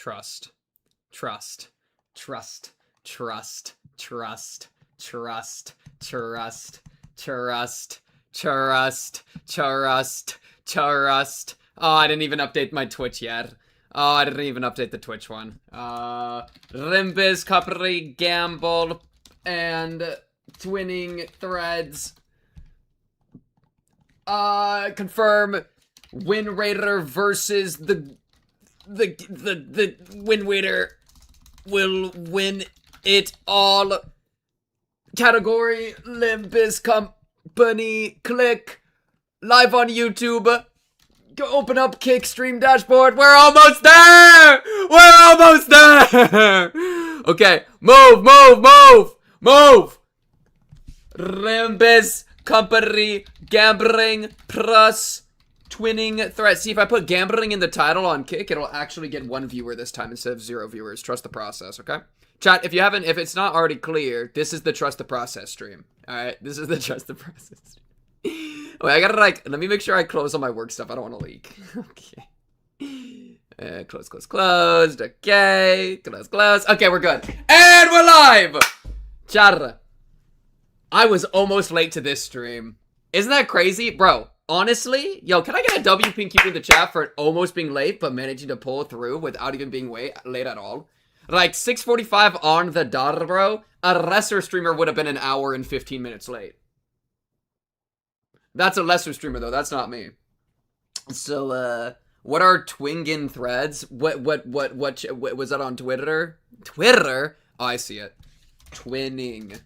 Trust. Trust. Trust. Trust. Trust. Trust. Trust. Trust. Trust. Trust. Trust. Oh, I didn't even update my Twitch yet. Oh, I didn't even update the Twitch one. Rimbus, Coppery, Gamble, and Twinning Threads. Confirm Win Raider versus the Win Waiter will win it all. Category Limbus Company. Click live on YouTube. Go open up Kick Stream Dashboard. We're almost there. We're almost there. Okay, move, move, move, move. Limbus Company Gambling plus Twinning Threat. See, if I put gambling in the title on Kick, it'll actually get 1 viewer this time instead of 0 viewers. Trust the process, okay? Chat, if it's not already clear, this is the Trust the Process stream. Alright, this is the Trust the Process stream. Wait, I gotta, like, let me make sure I close all my work stuff. I don't want to leak. Okay. Close, close, closed. Okay. Close, close. Okay, we're good. And we're live! Chat. I was almost late to this stream. Isn't that crazy? Bro, honestly, yo, can I get a W pink in the chat for almost being late, but managing to pull through without even being late at all? Like, 6:45 on the dot, bro. A lesser streamer would have been an hour and 15 minutes late. That's a lesser streamer, though. That's not me. So, what are Twingin Threads? What was that on Twitter? Twitter? Oh, I see it. Twinning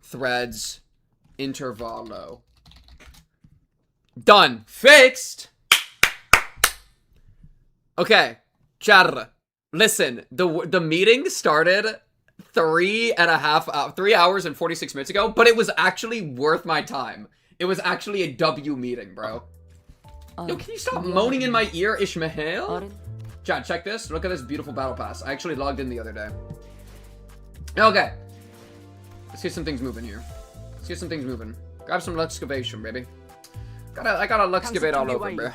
Threads Intervallo. Done. Fixed. Okay. Chat. Listen, the meeting started 3 hours and 46 minutes ago, but it was actually worth my time. It was actually a W meeting, bro. Yo, can you stop moaning in my ear, Ishmael? Chat, check this. Look at this beautiful battle pass. I actually logged in the other day. Okay. Let's get some things moving here. Let's get some things moving. Grab some Luxcavation, baby. I got a Luxcavate all over, bro.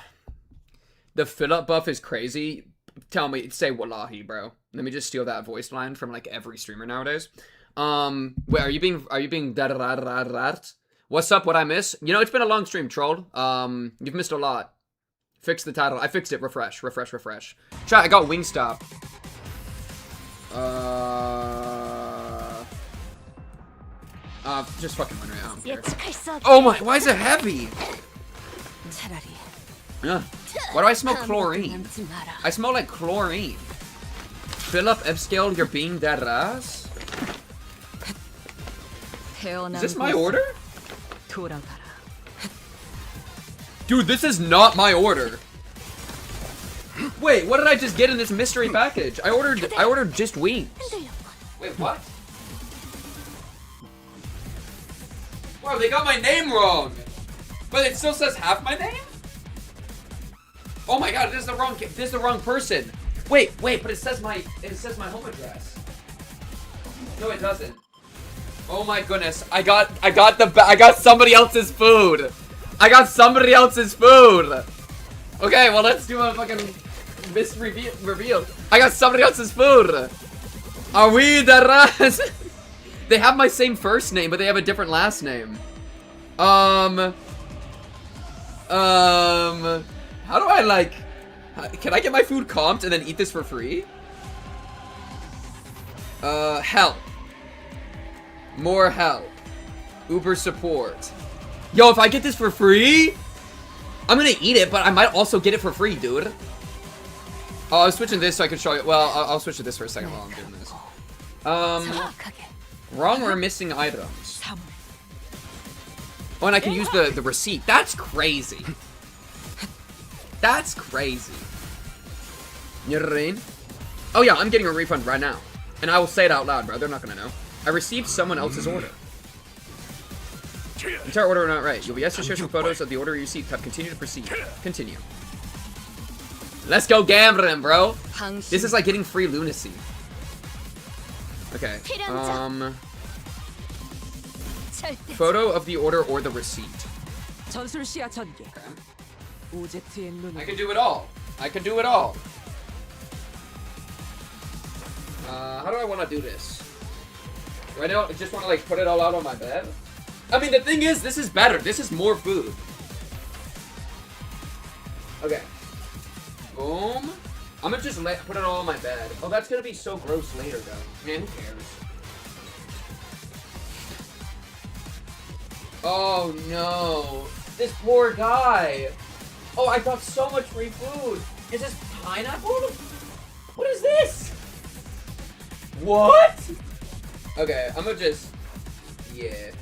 The fill-up buff is crazy. Tell me, say wallahi, bro. Let me just steal that voice line from like every streamer nowadays. Wait, are you being da-da-da-da-da-da? What's up? What I miss? You know, it's been a long stream, troll. You've missed a lot. Fix the title. I fixed it. Refresh, refresh, refresh. Chat, I got Wingstop. Just fucking win right now. I don't care. Oh my, why is it heavy? Why do I smell chlorine? I smell like chlorine. Fill up F-scale, you're being that ass? Is this my order? Dude, this is not my order. Wait, what did I just get in this mystery package? I ordered just wings. Wait, what? Wow, they got my name wrong. But it still says half my name? Oh my god, this is the wrong person. Wait, but it says my home address. No, it doesn't. Oh my goodness. I got somebody else's food. I got somebody else's food. Okay, well let's do a fucking reveal. I got somebody else's food. Are we the rest? They have my same first name, but they have a different last name. How do I, like... Can I get my food comped and then eat this for free? Help. More help. Uber support. Yo, if I get this for free, I'm gonna eat it, but I might also get it for free, dude. Oh, I was switching this so I could show you. Well, I'll switch to this for a second while I'm doing this. Wrong or missing items. Oh, and I can use the receipt. That's crazy. That's crazy. You know what I mean? Oh yeah, I'm getting a refund right now. And I will say it out loud, bro. They're not gonna know. I received someone else's order. Entire order not right. You'll be asked to share some photos of the order you received. Tap continue to proceed. Continue. Let's go gambling, bro. This is like getting free lunacy. Okay. Photo of the order or the receipt. Okay. I can do it all. I can do it all. How do I want to do this? Do I just want to like put it all out on my bed? I mean, the thing is, this is better. This is more food. Okay. Boom. I'm gonna just put it all on my bed. Oh, that's gonna be so gross later, though. Man, who cares? Oh, no. This poor guy. Oh, I got so much free food. Is this pineapple? What is this? What? Okay, I'm gonna just... Yeah.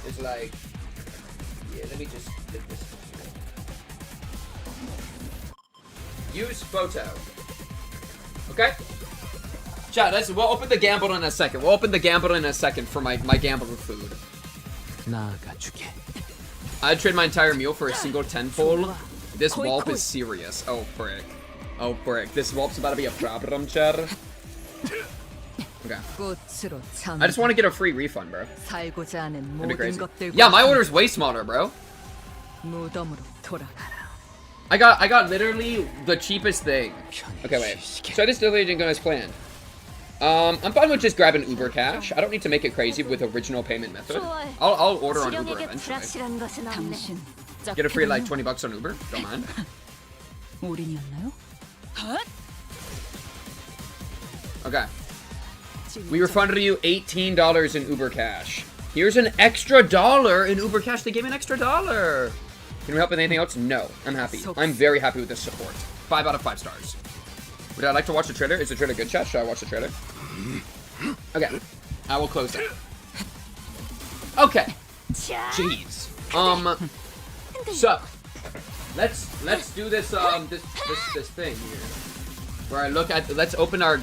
It's like... Yeah, let me just get this. Use photo. Okay? Chat, we'll open the gamble in a second. We'll open the gamble in a second for my gamble of food. I'd trade my entire meal for a single 10-pole. This WALP is serious. Oh, frick. Oh, frick. This WALP's about to be a problem, chat. Okay. I just want to get a free refund, bro. That'd be crazy. Yeah, my order's way smaller, bro. I got literally the cheapest thing. Okay, wait. So this literally didn't go as planned. I'm fine with just grabbing Uber Cash. I don't need to make it crazy with original payment method. I'll order on Uber eventually. Get a free like $20 on Uber. Don't mind. Okay. We refunded you $18 in Uber Cash. Here's an extra $1 in Uber Cash. They gave me an extra $1. Can we help with anything else? No. I'm happy. I'm very happy with this support. 5 out of 5 stars. Would I like to watch the trailer? Is the trailer good, chat? Should I watch the trailer? Okay. I will close that. Okay. Jeez. So let's do this this thing here. Where I look at, let's open our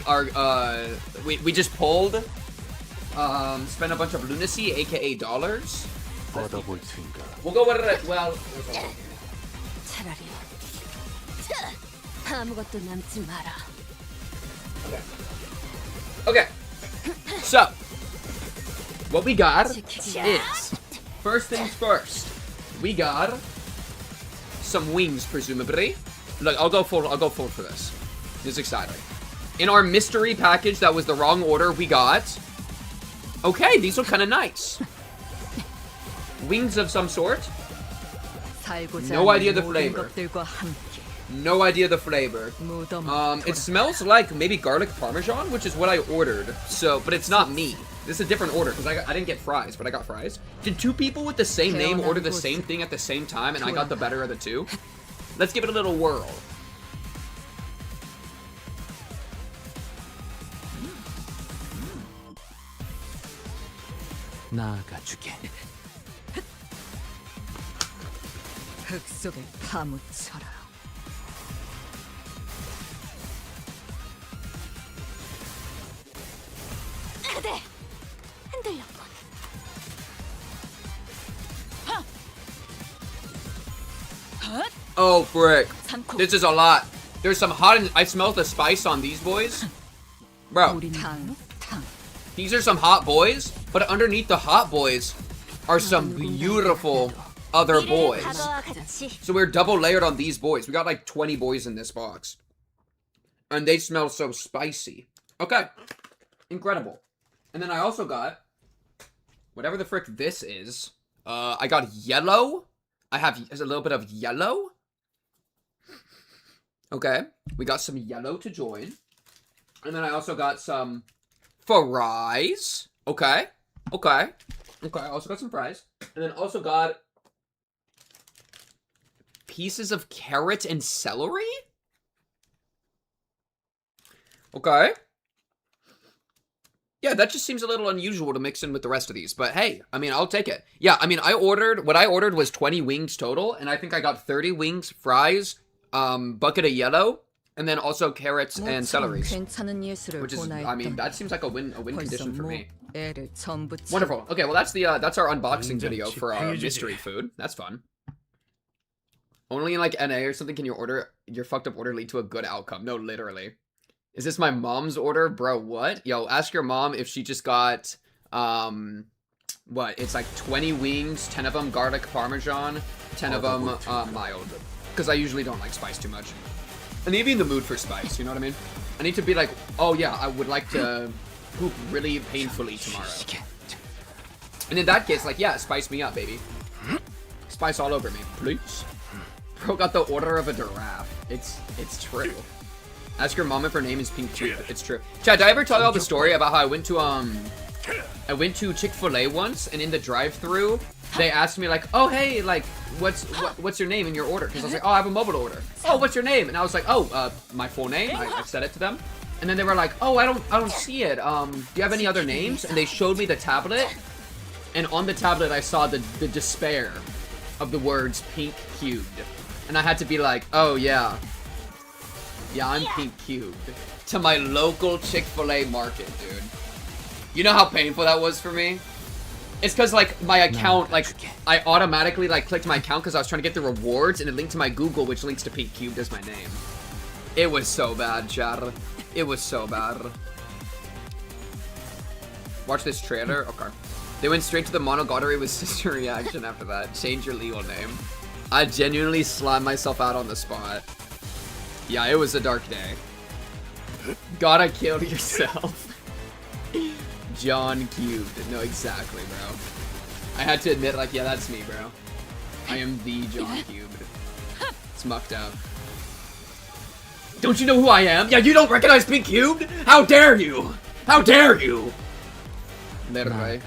we just pulled spend a bunch of lunacy, aka dollars. We'll go with it. Well, okay. So what we got is, first things first, we got some wings, presumably. Look, I'll go full for this. This is exciting. In our mystery package that was the wrong order, we got... Okay, these look kind of nice. Wings of some sort. No idea the flavor. No idea the flavor. It smells like maybe garlic parmesan, which is what I ordered. So, but it's not me. This is a different order because I didn't get fries, but I got fries. Did 2 people with the same name order the same thing at the same time and I got the better of the 2? Let's give it a little whirl. Oh, frick. This is a lot. There's some hot... I smell the spice on these boys. Bro. These are some hot boys, but underneath the hot boys are some beautiful other boys. So we're double layered on these boys. We got like 20 boys in this box. And they smell so spicy. Okay. Incredible. And then I also got... whatever the frick this is. I got yellow. I have a little bit of yellow. Okay. We got some yellow to join. And then I also got some fries. Okay. Okay. Okay. I also got some fries. And then also got pieces of carrot and celery. Okay. Yeah, that just seems a little unusual to mix in with the rest of these. But hey, I mean, I'll take it. Yeah, I mean, what I ordered was 20 wings total. And I think I got 30 wings, fries, bucket of yellow, and then also carrots and celery. Which is, I mean, that seems like a win condition for me. Wonderful. Okay, well, that's our unboxing video for our mystery food. That's fun. Only in like NA or something can your fucked up order lead to a good outcome. No, literally. Is this my mom's order? Bro, what? Yo, ask your mom if she just got, what? It's like 20 wings, 10 of them garlic parmesan, 10 of them mild. Because I usually don't like spice too much. I need to be in the mood for spice, you know what I mean? I need to be like, oh yeah, I would like to poop really painfully tomorrow. And in that case, like, yeah, spice me up, baby. Spice all over me, please. Bro got the order of a giraffe. It's true. Ask your mom if her name is Pink Tube. It's true. Chad, did I ever tell y'all the story about how I went to Chick-fil-A once, and in the drive-thru, they asked me like, oh hey, like, what's your name in your order? Because I was like, oh, I have a mobile order. Oh, what's your name? And I was like, oh, my full name. I said it to them, and then they were like, oh, I don't see it. Do you have any other names? And they showed me the tablet, and on the tablet I saw the despair of the words Pink Cubed, and I had to be like, oh yeah, I'm Pink Cubed to my local Chick-fil-A market, dude. You know how painful that was for me? It's because, like, my account, like, I automatically, like, clicked my account because I was trying to get the rewards, and it linked to my Google, which links to Pink Cubed as my name. It was so bad, Chad. It was so bad. Watch this trailer? Okay. They went straight to the Monogatari with sister reaction after that. Change your legal name. I genuinely slammed myself out on the spot. Yeah, it was a dark day. Gotta kill yourself. John Cubed. No, exactly, bro. I had to admit, like, yeah, that's me, bro. I am the John Cubed. It's mucked up. Don't you know who I am? Yeah, you don't recognize Pink Cubed? How dare you? How dare you? Literally.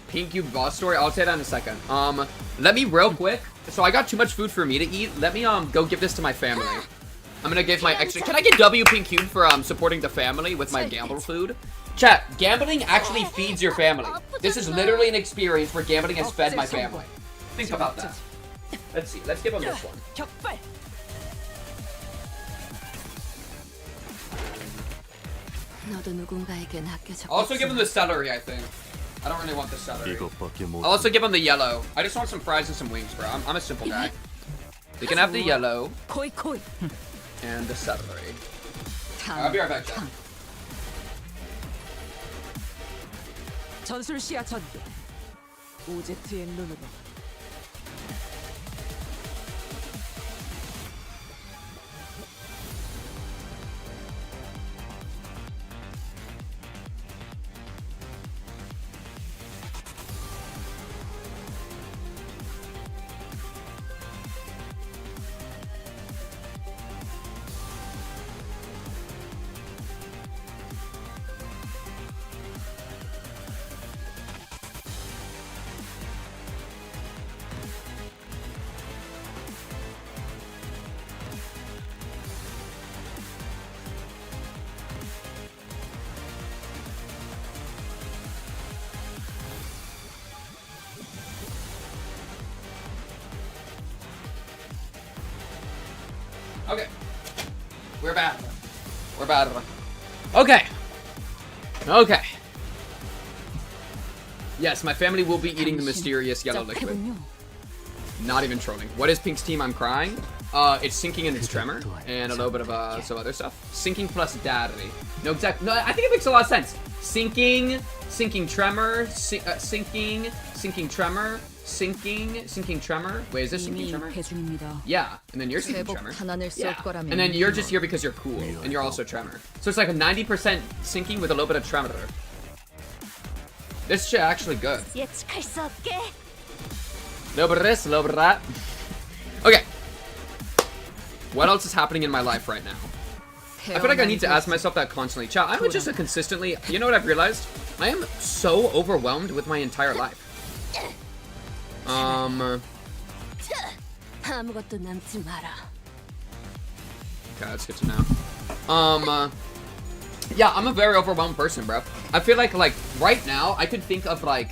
Pink Cube boss story? I'll say that in a second. Let me real quick. So I got too much food for me to eat. Let me, go give this to my family. I'm gonna give my extra. Can I get W Pink Cube for, supporting the family with my gamble food? Chat, gambling actually feeds your family. This is literally an experience where gambling has fed my family. Think about that. Let's see. Let's give them this one. I'll also give them the celery, I think. I don't really want the celery. I'll also give them the yellow. I just want some fries and some wings, bro. I'm a simple guy. They can have the yellow and the celery. I'll be right back, chat. 전술 시야 전개. 오제트의 눈으로. Okay. We're bad. We're bad. Okay. Okay. Yes, my family will be eating the mysterious yellow liquid. Not even trolling. What is Pink's team? I'm crying. It's sinking and it's tremor, and a little bit of some other stuff. Sinking plus daddy. No, exactly. No, I think it makes a lot of sense. Sinking, sinking tremor, sinking, sinking tremor, sinking tremor. Wait, is this sinking tremor? Yeah, and then you're sinking tremor. Yeah, and then you're just here because you're cool, and you're also tremor. So it's like a 90% sinking with a little bit of tremor. This shit actually good. Little bit of this, a little bit of that. Okay. What else is happening in my life right now? I feel like I need to ask myself that constantly. Chat, I'm just a consistently... You know what I've realized? I am so overwhelmed with my entire life. Okay, that's good to know. Yeah, I'm a very overwhelmed person, bro. I feel like right now, I could think of, like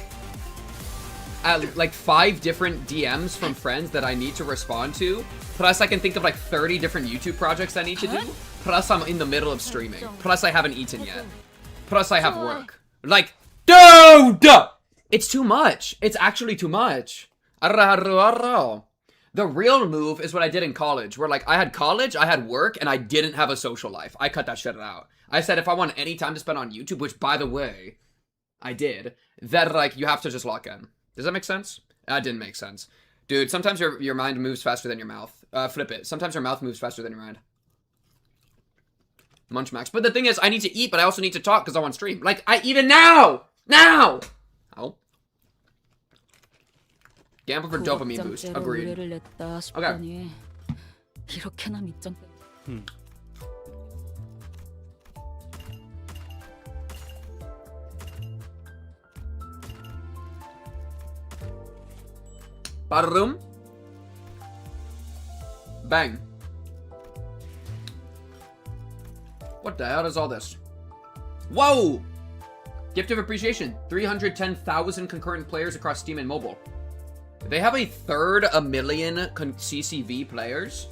5 different DMs from friends that I need to respond to. Plus, I can think of, like, 30 different YouTube projects I need to do. Plus, I'm in the middle of streaming. Plus, I haven't eaten yet. Plus, I have work. Like, dude! It's too much. It's actually too much. The real move is what I did in college, where, like, I had college, I had work, and I didn't have a social life. I cut that shit out. I said if I want any time to spend on YouTube, which, by the way, I did, that, like, you have to just lock in. Does that make sense? That didn't make sense. Dude, sometimes your mind moves faster than your mouth. Flip it. Sometimes your mouth moves faster than your mind. Munch Max. But the thing is, I need to eat, but I also need to talk because I'm on stream. Like, even now! Now! Oh. Gamba for dopamine boost. Agreed. Okay. 이렇게나 밑장 Bada-room. Bang. What the hell is all this? Whoa! Gift of appreciation. 310,000 concurrent players across Steam and mobile. They have a third a million CCV players.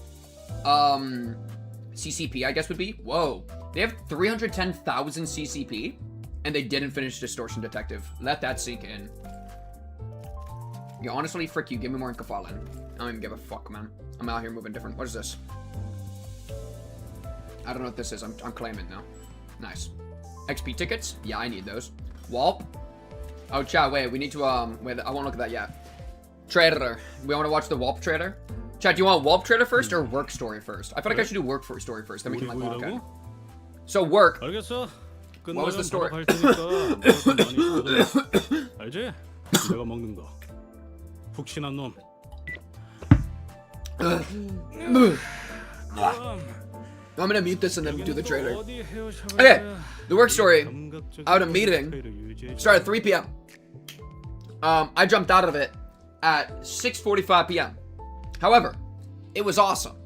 CCP, I guess would be. Whoa. They have 310,000 CCP, and they didn't finish Distortion Detective. Let that sink in. Yeah, honestly, frick you. Give me more in Kefalin. I don't even give a fuck, man. I'm out here moving different. What is this? I don't know what this is. I'm claiming now. Nice. XP tickets? Yeah, I need those. WALP? Oh, chat, wait. We need to, wait, I won't look at that yet. Trailer. We want to watch the WALP trailer? Chat, do you want WALP trailer first or work story first? I feel like I should do work story first. Then we can, like, walk out. So, work. What was the story? 알지? 내가 먹는 거. 푹신한 놈. I'm gonna mute this and then do the trailer. Okay, the work story. Out of meeting. Started at 3 p.m. I jumped out of it at 6:45 p.m. However, it was awesome.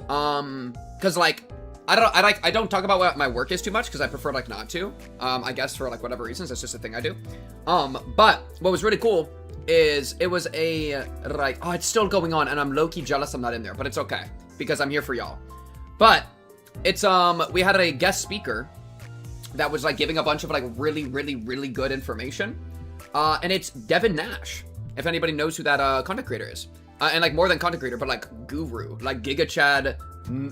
Cause like I don't talk about what my work is too much because I prefer like not to. I guess for like whatever reasons, that's just a thing I do. But what was really cool is it was a like oh it's still going on and I'm low-key jealous I'm not in there, but it's okay because I'm here for y'all. But it's we had a guest speaker that was like giving a bunch of like really good information. And it's Devin Nash, if anybody knows who that content creator is. And like more than content creator, but like guru, like Giga Chad,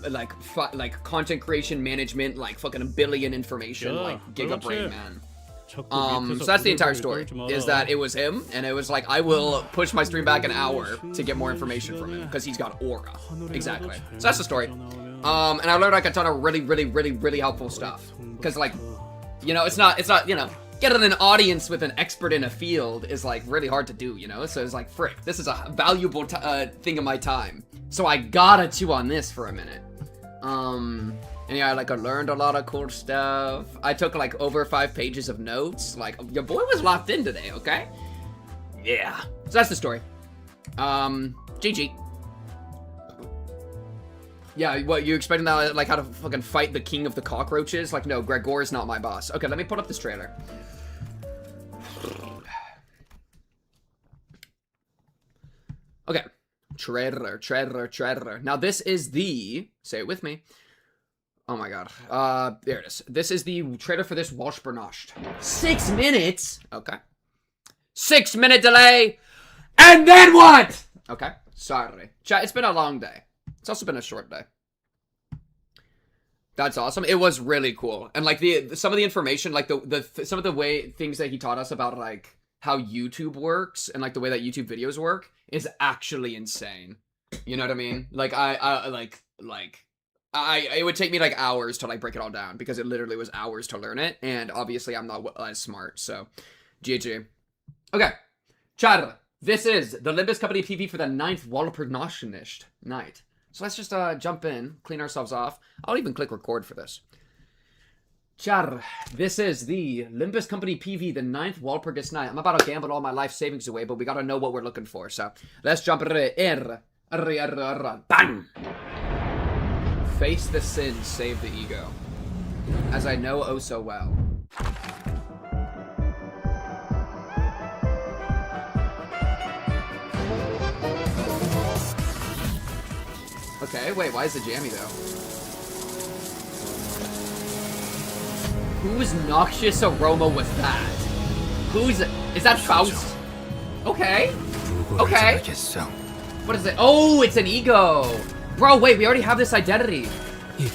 like content creation management, like fucking a billion information, like Giga Brain man. So that's the entire story, is that it was him, and it was like, I will push my stream back an hour to get more information from him, because he's got aura. Exactly. So that's the story. And I learned like a ton of really helpful stuff. Because like, you know, it's not, you know, getting an audience with an expert in a field is like really hard to do, you know? So it's like, frick, this is a valuable thing of my time. So I gotta chew on this for a minute. And yeah, like I learned a lot of cool stuff. I took like over 5 pages of notes. Like your boy was locked in today, okay? Yeah. So that's the story. GG. Yeah, what, you expecting that, like, how to fucking fight the king of the cockroaches? Like, no, Gregor is not my boss. Okay, let me put up this trailer. Okay. Trailer. Now, this is the... Say it with me. Oh my god. There it is. This is the trailer for this Walsh Bernosht. 6 minutes? Okay. 6 minute delay! And then what? Okay, sorry. Chat, it's been a long day. It's also been a short day. That's awesome. It was really cool. And like some of the information, like some of the things that he taught us about like how YouTube works and like the way that YouTube videos work is actually insane. You know what I mean? Like it would take me like hours to like break it all down because it literally was hours to learn it. And obviously I'm not as smart. So GG. Okay. Chat. This is the Limbus Company PV for the 9th WALP Bernosht night. So let's just jump in, clean ourselves off. I'll even click record for this. Char, this is the Limbus Company PV, the 9th WALP night. I'm about to gamble all my life savings away, but we gotta know what we're looking for. So let's jump in. Bang! Face the sin, save the ego. As I know oh so well. Okay, wait, why is it jammy though? Whose noxious aroma was that? Is that Faust? Okay. Okay. What is it? Oh, it's an ego. Bro, wait, we already have this identity.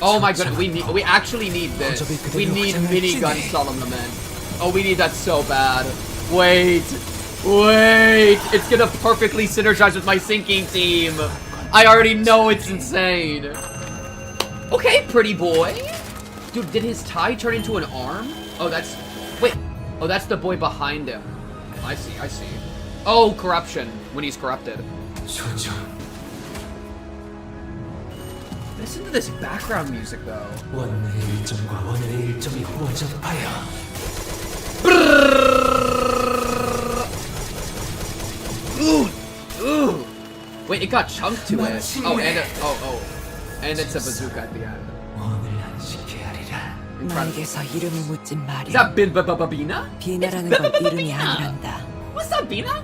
Oh my god, we actually need this. We need minigun Solomon. Oh, we need that so bad. Wait. It's gonna perfectly synergize with my sinking team. I already know it's insane. Okay, pretty boy. Dude, did his tie turn into an arm? Oh, that's... Wait. Oh, that's the boy behind him. I see, I see. Oh, corruption. When he's corrupted. Listen to this background music, though. Ooh! Ooh! Wait, it got chunked to it. Oh, and and it's a bazooka at the end. 나에게서 이름을 묻지 Is 말이야. that Bina? 비나라는 건 이름이 아니란다. What's up, Bina?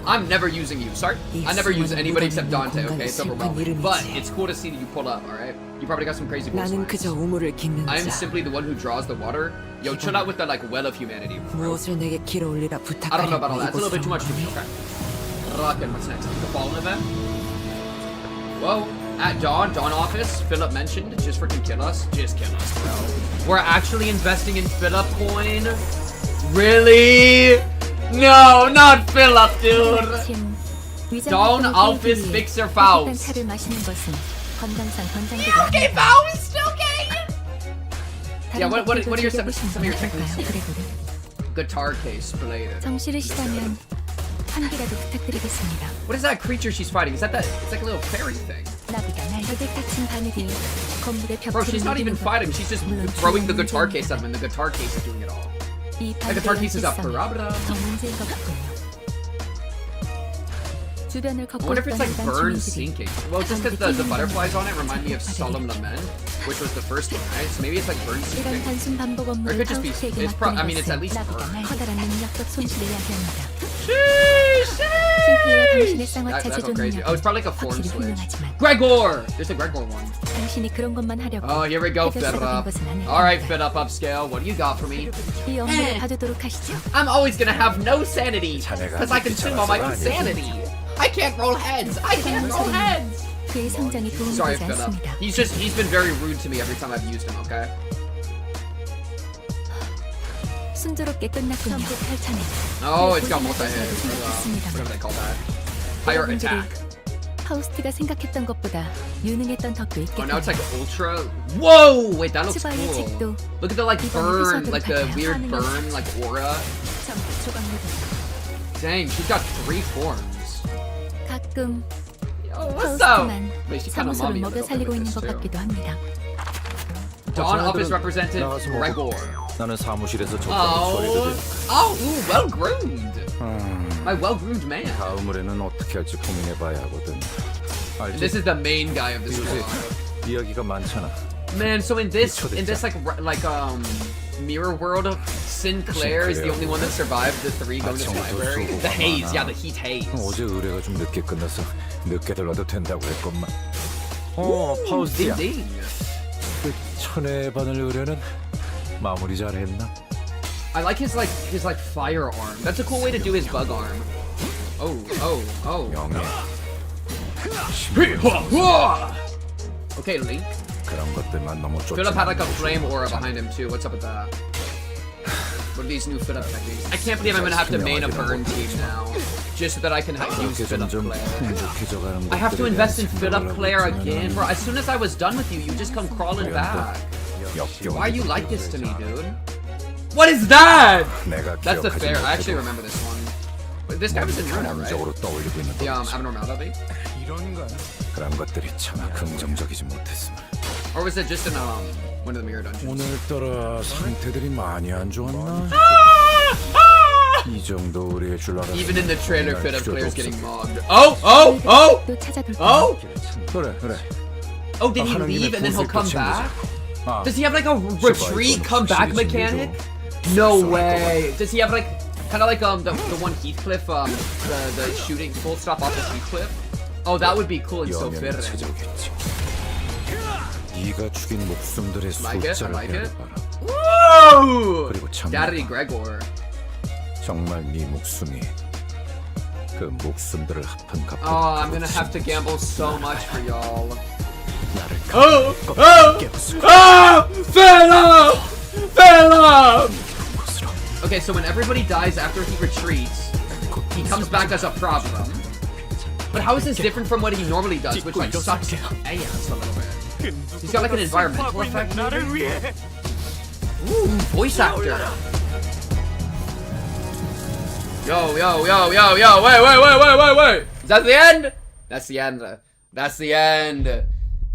I'm never using you. Sorry, I never use anybody except Dante. Okay, it's overwhelming. But it's cool to see that you pull up. All right, you probably got some crazy voice 나는 lines. 그저 우물을 깃는 I am 자. simply the one who draws the water. Yo, chill out with the like well of humanity. Bro. 무엇을 내게 길어올리라 I don't know about all that. It's a little bit too much for me. 부탁하려고 Okay. Rockin'. What's next? The fallen event. Whoa. At Dawn office, Philip mentioned, just freaking kill us. Just kill us, bro. We're actually investing in Philip coin? Really? No, not Philip, dude. Dawn office fixer Faust. Okay, Faust, okay. Yeah, what are your some of your techniques here? Guitar case related. 정실이시다면 한기라도 부탁드리겠습니다. What is that creature she's fighting? Is that it's like a little fairy thing? 나비가 날개를 닫힌 바늘이 건물의 Bro, she's not even fighting. She's just throwing the guitar case at him, and the guitar case is doing it all. 이 The guitar case is up. 더 문제인 것 같군요. 주변을 I 걷고 wonder if it's like 있던 burn 주민들이 sinking. Well, just because the butterflies on it remind me of Solemn Lament, which was the first one, right? So maybe it's like burn 이런 sinking. 단순 반복 Or it 업무를 could just be. 파우스에게 It's I mean, 맡기는 it's at least 것은 burn. 나비가 커다란 능력적 손실을 야기합니다. Sheesh! 싱클레어 당신의 쌍화차 That's 제조 so crazy. Oh, it's 능력은 probably like a form 확실히 switch. 훌륭하지만 Gregor! There's a Gregor one. 당신이 그런 것만 하려고 Oh, here we go, fit 해결사가 된 up. 것은 아닐 Alright, 겁니다. fit up upscale. What do you got for me? 이 업무를 봐두도록 하시죠. I'm always gonna have no sanity because I consume all my insanity. I can't roll heads. I can't roll heads. 그의 성장이 Sorry, 도움되지 fit up. 않습니다. He's been very rude to me every time I've used him. Okay. 순조롭게 끝났군요. 펼쳐내. Oh, it's got multi-hit. Whatever they call that. Higher attack. 파우스트가 생각했던 것보다 유능했던 덕도 Oh, now it's 있겠군요. like ultra. Whoa! Wait, that looks 치바의 cool. 책도 Look at the like burn, 이번에 like the 해석을 weird 가져요. burn, like aura. 전부 조각내도 Dang, she's got 3 forms. 가끔 Yo, what's up? 파우스트만 Wait, she kind of 사무소를 mommy 먹여 살리고 있는 것 같기도 합니다. Dawn office represented 나가서 먹어. Gregor. 나는 사무실에서 적당히 Oh, 처리해도 ooh, well groomed. My well groomed man. 다음을에는 어떻게 할지 고민해봐야 하거든. 알지? This is the main guy of this 그지? squad. 이야기가 많잖아. Man, so in this like mirror world of Sinclair is the only one that survived the 3 going to the library. The haze, yeah, the heat haze. 어제 의뢰가 좀 늦게 끝나서 늦게 들어가도 된다고 했건만. Ding 파우스야. ding. 그 천의 바늘 의뢰는 마무리 잘했나? I like his fire arm. That's a cool way to do his bug arm. Oh. 영예. Okay, Link. 그런 것들만 너무 쫓지. Philip had like a flame aura behind him too. What's up with that? What are these new fit up techniques? I can't believe I'm gonna have to main a burn team now, just so that I can use 그렇게 fit up 점점 Claire. 풍족해져가는 I have to 것들에 invest in 대한 fit up 생각을 Claire 하고 again, 있으면은 bro. As soon as I was done with you, you just come crawling back. 역겨운 Why are you like this to me, dude? What is that? 내가 That's the 기억하지 fair. I actually 못해도 remember this one. Wait, this guy was in Runa, right? 감정적으로 떠올리고 있는 The 거지. abnormality? 그런 것들이 차마 긍정적이지 못했음. Or was it just in one of the mirror dungeons? 오늘따라 상태들이 많이 안 좋았나? 이 정도 의뢰일 줄 알았는데. Even in the trailer, fit up 필요도 Claire's 없어. getting mobbed. Oh! 또 찾아둘까요? Oh! 그래. Oh, did he 하는 leave 김에 and then he'll 보스를 come 또 back? 챙기자. 아, Does he have like a retreat, come back mechanic? No way. Does he have like kind of like the one Heathcliff the shooting full stop off of Heathcliff? Oh, that would be cool and so 여명이 fitting. 찾아오겠지. 네가 죽인 목숨들의 Like it? I 숫자를 like it. 배워봐라. Woo! 그리고 참 Daddy Gregor. 정말 네 목숨이 그 목숨들을 합한 값보다 Oh, I'm gonna have to gamble so much for y'all. 나를 Oh! 깨부수고 Philip! Okay, so when everybody dies after he retreats, he comes back as a problem. But how is this different from what he normally does, which like sucks ass a little bit? He's got like an environmental effect. Ooh, voice actor. Yo, wait. Is that the end? That's the end. That's the end.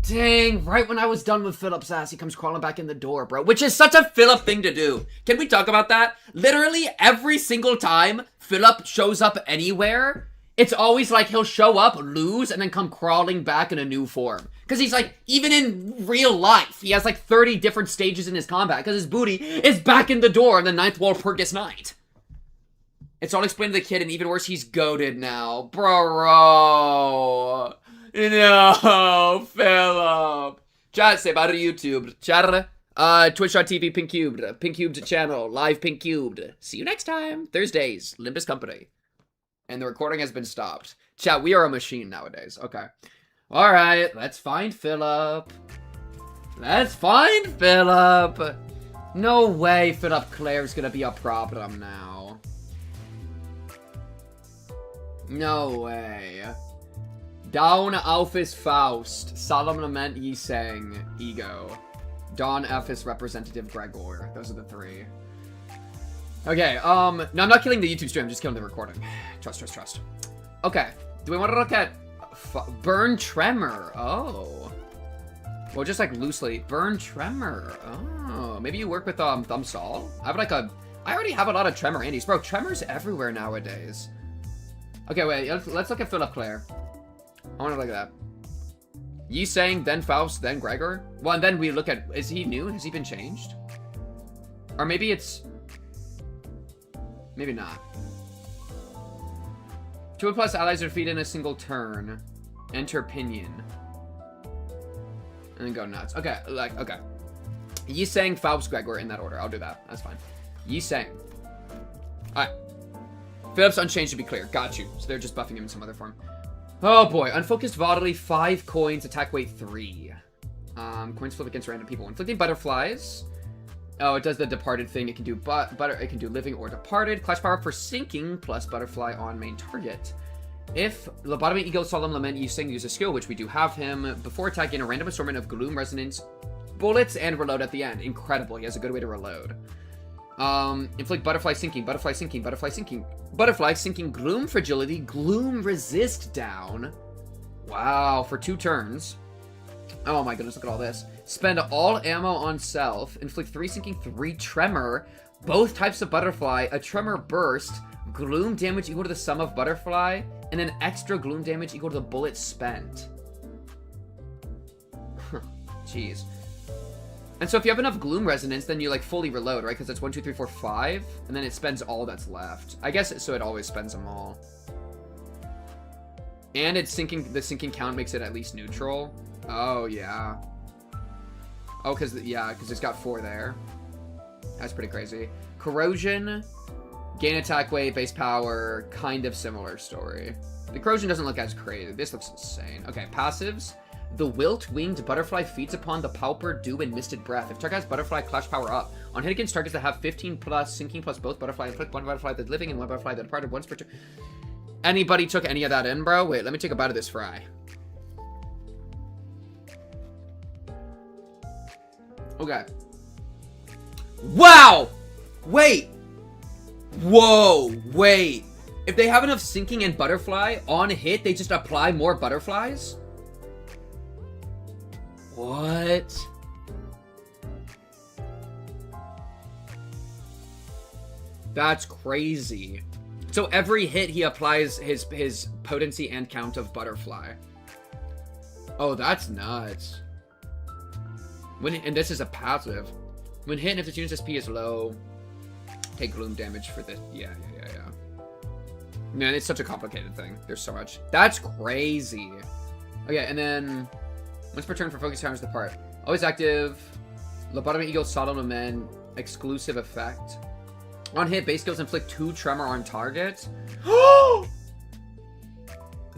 Dang, right when I was done with Philip's ass, he comes crawling back in the door, bro. Which is such a Philip thing to do. Can we talk about that? Literally every single time Philip shows up anywhere, it's always like he'll show up, lose, and then come crawling back in a new form. Because he's like, even in real life, he has like 30 different stages in his combat because his booty is back in the door on the 9th Walpurgis night. It's all explained to the kid, and even worse, he's goated now. Bro. No, Philip. Chat, say bye to YouTube. Chat, twitch.tv Pinkcubed channel, live Pinkcubed. See you next time. Thursdays, Limbus Company. And the recording has been stopped. Chat, we are a machine nowadays. Okay. Alright, let's find Philip. Let's find Philip. No way Philip Claire's gonna be a problem now. No way. Down Alphys Faust. Solemn Lament Ye Sang. Ego. Don Ephis Representative Gregor. Those are the three. Okay, no, I'm not killing the YouTube stream. I'm just killing the recording. Trust. Okay. Do we want to look at Burn Tremor? Oh. Well, just like loosely. Burn Tremor. Oh. Maybe you work with Thumbsaw? I already have a lot of Tremor Andes. Bro, Tremor's everywhere nowadays. Okay, wait. Let's look at Philip Claire. I want to look at that. Yi Sang, then Faust, then Gregor? Well, and then we look at... Is he new? Has he been changed? Or maybe it's... Maybe not. 2+ allies are defeated in a single turn. Enter Pinion. And then go nuts. Okay, okay. Yi Sang, Faust, Gregor in that order. I'll do that. That's fine. Yi Sang. Alright. Philip's unchanged to be clear. Got you. So they're just buffing him in some other form. Oh boy. Unfocused Bodily, 5 coins, attack weight 3. Coins flip against random people. Inflicting butterflies. Oh, it does the departed thing. It can do it can do living or departed. Clash power for sinking plus butterfly on main target. If Lobotomy, Eagle, Solemn Lament, Yi Sang use a skill, which we do have him, before attacking a random assortment of Gloom Resonance bullets and reload at the end. Incredible. He has a good way to reload. Inflict butterfly sinking, butterfly sinking, butterfly sinking, butterfly sinking, gloom fragility, gloom resist down. Wow, for 2 turns. Oh my goodness, look at all this. Spend all ammo on self, inflict 3 sinking, 3 tremor, both types of butterfly, a tremor burst, gloom damage equal to the sum of butterfly, and an extra gloom damage equal to the bullet spent. Jeez. And so if you have enough gloom resonance, then you like fully reload, right? Because it's 1, 2, 3, 4, 5, and then it spends all that's left. I guess so. It always spends them all. And it's sinking. The sinking count makes it at least neutral. Oh yeah. Oh, because it's got 4 there. That's pretty crazy. Corrosion, gain attack weight, base power, kind of similar story. The corrosion doesn't look as crazy. This looks insane. Okay, passives. The Wilt-Winged Butterfly feeds upon the Pauper, Dew, and Misted Breath. If target has Butterfly, Clash power up. On hit against targets that have 15+, sinking plus both Butterfly, inflict 1 Butterfly that's living and 1 Butterfly that departed once per turn. Anybody took any of that in, bro? Wait, let me take a bite of this fry. Okay. Wow! Wait! Whoa, wait. If they have enough sinking and butterfly, on hit, they just apply more butterflies? What? That's crazy. So every hit he applies his potency and count of butterfly. Oh, that's nuts. And this is a passive. When hit, if the unit's SP is low, take gloom damage for this. Yeah. Man, it's such a complicated thing. There's so much. That's crazy. Okay, and then once per turn for focus counters the part. Always active. Lobotomy, Eagle, Solemn Lament, exclusive effect. On hit, base skills inflict 2 tremor on target.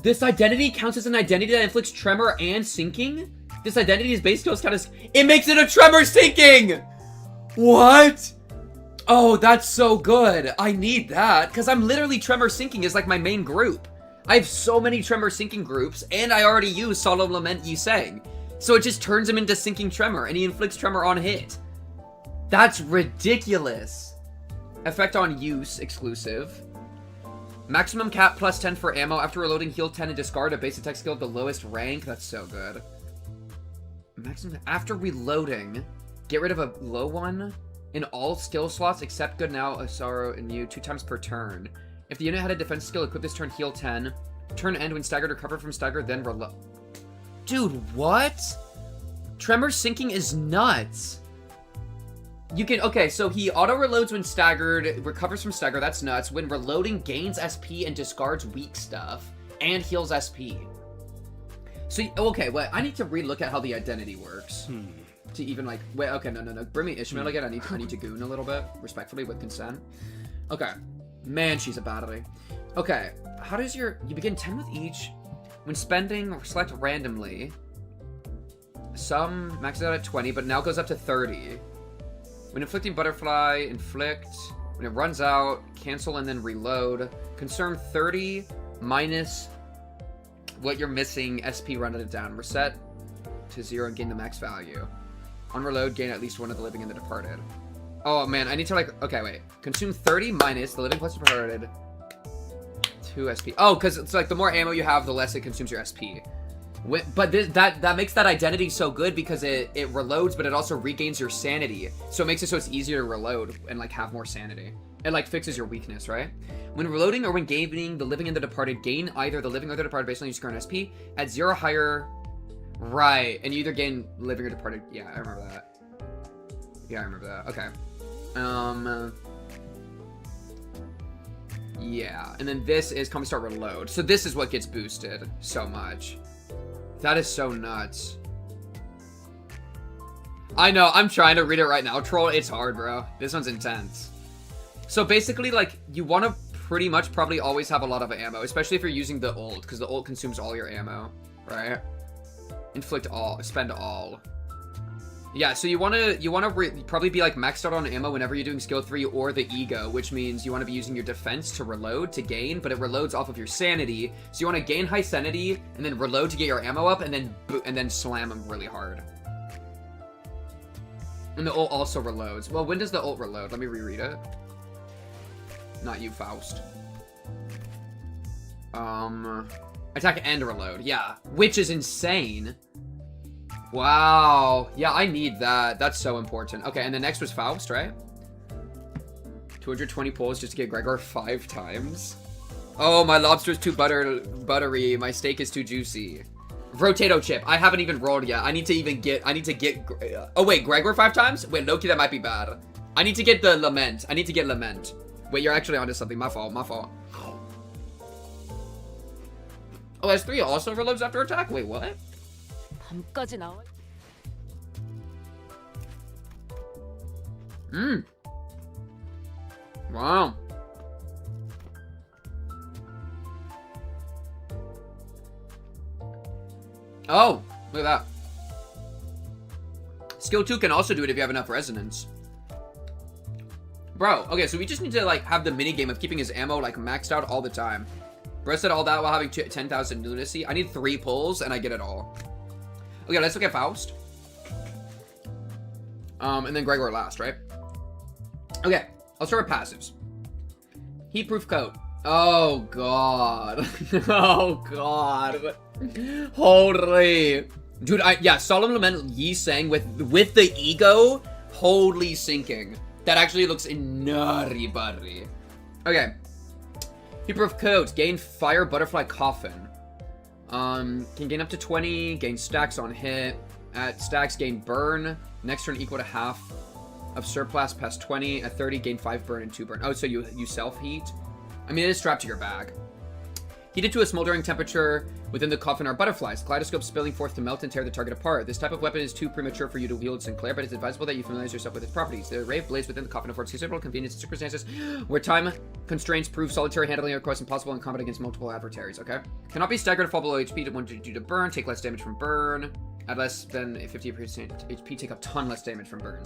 This identity counts as an identity that inflicts tremor and sinking? This identity's base skills count as... It makes it a tremor sinking! What? Oh, that's so good. I need that, because I'm literally tremor sinking is like my main group. I have so many tremor sinking groups, and I already use Solemn Lament Yi Sang. So it just turns him into sinking tremor, and he inflicts tremor on hit. That's ridiculous. Effect on use, exclusive. Maximum cap plus 10 for ammo. After reloading, heal 10 and discard a base attack skill of the lowest rank. That's so good. Maximum after reloading, get rid of a low one in all skill slots except good now, a sorrow, and you 2 times per turn. If the unit had a defense skill, equip this turn, heal 10. Turn end when staggered, recover from stagger, then reload. Dude, what? Tremor sinking is nuts. You can, okay, so he auto-reloads when staggered, recovers from stagger, that's nuts. When reloading, gains SP and discards weak stuff, and heals SP. So, okay, wait, I need to re-look at how the identity works. To even, like, wait, okay, no. Bring me Ishmael again, I need to goon a little bit, respectfully, with consent. Okay. Man, she's a battery. Okay, how does you begin 10 with each. When spending, select randomly. Some maxes out at 20, but now goes up to 30. When inflicting butterfly, inflict. When it runs out, cancel and then reload. Consume 30 minus what you're missing, SP run it down. Reset to 0 and gain the max value. On reload, gain at least one of the living and the departed. Oh man, I need to like, okay, wait. Consume 30 minus the living plus departed. 2 SP. Oh, because it's like the more ammo you have, the less it consumes your SP. But that makes that identity so good because it reloads, but it also regains your sanity. So it makes it so it's easier to reload and like have more sanity. It like fixes your weakness, right? When reloading or when gaining the living and the departed, gain either the living or the departed based on your current SP at 0 higher. Right, and you either gain living or departed. Yeah, I remember that. Yeah, I remember that. Okay. Yeah, and then this is come start reload. So this is what gets boosted so much. That is so nuts. I know, I'm trying to read it right now. Troll, it's hard, bro. This one's intense. So basically, like, you want to pretty much probably always have a lot of ammo, especially if you're using the ult, because the ult consumes all your ammo, right? Inflict all, spend all. Yeah, so you want to probably be like maxed out on ammo whenever you're doing skill 3 or the ego, which means you want to be using your defense to reload to gain, but it reloads off of your sanity. So you want to gain high sanity and then reload to get your ammo up and then slam them really hard. And the ult also reloads. Well, when does the ult reload? Let me reread it. Not you, Faust. Attack and reload. Yeah, which is insane. Wow. Yeah, I need that. That's so important. Okay, and the next was Faust, right? 220 pulls just to get Gregor 5 times. Oh, my lobster's too buttery. My steak is too juicy. Rotato chip. I haven't even rolled yet. I need to get... Oh, wait, Gregor 5 times? Wait, Loki, that might be bad. I need to get the Lament. Wait, you're actually onto something. My fault. Oh, S3 also reloads after attack? Wait, what? Wow. Oh, look at that. Skill 2 can also do it if you have enough resonance. Bro, okay, so we just need to like have the mini game of keeping his ammo like maxed out all the time. Bro said all that while having 10,000 lunacy. I need 3 pulls and I get it all. Okay, let's look at Faust. And then Gregor last, right? Okay, I'll start with passives. Heat-proof coat. Oh, God. Oh, God. Holy. Dude, yeah, Solemn Lament Yi sang with the ego, holy sinking. That actually looks nutty buddy. Okay. Heat-proof coat. Gain fire butterfly coffin. Can gain up to 20, gain stacks on hit. At stacks, gain burn. Next turn equal to half of surplus past 20. At 30, gain 5 burn and 2 burn. Oh, so you self-heat? I mean, it is strapped to your bag. Heated to a smoldering temperature. Within the coffin are butterflies. Kaleidoscope spilling forth to melt and tear the target apart. This type of weapon is too premature for you to wield, Sinclair, but it's advisable that you familiarize yourself with its properties. The array of blades within the coffin affords considerable convenience in circumstances where time constraints prove solitary handling are quite impossible in combat against multiple adversaries, okay? Cannot be staggered or fall below HP due to burn. Take less damage from burn. Add less than 50% HP. Take a ton less damage from burn.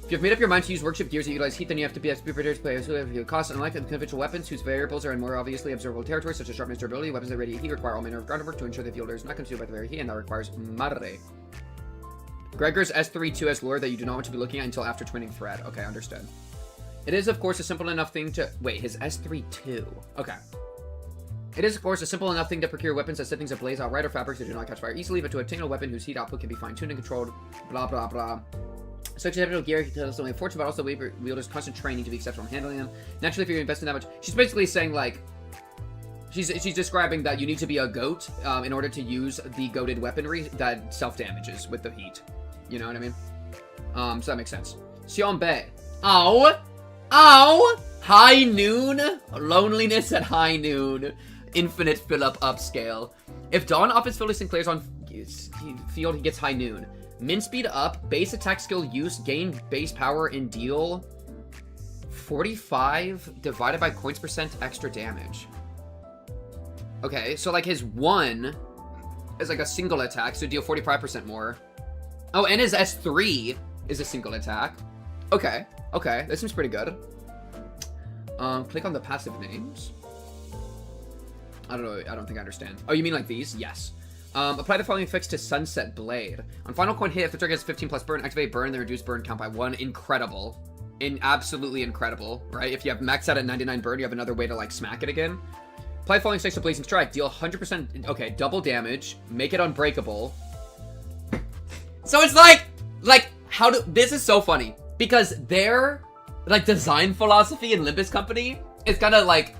If you've made up your mind to use workshop gears that utilize heat, then you have to be prepared to play with cost and life and conventional weapons whose variables are in more obviously observable territory, such as sharpness, durability. Weapons that radiate heat require all manner of groundwork to ensure the fielder is not consumed by the very heat, and that requires Marre. Gregor's S3-2 has lore that you do not want to be looking at until after twinning thread. Okay, understood. It is, of course, a simple enough thing to... Wait, his S3-2. Okay. It is, of course, a simple enough thing to procure weapons that set things ablaze outright or fabrics that do not catch fire easily, but to obtain a weapon whose heat output can be fine-tuned and controlled, blah, blah, blah. Such exceptional gear can tell us only a fortune, but also wielder's constant training to be exceptional in handling them. Naturally, if you're investing that much... She's basically saying, like... She's describing that you need to be a goat in order to use the goated weaponry that self-damages with the heat. You know what I mean? So that makes sense. Sionbei. Ow! Ow! High noon? Loneliness at high noon. Infinite fill-up upscale. If Dawn off his Phyllis Sinclair's on field, he gets high noon. Min speed up, base attack skill use, gain base power, and deal 45 divided by coins percent extra damage. Okay, so like his 1 is like a single attack, so deal 45% more. Oh, and his S3 is a single attack. Okay, okay, that seems pretty good. Click on the passive names. I don't know, I don't think I understand. Oh, you mean like these? Yes. Apply the following effects to Sunset Blade. On final coin hit, if the target has 15 plus burn, activate burn, then reduce burn count by 1. Incredible. Absolutely incredible, right? If you have maxed out at 99 burn, you have another way to like smack it again. Apply following effects to Blazing Strike. Deal 100%, okay, double damage. Make it unbreakable. So it's like, this is so funny. Because their, like, design philosophy in Limbus Company is kind of like,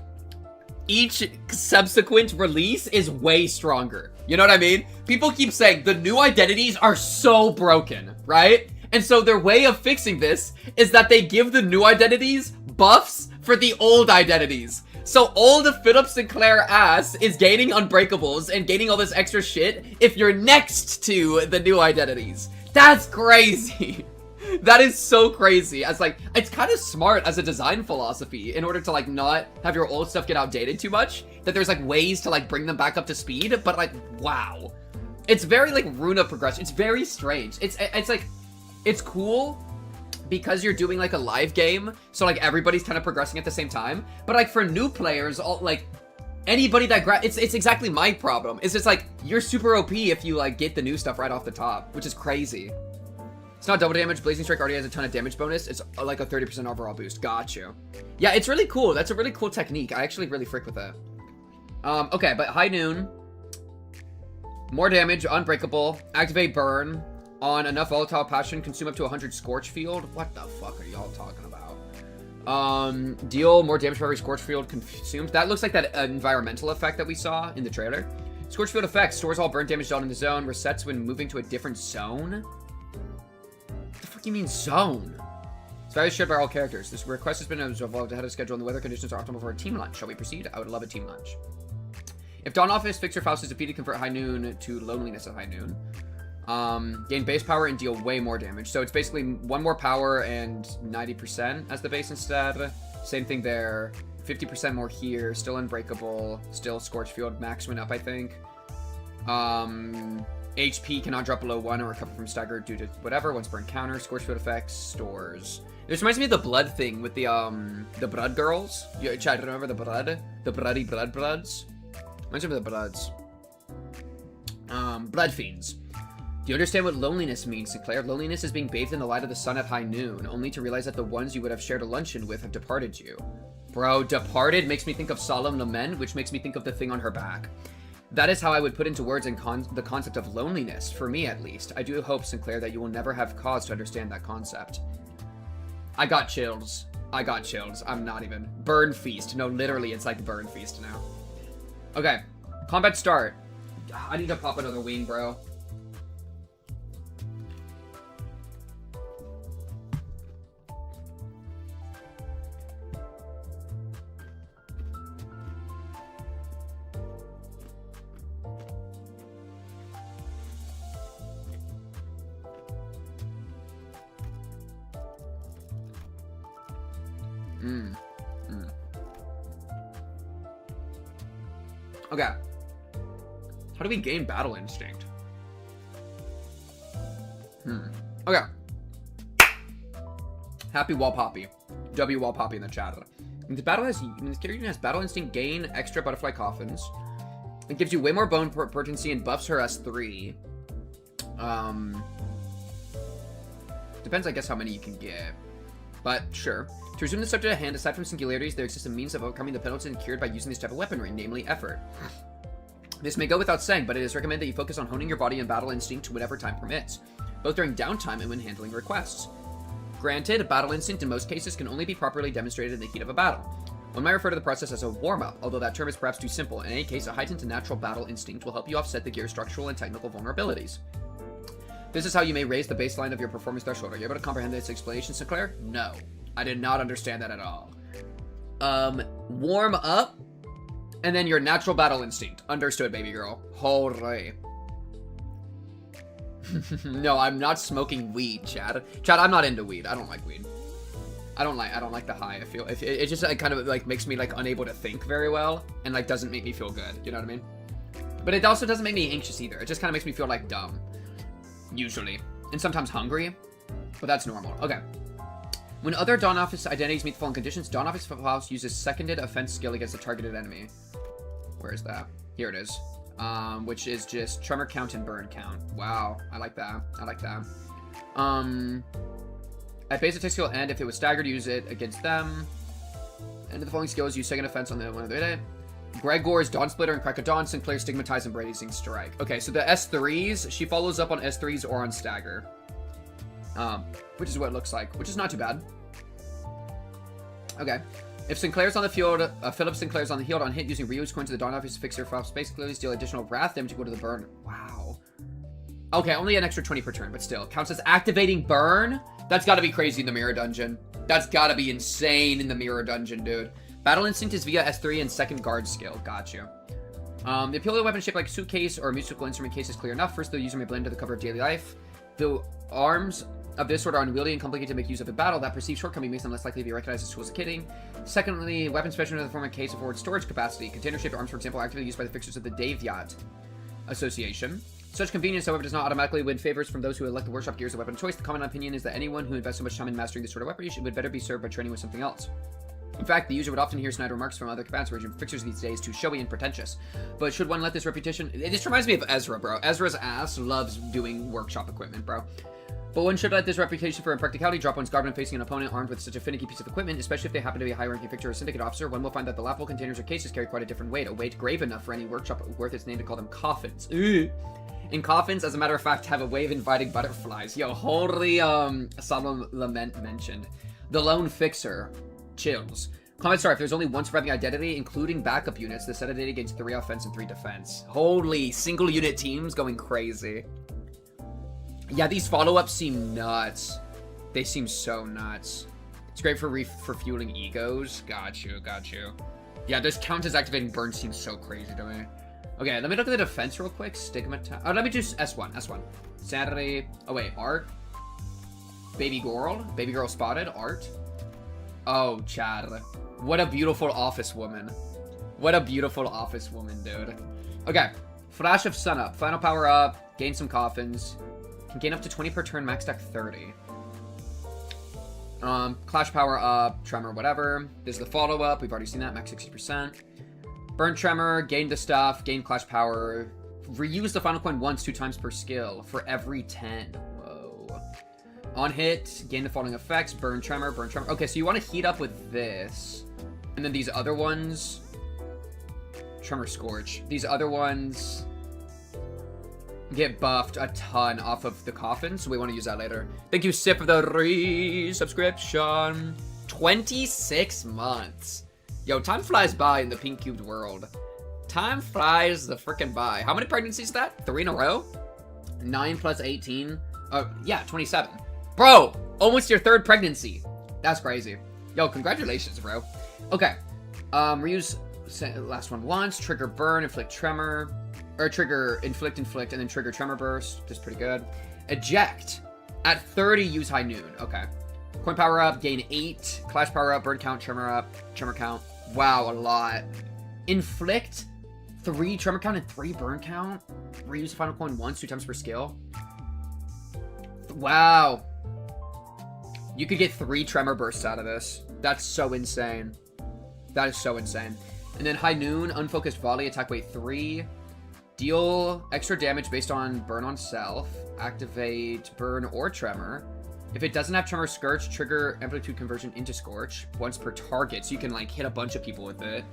each subsequent release is way stronger. You know what I mean? People keep saying the new identities are so broken, right? And so their way of fixing this is that they give the new identities buffs for the old identities. So old Philip Sinclair ass is gaining unbreakables and gaining all this extra shit if you're next to the new identities. That's crazy. That is so crazy. As like, it's kind of smart as a design philosophy in order to like not have your old stuff get outdated too much. That there's like ways to like bring them back up to speed, but like, wow. It's very like Runa progression. It's very strange. It's like, it's cool because you're doing like a live game. So like everybody's kind of progressing at the same time. But like for new players, all like anybody that it's exactly my problem. It's just like, you're super OP if you like get the new stuff right off the top, which is crazy. It's not double damage. Blazing Strike already has a ton of damage bonus. It's like a 30% overall boost. Got you. Yeah, it's really cool. That's a really cool technique. I actually really frick with it. Okay, but High Noon. More damage. Unbreakable. Activate Burn. On enough Volatile Passion, consume up to 100 Scorch Field. What the fuck are y'all talking about? Deal more damage for every Scorch Field consumed. That looks like that environmental effect that we saw in the trailer. Scorch Field effect. Stores all burn damage dealt in the zone. Resets when moving to a different zone. What the fuck do you mean zone? It's value shared by all characters. This request has been evolved ahead of schedule and the weather conditions are optimal for a team lunch. Shall we proceed? I would love a team lunch. If Dawn Office Fixer Faust is defeated, convert High Noon to Loneliness at High Noon. Gain base power and deal way more damage. So it's basically 1 more power and 90% as the base instead. Same thing there. 50% more here. Still unbreakable. Still Scorch Field. Max went up, I think. HP cannot drop below 1 or recover from stagger due to whatever. Once per encounter. Scorch Field effects. Stores. This reminds me of the blood thing with the blood girls. You, Chad, remember the blood? The bloody bloods? Reminds me of the bloods. Blood fiends. Do you understand what loneliness means, Sinclair? Loneliness is being bathed in the light of the sun at high noon, only to realize that the ones you would have shared a luncheon with have departed you. Bro, departed makes me think of solemn lament, which makes me think of the thing on her back. That is how I would put into words the concept of loneliness, for me at least. I do hope, Sinclair, that you will never have cause to understand that concept. I got chills. I got chills. I'm not even. Burn Feast. No, literally, it's like Burn Feast now. Okay. Combat start. I need to pop another wing, bro. Okay. How do we gain battle instinct? Okay. Happy Wall Poppy. W Wall Poppy in the chat. When this character has Battle Instinct, gain extra Butterfly Coffins. It gives you way more bone potency and buffs her S3. Depends, I guess, how many you can get. But, sure. To resume the subject at hand, aside from singularities, there exists a means of overcoming the penalties incurred by using this type of weaponry, namely effort. This may go without saying, but it is recommended that you focus on honing your body and battle instinct whenever time permits, both during downtime and when handling requests. Granted, battle instinct in most cases can only be properly demonstrated in the heat of a battle. One might refer to the process as a warm-up, although that term is perhaps too simple. In any case, a heightened natural battle instinct will help you offset the gear's structural and technical vulnerabilities. This is how you may raise the baseline of your performance threshold. Are you able to comprehend this explanation, Sinclair? No. I did not understand that at all. Warm up, and then your natural battle instinct. Understood, baby girl. Hooray. No, I'm not smoking weed, Chad. Chad, I'm not into weed. I don't like weed. I don't like the high. I feel it just like, kind of like makes me like unable to think very well, and like doesn't make me feel good. You know what I mean? But it also doesn't make me anxious either. It just kind of makes me feel like dumb, usually, and sometimes hungry. But that's normal. Okay. When other Dawn Office identities meet the following conditions, Dawn Office House uses seconded offense skill against a targeted enemy. Where is that? Here it is. Which is just tremor count and burn count. Wow, I like that. I like that. At base attack skill end, if it was staggered, use it against them. End of the following skills, use second offense on the one of the Gregor's Dawn Splitter and Crack of Dawn, Sinclair Stigmatize and Blazing Strike. Okay, so the S3s, she follows up on S3s or on stagger. Which is what it looks like, which is not too bad. Okay. If Sinclair's on the field, Philip Sinclair's on the field on hit using Ryu's coin to the Dawn Office to fix her flop space, clearly deal additional wrath damage to go to the burn. Wow. Okay, only an extra 20 per turn, but still. Counts as activating burn? That's gotta be crazy in the Mirror Dungeon. That's gotta be insane in the Mirror Dungeon, dude. Battle Instinct is via S3 and second guard skill. Got you. The appeal of the weapon shaped like a suitcase or a musical instrument case is clear enough. First, the user may blend to the cover of daily life. The arms of this sort are unwieldy and complicated to make use of in battle. That perceived shortcoming makes them less likely to be recognized as tools of kitting. Secondly, weapons special in the form of case of forward storage capacity. Container-shaped arms, for example, are actively used by the fixers of the Davyat Association. Such convenience, however, does not automatically win favors from those who elect the workshop gear as a weapon of choice. The common opinion is that anyone who invests so much time in mastering this sort of weaponry would better be served by training with something else. In fact, the user would often hear snide remarks from other combatants urging fixers these days too showy and pretentious. But should one let this reputation... This reminds me of Ezra, bro. Ezra's ass loves doing workshop equipment, bro. But one should let this reputation for impracticality drop one's guard when facing an opponent armed with such a finicky piece of equipment, especially if they happen to be a high-ranking fixer or syndicate officer. One will find that the laughable containers or cases carry quite a different weight, a weight grave enough for any workshop worth its name to call them coffins. And coffins, as a matter of fact, have a way of inviting butterflies. Yo, holy solemn lament mentioned. The lone fixer. Chills. Comment star, if there's only one surviving identity, including backup units, the set identity gains 3 offense and 3 defense. Holy, single unit teams going crazy. Yeah, these follow-ups seem nuts. They seem so nuts. It's great for fueling egos. Got you. Yeah, this count as activating burn seems so crazy to me. Okay, let me look at the defense real quick. Stigmatize. Oh, let me just S1. Saturday. Oh, wait, art. Baby girl spotted. Art. Oh, Chad. What a beautiful office woman. What a beautiful office woman, dude. Okay. Flash of Sunup. Final power up. Gain some coffins. Can gain up to 20 per turn. Max deck 30. Clash power up. Tremor, whatever. This is the follow-up. We've already seen that. Max 60%. Burn Tremor. Gain the stuff. Gain Clash power. Reuse the final coin once 2 times per skill. For every 10. Whoa. On hit. Gain the following effects. Burn Tremor. Okay, so you want to heat up with this. And then these other ones. Tremor Scorch. These other ones get buffed a ton off of the coffin, so we want to use that later. Thank you, Sip, for the resubscription. 26 months. Yo, time flies by in the pink cubed world. Time flies the frickin' by. How many pregnancies is that? 3 in a row? 9 plus 18? Yeah, 27. Bro, almost your 3rd pregnancy. That's crazy. Yo, congratulations, bro. Okay. Reuse last one once. Trigger burn, inflict tremor. Or trigger inflict, and then trigger tremor burst. That's pretty good. Eject. At 30, use high noon. Okay. Coin power up, gain 8. Clash power up, burn count, tremor count. Wow, a lot. Inflict, 3 tremor count and 3 burn count. Reuse the final coin once, 2 times per skill. Wow. You could get 3 tremor bursts out of this. That's so insane. That is so insane. And then High Noon, Unfocused Volley, attack weight 3. Deal extra damage based on burn on self. Activate burn or tremor. If it doesn't have tremor, Scorch, trigger amplitude conversion into Scorch once per target. So you can like hit a bunch of people with it.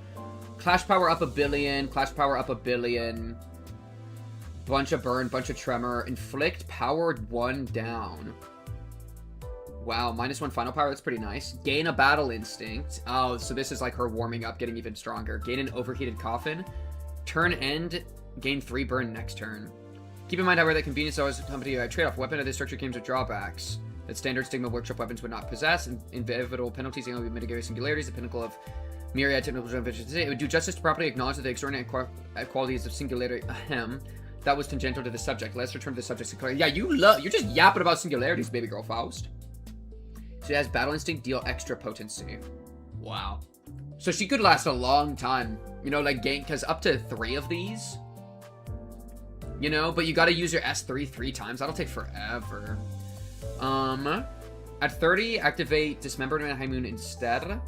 Clash power up 1 billion. Clash power up 1 billion. Bunch of burn, bunch of tremor. Inflict powered 1 down. Wow, -1 final power. That's pretty nice. Gain a battle instinct. Oh, so this is like her warming up, getting even stronger. Gain an overheated coffin. Turn end. Gain 3 burn next turn. Keep in mind, however, that convenience always accompanied by a trade-off. Weapon of this structure comes with drawbacks that standard Stigma Workshop weapons would not possess. Inevitable penalties can only be mitigated singularities. The pinnacle of myriad technical efficiency. It would do justice to properly acknowledge that the extraordinary qualities of singularity. Ahem. That was tangential to the subject. Let's return to the subject's clarity. Yeah, you're just yapping about singularities, baby girl Faust. She has battle instinct, deal extra potency. Wow. So she could last a long time. You know, like gain, because up to 3 of these. You know, but you gotta use your S3 3 times. That'll take forever. At 30, activate Dismemberment and High Moon instead.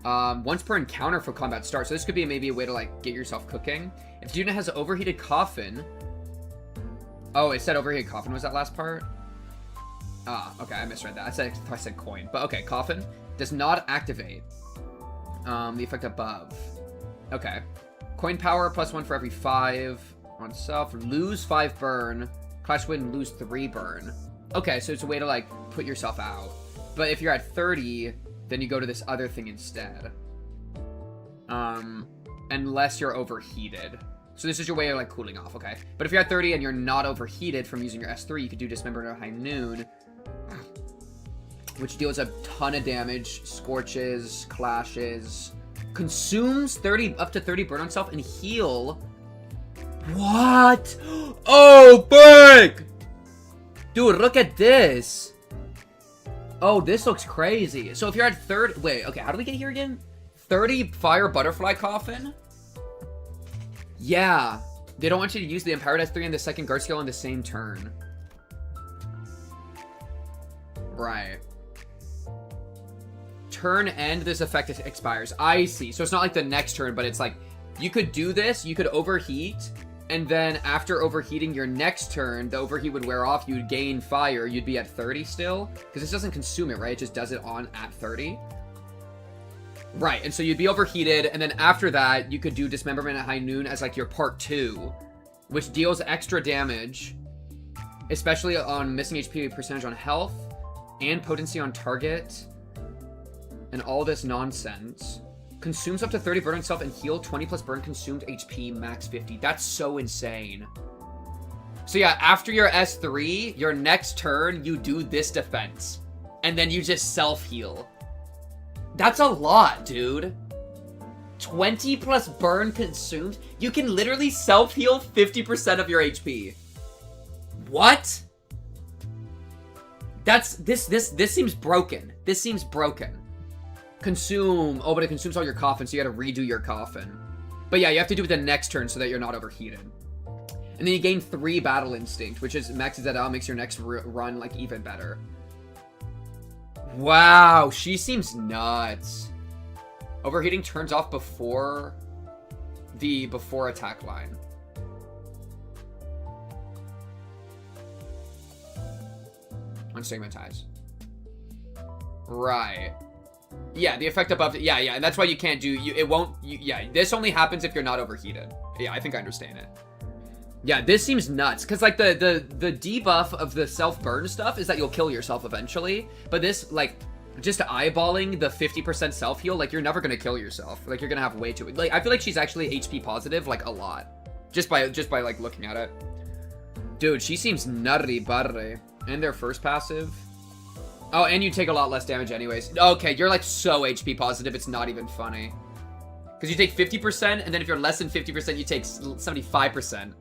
Once per encounter for combat start. So this could be maybe a way to like get yourself cooking. If the unit has an overheated coffin. Oh, it said overheated coffin was that last part? Ah, okay, I misread that. I said coin. But okay, coffin does not activate. The effect above. Okay. Coin power +1 for every 5 on self. Lose 5 burn. Clash win, lose 3 burn. Okay, so it's a way to like put yourself out. But if you're at 30, then you go to this other thing instead. Unless you're overheated. So this is your way of like cooling off, okay? But if you're at 30 and you're not overheated from using your S3, you could do Dismemberment at High Noon, which deals a ton of damage, scorches, clashes, consumes up to 30 burn on self, and heal. What? Oh, big! Dude, look at this. Oh, this looks crazy. So if you're at 30, wait, okay, how do we get here again? 30 fire butterfly coffin? Yeah. They don't want you to use the empowered S3 and the second guard skill on the same turn. Right. Turn end, this effect expires. I see. So it's not like the next turn, but it's like, you could do this, you could overheat, and then after overheating your next turn, the overheat would wear off, you'd gain fire, you'd be at 30 still. Because this doesn't consume it, right? It just does it at 30. Right, and so you'd be overheated, and then after that, you could do Dismemberment at High Noon as like your part 2, which deals extra damage, especially on missing HP percentage on health, and potency on target, and all this nonsense. Consumes up to 30 burn on self and heal 20 plus burn consumed HP, max 50. That's so insane. So yeah, after your S3, your next turn, you do this defense, and then you just self-heal. That's a lot, dude. 20 plus burn consumed? You can literally self-heal 50% of your HP. What? This seems broken. This seems broken. Consume. Oh, but it consumes all your coffin, so you gotta redo your coffin. But yeah, you have to do it the next turn so that you're not overheated. And then you gain 3 battle instinct, which is maxes that out, makes your next run like even better. Wow, she seems nuts. Overheating turns off before the attack line. Unstigmatize. Right. Yeah, the effect above. Yeah, and that's why you can't do. It won't. Yeah, this only happens if you're not overheated. Yeah, I think I understand it. Yeah, this seems nuts, because like the debuff of the self-burn stuff is that you'll kill yourself eventually, but this, like, just eyeballing the 50% self-heal, like, you're never gonna kill yourself. Like, you're gonna have way too, like, I feel like she's actually HP positive, like, a lot. Just by like, looking at it. Dude, she seems nutty buddy. And their first passive. Oh, and you take a lot less damage anyways. Okay, you're, like, so HP positive, it's not even funny. Because you take 50%, and then if you're less than 50%, you take 75%.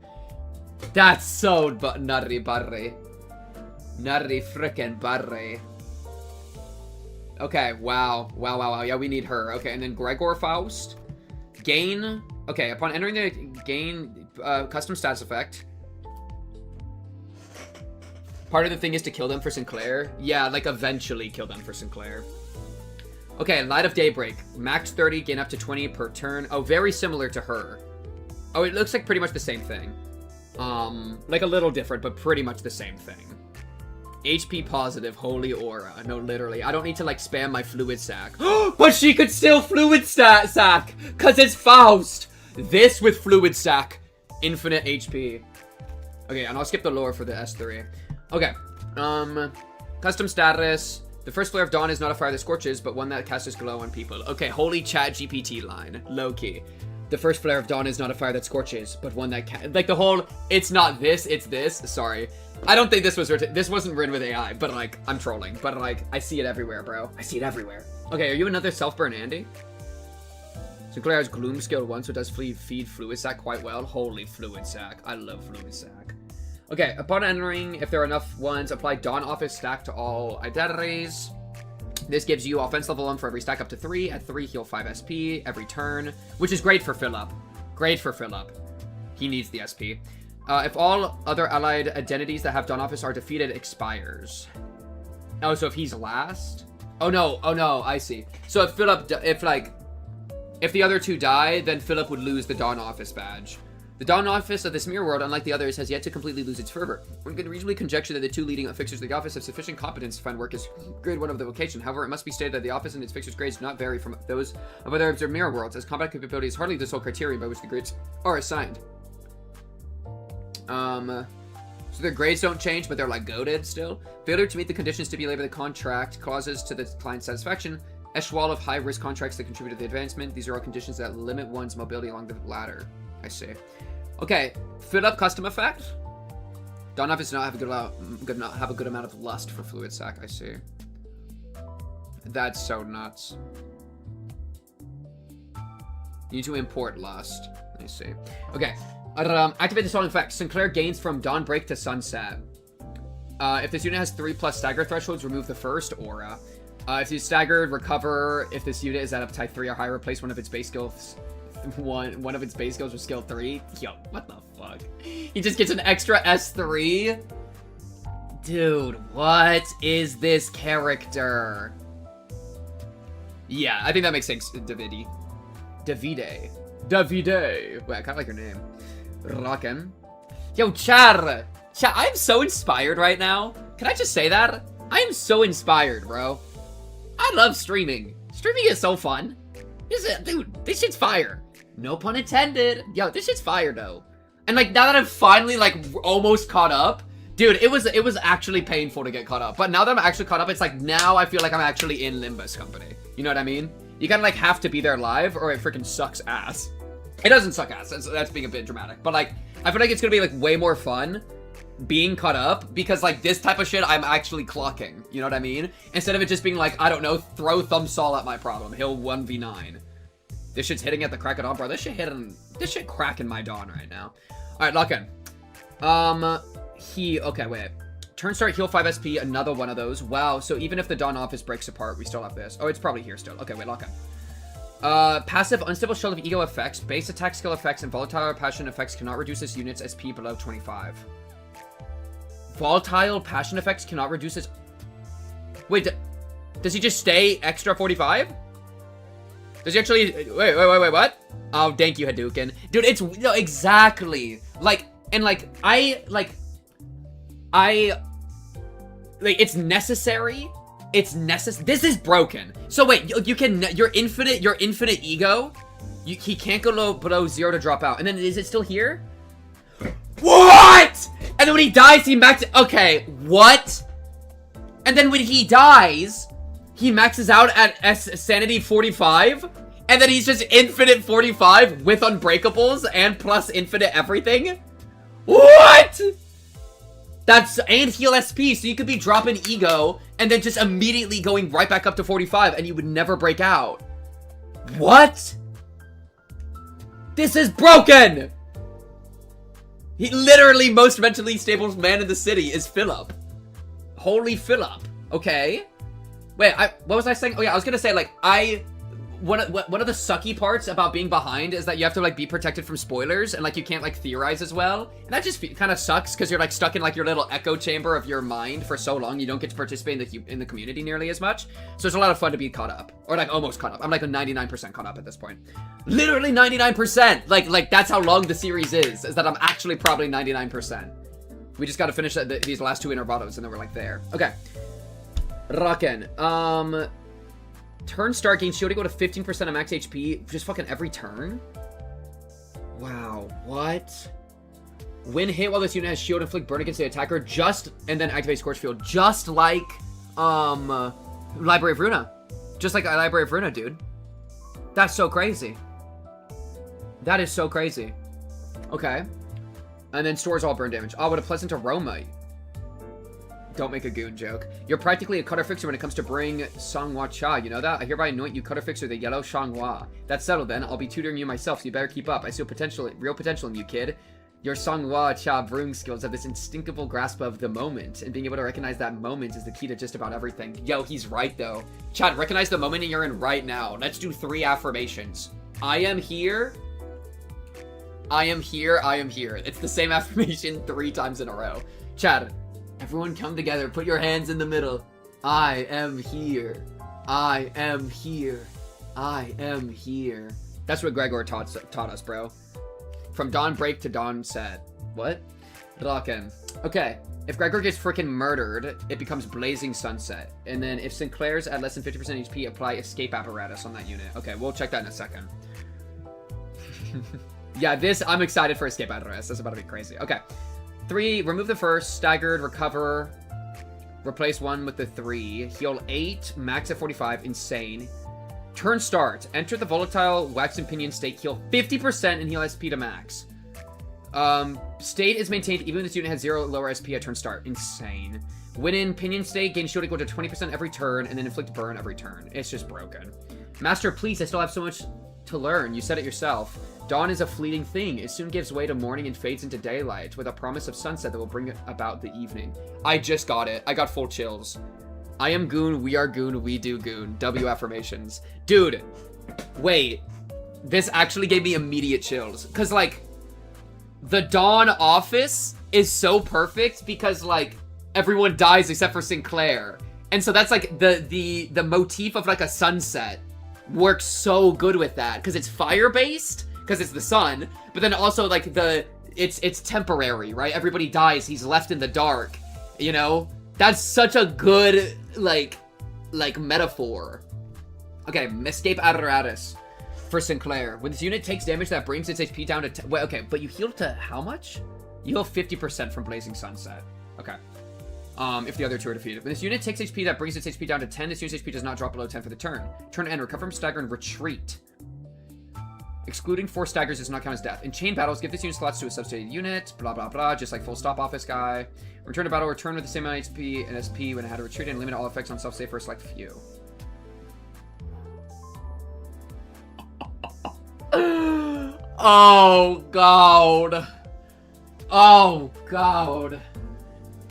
That's so nutty barry. Nutty frickin' barry. Okay, wow. Wow. Yeah, we need her. Okay, and then Gregor Faust. Gain. Okay, upon entering the gain custom status effect. Part of the thing is to kill them for Sinclair. Yeah, like eventually kill them for Sinclair. Okay, Light of Daybreak. Max 30, gain up to 20 per turn. Oh, very similar to her. Oh, it looks like pretty much the same thing. Like a little different, but pretty much the same thing. HP positive, holy aura. No, literally. I don't need to like spam my fluid sac. But she could still fluid sac, cause it's Faust. This with fluid sac. Infinite HP. Okay, and I'll skip the lore for the S3. Okay. Custom status. The first flare of dawn is not a fire that scorches, but one that casts glow on people. Okay, holy chat GPT line. Low-key. The first flare of dawn is not a fire that scorches, but one that like the whole, it's not this, it's this. Sorry. I don't think this was written, this wasn't written with AI, but like, I'm trolling. But like, I see it everywhere, bro. I see it everywhere. Okay, are you another self-burn Andy? Sinclair has Gloom skill 1, so it does feed Fluid Sac quite well. Holy Fluid Sac. I love Fluid Sac. Okay, upon entering, if there are enough ones, apply Dawn Office stack to all identities. This gives you offense level 1 for every stack up to 3. At 3, heal 5 SP every turn, which is great for Philip. Great for Philip. He needs the SP. If all other allied identities that have Dawn Office are defeated, it expires. Oh, so if he's last? Oh no, I see. So if Philip, if the other two die, then Philip would lose the Dawn Office badge. The Dawn Office of this mirror world, unlike the others, has yet to completely lose its fervor. One can reasonably conjecture that the two leading fixtures of the office have sufficient competence to find work as grade 1 of the vocation. However, it must be stated that the office and its fixtures' grades do not vary from those of other observed mirror worlds, as combat capability is hardly the sole criterion by which the grades are assigned. So their grades don't change, but they're like goated still. Failure to meet the conditions stipulated by the contract causes to the client's satisfaction. Echelon of high-risk contracts that contribute to the advancement. These are all conditions that limit one's mobility along the ladder. I see. Okay, fit up custom effect. Dawn Office does not have a good amount of lust for Fluid Sac. I see. That's so nuts. You need to import lust. I see. Okay. Activate the following effect. Sinclair gains from Dawnbreak to Sunset. If this unit has 3+ stagger thresholds, remove the first aura. If you staggered, recover. If this unit is at up type 3 or higher, replace one of its base skills. One of its base skills with skill 3. Yo, what the fuck? He just gets an extra S3? Dude, what is this character? Yeah, I think that makes sense. Davide. Wait, I kinda like your name. Rockin'. Yo, Char, I'm so inspired right now. Can I just say that? I am so inspired, bro. I love streaming. Streaming is so fun. Dude, this shit's fire. No pun intended. Yo, this shit's fire, though. And, like, now that I'm finally, like, almost caught up, dude, it was actually painful to get caught up. But now that I'm actually caught up, it's like, now I feel like I'm actually in Limbus company. You know what I mean? You kind of, like, have to be there live, or it freaking sucks ass. It doesn't suck ass. That's being a bit dramatic. But, like, I feel like it's gonna be, like, way more fun being caught up, because, like, this type of shit I'm actually clocking. You know what I mean? Instead of it just being, like, I don't know, throw Thumbsaw at my problem. He'll 1v9. This shit's hitting at the crack of dawn, bro. This shit cracking my dawn right now. Alright, lock in. Okay, wait. Turn start, heal 5 SP, another one of those. Wow, so even if the Dawn Office breaks apart, we still have this. Oh, it's probably here still. Okay, wait, lock in. Passive, unstable shell of ego effects, base attack skill effects, and volatile passion effects cannot reduce this unit's SP below 25. Volatile passion effects cannot reduce its... Wait, does he just stay extra 45? Does he actually... Wait, what? Oh, thank you, Hadouken. Dude, it's... No, exactly. Like, and like, it's necessary. It's necessary. This is broken. So wait, you can... Your infinite ego, he can't go below 0 to drop out. And then, is it still here? What? And then when he dies, he maxes... Okay, what? And then when he dies... He maxes out at sanity 45, and then he's just infinite 45 with unbreakables and plus infinite everything? What? That's, and heal SP, so you could be dropping ego and then just immediately going right back up to 45 and you would never break out. What? This is broken! He literally most mentally stable man in the city is Philip. Holy Philip. Okay. Wait, what was I saying? Oh yeah, I was gonna say, like, one of the sucky parts about being behind is that you have to like be protected from spoilers and like you can't like theorize as well, and that just kind of sucks because you're like stuck in like your little echo chamber of your mind for so long. You don't get to participate in the community nearly as much, so it's a lot of fun to be caught up, or like almost caught up. I'm like 99% caught up at this point, literally 99%. Like that's how long the series is that I'm actually probably 99%. We just got to finish these last 2 intervallos and then we're like there. Okay, rockin'. Turn start, gain shield equal to 15% of max HP just fucking every turn? Wow, what? When hit while this unit has shield, inflict burn against the attacker, and then activate Scorch Field, just like, Library of Runa. Just like Library of Runa, dude. That's so crazy. That is so crazy. Okay. And then stores all burn damage. Oh, what a pleasant aroma. Don't make a goon joke. You're practically a cutter fixer when it comes to bring Sanghua Cha. You know that? I hereby anoint you cutter fixer the yellow Sanghua. That's settled then. I'll be tutoring you myself, so you better keep up. I see real potential in you, kid. Your Sanghua Cha brewing skills have this instinctive grasp of the moment, and being able to recognize that moment is the key to just about everything. Yo, he's right though. Chad, recognize the moment you're in right now. Let's do 3 affirmations. I am here. I am here. I am here. It's the same affirmation 3 times in a row. Chad, everyone come together. Put your hands in the middle. I am here. I am here. I am here. That's what Gregor taught us, bro. From dawn break to dawn set. What? Rockin'. Okay. If Gregor gets freaking murdered, it becomes blazing sunset. And then if Sinclair's at less than 50% HP, apply escape apparatus on that unit. Okay, we'll check that in a second. Yeah, I'm excited for escape apparatus. That's about to be crazy. Okay. 3, remove the first, staggered, recover, replace 1 with the 3, heal 8, max at 45, insane. Turn start, enter the volatile wax and pinion state, heal 50% and heal SP to max. State is maintained even if this unit has 0 lower SP at turn start, insane. When in pinion state, gain shield equal to 20% every turn and then inflict burn every turn. It's just broken. Master, please, I still have so much to learn. You said it yourself. Dawn is a fleeting thing. It soon gives way to morning and fades into daylight with a promise of sunset that will bring about the evening. I just got it. I got full chills. I am goon, we are goon, we do goon. W affirmations. Dude, wait. This actually gave me immediate chills. Because, like, the Dawn office is so perfect because, like, everyone dies except for Sinclair. And so that's, like, the motif of, like, a sunset works so good with that. Because it's fire-based. Because it's the sun, but then also like it's temporary, right? Everybody dies, he's left in the dark, you know? That's such a good like metaphor. Okay, escape apparatus for Sinclair. When this unit takes damage that brings its HP down to 10, wait, okay, but you heal to how much? You heal 50% from Blazing Sunset. Okay. If the other 2 are defeated. When this unit takes HP that brings its HP down to 10, this unit's HP does not drop below 10 for the turn. Turn end, recover from stagger and retreat. Excluding 4 staggers does not count as death. In chain battles, give this unit slots to a substituted unit, blah blah blah, just like full stop office guy. Return to battle, return with the same amount of HP and SP when it had to retreat, and limit all effects on self-save for a select few. Oh god. Oh god.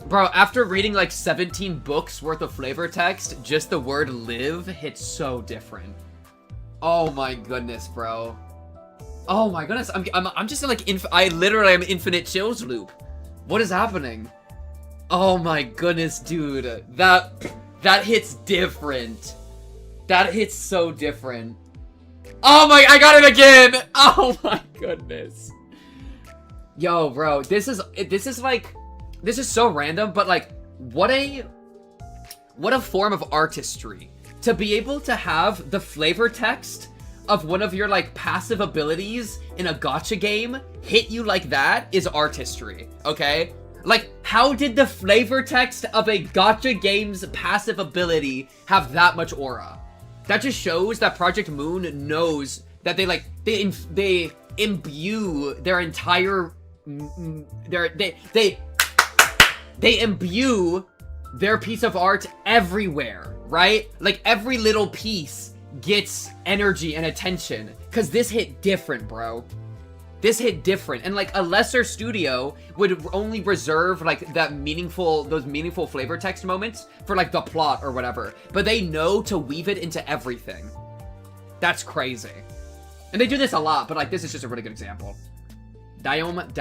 Bro, after reading like 17 books worth of flavor text, just the word live hits so different. Oh my goodness, bro. Oh my goodness, I'm just like, I literally am infinite chills loop. What is happening? Oh my goodness, dude. That hits different. That hits so different. Oh my, I got it again! Oh my goodness. Yo, bro, this is so random, but like, what a form of artistry. To be able to have the flavor text of one of your, like, passive abilities in a gacha game hit you like that is artistry, okay? Like, how did the flavor text of a gacha game's passive ability have that much aura? That just shows that Project Moon knows that they imbue their entire... They imbue their piece of art everywhere, right? Like, every little piece gets energy and attention. Because this hit different, bro. This hit different. And, like, a lesser studio would only reserve, like, those meaningful flavor text moments for, like, the plot or whatever. But they know to weave it into everything. That's crazy. And they do this a lot, but like this is just a really good example. Diome.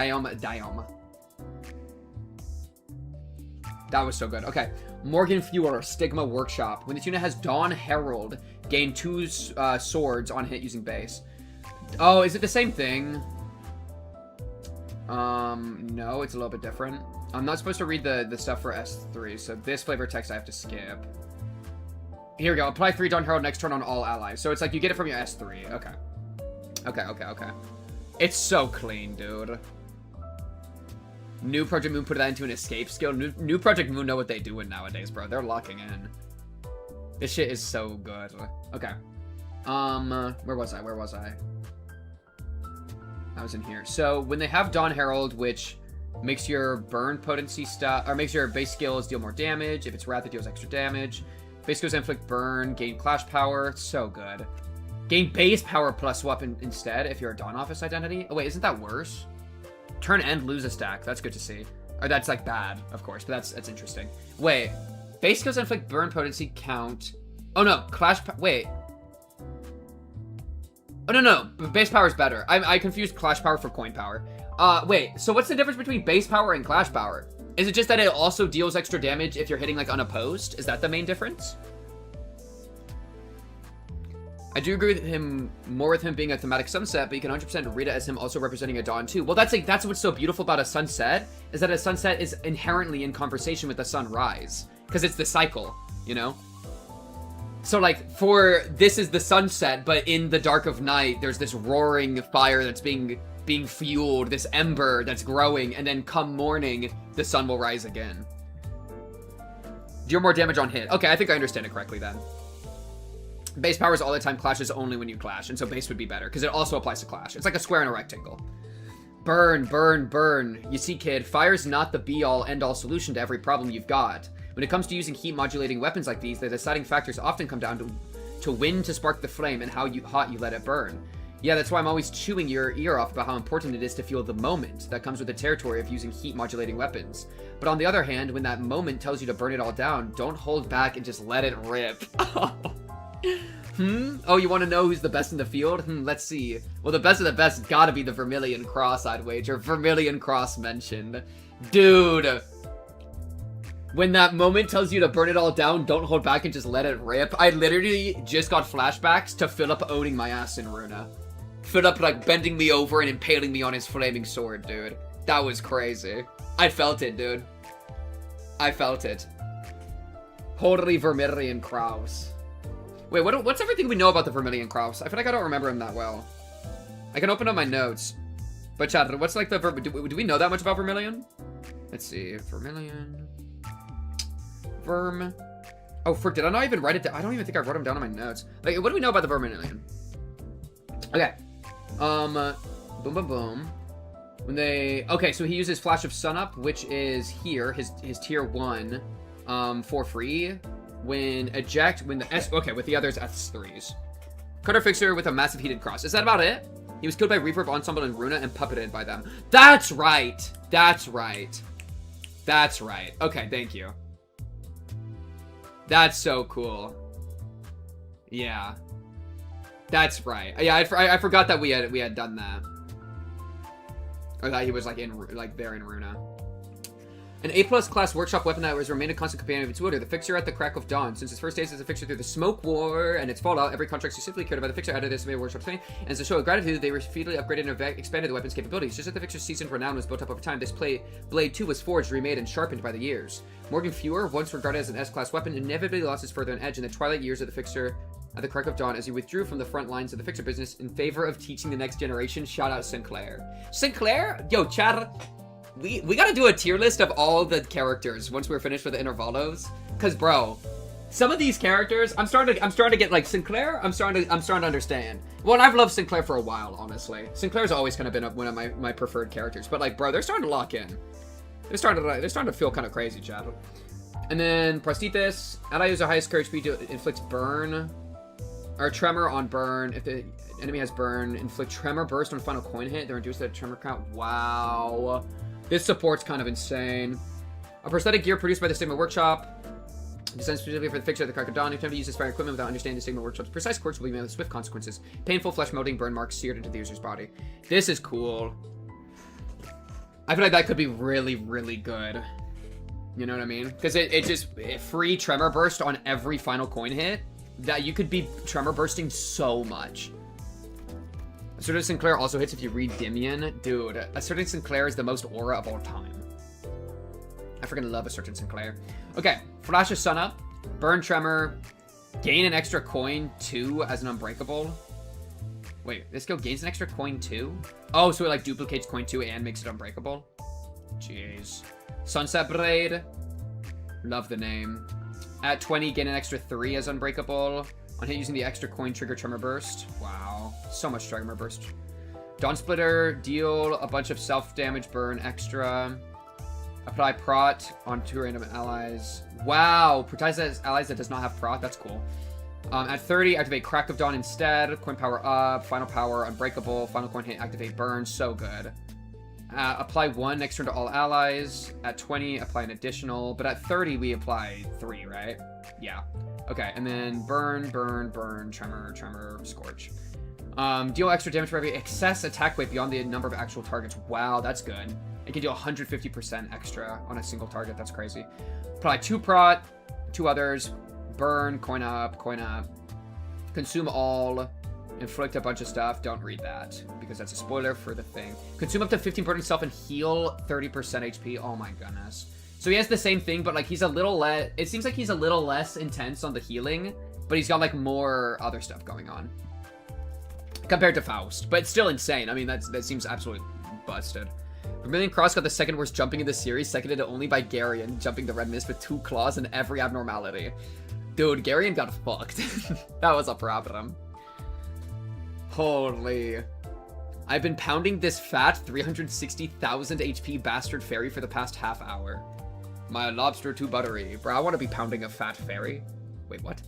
That was so good. Okay. Morgan Fuhrer, Stigma Workshop. When this unit has Dawn Herald, gain 2 swords on hit using base. Oh, is it the same thing? No, it's a little bit different. I'm not supposed to read the stuff for S3, so this flavor text I have to skip. Here we go. Apply 3 Dawn Herald next turn on all allies. So it's like you get it from your S3. Okay. Okay. It's so clean, dude. New Project Moon put that into an escape skill. New Project Moon know what they doing nowadays, bro. They're locking in. This shit is so good. Okay. Where was I? I was in here. So when they have Dawn Herald, which makes your burn potency stuff, or makes your base skills deal more damage. If it's wrath, it deals extra damage. Base skills inflict burn, gain clash power. So good. Gain base power plus weapon instead if you're a Dawn Office identity. Oh wait, isn't that worse? Turn end, lose a stack. That's good to see. Or that's like bad, of course, but that's interesting. Wait, base skills inflict burn potency count. Oh no, wait. Oh no, base power is better. I confused clash power for coin power. Wait, so what's the difference between base power and clash power? Is it just that it also deals extra damage if you're hitting like unopposed? Is that the main difference? I do agree with him, more with him being a thematic sunset, but you can 100% read it as him also representing a dawn too. Well, that's what's so beautiful about a sunset, is that a sunset is inherently in conversation with the sunrise, because it's the cycle, you know? So like, this is the sunset, but in the dark of night, there's this roaring fire that's being fueled, this ember that's growing, and then come morning, the sun will rise again. Deal more damage on hit. Okay, I think I understand it correctly then. Base power is all the time, clash is only when you clash, and so base would be better, because it also applies to clash. It's like a square and a rectangle. Burn, burn, burn. You see, kid, fire's not the be-all, end-all solution to every problem you've got. When it comes to using heat-modulating weapons like these, the deciding factors often come down to when to spark the flame and how hot you let it burn. Yeah, that's why I'm always chewing your ear off about how important it is to feel the moment that comes with the territory of using heat-modulating weapons. But on the other hand, when that moment tells you to burn it all down, don't hold back and just let it rip. Oh, you want to know who's the best in the field? Let's see. Well, the best of the best gotta be the Vermilion Cross, I'd wager. Vermilion Cross mentioned. Dude. When that moment tells you to burn it all down, don't hold back and just let it rip. I literally just got flashbacks to Philip owning my ass in Runa. Philip, like, bending me over and impaling me on his flaming sword, dude. That was crazy. I felt it, dude. I felt it. Holy Vermilion Cross. Wait, what's everything we know about the Vermilion Cross? I feel like I don't remember him that well. I can open up my notes. But chat, what's like the... Do we know that much about Vermilion? Let's see. Vermilion... Verm... Oh, frick, did I not even write it down? I don't even think I wrote them down on my notes. Like, what do we know about the Vermilion? Okay. Boom, boom, boom. When they... Okay, so he uses Flash of Sunup, which is here, his tier 1, for free. When the S... Okay, with the others, S3s. Cutter Fixer with a massive heated cross. Is that about it? He was killed by Reverb Ensemble and Runa and puppeted by them. That's right! That's right. That's right. Okay, thank you. That's so cool. Yeah. That's right. Yeah, I forgot that we had done that. Or that he was like there in Runa. An A+ class workshop weapon that was remained a constant companion of its wielder, the Fixer at the Crack of Dawn. Since its first days as a fixture through the Smoke War and its fallout, every contract specifically cared about the Fixer added this to workshop training, and as a show of gratitude, they repeatedly upgraded and expanded the weapon's capabilities. Just as the Fixer's seasoned renown was built up over time, this blade too was forged, remade, and sharpened by the years. Morgan Fuhrer, once regarded as an S-class weapon, inevitably lost its further edge in the twilight years of the Fixer at the Crack of Dawn as he withdrew from the front lines of the Fixer business in favor of teaching the next generation. Shout out Sinclair. Sinclair? Yo, chat. We gotta do a tier list of all the characters once we're finished with the Intervallos. Cause bro, some of these characters, I'm starting to get like Sinclair. I'm starting to understand. Well, and I've loved Sinclair for a while, honestly. Sinclair's always kind of been one of my preferred characters. But like, bro, they're starting to lock in. They're starting to feel kind of crazy, chat. And then Prosthetis. Ally uses a highest courage speed to inflict burn or tremor on burn. If the enemy has burn, inflict tremor burst on final coin hit. They're reduced that tremor count. Wow. This support's kind of insane. A prosthetic gear produced by the Stigma Workshop. Designed specifically for the fixture of the Crack of Dawn. If you use this fire equipment without understanding the Sigma Workshop's precise course, will be met with swift consequences. Painful flesh melting, burn marks seared into the user's body. This is cool. I feel like that could be really, really good. You know what I mean? Because it just free tremor burst on every final coin hit. That you could be tremor bursting so much. Asserting Sinclair also hits if you read Dimian. Dude, Asserting Sinclair is the most aura of all time. I freaking love Asserting Sinclair. Okay, Flash of Sun Up, Burn Tremor, gain an extra coin 2 as an Unbreakable. Wait, this skill gains an extra coin 2? Oh, so it like duplicates coin 2 and makes it unbreakable? Jeez. Sunset Braid, love the name. At 20, gain an extra 3 as unbreakable. On hit using the extra coin, trigger Tremor Burst. Wow, so much Tremor Burst. Dawn Splitter, deal a bunch of self-damage burn extra. Apply Prot on 2 random allies. Wow, prioritize allies that does not have Prot. That's cool. At 30, activate Crack of Dawn instead. Coin power up. Final power, Unbreakable. Final coin hit, activate Burn. So good. Apply 1 next turn to all allies. At 20, apply an additional. But at 30, we apply 3, right? Yeah. Okay, and then Burn, Burn, Burn, Tremor, Tremor, Scorch. Deal extra damage for every excess attack weight beyond the number of actual targets. Wow, that's good. It can do 150% extra on a single target. That's crazy. Apply 2 Prot, 2 others. Burn, coin up, consume all, inflict a bunch of stuff. Don't read that because that's a spoiler for the thing. Consume up to 15 burn himself and heal 30% HP. Oh my goodness. So he has the same thing, but like he's a little less, it seems like he's a little less intense on the healing, but he's got like more other stuff going on compared to Faust, but it's still insane. I mean, that seems absolutely busted. Vermilion Cross got the second worst jumping in the series, seconded only by Garion, jumping the Red Mist with 2 claws and every abnormality. Dude, Garion got fucked. That was a problem. Holy. I've been pounding this fat 360,000 HP bastard fairy for the past half hour. My lobster too buttery. Bro, I want to be pounding a fat fairy. Wait, what?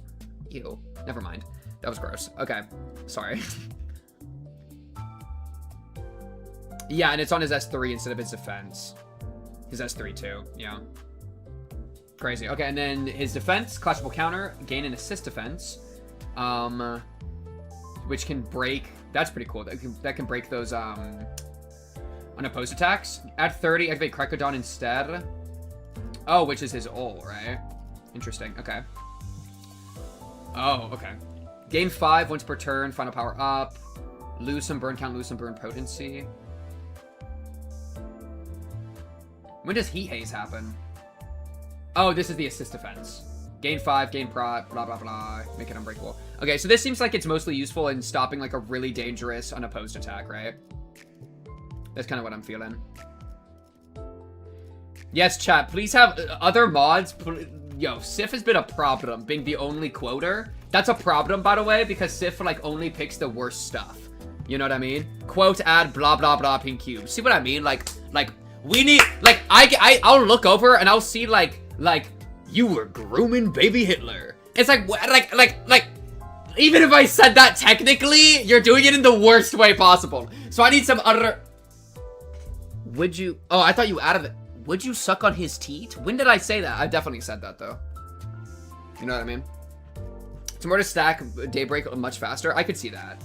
Ew. Never mind. That was gross. Okay. Sorry. Yeah, and it's on his S3 instead of his defense. His S3 too. Yeah. Crazy. Okay, and then his defense, clashable counter, gain an assist defense, which can break. That's pretty cool. That can break those unopposed attacks. At 30, activate Cracodon instead. Oh, which is his ult, right? Interesting. Okay. Oh, okay. Gain 5 once per turn. Final power up. Lose some burn count. Lose some burn potency. When does Heat Haze happen? Oh, this is the assist defense. Gain 5, gain prot, blah, blah, blah. Make it unbreakable. Okay, so this seems like it's mostly useful in stopping, like, a really dangerous unopposed attack, right? That's kind of what I'm feeling. Yes, chat, please have other mods. Yo, Sif has been a problem, being the only quoter. That's a problem, by the way, because Sif, like, only picks the worst stuff. You know what I mean? Quote, add, blah, blah, blah, pink cube. See what I mean? Like, we need, like, I'll look over and I'll see, like, you were grooming baby Hitler. It's like, like, even if I said that technically, you're doing it in the worst way possible. So I need some other... Would you... Oh, I thought you added it. Would you suck on his teat? When did I say that? I definitely said that, though. You know what I mean? It's more to stack Daybreak much faster. I could see that.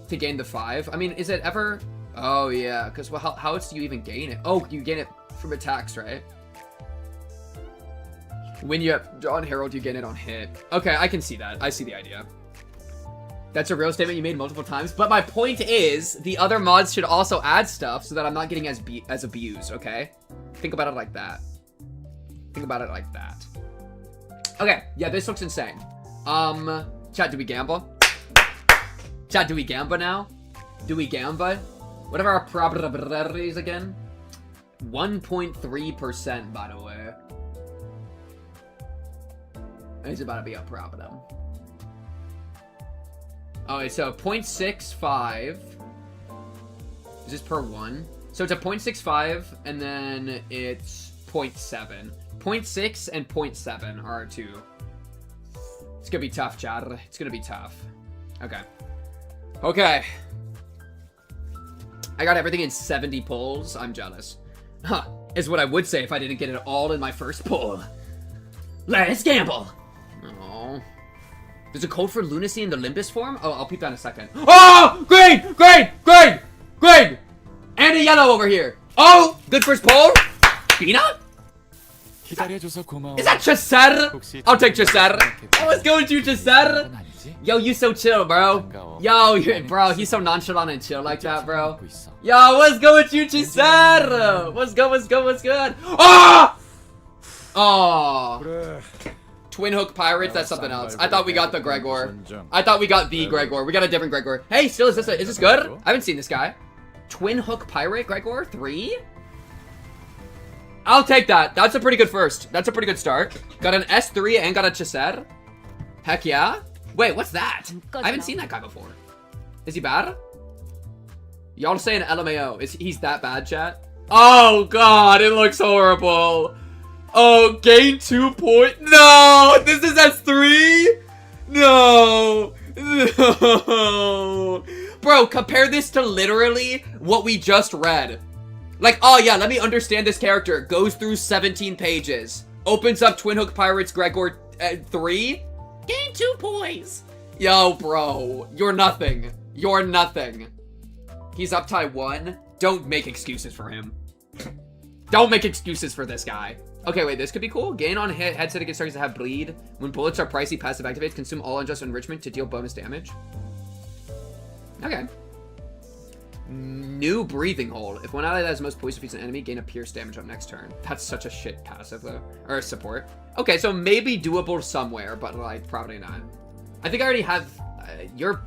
To gain the 5. I mean, is it ever... Oh, yeah. Because, well, how else do you even gain it? Oh, you gain it from attacks, right? When you have on Herald, you gain it on hit. Okay, I can see that. I see the idea. That's a real statement you made multiple times. But my point is, the other mods should also add stuff so that I'm not getting as abused, okay? Think about it like that. Think about it like that. Okay, yeah, this looks insane. Chat, do we gamble? Chat, do we gamba now? Do we gamba? What are our probabilities again? 1.3%, by the way. It's about to be a problem. Oh, so 0.65. Is this per 1? So it's a 0.65, and then it's 0.7. 0.6 and 0.7 are our two. It's gonna be tough, Chad. It's gonna be tough. Okay. Okay. I got everything in 70 pulls. I'm jealous. Huh. Is what I would say if I didn't get it all in my first pull. Let's gamble. Oh. There's a code for lunacy in the Limbus form? Oh, I'll peep that in a second. Oh! Green! Green! Green! Green! And a yellow over here. Oh! Good first pull. Bina? Is that Chesser? I'll take Chesser. Oh, let's go with you, Chesser. Yo, you so chill, bro. Yo, bro, he's so nonchalant and chill like that, bro. Yo, let's go with you, Chesser. What's good, what's good, what's good? Oh! Oh. Twin Hook Pirates, that's something else. I thought we got the Gregor. I thought we got the Gregor. We got a different Gregor. Hey, still, is this good? I haven't seen this guy. Twin Hook Pirate Gregor 3? I'll take that. That's a pretty good first. That's a pretty good start. Got an S3 and got a Chesser. Heck yeah. Wait, what's that? I haven't seen that guy before. Is he bad? Y'all saying LMAO. He's that bad, chat? Oh god, it looks horrible. Oh, gain 2 points. No, this is S3? No. No. Bro, compare this to literally what we just read. Like, oh yeah, let me understand this character. Goes through 17 pages. Opens up Twin Hook Pirates Gregor 3. Gain 2 points. Yo, bro. You're nothing. You're nothing. He's up tie 1. Don't make excuses for him. Don't make excuses for this guy. Okay, wait, this could be cool. Gain on hit, headset against targets that have bleed. When bullets are pricey, passive activates. Consume all unjust enrichment to deal bonus damage. Okay. New breathing hole. If one ally that has most poison defeats an enemy, gain a pierce damage on next turn. That's such a shit passive, though. Or support. Okay, so maybe doable somewhere, but, like, probably not. I think I already have...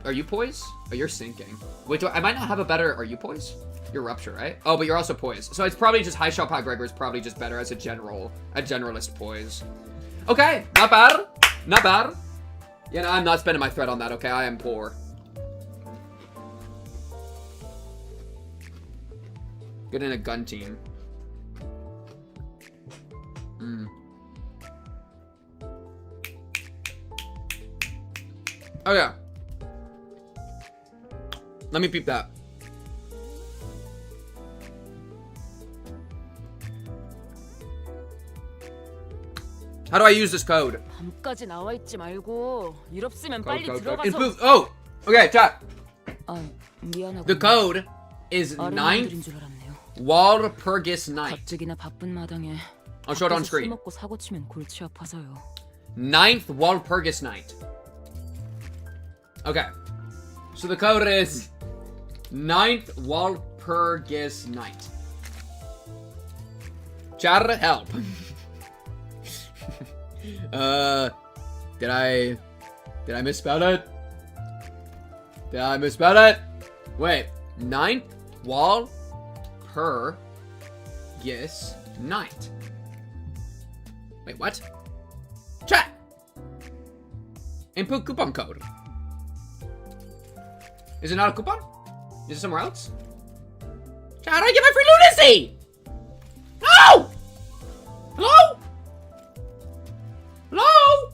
Are you poised? Oh, you're sinking. Wait, I might not have a better... Are you poised? You're rupture, right? Oh, but you're also poised. So it's probably just high shot pot Gregor is probably just better as a generalist poise. Okay, not bad. Not bad. Yeah, no, I'm not spending my thread on that, okay? I am poor. Good in a gun team. Oh, yeah. Let me peep that. How do I use this code? 밤까지 나와 있지 말고 일 없으면 빨리 Code. 들어가서. Improve. Oh, okay, chat. 미안하고. The code is 9th Walpurgis Night. 가뜩이나 바쁜 마당에. I'll show it on screen. 먹고 사고 치면 골치 아파서요. 9th Walpurgis Night. Okay. So the code is 9th Walpurgis Night. Chat, help. Did I misspell it? Did I misspell it? Wait, 9th Walpurgis Night. Wait, what? Chat! Input coupon code. Is it not a coupon? Is it somewhere else? Chat, how do I get my free lunacy? No! Hello? Hello?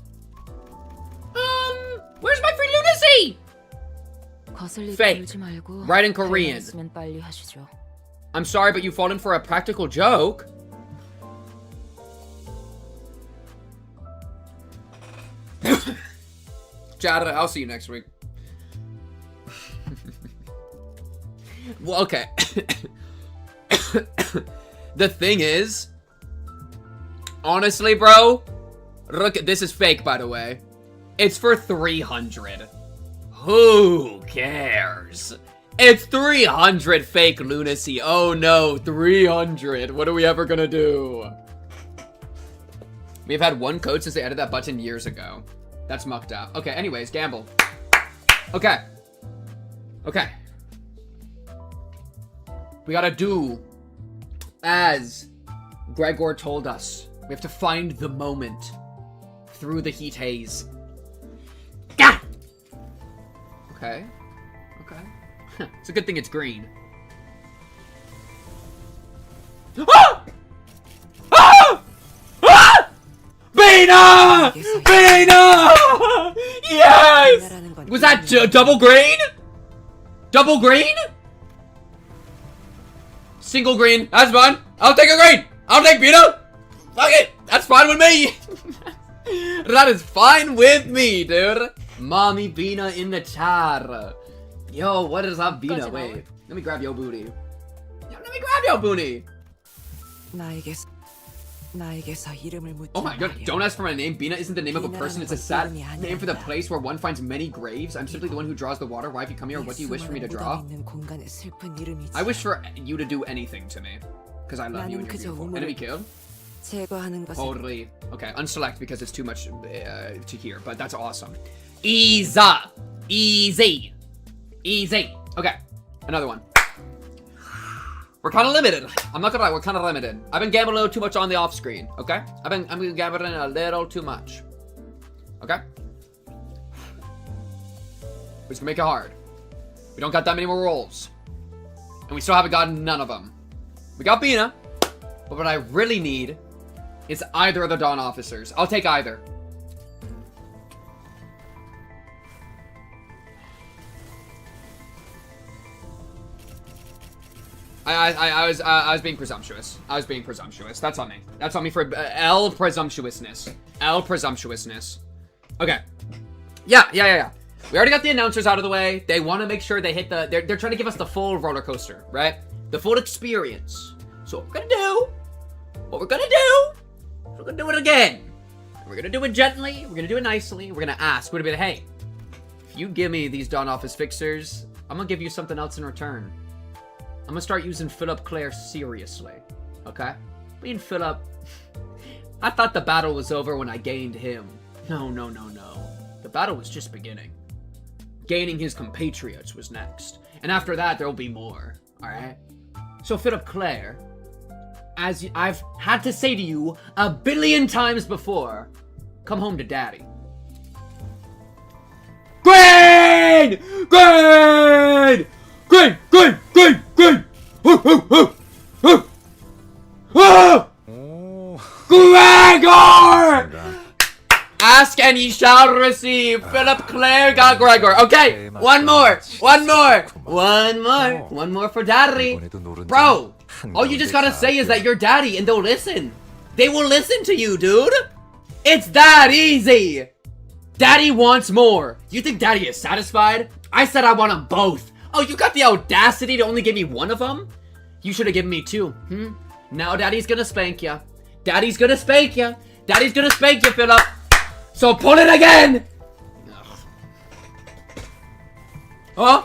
Where's my free lunacy? Fake. Write in Korean. I'm sorry, but you've fallen for a practical joke. Chat, I'll see you next week. Well, okay. The thing is, honestly, bro, look, this is fake, by the way. It's for 300. Who cares? It's 300 fake lunacy. Oh no, 300. What are we ever gonna do? We've had one code since they added that button years ago. That's mucked out. Okay, anyways, gamble. Okay. Okay. We gotta do as Gregor told us. We have to find the moment through the heat haze. Gah! Okay. Okay. It's a good thing it's green. Ah! Ah! Ah! Bina! Bina! Yes! Was that double green? Double green? Single green. That's fine. I'll take a green. I'll take Bina. Fuck it. That's fine with me. That is fine with me, dude. Mommy Bina in the chat. Yo, what is up, Bina? Wait, let me grab your booty. Yo, let me grab your booty. Oh my god, don't ask for my name. Bina isn't the name of a person, it's a sad name for the place where one finds many graves. I'm simply the one who draws the water. Why have you come here? What do you wish for me to draw? I wish for you to do anything to me. Because I love you and you're beautiful. Enemy killed? Totally. Okay, unselect because it's too much to hear, but that's awesome. Easy. Easy. Easy. Okay, another one. We're kind of limited. I'm not gonna lie, we're kind of limited. I've been gambling a little too much on the off screen, okay? I've been gambling a little too much. Okay? We're just gonna make it hard. We don't got that many more rolls. And we still haven't gotten none of them. We got Bina, but what I really need is either of the Dawn officers. I'll take either. I was being presumptuous. I was being presumptuous. That's on me. That's on me for L presumptuousness. L presumptuousness. Okay. Yeah. We already got the announcers out of the way. They want to make sure they hit the... They're trying to give us the full roller coaster, right? The full experience. So what we're gonna do, we're gonna do it again. We're gonna do it gently. We're gonna do it nicely. We're gonna ask. We're gonna be like, hey, if you give me these Dawn Office fixers, I'm gonna give you something else in return. I'm gonna start using Philip Claire seriously, okay? I mean, Philip, I thought the battle was over when I gained him. No. The battle was just beginning. Gaining his compatriots was next. And after that, there'll be more, alright? So, Philip Claire, as I've had to say to you a billion times before, come home to daddy. Green! Gregor! Ask and ye shall receive. Philip Claire got Gregor. Okay, one more for daddy. Bro, all you just gotta say is that you're daddy and they'll listen. They will listen to you, dude. It's that easy. Daddy wants more. You think daddy is satisfied? I said I want them both. Oh, you got the audacity to only give me one of them? You should have given me two. Now daddy's gonna spank ya. Daddy's gonna spank ya, Philip. So pull it again. Huh?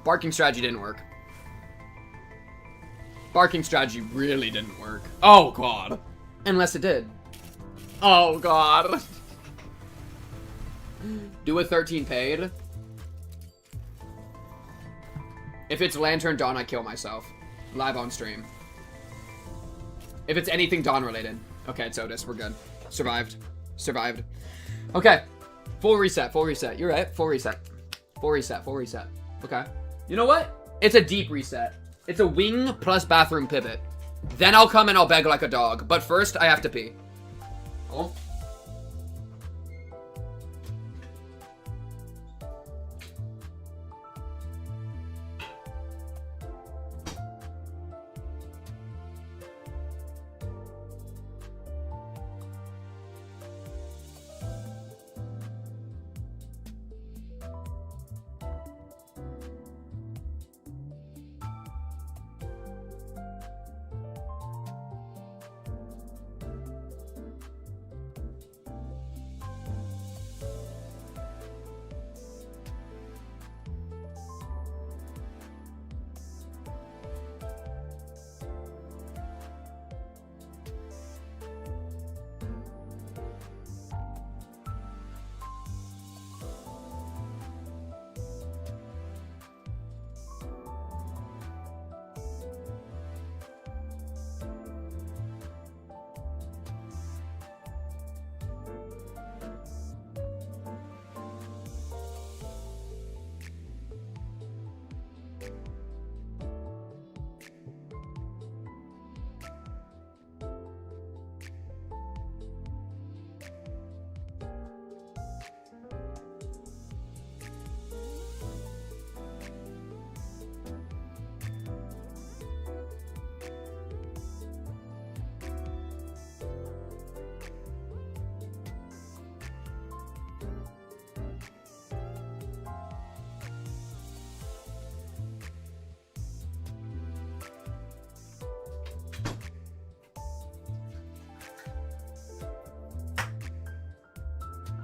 Barking strategy didn't work. Barking strategy really didn't work. Oh god. Unless it did. Oh god. Do a 13 paid. If it's Lantern Dawn, I kill myself. Live on stream. If it's anything Dawn related. Okay, it's Otis. We're good. Survived. Okay. Full reset. You're right. Full reset. Okay. You know what? It's a deep reset. It's a wing plus bathroom pivot. Then I'll come and I'll beg like a dog. But first, I have to pee. Oh.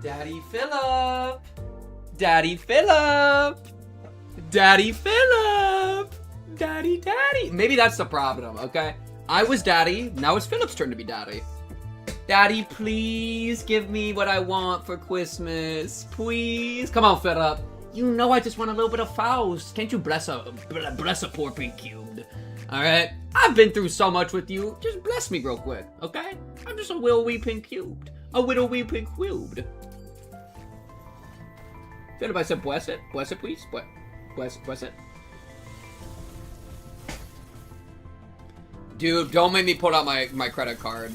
Daddy Philip. Daddy Philip. Daddy Philip. Daddy, daddy. Maybe that's the problem, okay? I was daddy, now it's Philip's turn to be daddy. Daddy, please give me what I want for Christmas. Please. Come on, Philip. You know I just want a little bit of Faust. Can't you bless a poor pink cubed? Alright? I've been through so much with you. Just bless me real quick, okay? I'm just a little wee pink cubed. A little wee pink cubed. Philip, I said bless it. Bless it, please. Bless it. Dude, don't make me pull out my credit card.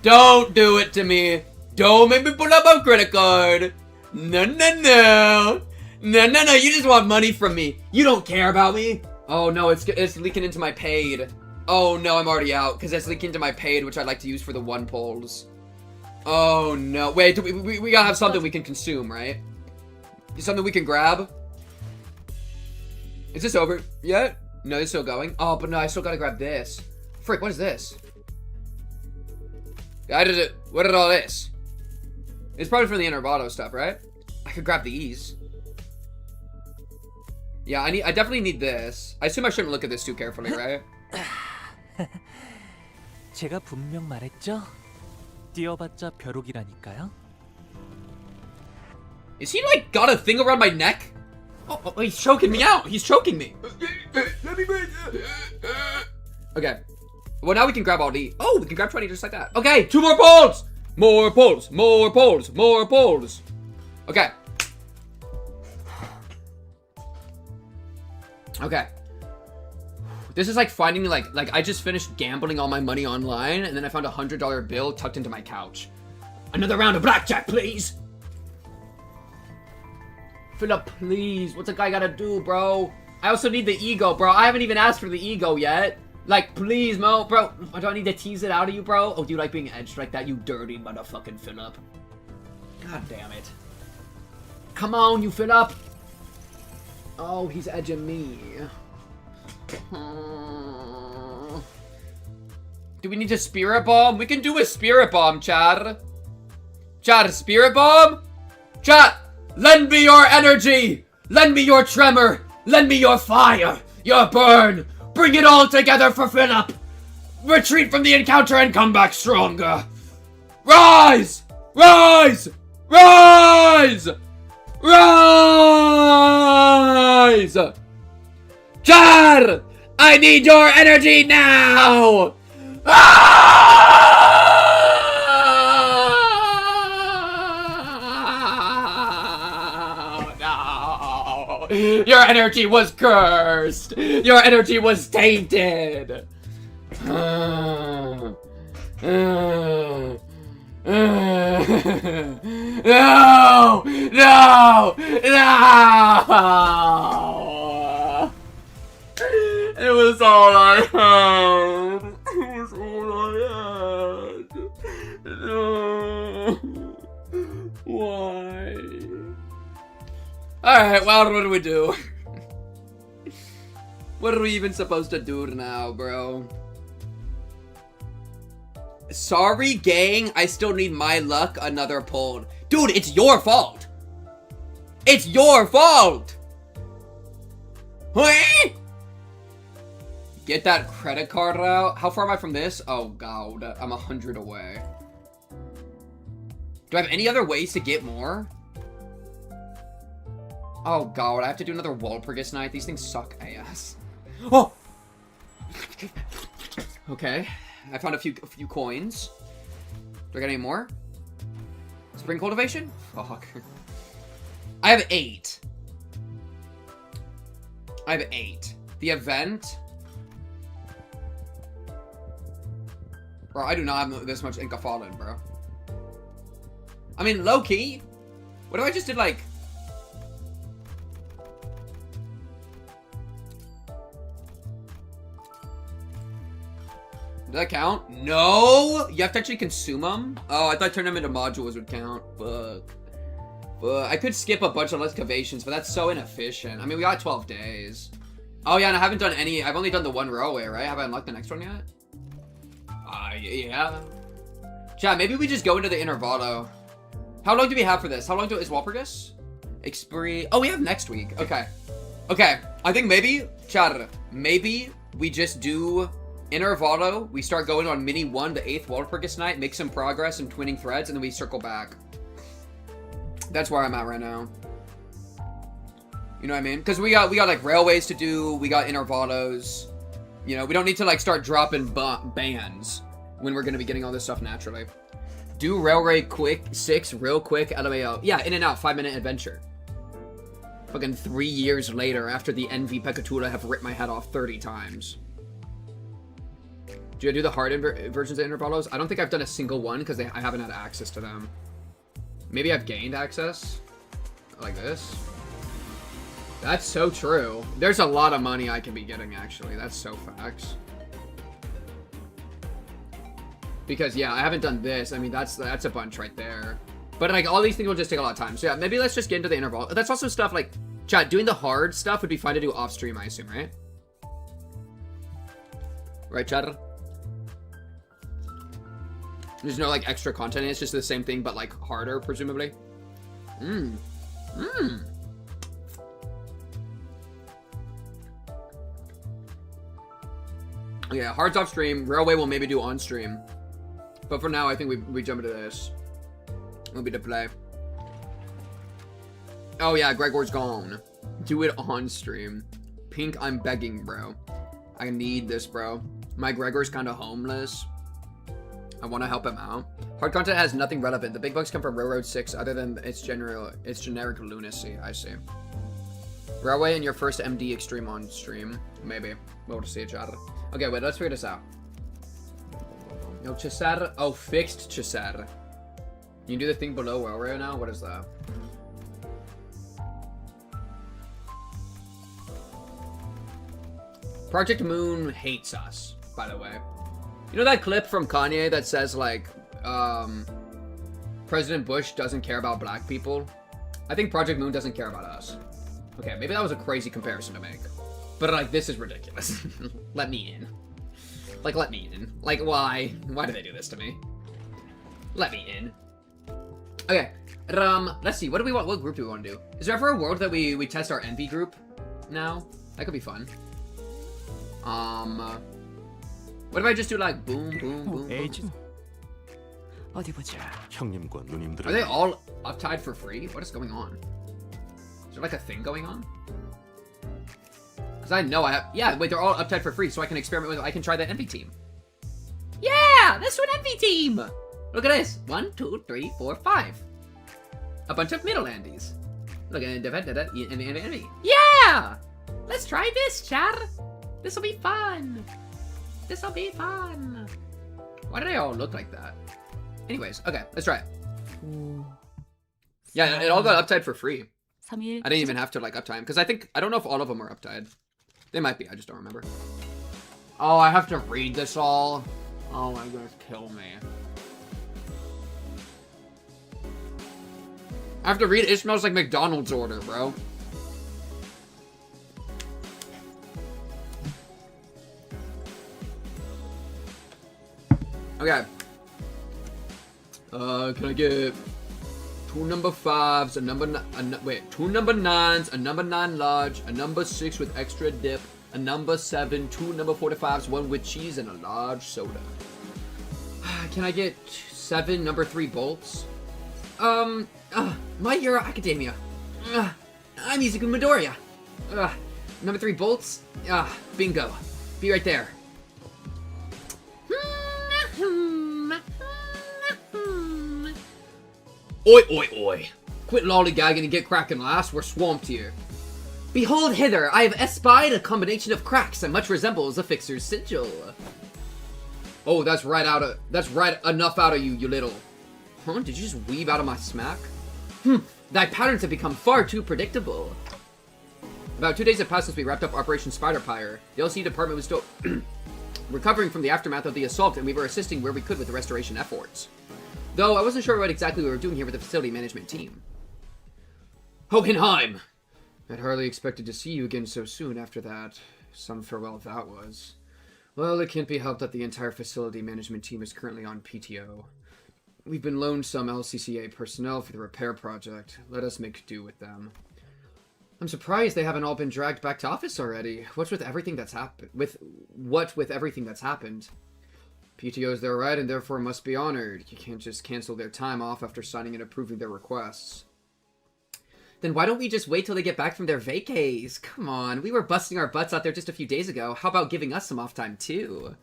Don't do it to me. Don't make me pull out my credit card. No, no, no. No, no, no. You just want money from me. You don't care about me. Oh, no. It's leaking into my paid. Oh, no. I'm already out because it's leaking into my paid, which I'd like to use for the one polls. Oh, no. Wait, we gotta have something we can consume, right? Something we can grab. Is this over yet? No, it's still going. Oh, but no, I still gotta grab this. Frick, what is this? What is all this? It's probably for the Intervallo stuff, right? I could grab these. Yeah, I definitely need this. I assume I shouldn't look at this too carefully, right? 제가 분명 말했죠? 뛰어봤자 벼룩이라니까요. Is he like got a thing around my neck? Oh, he's choking me out. He's choking me. Let me breathe. Okay. Well, now we can grab all these. Oh, we can grab 20 just like that. Okay, 2 more polls. More polls. More polls. More polls. Okay. Okay. This is like finding like I just finished gambling all my money online and then I found a $100 bill tucked into my couch. Another round of blackjack, please. Philip, please. What's a guy gotta do, bro? I also need the ego, bro. I haven't even asked for the ego yet. Like, please, Mo, bro. Do I need to tease it out of you, bro? Oh, do you like being edged like that, you dirty motherfucking Philip? God damn it. Come on, you Philip. Oh, he's edging me. Do we need a spirit bomb? We can do a spirit bomb, Chad. Chad, a spirit bomb? Chad, lend me your energy. Lend me your tremor. Lend me your fire. Your burn. Bring it all together for Philip. Retreat from the encounter and come back stronger. Rise! Rise! Rise! Rise! Chad! I need your energy now! No! Your energy was cursed! Your energy was tainted! No! No! No! It was all I had. It was all I had. No. Why? Alright, well, what do we do? What are we even supposed to do now, bro? Sorry, gang. I still need my luck another pull. Dude, it's your fault. It's your fault. Get that credit card out. How far am I from this? Oh, God. I'm 100 away. Do I have any other ways to get more? Oh, God. I have to do another Walpurgis night. These things suck ass. Oh! Okay. I found a few coins. Do I get any more? Spring cultivation? Fuck. I have 8. I have 8. The event. Bro, I do not have this much Inca Fallen, bro. I mean, low-key. What if I just did, like... Does that count? No! You have to actually consume them? Oh, I thought turning them into modules would count. Fuck. But I could skip a bunch of excavations, but that's so inefficient. I mean, we got 12 days. Oh, yeah, and I haven't done any... I've only done the one railway, right? Have I unlocked the next one yet? Yeah. Chat, maybe we just go into the Intervallo. How long do we have for this? How long is Walpurgis? Expiry. Oh, we have next week. Okay. Okay. I think maybe, chat, maybe we just do Intervallo. We start going on mini 1 to 8th Walpurgis night, make some progress in twinning threads, and then we circle back. That's where I'm at right now. You know what I mean? Because we got like railways to do. We got Intervallos. You know, we don't need to like start dropping bands when we're going to be getting all this stuff naturally. Do Railway quick 6 real quick. LMAO. Yeah, in and out 5-minute adventure. Fucking 3 years later after the Envy Pecatula have ripped my head off 30 times. Do I do the hard versions of Intervallos? I don't think I've done a single one because I haven't had access to them. Maybe I've gained access. Like this. That's so true. There's a lot of money I can be getting, actually. That's so facts. Because, yeah, I haven't done this. I mean, that's a bunch right there. But, like, all these things will just take a lot of time. So, yeah, maybe let's just get into the interval. That's also stuff, like, chat, doing the hard stuff would be fun to do off-stream, I assume, right? Right, chat? There's no, like, extra content. It's just the same thing, but, like, harder, presumably. Yeah, hard's off stream. Railway will maybe do on stream. But for now, I think we jump into this. It'll be to play. Oh yeah, Gregor's gone. Do it on stream. Pink, I'm begging, bro. I need this, bro. My Gregor's kind of homeless. I want to help him out. Hard content has nothing relevant. The big bucks come from Railroad 6 other than its generic lunacy. I see. Railway and your first MD extreme on stream. Maybe. We'll see each other. Okay, wait, let's figure this out. No, Cesar. Oh, fixed Cesar. You can do the thing below railway now? What is that? Project Moon hates us, by the way. You know that clip from Kanye that says, like, President Bush doesn't care about black people? I think Project Moon doesn't care about us. Okay, maybe that was a crazy comparison to make. But, like, this is ridiculous. Let me in. Like, let me in. Like, why? Why do they do this to me? Let me in. Okay. Let's see. What do we want? What group do we want to do? Is there ever a world that we test our envy group now? That could be fun. What if I just do, like, boom, boom, boom, boom? Are they all uptied for free? What is going on? Is there, like, a thing going on? Because I know I have... Yeah, wait, they're all uptied for free, so I can experiment with... I can try the Envy team. Yeah! Let's do an Envy team! Look at this. 1, 2, 3, 4, 5. A bunch of middle Andes. Look at Envy. Yeah! Let's try this, chat. This'll be fun. This'll be fun. Why do they all look like that? Anyways, okay, let's try it. Yeah, it all got uptied for free. I didn't even have to, like, uptime. Because I don't know if all of them are uptied. They might be, I just don't remember. Oh, I have to read this all. Oh my gosh, kill me. I have to read it smells like McDonald's order, bro. Okay. Can I get 2 number 5s, two number 9s, a number 9 large, a number 6 with extra dip, a number 7, 2 number 45s, 1 with cheese, and a large soda. Can I get 7 number 3 bolts? My Hero Academia. I'm using Midoriya. Number 3 bolts. Bingo. Be right there. Oi, oi, oi. Quit lollygagging and get cracking, lass. We're swamped here. Behold hither, I have espied a combination of cracks that much resembles a fixer's sigil. Oh, that's right enough out of you, you little... Huh? Did you just weave out of my smack? Thy patterns have become far too predictable. About 2 days have passed since we wrapped up Operation Spider-Pyre. The LC department was still recovering from the aftermath of the assault, and we were assisting where we could with the restoration efforts. Though I wasn't sure what exactly we were doing here with the facility management team. Hohenheim! I'd hardly expected to see you again so soon after that. Some farewell that was. Well, it can't be helped that the entire facility management team is currently on PTO. We've been loaned some LCCA personnel for the repair project. Let us make do with them. I'm surprised they haven't all been dragged back to office already. What's with everything that's happened? With everything that's happened? PTO's their right and therefore must be honored. You can't just cancel their time off after signing and approving their requests. Then why don't we just wait till they get back from their vacays? Come on, we were busting our butts out there just a few days ago. How about giving us some off time too?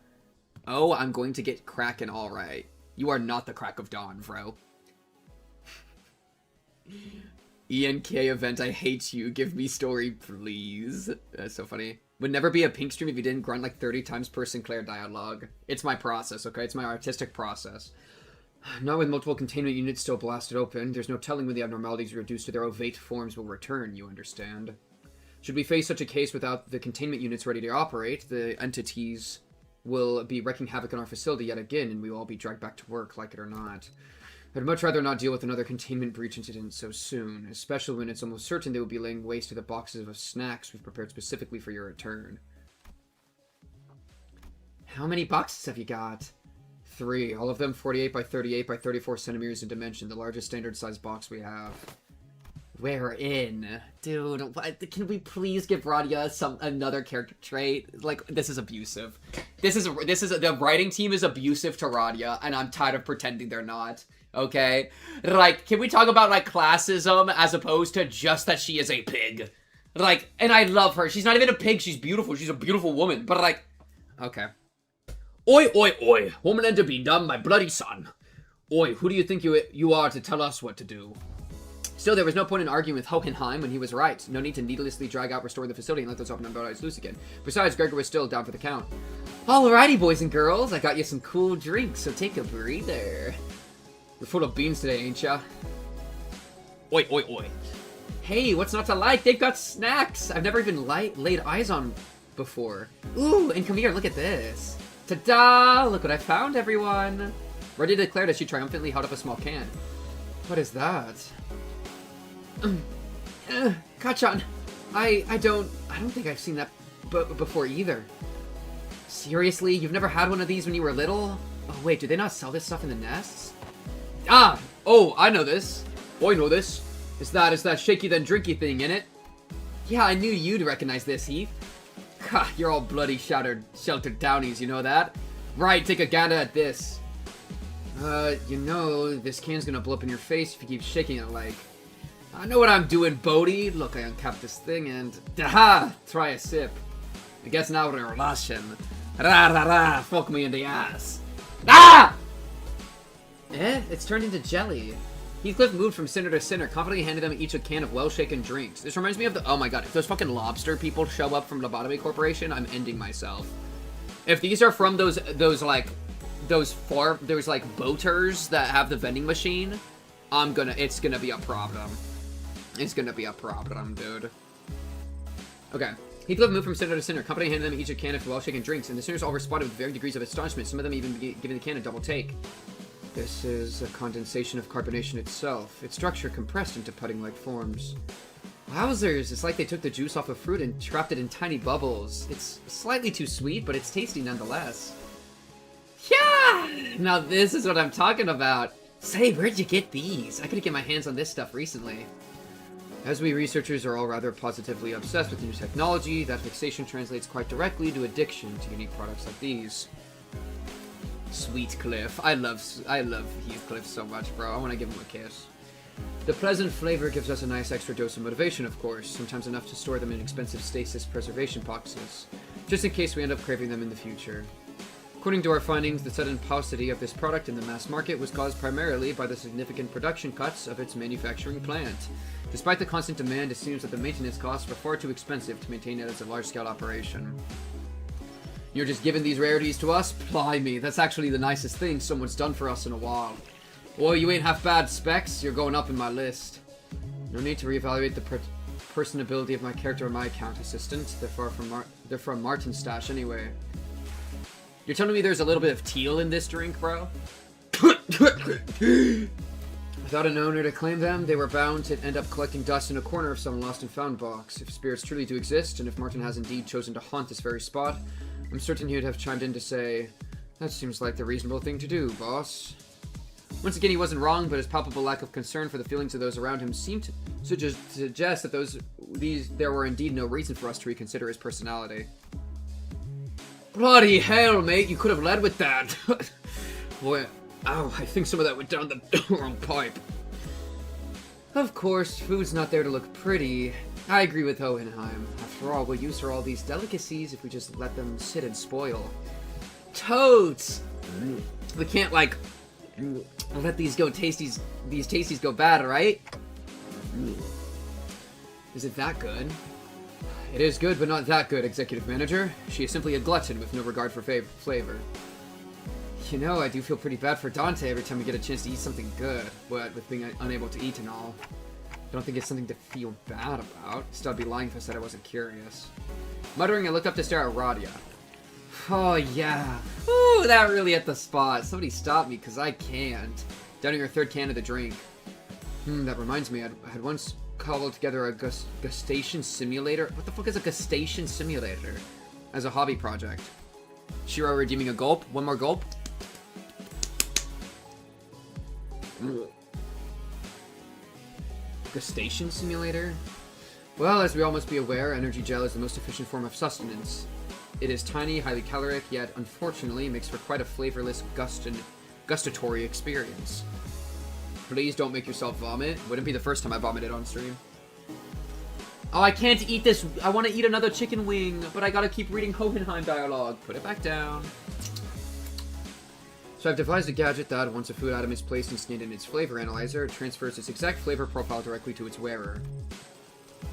Oh, I'm going to get cracking, alright. You are not the crack of dawn, bro. ENK event, I hate you. Give me story, please. That's so funny. Would never be a pink stream if you didn't grunt like 30 times per Sinclair dialogue. It's my process, okay? It's my artistic process. Not with multiple containment units still blasted open. There's no telling when the abnormalities reduced to their ovate forms will return, you understand. Should we face such a case without the containment units ready to operate, the entities will be wreaking havoc on our facility yet again, and we will all be dragged back to work, like it or not. I'd much rather not deal with another containment breach incident so soon, especially when it's almost certain they will be laying waste to the boxes of snacks we've prepared specifically for your return. How many boxes have you got? 3. All of them 48 by 38 by 34 centimeters in dimension, the largest standard size box we have. We're in. Dude, can we please give Radia another character trait? Like, this is abusive. The writing team is abusive to Radia, and I'm tired of pretending they're not. Okay? Like, can we talk about, like, classism as opposed to just that she is a pig? Like, and I love her. She's not even a pig. She's beautiful. She's a beautiful woman. But, like, okay. Oi, oi, oi. Woman and to be done, my bloody son. Oi, who do you think you are to tell us what to do? Still, there was no point in arguing with Hohenheim when he was right. No need to needlessly drag out restoring the facility and let those open and eyes loose again. Besides, Gregor was still down for the count. Alrighty, boys and girls. I got you some cool drinks, so take a breather. You're full of beans today, ain't ya? Oi, oi, oi. Hey, what's not to like? They've got snacks I've never even laid eyes on before. Ooh, and come here, look at this. Ta-da! Look what I found, everyone. Ready to declare as she triumphantly held up a small can. What is that? Kachan, I don't think I've seen that before either. Seriously? You've never had one of these when you were little? Oh wait, do they not sell this stuff in the nests? Ah! Oh, I know this. I know this. It's that shaky then drinky thing, innit? Yeah, I knew you'd recognize this, Heath. Ha, you're all bloody sheltered townies, you know that? Right, take a gander at this. You know, this can's gonna blow up in your face if you keep shaking it like... I know what I'm doing, Bodhi. Look, I uncapped this thing and... Aha! Try a sip. I guess now we're relation. Ra-ra-ra! Fuck me in the ass. Ah! It's turned into jelly. Heathcliff moved from center to center, confidently handed them each a can of well-shaken drinks. This reminds me of the... Oh my god, if those fucking lobster people show up from Lobotomy Corporation, I'm ending myself. If these are from those boaters that have the vending machine, it's gonna be a problem. It's gonna be a problem, dude. Okay. Heathcliff moved from center to center, company handed them each a can of well-shaken drinks, and the sinners all responded with varying degrees of astonishment, some of them even giving the can a double take. This is a condensation of carbonation itself, its structure compressed into pudding-like forms. Wowzers, it's like they took the juice off a fruit and trapped it in tiny bubbles. It's slightly too sweet, but it's tasty nonetheless. Yeah! Now this is what I'm talking about. Say, where'd you get these? I couldn't get my hands on this stuff recently. As we researchers are all rather positively obsessed with new technology, that fixation translates quite directly to addiction to unique products like these. Sweet Cliff. I love Heathcliff so much, bro. I want to give him a kiss. The pleasant flavor gives us a nice extra dose of motivation, of course, sometimes enough to store them in expensive stasis preservation boxes, just in case we end up craving them in the future. According to our findings, the sudden paucity of this product in the mass market was caused primarily by the significant production cuts of its manufacturing plant. Despite the constant demand, it seems that the maintenance costs were far too expensive to maintain it as a large-scale operation. You're just giving these rarities to us? Blimey, that's actually the nicest thing someone's done for us in a while. Well, you ain't half bad, Specs. You're going up in my list. No need to reevaluate the personability of my character or my account assistant. They're from Martin's stash anyway. You're telling me there's a little bit of teal in this drink, bro? Without an owner to claim them, they were bound to end up collecting dust in a corner of some lost and found box. If spirits truly do exist, and if Martin has indeed chosen to haunt this very spot, I'm certain he would have chimed in to say, that seems like the reasonable thing to do, boss. Once again, he wasn't wrong, but his palpable lack of concern for the feelings of those around him seemed to suggest that there were indeed no reason for us to reconsider his personality. Bloody hell, mate, you could have led with that. Boy, ow, I think some of that went down the wrong pipe. Of course, food's not there to look pretty. I agree with Hohenheim. After all, we'll use for all these delicacies if we just let them sit and spoil. Totes! We can't, like, let these tasties go bad, right? Is it that good? It is good, but not that good, Executive Manager. She is simply a glutton with no regard for flavor. You know, I do feel pretty bad for Dante every time we get a chance to eat something good, but with being unable to eat and all. I don't think it's something to feel bad about. Still, I'd be lying if I said I wasn't curious. Muttering, I looked up to stare at Radia. Oh, yeah. Ooh, that really hit the spot. Somebody stop me, because I can't. Downing your third can of the drink. That reminds me, I had once cobbled together a gustation simulator. What the fuck is a gustation simulator? As a hobby project. Shiro redeeming a gulp. One more gulp. Gustation simulator? Well, as we all must be aware, energy gel is the most efficient form of sustenance. It is tiny, highly caloric, yet unfortunately makes for quite a flavorless, gustatory experience. Please don't make yourself vomit. Wouldn't be the first time I vomited on stream. Oh, I can't eat this. I want to eat another chicken wing, but I gotta keep reading Hohenheim dialogue. Put it back down. So I've devised a gadget that, once a food item is placed and scanned in its flavor analyzer, it transfers its exact flavor profile directly to its wearer.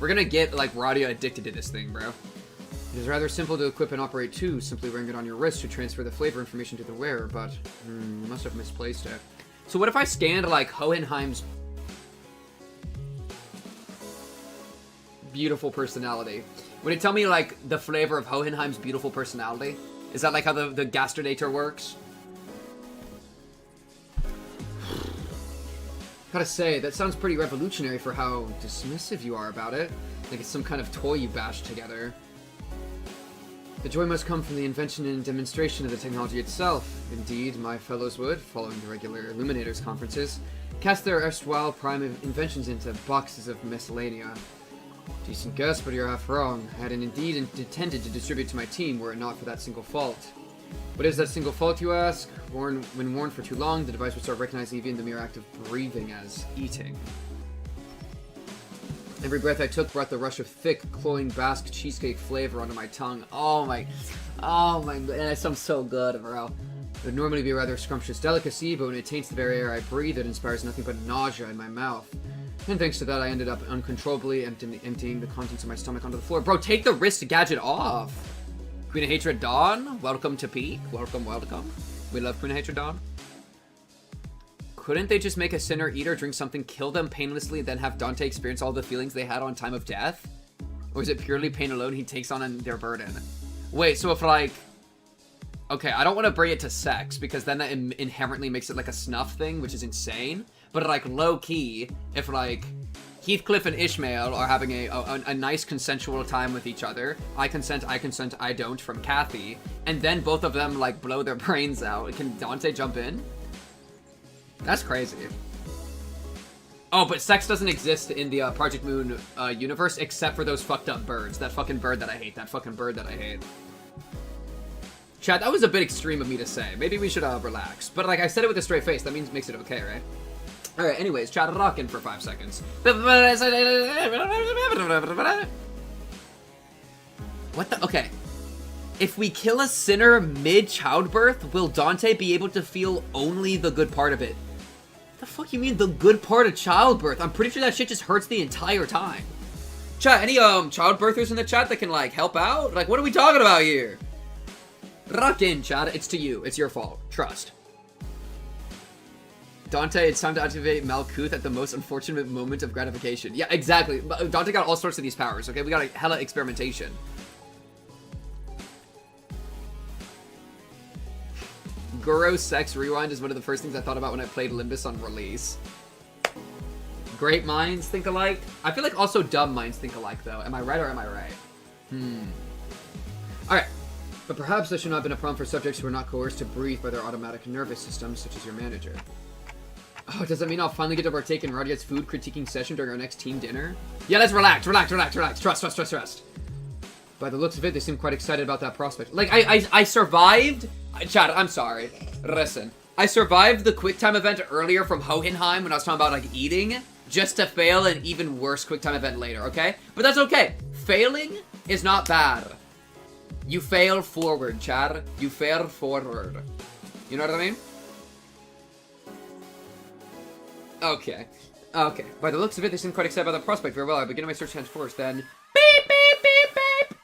We're gonna get, like, Radia addicted to this thing, bro. It is rather simple to equip and operate too, simply wearing it on your wrist to transfer the flavor information to the wearer, but must have misplaced it. So what if I scanned, like, Hohenheim's beautiful personality? Would it tell me, like, the flavor of Hohenheim's beautiful personality? Is that, like, how the gastrodator works? Gotta say, that sounds pretty revolutionary for how dismissive you are about it. Like it's some kind of toy you bashed together. The joy must come from the invention and demonstration of the technology itself. Indeed, my fellows would, following the regular Illuminators conferences, cast their erstwhile prime inventions into boxes of miscellanea. Decent guess, but you're half wrong. I had indeed intended to distribute to my team were it not for that single fault. What is that single fault, you ask? When worn for too long, the device would start recognizing even the mere act of breathing as eating. Every breath I took brought the rush of thick, cloying Basque cheesecake flavor onto my tongue. Oh my, that sounds so good, bro. It would normally be a rather scrumptious delicacy, but when it taints the very air I breathe, it inspires nothing but nausea in my mouth. And thanks to that, I ended up uncontrollably emptying the contents of my stomach onto the floor. Bro, take the wrist gadget off! Queen of Hatred Dawn, welcome to Peak. Welcome. We love Queen of Hatred Dawn. Couldn't they just make a sinner eat or drink something, kill them painlessly, and then have Dante experience all the feelings they had on time of death? Or is it purely pain alone he takes on their burden? Wait, so if like... Okay, I don't want to bring it to sex, because then that inherently makes it like a snuff thing, which is insane. But like low-key, if like... Heathcliff and Ishmael are having a nice consensual time with each other. I consent, I don't, from Kathy. And then both of them, like, blow their brains out. Can Dante jump in? That's crazy. Oh, but sex doesn't exist in the Project Moon universe, except for those fucked up birds. That fucking bird that I hate. Chat, that was a bit extreme of me to say. Maybe we should relax. But, like, I said it with a straight face. That makes it okay, right? Alright, anyways, chat rockin' for 5 seconds. What the? Okay. If we kill a sinner mid-childbirth, will Dante be able to feel only the good part of it? The fuck you mean the good part of childbirth? I'm pretty sure that shit just hurts the entire time. Chat, any childbirthers in the chat that can, like, help out? Like, what are we talking about here? Rock in, chat. It's to you. It's your fault. Trust. Dante, it's time to activate Malkuth at the most unfortunate moment of gratification. Yeah, exactly. Dante got all sorts of these powers, okay? We got a hella experimentation. Goro Sex Rewind is one of the first things I thought about when I played Limbus on release. Great minds think alike. I feel like also dumb minds think alike, though. Am I right or am I right? Alright. But perhaps this should not have been a problem for subjects who are not coerced to breathe by their automatic nervous systems, such as your manager. Oh, does that mean I'll finally get to partake in Radia's food critiquing session during our next team dinner? Yeah, let's relax. Trust. By the looks of it, they seem quite excited about that prospect. Like, I survived... Chad, I'm sorry. Listen. I survived the QuickTime event earlier from Hohenheim when I was talking about, like, eating, just to fail an even worse QuickTime event later, okay? But that's okay. Failing is not bad. You fail forward, Chad. You fail forward. You know what I mean? Okay. Okay. By the looks of it, they seem quite excited about the prospect. Very well. I begin my search henceforth, then... Beep, beep, beep, beep!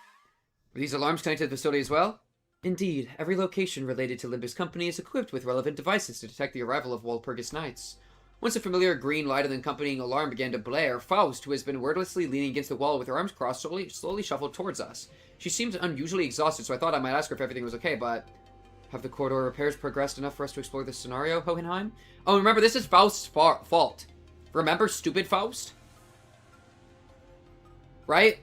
Are these alarms connected to the facility as well? Indeed. Every location related to Limbus Company is equipped with relevant devices to detect the arrival of Walpurgis Knights. Once a familiar green light and accompanying alarm began to blare, Faust, who has been wordlessly leaning against the wall with her arms crossed, slowly shuffled towards us. She seemed unusually exhausted, so I thought I might ask her if everything was okay, but... Have the corridor repairs progressed enough for us to explore this scenario, Hohenheim? Oh, remember, this is Faust's fault. Remember stupid Faust? Right?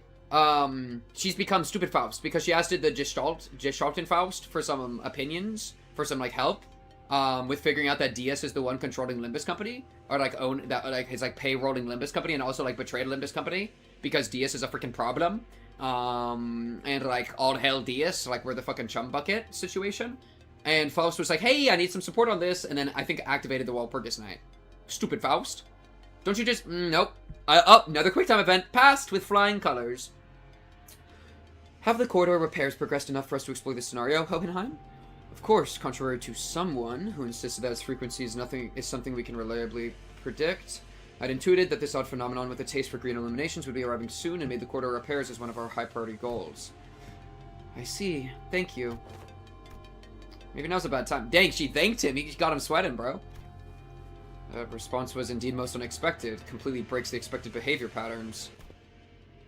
She's become stupid Faust because she asked the Gestalten Faust for some opinions, for some, like, help, with figuring out that DS is the one controlling Limbus Company, or, like, his, like, payrolling Limbus Company, and also, like, betrayed Limbus Company, because DS is a freaking problem, and, like, all hell DS, like, we're the fucking chum bucket situation, and Faust was like, hey, I need some support on this, and then I think activated the Walpurgis Knight. Stupid Faust. Don't you just... nope. Oh, another QuickTime event. Passed with flying colors. Have the corridor repairs progressed enough for us to explore this scenario, Hohenheim? Of course, contrary to someone who insisted that its frequency is something we can reliably predict, I'd intuited that this odd phenomenon with a taste for green illuminations would be arriving soon and made the corridor repairs as one of our high-priority goals. I see. Thank you. Maybe now's a bad time. Dang, she thanked him. He got him sweating, bro. The response was indeed most unexpected. Completely breaks the expected behavior patterns.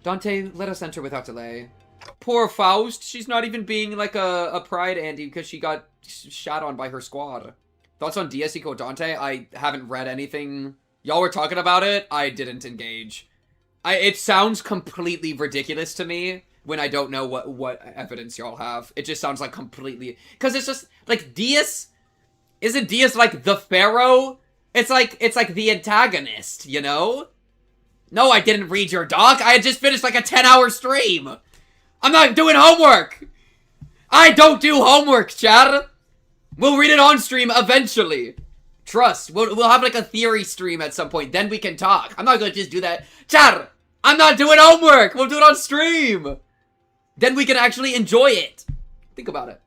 Dante, let us enter without delay. Poor Faust. She's not even being like a pride Andy because she got shot on by her squad. Thoughts on DS equal Dante? I haven't read anything. Y'all were talking about it. I didn't engage. It sounds completely ridiculous to me when I don't know what evidence y'all have. It just sounds like completely... Because it's just, like, DS... Isn't DS like the Pharaoh? It's like the antagonist, you know? No, I didn't read your doc. I had just finished like a 10-hour stream. I'm not doing homework. I don't do homework, Chad. We'll read it on stream eventually. Trust. We'll have like a theory stream at some point. Then we can talk. I'm not gonna just do that. Chad, I'm not doing homework. We'll do it on stream. Then we can actually enjoy it. Think about it.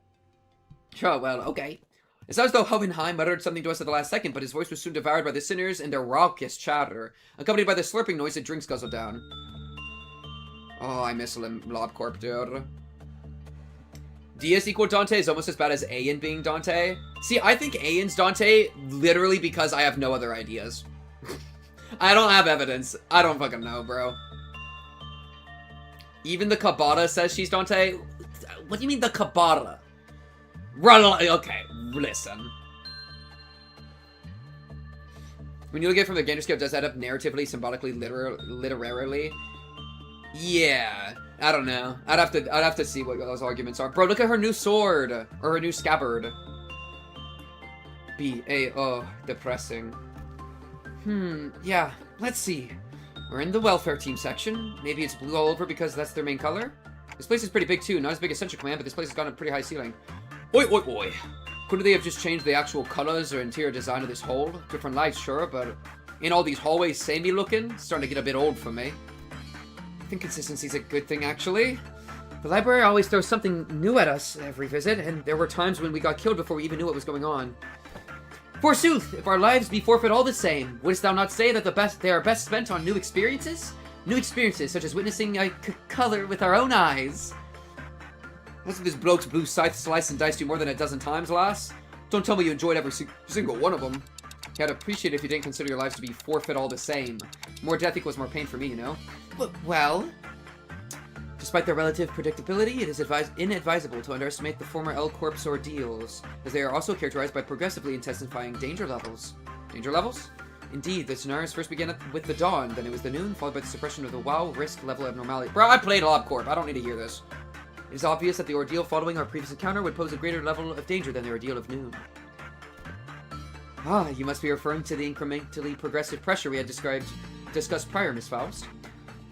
Sure, well, okay. It sounds as though Hohenheim muttered something to us at the last second, but his voice was soon devoured by the sinners and their raucous chatter, accompanied by the slurping noise that drinks guzzled down. Oh, I miss LobCorp, dude. DS equal Dante is almost as bad as Ayan being Dante. See, I think Ayan's Dante literally because I have no other ideas. I don't have evidence. I don't fucking know, bro. Even the Kabata says she's Dante. What do you mean the Kabata? Okay, listen. When you look at it from the gamer scale, does that up narratively, symbolically, literarily? Yeah, I don't know. I'd have to see what those arguments are. Bro, look at her new sword or her new scabbard. B-A-O, depressing. Yeah, let's see. We're in the welfare team section. Maybe it's blue all over because that's their main color. This place is pretty big too. Not as big as Central Command, but this place has got a pretty high ceiling. Oi, oi, oi. Couldn't they have just changed the actual colors or interior design of this hall? Different lights, sure, but in all these hallways samey looking, it's starting to get a bit old for me. I think consistency's a good thing, actually. The library always throws something new at us every visit, and there were times when we got killed before we even knew what was going on. Forsooth, if our lives be forfeit all the same, wouldst thou not say that they are best spent on new experiences? New experiences, such as witnessing a color with our own eyes. Wasn't this bloke's blue scythe sliced and diced you more than a dozen times, lass? Don't tell me you enjoyed every single one of them. I'd appreciate it if you didn't consider your lives to be forfeit all the same. More death equals more pain for me, you know? Well... Despite their relative predictability, it is inadvisable to underestimate the former L-Corp's ordeals, as they are also characterized by progressively intensifying danger levels. Danger levels? Indeed, the scenarios first began with the dawn, then it was the noon, followed by the suppression of the WoW risk level abnormality. Bro, I played LobCorp. I don't need to hear this. It is obvious that the ordeal following our previous encounter would pose a greater level of danger than the ordeal of noon. Ah, you must be referring to the incrementally progressive pressure we had discussed prior, Miss Faust.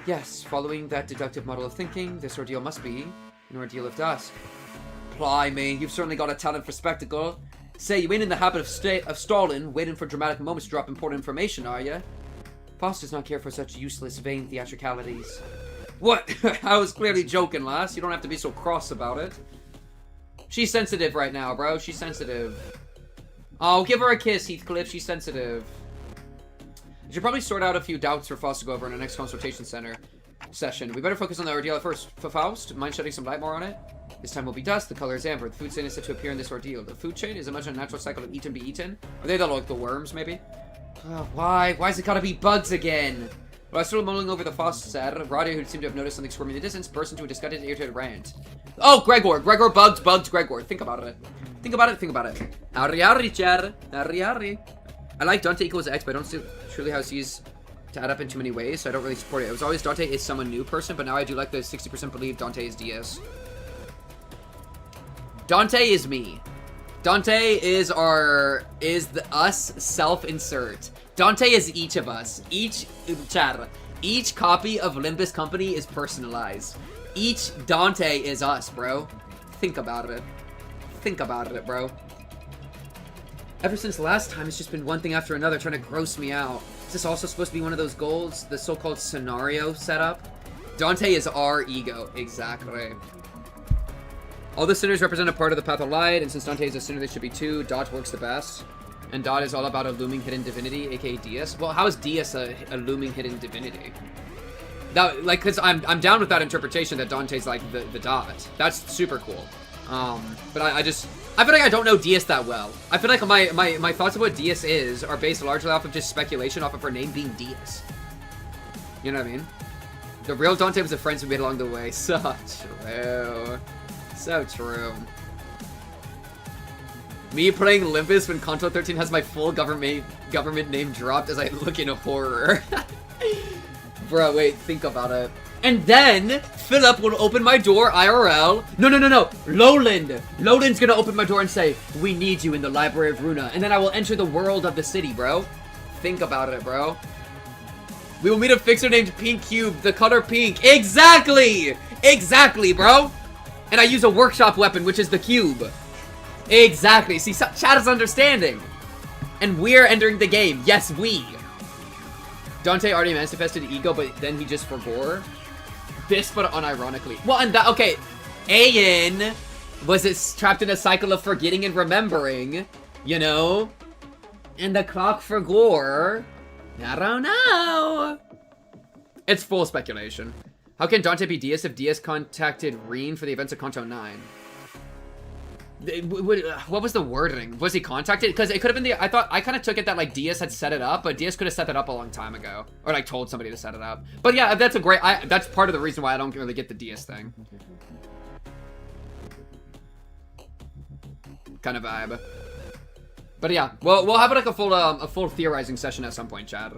Yes, following that deductive model of thinking, this ordeal must be an ordeal of dusk. Blimey, you've certainly got a talent for spectacle. Say, you ain't in the habit of stalling, waiting for dramatic moments to drop important information, are ya? Faust does not care for such useless, vain theatricalities. What? I was clearly joking, lass. You don't have to be so cross about it. She's sensitive right now, bro. She's sensitive. Oh, give her a kiss, Heathcliff. She's sensitive. I should probably sort out a few doubts for Faust to go over in our next consultation session. We better focus on the ordeal at first. For Faust, mind shedding some light more on it? This time will be dust. The color is amber. The food chain is set to appear in this ordeal. The food chain is a much a natural cycle of eat and be eaten. Are they like the worms, maybe? Why? Why's it gotta be bugs again? While I was still mulling over the Faust said, Radia, who seemed to have noticed something squirming in the distance, burst into a disgusted, irritated rant. Oh, Gregor! Gregor, bugs, Gregor. Think about it. Think about it. Ari, Chad. Ari. I like Dante equals X, but I don't see truly how it sees to add up in too many ways, so I don't really support it. It was always Dante is someone new person, but now I do like the 60% believe Dante is DS. Dante is me. Dante is us self-insert. Dante is each of us. Each copy of Limbus Company is personalized. Each Dante is us, bro. Think about it. Think about it, bro. Ever since last time, it's just been one thing after another trying to gross me out. Is this also supposed to be one of those goals? The so-called scenario setup? Dante is our ego. Exactly. All the sinners represent a part of the path of light, and since Dante is a sinner, there should be two. Dot works the best. And Dot is all about a looming hidden divinity, aka Dias. Well, how is Dias a looming hidden divinity? That, like, cause I'm down with that interpretation that Dante's like the Dot. That's super cool. But I feel like I don't know Dias that well. I feel like my thoughts of what Dias is are based largely off of just speculation off of her name being Dias. You know what I mean? The real Dante was the friends we made along the way. So true. So true. Me playing Olympus when Conto 13 has my full government name dropped as I look in horror. Bro, wait, think about it. And then, Philip will open my door, IRL. No. Lowland's gonna open my door and say, we need you in the Library of Runa. And then I will enter the world of the city, bro. Think about it, bro. We will meet a fixer named Pink Cube, the color pink. Exactly! Exactly, bro. And I use a workshop weapon, which is the cube. Exactly. See, chat is understanding. And we're entering the game. Yes, we. Dante already manifested ego, but then he just forgore. This, but unironically. Well, and that, okay. Ayan was trapped in a cycle of forgetting and remembering, you know? And the clock forgore. I don't know. It's full speculation. How can Dante be Dias if Dias contacted Reen for the events of Kanto 9? What was the wording? Was he contacted? Because it could have been I kind of took it that like Dias had set it up, but Dias could have set that up a long time ago, or like told somebody to set it up. But yeah, that's that's part of the reason why I don't really get the Dias thing. Kind of vibe. But yeah, we'll have like a full theorizing session at some point, Chad,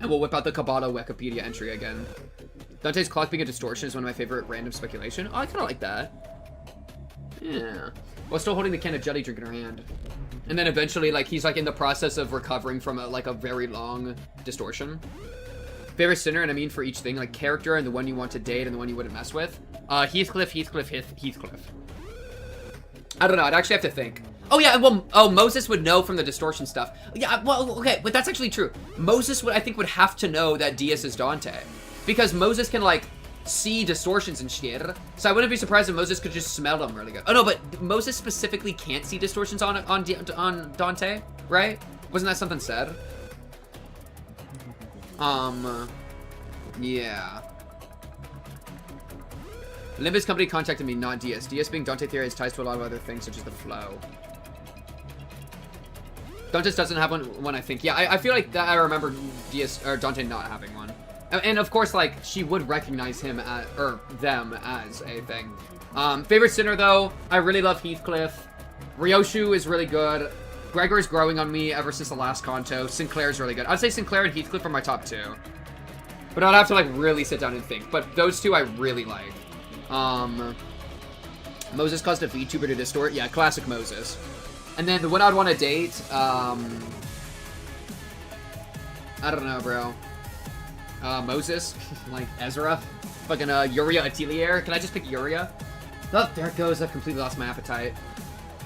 and we'll whip out the Kabbalah Wikipedia entry again. Dante's clock being a distortion is one of my favorite random speculation. Oh, I kind of like that. Yeah. While still holding the can of jelly drink in her hand. And then eventually, like, he's, like, in the process of recovering from, a very long distortion. Favorite sinner, and I mean for each thing, like, character and the one you want to date and the one you wouldn't mess with. Heathcliff. I don't know, I'd actually have to think. Oh, yeah, well, Moses would know from the distortion stuff. Yeah, well, okay, but that's actually true. Moses, I think, would have to know that Dias is Dante. Because Moses can, like, see distortions and shit. So I wouldn't be surprised if Moses could just smell them really good. Oh no, but Moses specifically can't see distortions on Dante, right? Wasn't that something said? Yeah. Limbus Company contacted me, not Dias. Dias being Dante theory has ties to a lot of other things, such as the flow. Dante doesn't have one, I think. Yeah, I feel like that I remember Dias, or Dante not having one. And of course, like, she would recognize him or them as a thing. Favorite sinner, though, I really love Heathcliff. Ryoshu is really good. Gregor is growing on me ever since the last Kanto. Sinclair is really good. I'd say Sinclair and Heathcliff are my top two. But I'd have to, like, really sit down and think. But those two I really like. Moses caused a VTuber to distort. Yeah, classic Moses. And then the one I'd want to date, I don't know, bro. Moses, like Ezra, fucking Uriah Atelier. Can I just pick Uriah? Oh, there it goes. I've completely lost my appetite.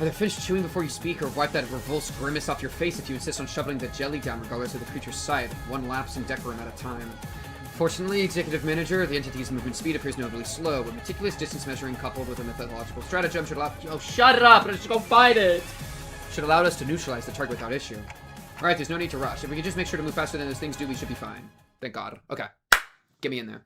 Either finish chewing before you speak, or wipe that revulsed grimace off your face if you insist on shoveling the jelly down, regardless of the creature's sight. One lapse in decorum at a time. Fortunately, Executive Manager, the entity's movement speed appears notably slow, but meticulous distance measuring coupled with a methodological stratagem should allow— oh, shut it up! Let's just go fight it! Should allow us to neutralize the target without issue. Alright, there's no need to rush. If we can just make sure to move faster than those things do, we should be fine. Thank God. Okay. Get me in there.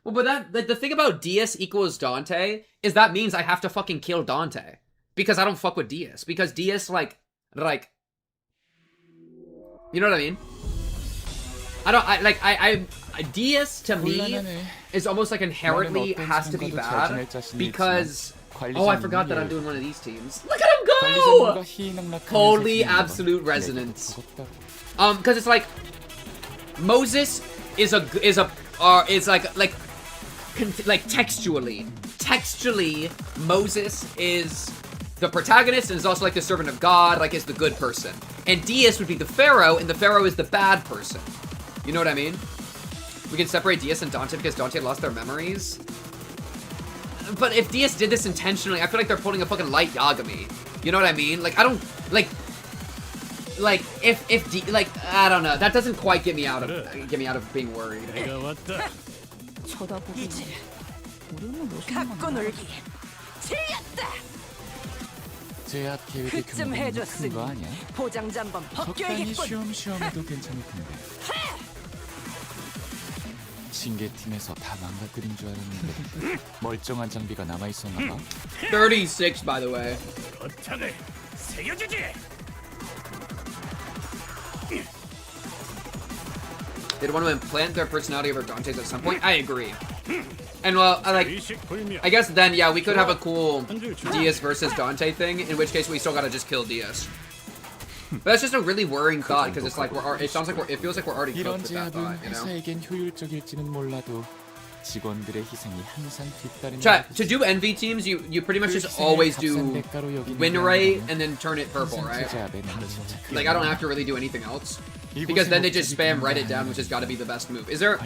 Well, but the thing about Diaz equals Dante is that means I have to fucking kill Dante. Because I don't fuck with Diaz. Because Diaz, like, you know what I mean? Diaz, to me, is almost like inherently has to be bad. Because, oh, I forgot that I'm doing one of these teams. Look at him go! Holy absolute resonance. Because it's like, Moses is textually, Moses is the protagonist and is also like the servant of God, like is the good person. And Diaz would be the Pharaoh, and the Pharaoh is the bad person. You know what I mean? We can separate Diaz and Dante because Dante had lost their memories. But if Diaz did this intentionally, I feel like they're pulling a fucking light Yagami. You know what I mean? Like, I don't, like, I don't know. That doesn't quite get me out of being worried. 제압 계획의 규모는 큰 거 아니야? 적당히 쉬엄쉬엄해도 괜찮을 텐데. 징계팀에서 다 망가뜨린 줄 알았는데 멀쩡한 장비가 남아 있었나 봐. 36, by the way. 어탕을 새겨주지. They'd want to implant their personality over Dante's at some point. I agree. And well, I guess then, yeah, we could have a cool Diaz versus Dante thing, in which case we still gotta just kill Diaz. But that's just a really worrying thought, because it's like it feels like we're already cooked with that thought, you know? 회사에겐 효율적일지는 몰라도 직원들의 희생이 항상 뒤따르는. Chat, to do envy teams, you pretty much just always do win rate and then turn it purple, right? Like I don't have to really do anything else. Because then they just spam write it down, which has got to be the best move. Is there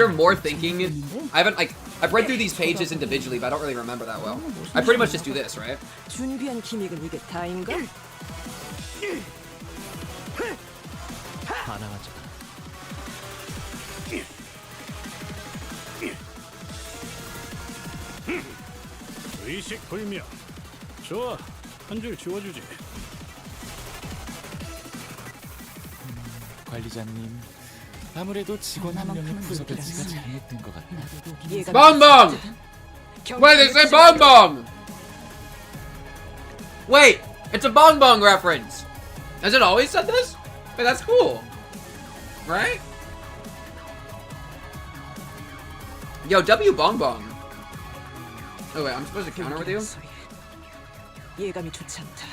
more thinking? I've read through these pages individually, but I don't really remember that well. I pretty much just do this, right? 준비한 기믹은 이게 다인가? 다 나가잖아. 의식 불명. 좋아, 한 줄 지워주지. 관리자님, 아무래도 직원 한 명의 부서 배치가 잘못된 것 같다. Bonbon! Wait, they say Bonbon! Wait, it's a Bonbon reference! Has it always said this? Wait, that's cool. Right? Yo, W Bonbon. Oh wait, I'm supposed to counter with you? 예감이 좋지 않다.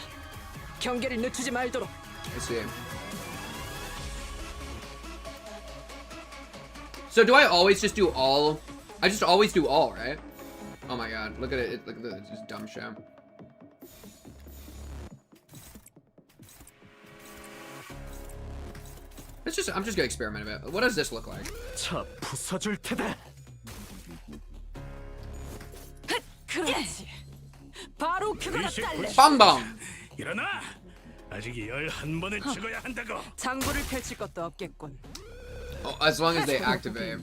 경계를 늦추지 말도록. I see. So do I always just do all? I just always do all, right? Oh my god, look at it. Look at this, it's just dumb shit. I'm just gonna experiment a bit. What does this look like? 차 부숴줄 테다. 그렇지. 바로 그거나 딸래. Bonbon! 일어나. 아직 11번을 죽어야 한다고. 장부를 펼칠 것도 없겠군. Oh, as long as they activate.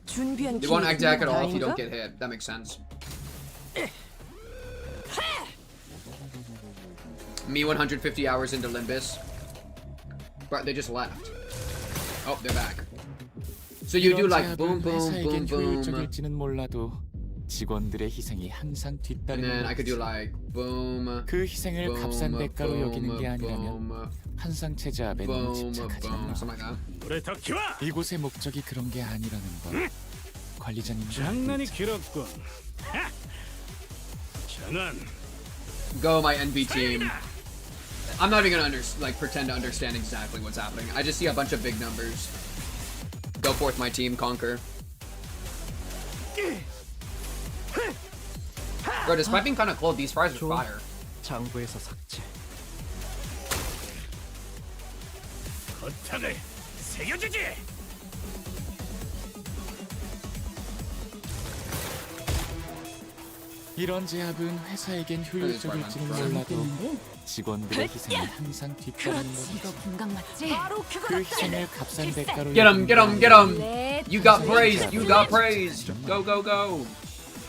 준비한 They won't attack at all if you 다인가? don't get hit. That makes sense. Me 150 hours into Limbus. But they just left. Oh, they're back. So you do like boom, boom, boom, boom. 효율적일지는 몰라도 직원들의 희생이 항상 And 뒤따르는. then I could do like boom. 그 희생을 boom, 값싼 대가로 boom, 여기는 게 아니라면 boom, 한상 체제압에 너무 boom, 집착하지 boom, 않나. something like that. 불에 더 키워. 이곳의 목적이 그런 게 아니라는 걸 관리자님. 장난이 길었군. 하! 전원. Go my NB team. I'm not even gonna pretend to understand exactly what's happening. I just see a bunch of big numbers. Go forth, my team, conquer. Bro, despite being kind of cold, these fries are fire. 장부에서 삭제. 거탕을 새겨주지. 이런 제압은 회사에겐 효율적일지는 몰라도 직원들의 희생이 항상 뒷받는 그렇지. 이거 거지. 분강 맞지? 바로 그 그거다. 희생을 값싼 대가로 Get him, get him, get him. 네. You got praised, you got praised. Go, go, go.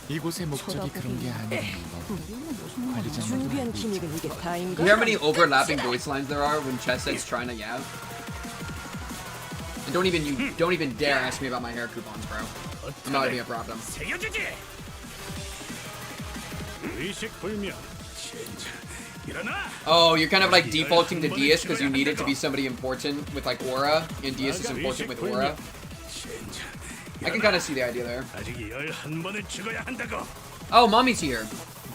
이곳의 목적이 그런 게 아니라는 거. 관리자님도 준비한 알고 있지. 기믹은 이게 다인가? You hear how many overlapping voice lines there are when Chess says trying to yab? And don't even dare ask me about my hair coupons, bro. I'm not gonna be a problem. 새겨주지. 의식 불명. 진짜 일어나. Oh, you're kind of like defaulting to DS because you need it to be somebody important with like aura, and DS is important with aura. 진짜 I can kind of see the idea there. 아직 11번을 죽어야 한다고. Oh, mommy's here.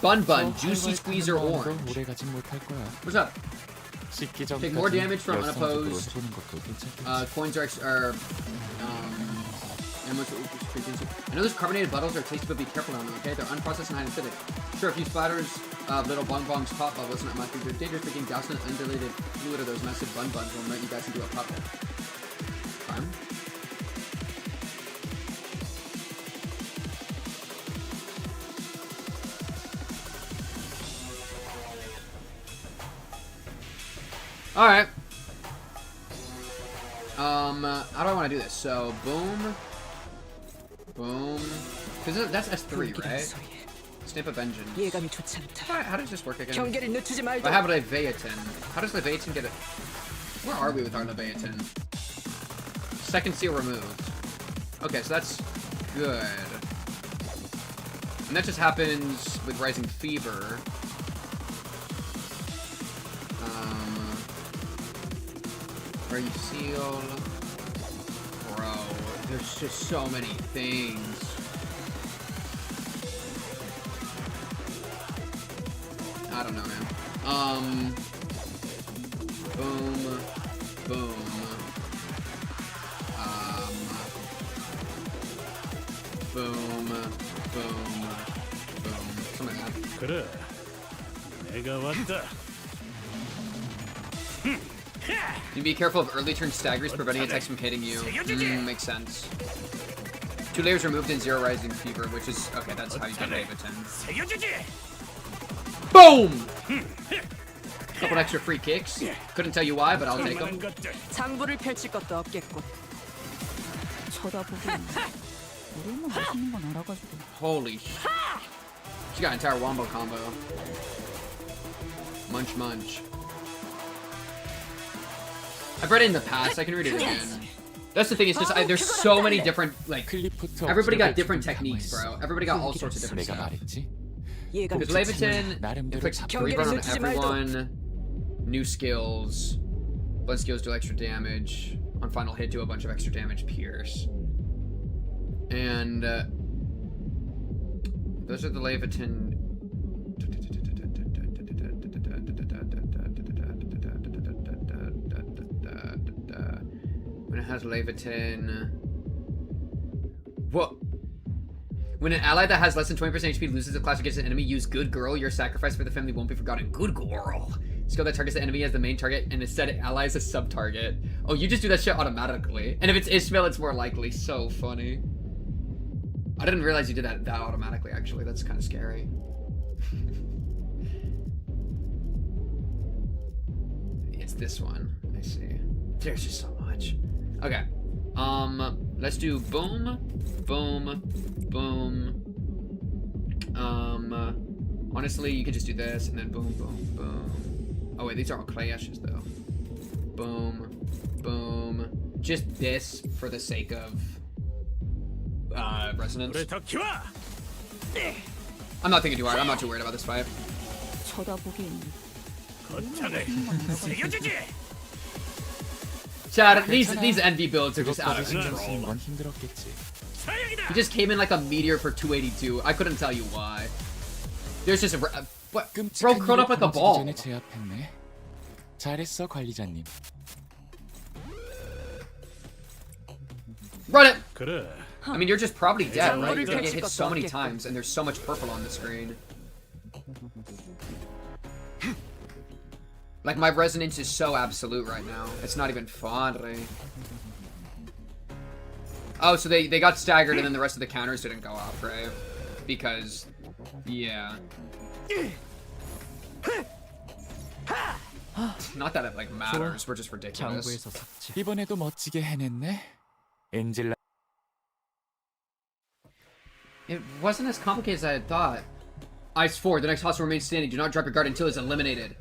Bun Bun, Juicy Squeezer Orange. 오래 가진 못할 거야. What's up? 씻기 Take more 전까지 damage from 열성적으로 unopposed. 해보는 것도 괜찮겠지. Coins are I know those carbonated bottles are tasty, but be careful on them, okay? They're unprocessed and high acidic. Sure, a few splatters of little bong bongs pop bubbles not much. They're dangerous, making dousing an undilated fluid of those massive bun buns will melt you guys into a puppet. Fine. Alright. How do I want to do this? So, boom. Boom. Because that's S3, right? Snip of Vengeance. 예감이 좋지 않다. How does this work again? 경계를 늦추지 If I 말도록. have Leviathan, how does Leviathan get it? Where are we with our Leviathan? Second seal removed. Okay, so that's good. And that just happens with Rising Fever. Where you seal. Bro, there's just so many things. I don't know, man. Boom, boom. Boom, boom, boom. Something like that. 그래. 내가 왔다. You be careful of early turn staggers, preventing attacks from hitting you. Makes sense. 2 layers removed and 0 rising fever, which is okay. That's how you get Leviathan. 새겨주지. Boom! Couple extra free kicks. Couldn't tell you why, but I'll take them. 것들. 장부를 펼칠 것도 없겠군. 쳐다보고 우리는 맛있는 건 알아가지고. Holy sh! She got an entire wombo combo. Munch munch. I've read it in the past. I can read it again. That's the thing. It's just there's so many different like. 클리프트 Everybody got 업체를 different 좀 techniques, 강화했어. bro. Everybody got all sorts of different 내가 stuff. 말했지. 예감이 Because 좋지 Leviathan 나름대로 inflicts 잡- 3 burn on 경계를 늦추지 말도록. everyone. New skills. Blood skills do extra damage. On final hit, do a bunch of extra damage. Pierce. And those are the Leviathan. When it has Leviathan. What? When an ally that has less than 20% HP loses a class against an enemy, use Good Girl. Your sacrifice for the family won't be forgotten. Good Girl. Skill that targets the enemy as the main target and instead allies a sub-target. Oh, you just do that shit automatically. And if it's Ishmael, it's more likely. So funny. I didn't realize you did that automatically, actually. That's kind of scary. It's this one. I see. There's just so much. Okay. Let's do boom, boom, boom. Honestly, you could just do this and then boom, boom, boom. Oh wait, these are all clay ashes though. Boom, boom. Just this for the sake of resonance. 불에 더 키워. I'm not thinking too hard. I'm not too worried about this fight. 쳐다보긴 거탕을 새겨주지. Chad, these envy builds are just out of 그것까지 신경 control. 쓰는 건 힘들었겠지. 사형이다. He just came in like a meteor for 282. I couldn't tell you why. There's just a what? Bro 끔찍한 curled up 일이 like a 벌어지기 ball. 전에 제압했네. 잘했어 관리자님. Run it. 그래. I mean, you're just probably dead, right? 장부를 You're gonna get 펼칠 hit so 것도 many 없겠군. times, and there's so much purple on the screen. Like, my resonance is so absolute right now. It's not even funny. Oh, so they got staggered and then the rest of the counters didn't go off, right? Because, yeah. Not that it, like, matters. We're just ridiculous. 장부에서 삭제. 이번에도 멋지게 해냈네. 엔젤라 It wasn't as complicated as I had thought. Ice 4, the next hostile remains standing. Do not drop your guard until it's eliminated.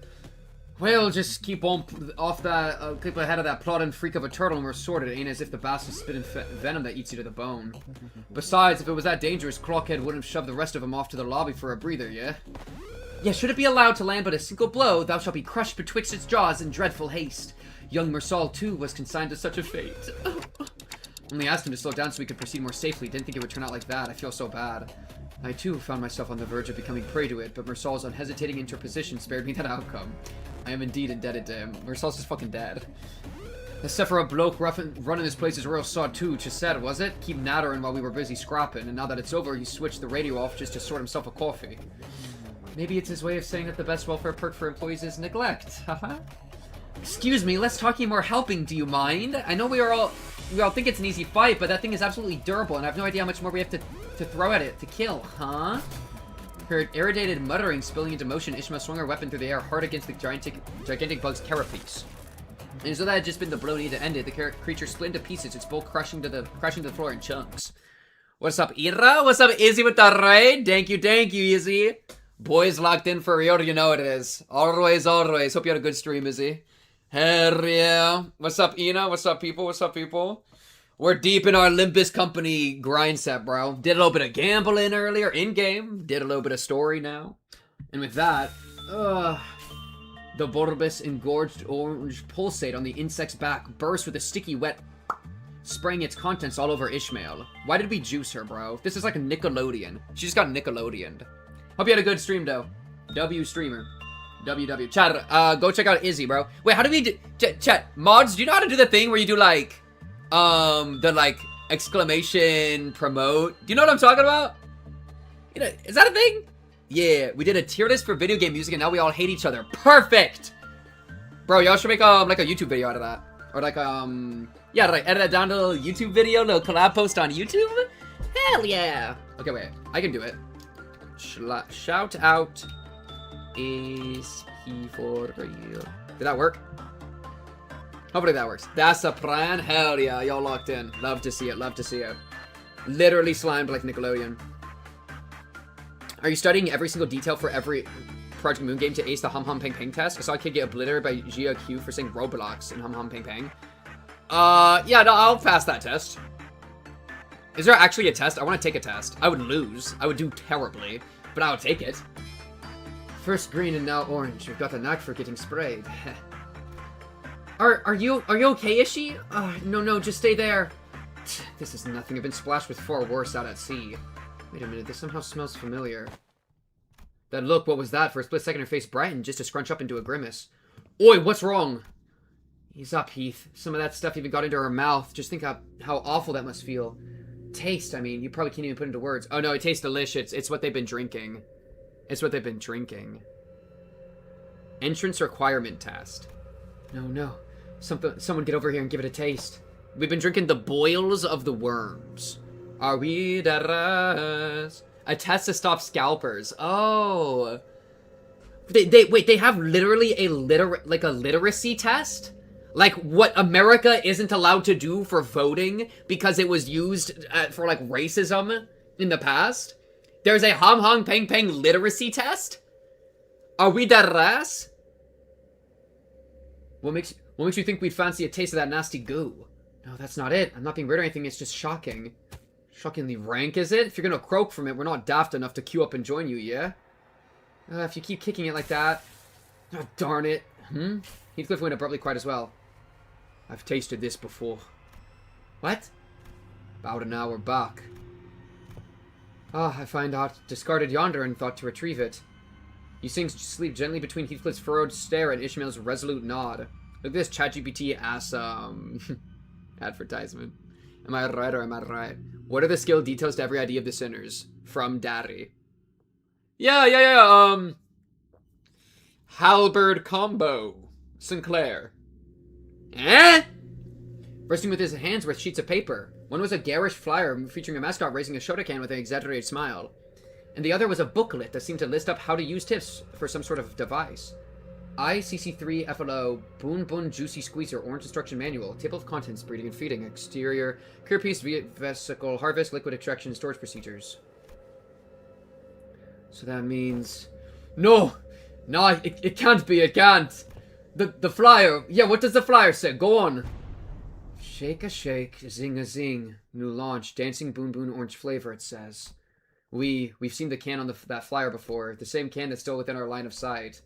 Well, just keep on off that, keep ahead of that plotting freak of a turtle and we're sorted. It ain't as if the bastard's spitting venom that eats you to the bone. Besides, if it was that dangerous, Clockhead wouldn't have shoved the rest of them off to the lobby for a breather, yeah? Yeah, should it be allowed to land but a single blow, thou shalt be crushed betwixt its jaws in dreadful haste. Young Mersal, too, was consigned to such a fate. Only asked him to slow down so we could proceed more safely. Didn't think it would turn out like that. I feel so bad. I, too, found myself on the verge of becoming prey to it, but Mersal's unhesitating interposition spared me that outcome. I am indeed indebted to him. Mersal's just fucking dead. Except for a bloke running this place is real sawtooth, just said, was it? Keep nattering while we were busy scrapping, and now that it's over, he switched the radio off just to sort himself a coffee. Maybe it's his way of saying that the best welfare perk for employees is neglect. Haha. Excuse me, less talking, more helping, do you mind? I know we all think it's an easy fight, but that thing is absolutely durable, and I have no idea how much more we have to throw at it to kill, huh? Her irritated muttering spilling into motion, Ishmael swung her weapon through the air hard against the gigantic bug's carapace. And as though that had just been the blow needed to end it, the creature split into pieces, its bulk crashing to the floor in chunks. What's up, Ira? What's up, Izzy with the raid? Thank you, Izzy. Boys locked in for real, you know it is. Always, always. Hope you had a good stream, Izzy. Hell yeah. What's up, Ina? What's up, people? What's up, people? We're deep in our Olympus Company grind set, bro. Did a little bit of gambling earlier, in-game. Did a little bit of story now. And with that, the bulbous, engorged orange pulsate on the insect's back burst with a sticky, wet, spraying its contents all over Ishmael. Why did we juice her, bro? This is like a Nickelodeon. She just got Nickelodeoned. Hope you had a good stream, though. W streamer. WW. Chat, go check out Izzy, bro. Wait, how do we do... Chat, mods, do you know how to do the thing where you do, like... the, like, exclamation promote? Do you know what I'm talking about? You know, is that a thing? Yeah, we did a tier list for video game music and now we all hate each other. Perfect! Bro, y'all should make, like, a YouTube video out of that. Or, like, yeah, like, edit that down to a little YouTube video, little collab post on YouTube? Hell yeah! Okay, wait. I can do it. Shout out... Is he for real? Did that work? Hopefully that works. That's a plan. Hell yeah, y'all locked in. Love to see it. Love to see it. Literally slimed like Nickelodeon. Are you studying every single detail for every Project Moon game to ace the Hum Hum Pang Pang test? I saw a kid get obliterated by Gia Q for saying Roblox in Hum Hum Pang Pang. Yeah, no, I'll pass that test. Is there actually a test? I want to take a test. I would lose. I would do terribly, but I would take it. First green and now orange. You've got the knack for getting sprayed. Are you okay, Ishi? No, just stay there. This is nothing. I've been splashed with far worse out at sea. Wait a minute, this somehow smells familiar. Then look, what was that? For a split second her face brightened just to scrunch up into a grimace. Oi, what's wrong? Ease up, Heath. Some of that stuff even got into her mouth. Just think how awful that must feel. Taste, I mean, you probably can't even put into words. Oh no, it tastes delicious. It's what they've been drinking. It's what they've been drinking. Entrance requirement test. No. Someone get over here and give it a taste. We've been drinking the boils of the worms. Are we the a test to stop scalpers. Oh. They have literally a literacy test? Like what America isn't allowed to do for voting because it was used for like racism in the past? There's a Hum Hum Pang Pang literacy test? Are we that ass? What makes you think we'd fancy a taste of that nasty goo? No, that's not it. I'm not being rude or anything, it's just shocking. Shockingly rank, is it? If you're gonna croak from it, we're not daft enough to queue up and join you, yeah? If you keep kicking it like that... Oh, darn it. Heathcliff went abruptly quiet as well. I've tasted this before. What? About an hour back. I find out discarded yonder and thought to retrieve it. You sleep gently between Heathcliff's furrowed stare and Ishmael's resolute nod. Look at this ChatGPT ass, advertisement. Am I right or am I right? What are the skill details to every idea of the sinners? From Daddy. Yeah, halberd combo. Sinclair. Eh? Bursting with his hands were sheets of paper. One was a garish flyer featuring a mascot raising a soda can with an exaggerated smile. And the other was a booklet that seemed to list up how to use tips for some sort of device. ICC3FLO, Boon Boon Juicy Squeezer, Orange Instruction Manual, Table of Contents, Breeding and Feeding, Exterior, Clear Piece, Vesicle, Harvest, Liquid Extraction, and Storage Procedures. So that means... No! No, it can't be, it can't! The flyer, yeah, what does the flyer say? Go on! Shake a shake, zing a zing, new launch, Dancing Boon Boon Orange Flavor, it says. We've seen the can on that flyer before, the same can that's still within our line of sight.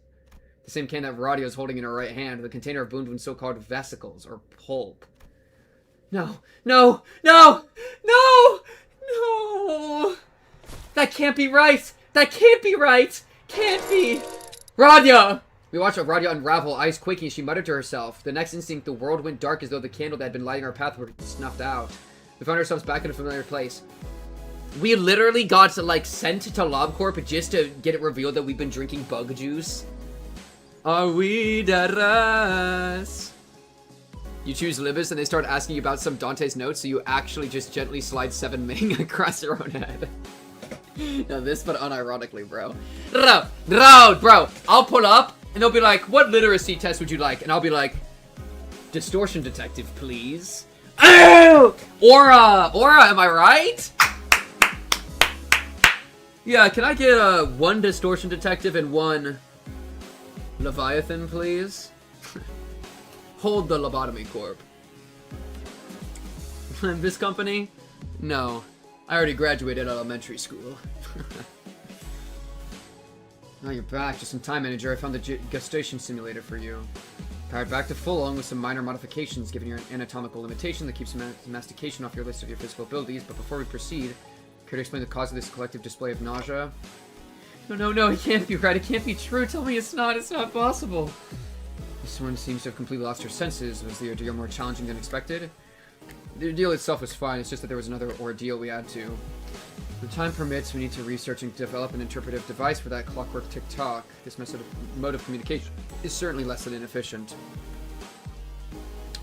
The same can that Roddy is holding in her right hand, the container of Boon Boon's so-called vesicles, or pulp. No, no, no, no, no! That can't be right! That can't be right! Can't be! Radia! We watched Radia unravel, eyes quaking as she muttered to herself. The next instinct, the world went dark as though the candle that had been lighting our path were snuffed out. We found ourselves back in a familiar place. We literally got, like, sent to LobCorp just to get it revealed that we've been drinking bug juice. Are we deras? You choose Libus and they start asking you about some Dante's notes, so you actually just gently slide 7 Ming across your own head. Now this, but unironically, bro. Bro, I'll pull up and they'll be like, what literacy test would you like? And I'll be like, distortion detective, please. Oh! Aura, am I right? Yeah, can I get one distortion detective and one Leviathan, please? Hold the lobotomy corp. This company? No. I already graduated elementary school. Now you're back. Just in time, manager. I found the gestation simulator for you. Powered back to full, along with some minor modifications, giving you an anatomical limitation that keeps mastication off your list of your physical abilities. But before we proceed, care to explain the cause of this collective display of nausea? No, it can't be right. It can't be true. Tell me it's not possible. This one seems to have completely lost her senses. Was the ordeal more challenging than expected? The ordeal itself was fine. It's just that there was another ordeal we had to. When time permits, we need to research and develop an interpretive device for that clockwork tick-tock. This mode of communication is certainly less than inefficient.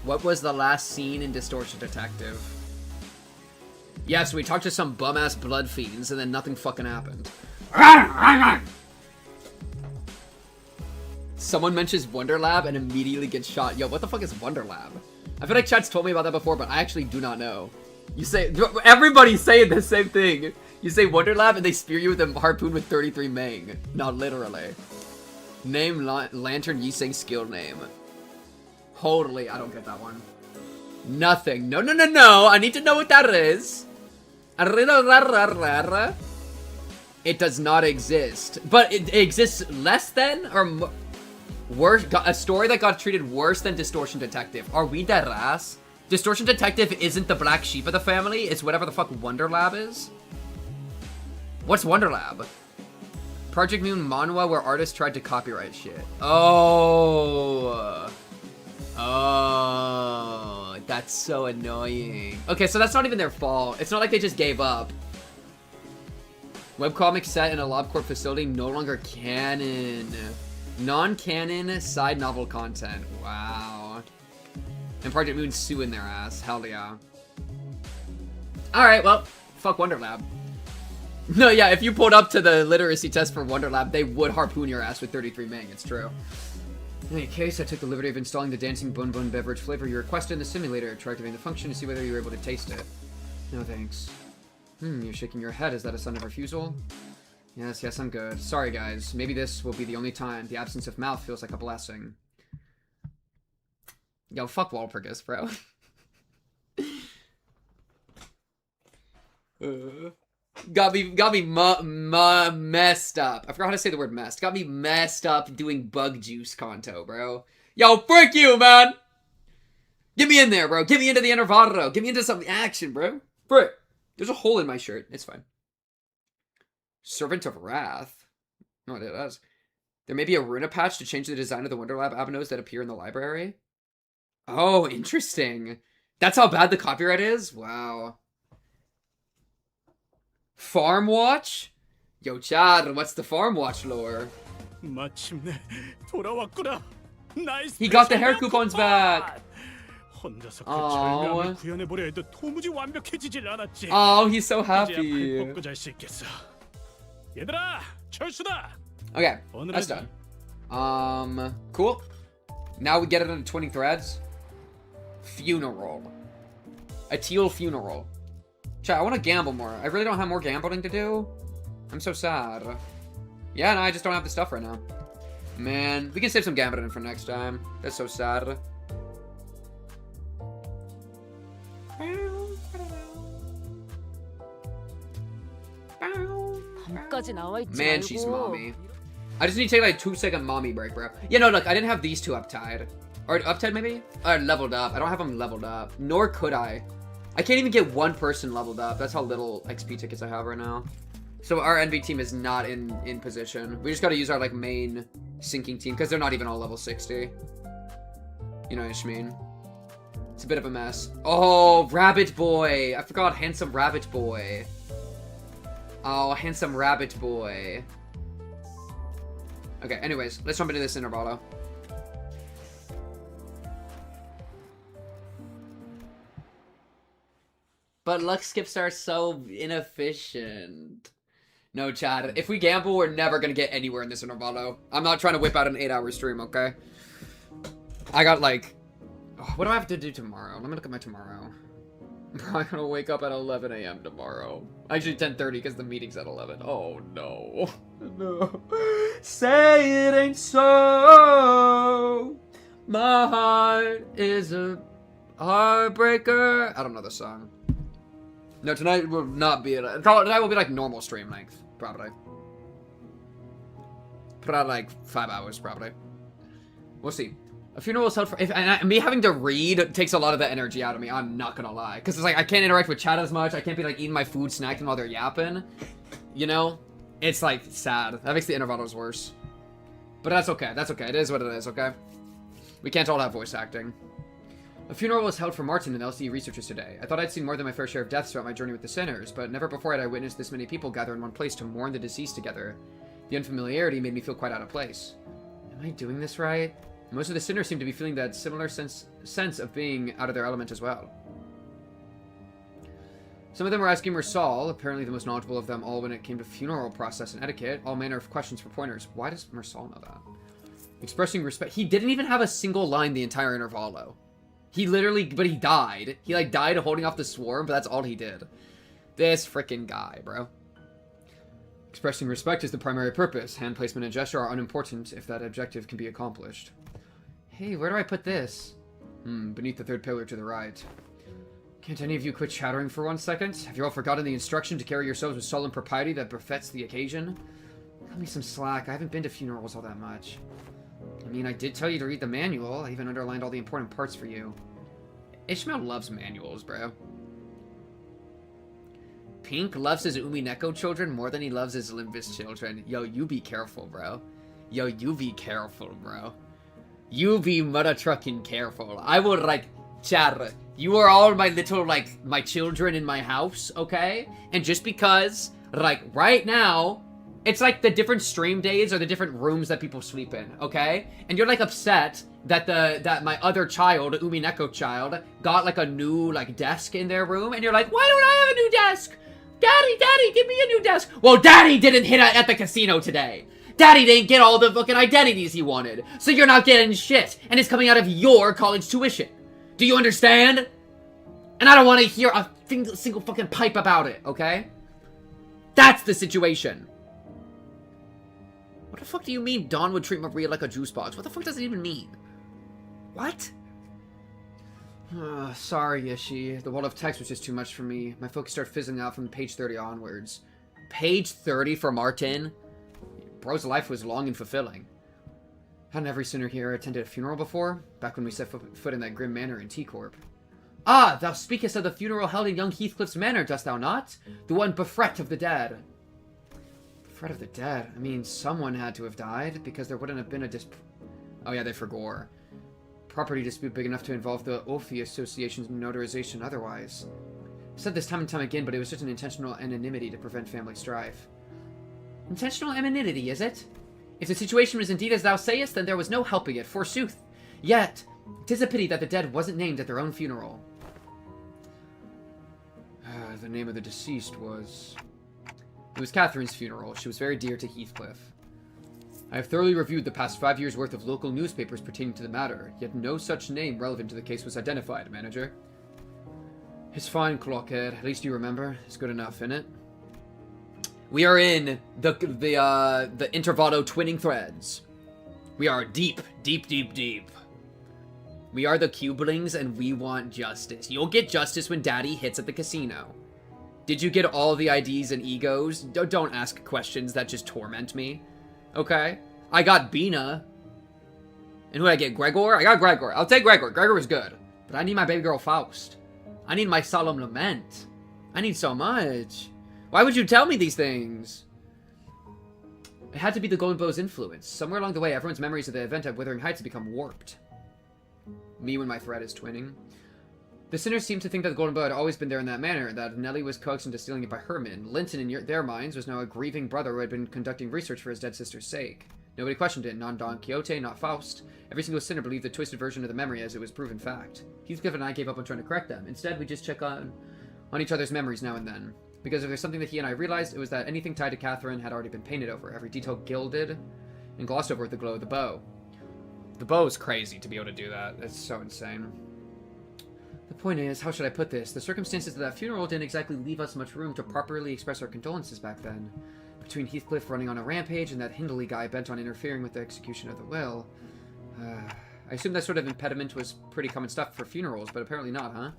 What was the last scene in Distortion Detective? Yeah, so we talked to some bum-ass blood fiends, and then nothing fucking happened. Someone mentions Wonder Lab and immediately gets shot. Yo, what the fuck is Wonder Lab? I feel like chat's told me about that before, but I actually do not know. You say... Everybody's saying the same thing. You say Wonder Lab and they spear you with a harpoon with 33 Meng. Not literally. Name Lantern Yiseng skill name. Totally, I don't get that one. Nothing. No. I need to know what that is. It does not exist. But it exists less than or worse? A story that got treated worse than Distortion Detective. Are we dead ass? Distortion Detective isn't the black sheep of the family. It's whatever the fuck Wonder Lab is. What's Wonder Lab? Project Moon manhwa where artists tried to copyright shit. Oh, that's so annoying. Okay, so that's not even their fault. It's not like they just gave up. Webcomic set in a LobCorp facility no longer canon. Non-canon side novel content. Wow. And Project Moon's suing their ass. Hell yeah. Alright, well, fuck Wonder Lab. No, yeah, if you pulled up to the literacy test for Wonder Lab, they would harpoon your ass with 33 Meng. It's true. In any case, I took the liberty of installing the Dancing Bun Bun beverage flavor you requested in the simulator to activate the function to see whether you were able to taste it. No thanks. You're shaking your head. Is that a sign of refusal? Yes, I'm good. Sorry, guys. Maybe this will be the only time. The absence of mouth feels like a blessing. Yo, fuck Walpurgis, bro. Got me messed up. I forgot how to say the word messed. Got me messed up doing bug juice conto, bro. Yo, frick you, man! Get me in there, bro. Get me into the intervallo. Get me into some action, bro. Frick. There's a hole in my shirt. It's fine. Servant of Wrath. No, it does. There may be a runa patch to change the design of the Wonder Lab avenues that appear in the library. Oh, interesting. That's how bad the copyright is? Wow. Farm Watch? Yo, Chad, what's the Farm Watch lore? 마침내 돌아왔구나. 나이스. He got the 패션이야, hair coupons back. 혼자서 그 Oh. 절묘함을 구현해보려 해도 도무지 완벽해지질 않았지. Oh, he's so 이제야 happy. 발 뻗고 잘 수 있겠어. 얘들아, 철수다. Okay, 오늘은 that's done. Cool. Now we get it into 20 threads. Funeral. A teal funeral. Chat, I want to gamble more. I really don't have more gambling to do. I'm so sad. Yeah, no, I just don't have the stuff right now. Man, we can save some gambling for next time. That's so sad. 밤까지 나와 있지 Man, 말고. she's mommy. I just need to take like a 2-second mommy break, bro. Yeah, no, look, I didn't have these two uptied. Or uptied, maybe? Or leveled up. I don't have them leveled up. Nor could I. I can't even get one person leveled up. That's how little XP tickets I have right now. So our NV team is not in position. We just gotta use our, like, main sinking team, because they're not even all level 60. You know what I mean? It's a bit of a mess. Oh, Rabbit Boy! I forgot Handsome Rabbit Boy. Oh, Handsome Rabbit Boy. Okay, anyways, let's jump into this intervallo. But luck skips are so inefficient. No, Chad. If we gamble, we're never gonna get anywhere in this intervallo. I'm not trying to whip out an 8-hour stream, okay? I got, like... what do I have to do tomorrow? Let me look at my tomorrow. I'm probably gonna wake up at 11 a.m. tomorrow. Actually, 10:30 because the meeting's at 11. Oh, no. No. Say it ain't so. My heart is a heartbreaker. I don't know the song. No, tonight will not be... Tonight will be like normal stream length, probably. Probably like 5 hours, probably. We'll see. A funeral is held for... me having to read takes a lot of the energy out of me, I'm not gonna lie. Because it's like, I can't interact with chat as much, I can't be like eating my food, snacking while they're yapping. You know? It's like, sad. That makes the intervallos worse. But that's okay, that's okay. It is what it is, okay? We can't all have voice acting. A funeral was held for Martin and LCE researchers today. I thought I'd seen more than my fair share of deaths throughout my journey with the Sinners, but never before had I witnessed this many people gather in one place to mourn the deceased together. The unfamiliarity made me feel quite out of place. Am I doing this right? Most of the Sinners seem to be feeling that similar sense of being out of their element as well. Some of them were asking Mersal, apparently the most knowledgeable of them all when it came to funeral process and etiquette, all manner of questions for pointers. Why does Mersal know that? Expressing respect. He didn't even have a single line the entire intervallo. He literally, but he died. He like died holding off the swarm, but that's all he did. This freaking guy, bro. Expressing respect is the primary purpose. Hand placement and gesture are unimportant if that objective can be accomplished. Hey, where do I put this? Beneath the third pillar to the right. Can't any of you quit chattering for 1 second? Have you all forgotten the instruction to carry yourselves with solemn propriety that befits the occasion? Cut me some slack. I haven't been to funerals all that much. I mean, I did tell you to read the manual. I even underlined all the important parts for you. Ishmael loves manuals, bro. Pink loves his Umineko children more than he loves his Limbus children. Yo, you be careful, bro. Yo, you be careful, bro. You be mother trucking careful. I will, like, chat. You are all my little, like, my children in my house, okay? And just because, like, right now, it's like the different stream days or the different rooms that people sleep in, okay? And you're, like, upset that my other child, Umineko child, got, like, a new, like, desk in their room. And you're like, why don't I have a new desk? Daddy, give me a new desk. Well, Daddy didn't hit it at the casino today. Daddy didn't get all the fucking identities he wanted. So you're not getting shit. And it's coming out of your college tuition. Do you understand? And I don't want to hear a single fucking pipe about it, okay? That's the situation. What the fuck do you mean Dawn would treat Maria like a juice box? What the fuck does it even mean? What? Sorry, Yishi. The wall of text was just too much for me. My focus started fizzling out from page 30 onwards. Page 30 for Martin? Bro's life was long and fulfilling. Hadn't every sinner here attended a funeral before? Back when we set foot in that grim manor in T-Corp. Ah, thou speakest of the funeral held in young Heathcliff's manor, dost thou not? The one Befret of the dead. Befret of the dead? I mean, someone had to have died, because there wouldn't have been a Oh yeah, they forgore. Property dispute big enough to involve the Ophi Association's notarization otherwise. I've said this time and time again, but it was just an intentional anonymity to prevent family strife. Intentional anonymity, is it? If the situation was indeed as thou sayest, then there was no helping it, forsooth. Yet, 'tis a pity that the dead wasn't named at their own funeral. The name of the deceased was... It was Catherine's funeral. She was very dear to Heathcliff. I have thoroughly reviewed the past 5 years' worth of local newspapers pertaining to the matter, yet no such name relevant to the case was identified, manager. It's fine, Clockhead. At least you remember. It's good enough, innit? We are in the Intervallo twinning threads. We are deep, deep, deep, deep. We are the Cubelings, and we want justice. You'll get justice when Daddy hits at the casino. Did you get all the IDs and egos? Don't ask questions that just torment me. Okay? I got Bina. And who did I get? Gregor? I got Gregor. I'll take Gregor. Gregor was good. But I need my baby girl Faust. I need my solemn lament. I need so much. Why would you tell me these things? It had to be the Golden Bow's influence. Somewhere along the way, everyone's memories of the event at Wuthering Heights have become warped. Me when my thread is twinning. The sinners seem to think that the Golden Bow had always been there in that manner, that Nellie was coaxed into stealing it by Herman. Linton, in their minds, was now a grieving brother who had been conducting research for his dead sister's sake. Nobody questioned it, not Don Quixote, not Faust. Every single sinner believed the twisted version of the memory as it was proven fact. Heathcliff and I gave up on trying to correct them. Instead, we just check on each other's memories now and then. Because if there's something that he and I realized, it was that anything tied to Catherine had already been painted over, every detail gilded and glossed over with the glow of the bow. The bow is crazy to be able to do that. It's so insane. The point is, how should I put this? The circumstances of that funeral didn't exactly leave us much room to properly express our condolences back then. Between Heathcliff running on a rampage and that Hindley guy bent on interfering with the execution of the will. I assume that sort of impediment was pretty common stuff for funerals, but apparently not, huh?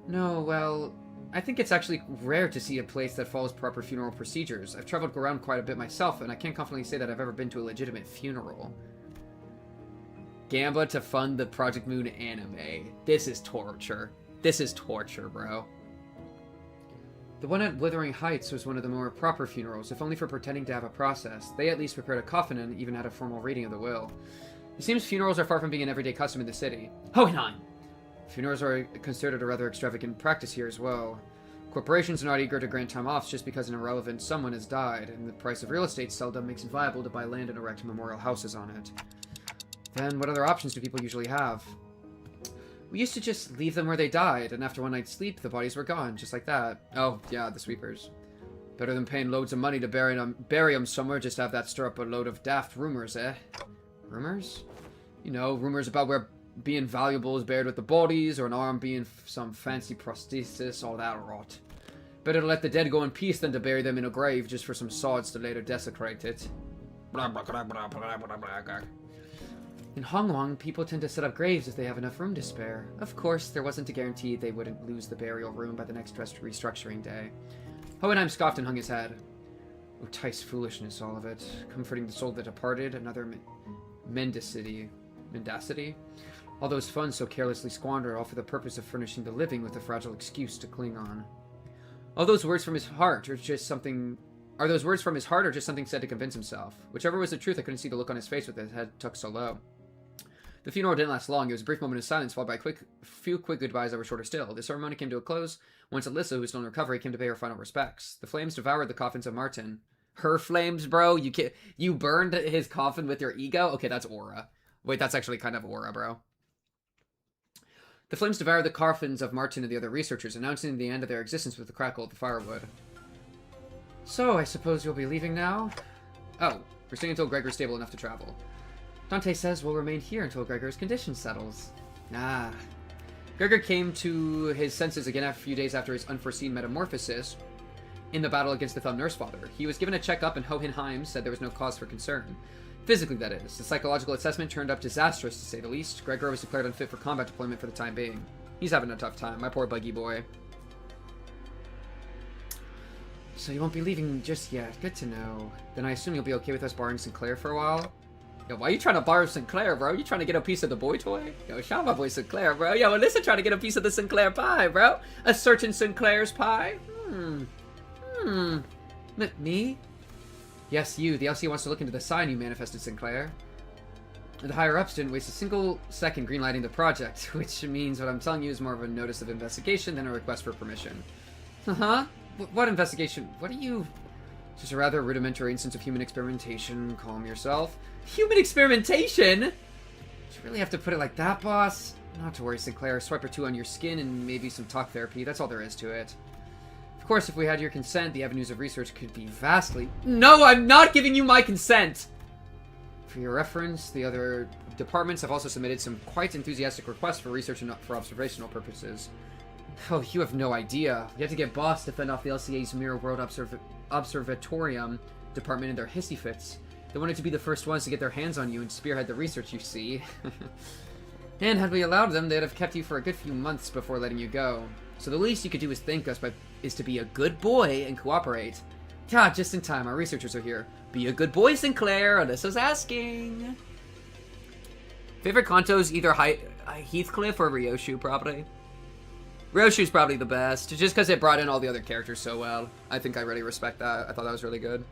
No, well, I think it's actually rare to see a place that follows proper funeral procedures. I've traveled around quite a bit myself, and I can't confidently say that I've ever been to a legitimate funeral. Gamba to fund the Project Moon anime. This is torture. This is torture, bro. The one at Wuthering Heights was one of the more proper funerals, if only for pretending to have a process. They at least prepared a coffin and even had a formal reading of the will. It seems funerals are far from being an everyday custom in the city. Hohenheim! Funerals are considered a rather extravagant practice here as well. Corporations are not eager to grant time offs just because an irrelevant someone has died, and the price of real estate seldom makes it viable to buy land and erect memorial houses on it. Then what other options do people usually have? We used to just leave them where they died, and after one night's sleep, the bodies were gone, just like that. Oh, yeah, the sweepers. Better than paying loads of money to bury them somewhere just to have that stir up a load of daft rumors, eh? Rumors? You know, rumors about where being valuable is buried with the bodies, or an arm being some fancy prosthesis, all that rot. Better to let the dead go in peace than to bury them in a grave just for some sods to later desecrate it. In Hongwang, people tend to set up graves if they have enough room to spare. Of course, there wasn't a guarantee they wouldn't lose the burial room by the next restructuring day. Hohenheim scoffed and hung his head. Otice foolishness, all of it. Comforting the soul that departed, another mendacity. All those funds so carelessly squandered, all for the purpose of furnishing the living with a fragile excuse to cling on. Are those words from his heart, or just something said to convince himself? Whichever was the truth, I couldn't see the look on his face with his head tucked so low. The funeral didn't last long. It was a brief moment of silence, followed by a few quick goodbyes that were shorter still. The ceremony came to a close once Alyssa, who was still in recovery, came to pay her final respects. The flames devoured the coffins of Martin. Her flames, bro? You burned his coffin with your ego? Okay, that's aura. Wait, that's actually kind of aura, bro. The flames devoured the coffins of Martin and the other researchers, announcing the end of their existence with the crackle of the firewood. So, I suppose you'll be leaving now? Oh, we're staying until Gregor's stable enough to travel. Dante says we'll remain here until Gregor's condition settles. Ah. Gregor came to his senses again a few days after his unforeseen metamorphosis in the battle against the Thumb Nurse Father. He was given a checkup and Hohenheim said there was no cause for concern. Physically, that is. The psychological assessment turned up disastrous, to say the least. Gregor was declared unfit for combat deployment for the time being. He's having a tough time, my poor buggy boy. So you won't be leaving just yet. Good to know. Then I assume you'll be okay with us borrowing Sinclair for a while? Yo, why are you trying to borrow Sinclair, bro? You trying to get a piece of the boy toy? Yo, shout out my boy Sinclair, bro. Yo, Alyssa trying to get a piece of the Sinclair pie, bro. A certain Sinclair's pie? Me? Yes, you. The LC wants to look into the sign you manifested, Sinclair. The higher-ups didn't waste a single second greenlighting the project, which means what I'm telling you is more of a notice of investigation than a request for permission. Uh-huh. What investigation? What are you... Just a rather rudimentary instance of human experimentation. Calm yourself. Human experimentation? you really have to put it like that, boss? Not to worry, Sinclair. Swipe or two on your skin and maybe some talk therapy. That's all there is to it. Of course, if we had your consent, the avenues of research could be vastly... No, I'm not giving you my consent! For your reference, the other departments have also submitted some quite enthusiastic requests for research and for observational purposes. Oh, you have no idea. You have to get Boss to fend off the LCA's Mirror World Observatorium department in their hissy fits. They wanted to be the first ones to get their hands on you and spearhead the research, you see. And had we allowed them, they'd have kept you for a good few months before letting you go. So the least you could do is thank us is to be a good boy and cooperate. God, just in time, our researchers are here. Be a good boy, Sinclair, Alyssa's asking. Favorite Kantos, either Heathcliff or Ryoshu, probably. Ryoshu's probably the best, just because it brought in all the other characters so well. I think I really respect that. I thought that was really good.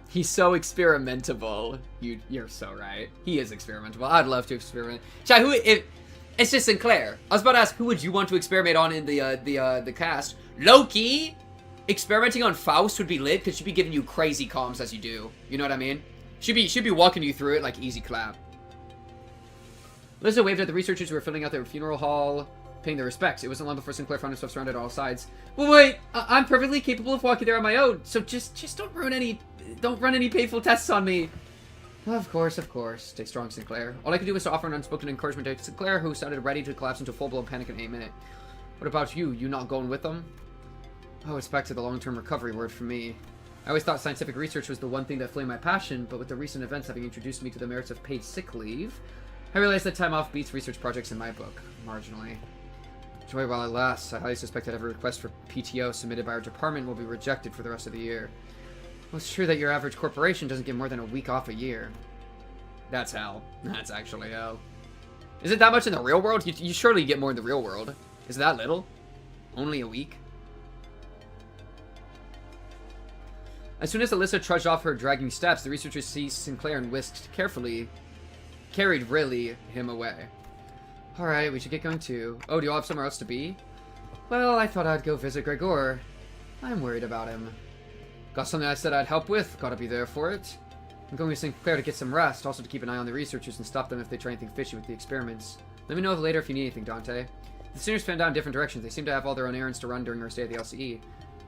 He's so experimentable. You're so right. He is experimentable. I'd love to experiment. Chai, it's just Sinclair. I was about to ask, who would you want to experiment on in the cast? Loki! Experimenting on Faust would be lit, because she'd be giving you crazy comms as you do. You know what I mean? She'd be walking you through it like easy clap. Lizzo waved at the researchers who were filling out their funeral hall, paying their respects. It wasn't long before Sinclair found himself surrounded on all sides. Well, wait, I'm perfectly capable of walking there on my own, so just don't run any painful tests on me. Of course. Stay strong, Sinclair. All I could do was to offer an unspoken encouragement to Sinclair, who sounded ready to collapse into full-blown panic in a minute. What about you? You not going with them? Oh, it's back to the long-term recovery word for me. I always thought scientific research was the one thing that flamed my passion, but with the recent events having introduced me to the merits of paid sick leave, I realized that time off beats research projects in my book, marginally. Joy while it lasts. I highly suspect that every request for PTO submitted by our department will be rejected for the rest of the year. Well, it's true that your average corporation doesn't get more than a week off a year. That's hell. That's actually hell. Is it that much in the real world? You surely get more in the real world. Is that little? Only a week? As soon as Alyssa trudged off her dragging steps, the researchers seized Sinclair and carried him away. Alright, we should get going too. Oh, do you all have somewhere else to be? Well, I thought I'd go visit Gregor. I'm worried about him. Got something I said I'd help with. Gotta be there for it. I'm going to Sinclair to get some rest, also to keep an eye on the researchers and stop them if they try anything fishy with the experiments. Let me know later if you need anything, Dante. The students fanned out in different directions. They seem to have all their own errands to run during our stay at the LCE.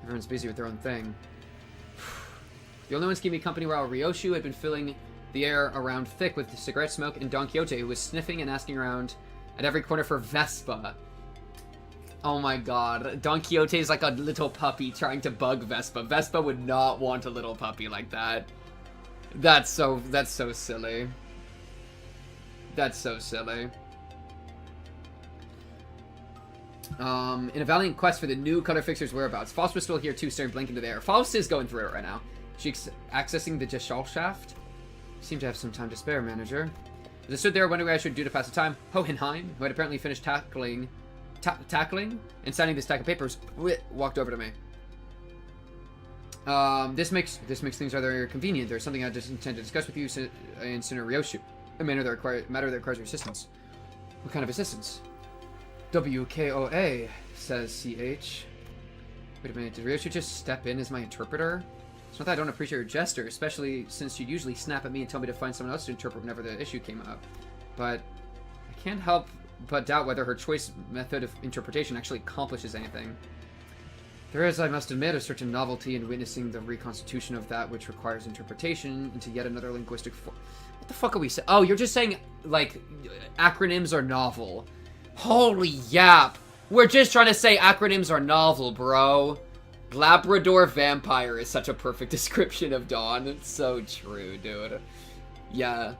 Everyone's busy with their own thing. The only ones keeping me company while Ryoshu had been filling the air around thick with cigarette smoke, and Don Quixote, who was sniffing and asking around at every corner for Vespa. Oh my god. Don Quixote is like a little puppy trying to bug Vespa. Vespa would not want a little puppy like that. That's so silly. That's so silly. In a valiant quest for the new color fixer's whereabouts, Faust was still here too, staring blank into the air. Faust is going through it right now. She's accessing the Gesellschaft. Seem to have some time to spare, manager. As I stood there wondering what I should do to pass the time, Hohenheim, who had apparently finished tackling and signing this stack of papers, walked over to me. This makes things rather convenient. There's something I just intend to discuss with you in Sinner Ryoshu. A matter that requires your assistance. What kind of assistance? WKOA, says CH. Wait a minute, did Ryoshu just step in as my interpreter? It's not that I don't appreciate your gesture, especially since you'd usually snap at me and tell me to find someone else to interpret whenever the issue came up. But I can't help but doubt whether her choice method of interpretation actually accomplishes anything. There is, I must admit, a certain novelty in witnessing the reconstitution of that which requires interpretation into yet another linguistic form. What the fuck are we saying? Oh, you're just saying, like, acronyms are novel. Holy yap! We're just trying to say acronyms are novel, bro. Labrador vampire is such a perfect description of Dawn. It's so true, dude. Yeah.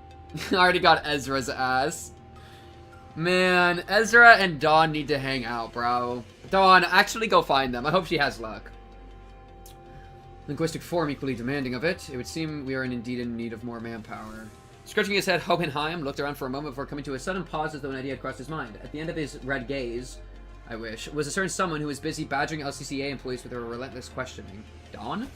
I already got Ezra's ass. Man, Ezra and Dawn need to hang out, bro. Dawn, actually go find them. I hope she has luck. Linguistic form equally demanding of it. It would seem we are indeed in need of more manpower. Scratching his head, Hohenheim looked around for a moment before coming to a sudden pause as though an idea had crossed his mind. At the end of his red gaze, I wish, was a certain someone who was busy badgering LCCA employees with her relentless questioning. Dawn?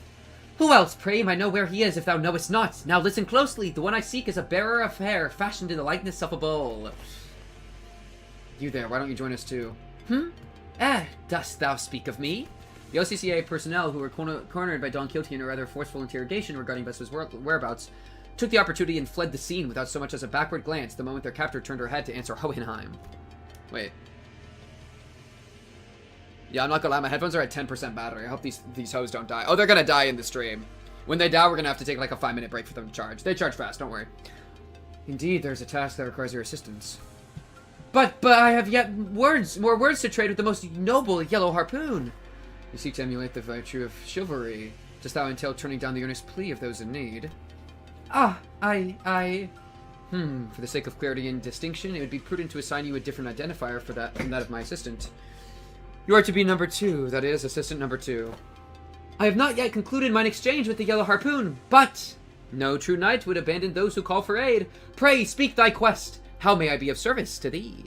Who else, pray, might know where he is, if thou knowest not? Now listen closely. The one I seek is a bearer of hair, fashioned in the likeness of a bull. You there, why don't you join us too? Dost thou speak of me? The LCCA personnel, who were cornered by Don Quixote in a rather forceful interrogation regarding Vespa's whereabouts, took the opportunity and fled the scene without so much as a backward glance the moment their captor turned her head to answer Hohenheim. Wait. Yeah, I'm not gonna lie, my headphones are at 10% battery. I hope these hoes don't die. Oh, they're gonna die in the stream. When they die, we're gonna have to take like a 5-minute break for them to charge. They charge fast, don't worry. Indeed, there's a task that requires your assistance. But I have yet more words to trade with the most noble Yellow Harpoon. You seek to emulate the virtue of chivalry. Dost thou entail turning down the earnest plea of those in need? For the sake of clarity and distinction, it would be prudent to assign you a different identifier for that from that of my assistant. You are to be number 2, that is, assistant number 2. I have not yet concluded mine exchange with the Yellow Harpoon, but no true knight would abandon those who call for aid. Pray, speak thy quest. How may I be of service to thee?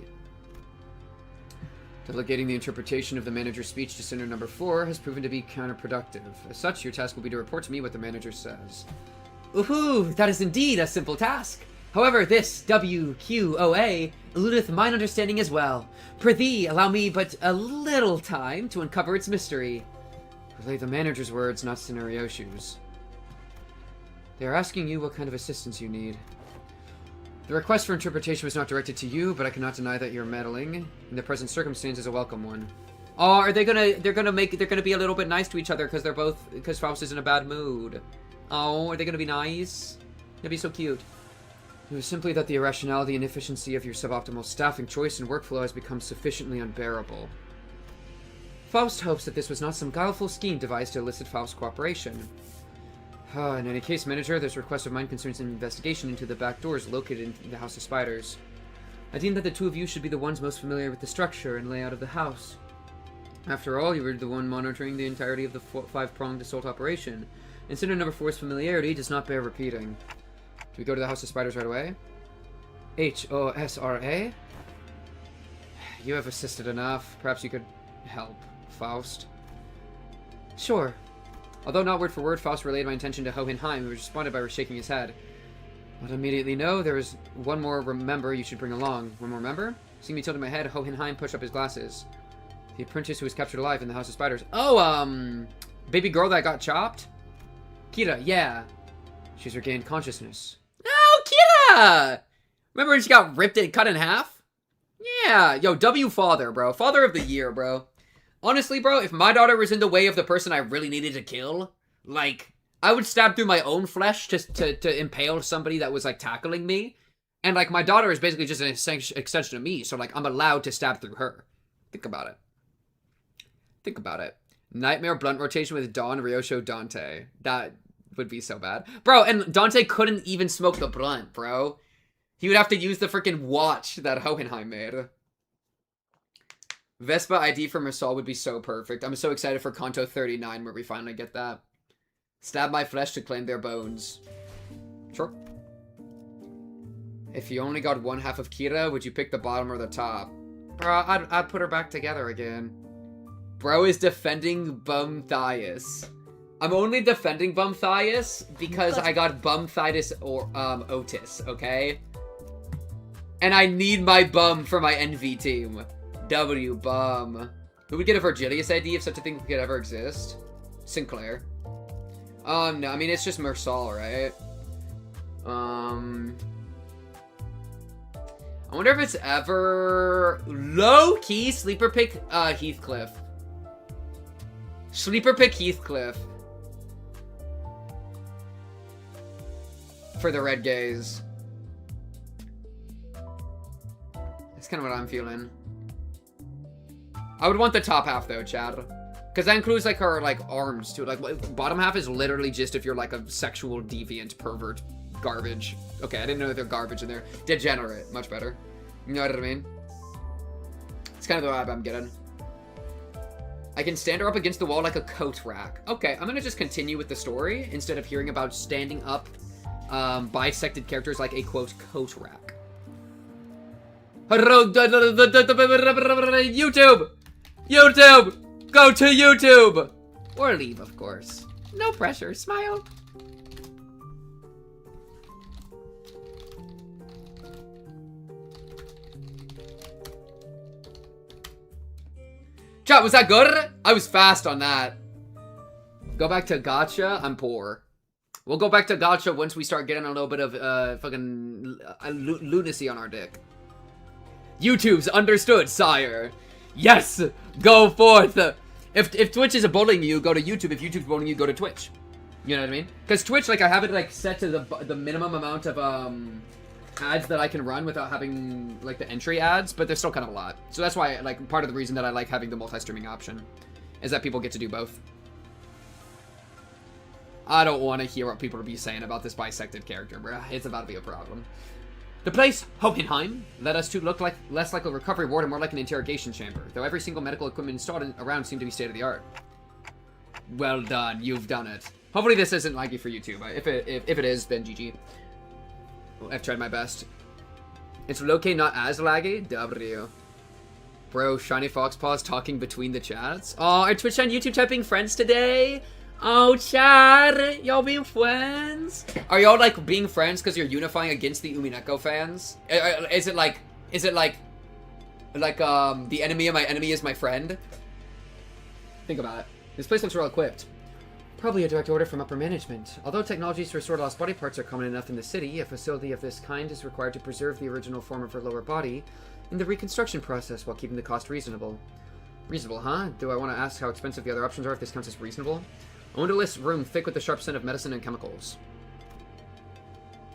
Delegating the interpretation of the manager's speech to Sinner number 4 has proven to be counterproductive. As such, your task will be to report to me what the manager says. Ooh, that is indeed a simple task. However, this WQOA eludeth mine understanding as well. Prithee, allow me but a little time to uncover its mystery. Relay the manager's words, not Scenarioshu's. They are asking you what kind of assistance you need. The request for interpretation was not directed to you, but I cannot deny that your meddling in the present circumstance is a welcome one. Oh, are they gonna they're gonna be a little bit nice to each other because Faust is in a bad mood. Oh, are they gonna be nice? That'd be so cute. It was simply that the irrationality and inefficiency of your suboptimal staffing choice and workflow has become sufficiently unbearable. Faust hopes that this was not some guileful scheme devised to elicit Faust's cooperation. In any case, manager, this request of mine concerns an investigation into the back doors located in the House of Spiders. I deem that the two of you should be the ones most familiar with the structure and layout of the house. After all, you were the one monitoring the entirety of the 5-pronged assault operation, and Sinner number 4's familiarity does not bear repeating. Do we go to the House of Spiders right away? HOSRA? You have assisted enough. Perhaps you could help, Faust. Sure. Although not word for word, Faust relayed my intention to Hohenheim, who responded by shaking his head. But immediately know there is one more member you should bring along. One more member? Seeing me tilting my head, Hohenheim pushed up his glasses. The apprentice who was captured alive in the House of Spiders. Oh, baby girl that got chopped? Kira, yeah. She's regained consciousness. Oh, Kira! Remember when she got ripped and cut in half? Yeah. Yo, W father, bro. Father of the year, bro. Honestly, bro, if my daughter was in the way of the person I really needed to kill, like, I would stab through my own flesh to impale somebody that was, like, tackling me. And, like, my daughter is basically just an extension of me, so, like, I'm allowed to stab through her. Think about it. Think about it. Nightmare blunt rotation with Don, Ryosho, Dante. That would be so bad. Bro, and Dante couldn't even smoke the blunt, bro. He would have to use the freaking watch that Hohenheim made. Vespa ID for Marsal would be so perfect. I'm so excited for Kanto 39 where we finally get that. Stab my flesh to claim their bones. Sure. If you only got one half of Kira, would you pick the bottom or the top? Bro, I'd put her back together again. Bro is defending Bum Thias. I'm only defending Bum Thias because I got Bum Thias or Otis, okay? And I need my bum for my NV team. W bum. Who would get a Virgilius ID if such a thing could ever exist? Sinclair. No, I mean it's just Marsal, right? I wonder if it's ever low-key sleeper pick Heathcliff. Sleeper pick Heathcliff. For the red gaze. That's kind of what I'm feeling. I would want the top half though, Chad. Because that includes like her like arms too. Like bottom half is literally just if you're like a sexual deviant pervert garbage. Okay, I didn't know that they're garbage in there. Degenerate, much better. You know what I mean? It's kind of the vibe I'm getting. I can stand her up against the wall like a coat rack. Okay, I'm gonna just continue with the story instead of hearing about standing up bisected characters like a quote coat rack. YouTube! YouTube! Go to YouTube! Or leave, of course. No pressure. Smile. Chat, was that good? I was fast on that. Go back to gotcha. I'm poor. We'll go back to gacha once we start getting a little bit of fucking lunacy on our dick. YouTube's understood, sire. Yes, go forth. If Twitch is bullying you, go to YouTube. If YouTube's bullying you, go to Twitch. You know what I mean? Because Twitch, like, I have it like set to the minimum amount of ads that I can run without having like the entry ads, but there's still kind of a lot. So that's why, like, part of the reason that I like having the multi-streaming option is that people get to do both. I don't want to hear what people will be saying about this bisected character, bruh. It's about to be a problem. The place, Hohenheim, led us to look like less like a recovery ward and more like an interrogation chamber, though every single medical equipment installed around seemed to be state-of-the-art. Well done, you've done it. Hopefully this isn't laggy for YouTube. If it is, then GG. I've tried my best. It's okay, not as laggy. W. Bro, Shiny Fox Paws talking between the chats. Oh, are Twitch and YouTube typing friends today? Oh, chat, y'all being friends? Are y'all like being friends because you're unifying against the Umineko fans? Is it like the enemy of my enemy is my friend? Think about it. This place looks well equipped. Probably a direct order from upper management. Although technologies to restore lost body parts are common enough in the city, a facility of this kind is required to preserve the original form of her lower body in the reconstruction process while keeping the cost reasonable. Reasonable, huh? Do I want to ask how expensive the other options are if this counts as reasonable? A windowless room thick with the sharp scent of medicine and chemicals.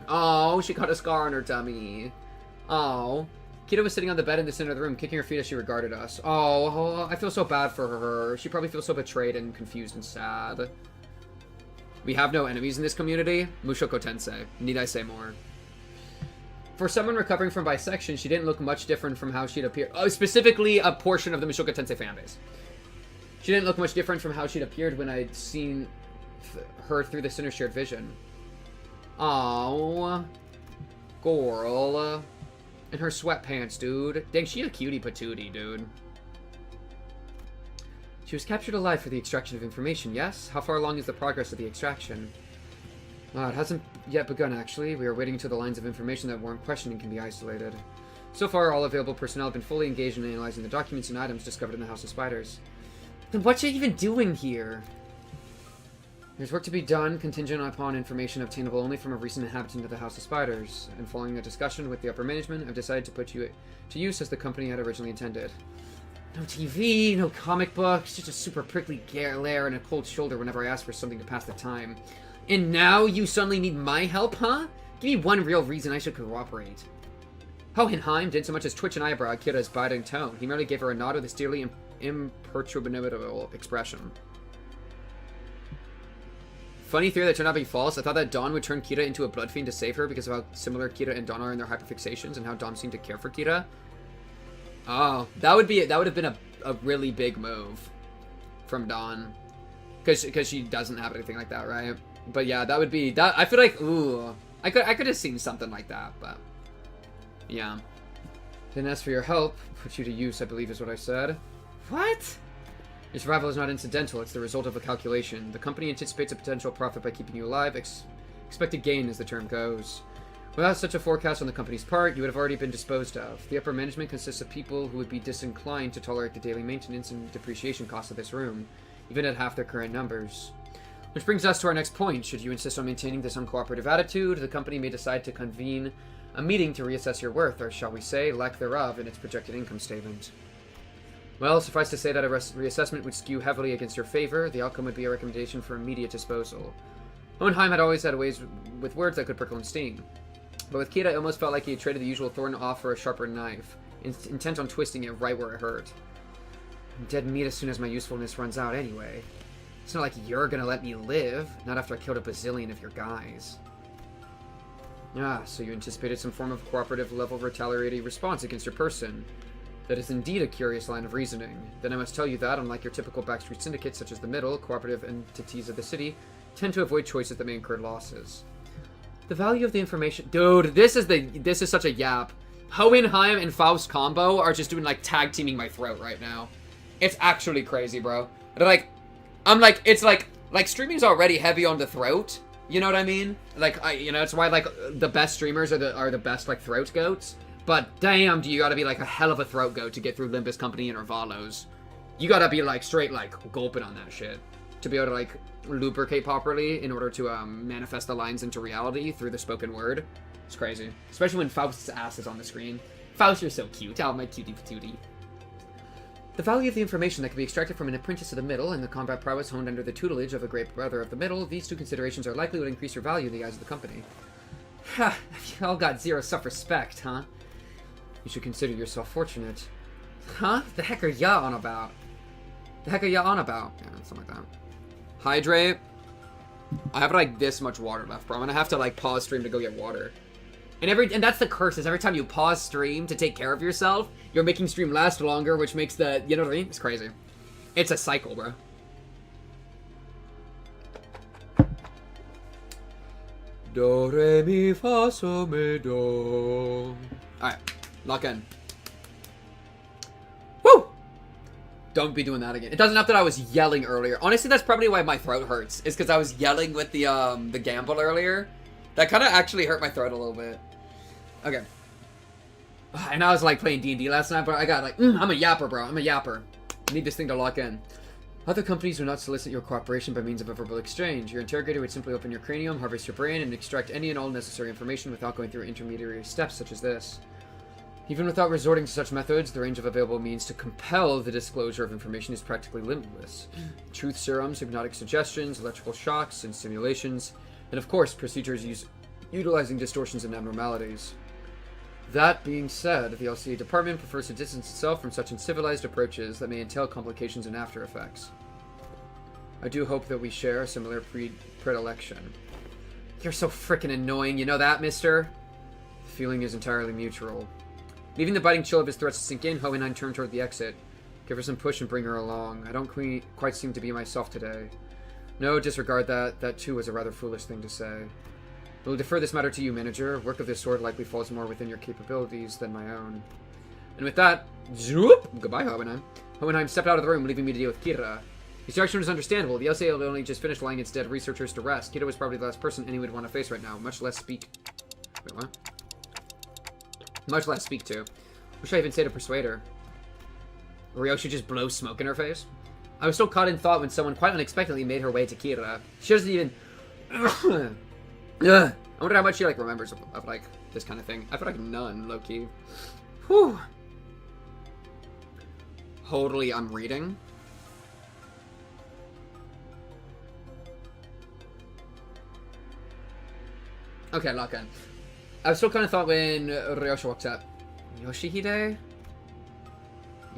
Oh, she got a scar on her tummy. Oh. Kita was sitting on the bed in the center of the room, kicking her feet as she regarded us. Oh, I feel so bad for her. She probably feels so betrayed and confused and sad. We have no enemies in this community. Mushoku Tensei. Need I say more? For someone recovering from bisection, she didn't look much different from how she'd appeared. Oh, specifically a portion of the Mushoku Tensei fanbase. She didn't look much different from how she'd appeared when I'd seen her through the Sinner Shared Vision. Oh, girl. In her sweatpants, dude. Dang, she a cutie patootie, dude. She was captured alive for the extraction of information, yes? How far along is the progress of the extraction? It hasn't yet begun, actually. We are waiting until the lines of information that warrant questioning can be isolated. So far, all available personnel have been fully engaged in analyzing the documents and items discovered in the House of Spiders. Then what's she even doing here? There's work to be done, contingent upon information obtainable only from a recent inhabitant of the House of Spiders. And following a discussion with the upper management, I've decided to put you to use as the company had originally intended. No TV, no comic books, just a super prickly glare and a cold shoulder whenever I ask for something to pass the time. And now you suddenly need my help, huh? Give me one real reason I should cooperate. Hohenheim didn't so much as twitch an eyebrow at Kira's biting tone. He merely gave her a nod with a steely, imperturbable expression. Funny theory that turned out to be false. I thought that Dawn would turn Kira into a blood fiend to save her because of how similar Kira and Dawn are in their hyperfixations and how Dawn seemed to care for Kira. Oh, that would have been a really big move from Dawn, because she doesn't have anything like that, right? But yeah, that would be that. I feel like I could have seen something like that, but yeah. Then as for your help, put you to use, I believe is what I said. What? Your survival is not incidental, it's the result of a calculation. The company anticipates a potential profit by keeping you alive. Expected gain, as the term goes. Without such a forecast on the company's part, you would have already been disposed of. The upper management consists of people who would be disinclined to tolerate the daily maintenance and depreciation costs of this room, even at half their current numbers. Which brings us to our next point. Should you insist on maintaining this uncooperative attitude, the company may decide to convene a meeting to reassess your worth, or shall we say, lack thereof, in its projected income statement. Well, suffice to say that a reassessment would skew heavily against your favor. The outcome would be a recommendation for immediate disposal. Hohenheim had always had ways with words that could prickle and sting. But with Kira, it almost felt like he had traded the usual thorn off for a sharper knife, intent on twisting it right where it hurt. I'm dead meat as soon as my usefulness runs out anyway. It's not like you're gonna let me live, not after I killed a bazillion of your guys. Ah, so you anticipated some form of cooperative level retaliatory response against your person. That is indeed a curious line of reasoning. Then I must tell you that, unlike your typical backstreet syndicates such as the Middle, cooperative entities of the city tend to avoid choices that may incur losses. The value of the information... Dude, this is such a yap. Hohenheim and Faust combo are just doing, like, tag teaming my throat right now. It's actually crazy, bro. They're like... I'm like... It's like streaming's already heavy on the throat. You know what I mean? Like, it's why, like, the best streamers are the best, like, throat goats. But damn, do you gotta be, like, a hell of a throat goat to get through Limbus Company Intervallos. You gotta be, like, straight, like, gulping on that shit to be able to like lubricate properly in order to manifest the lines into reality through the spoken word. It's crazy, especially when Faust's ass is on the screen. Faust, you're so cute. Oh, my cutie patootie. The value of the information that can be extracted from an apprentice of the middle and the combat prowess honed under the tutelage of a great brother of the middle, these two considerations are likely to increase your value in the eyes of the company. Ha! You all got zero self-respect, huh? You should consider yourself fortunate. Huh? The heck are ya on about? The heck are ya on about? Yeah, something like that. Hydrate. I have like this much water left, bro. I'm gonna have to like pause stream to go get water. And that's the curse, is every time you pause stream to take care of yourself, you're making stream last longer, which makes the, you know what I mean? It's crazy. It's a cycle, bro. Do, re, mi, fa, so, mi, do. Alright, lock in. Woo! Don't be doing that again. It doesn't help that I was yelling earlier. Honestly, that's probably why my throat hurts, is because I was yelling with the gamble earlier. That kind of actually hurt my throat a little bit. Okay. And I was like playing D&D last night, but I got like, I'm a yapper, bro. I'm a yapper. I need this thing to lock in. Other companies do not solicit your cooperation by means of a verbal exchange. Your interrogator would simply open your cranium, harvest your brain, and extract any and all necessary information without going through intermediary steps such as this. Even without resorting to such methods, the range of available means to compel the disclosure of information is practically limitless. Truth serums, hypnotic suggestions, electrical shocks, and simulations, and of course, procedures utilizing distortions and abnormalities. That being said, the LCA department prefers to distance itself from such uncivilized approaches that may entail complications and after effects. I do hope that we share a similar predilection. You're so frickin' annoying, you know that, mister? The feeling is entirely mutual. Leaving the biting chill of his threats to sink in, Hohenheim turned toward the exit. Give her some push and bring her along. I don't quite seem to be myself today. No, disregard that. That too was a rather foolish thing to say. I will defer this matter to you, manager. Work of this sort likely falls more within your capabilities than my own. And with that, zoop! Goodbye, Hohenheim. Hohenheim stepped out of the room, leaving me to deal with Kira. His reaction was understandable. The LCA had only just finished lying its dead researchers to rest. Kira was probably the last person anyone would want to face right now, much less speak. Wait, what? Much less speak to. What should I even say to persuade her? Ryoshi just blows smoke in her face? I was so caught in thought when someone quite unexpectedly made her way to Kira. She doesn't even... I wonder how much she like remembers of like this kind of thing. I feel like none, low-key. Whew. Totally I'm reading. Okay, lock in. I was still kind of thought when Ryoshi walked up. Yoshihide?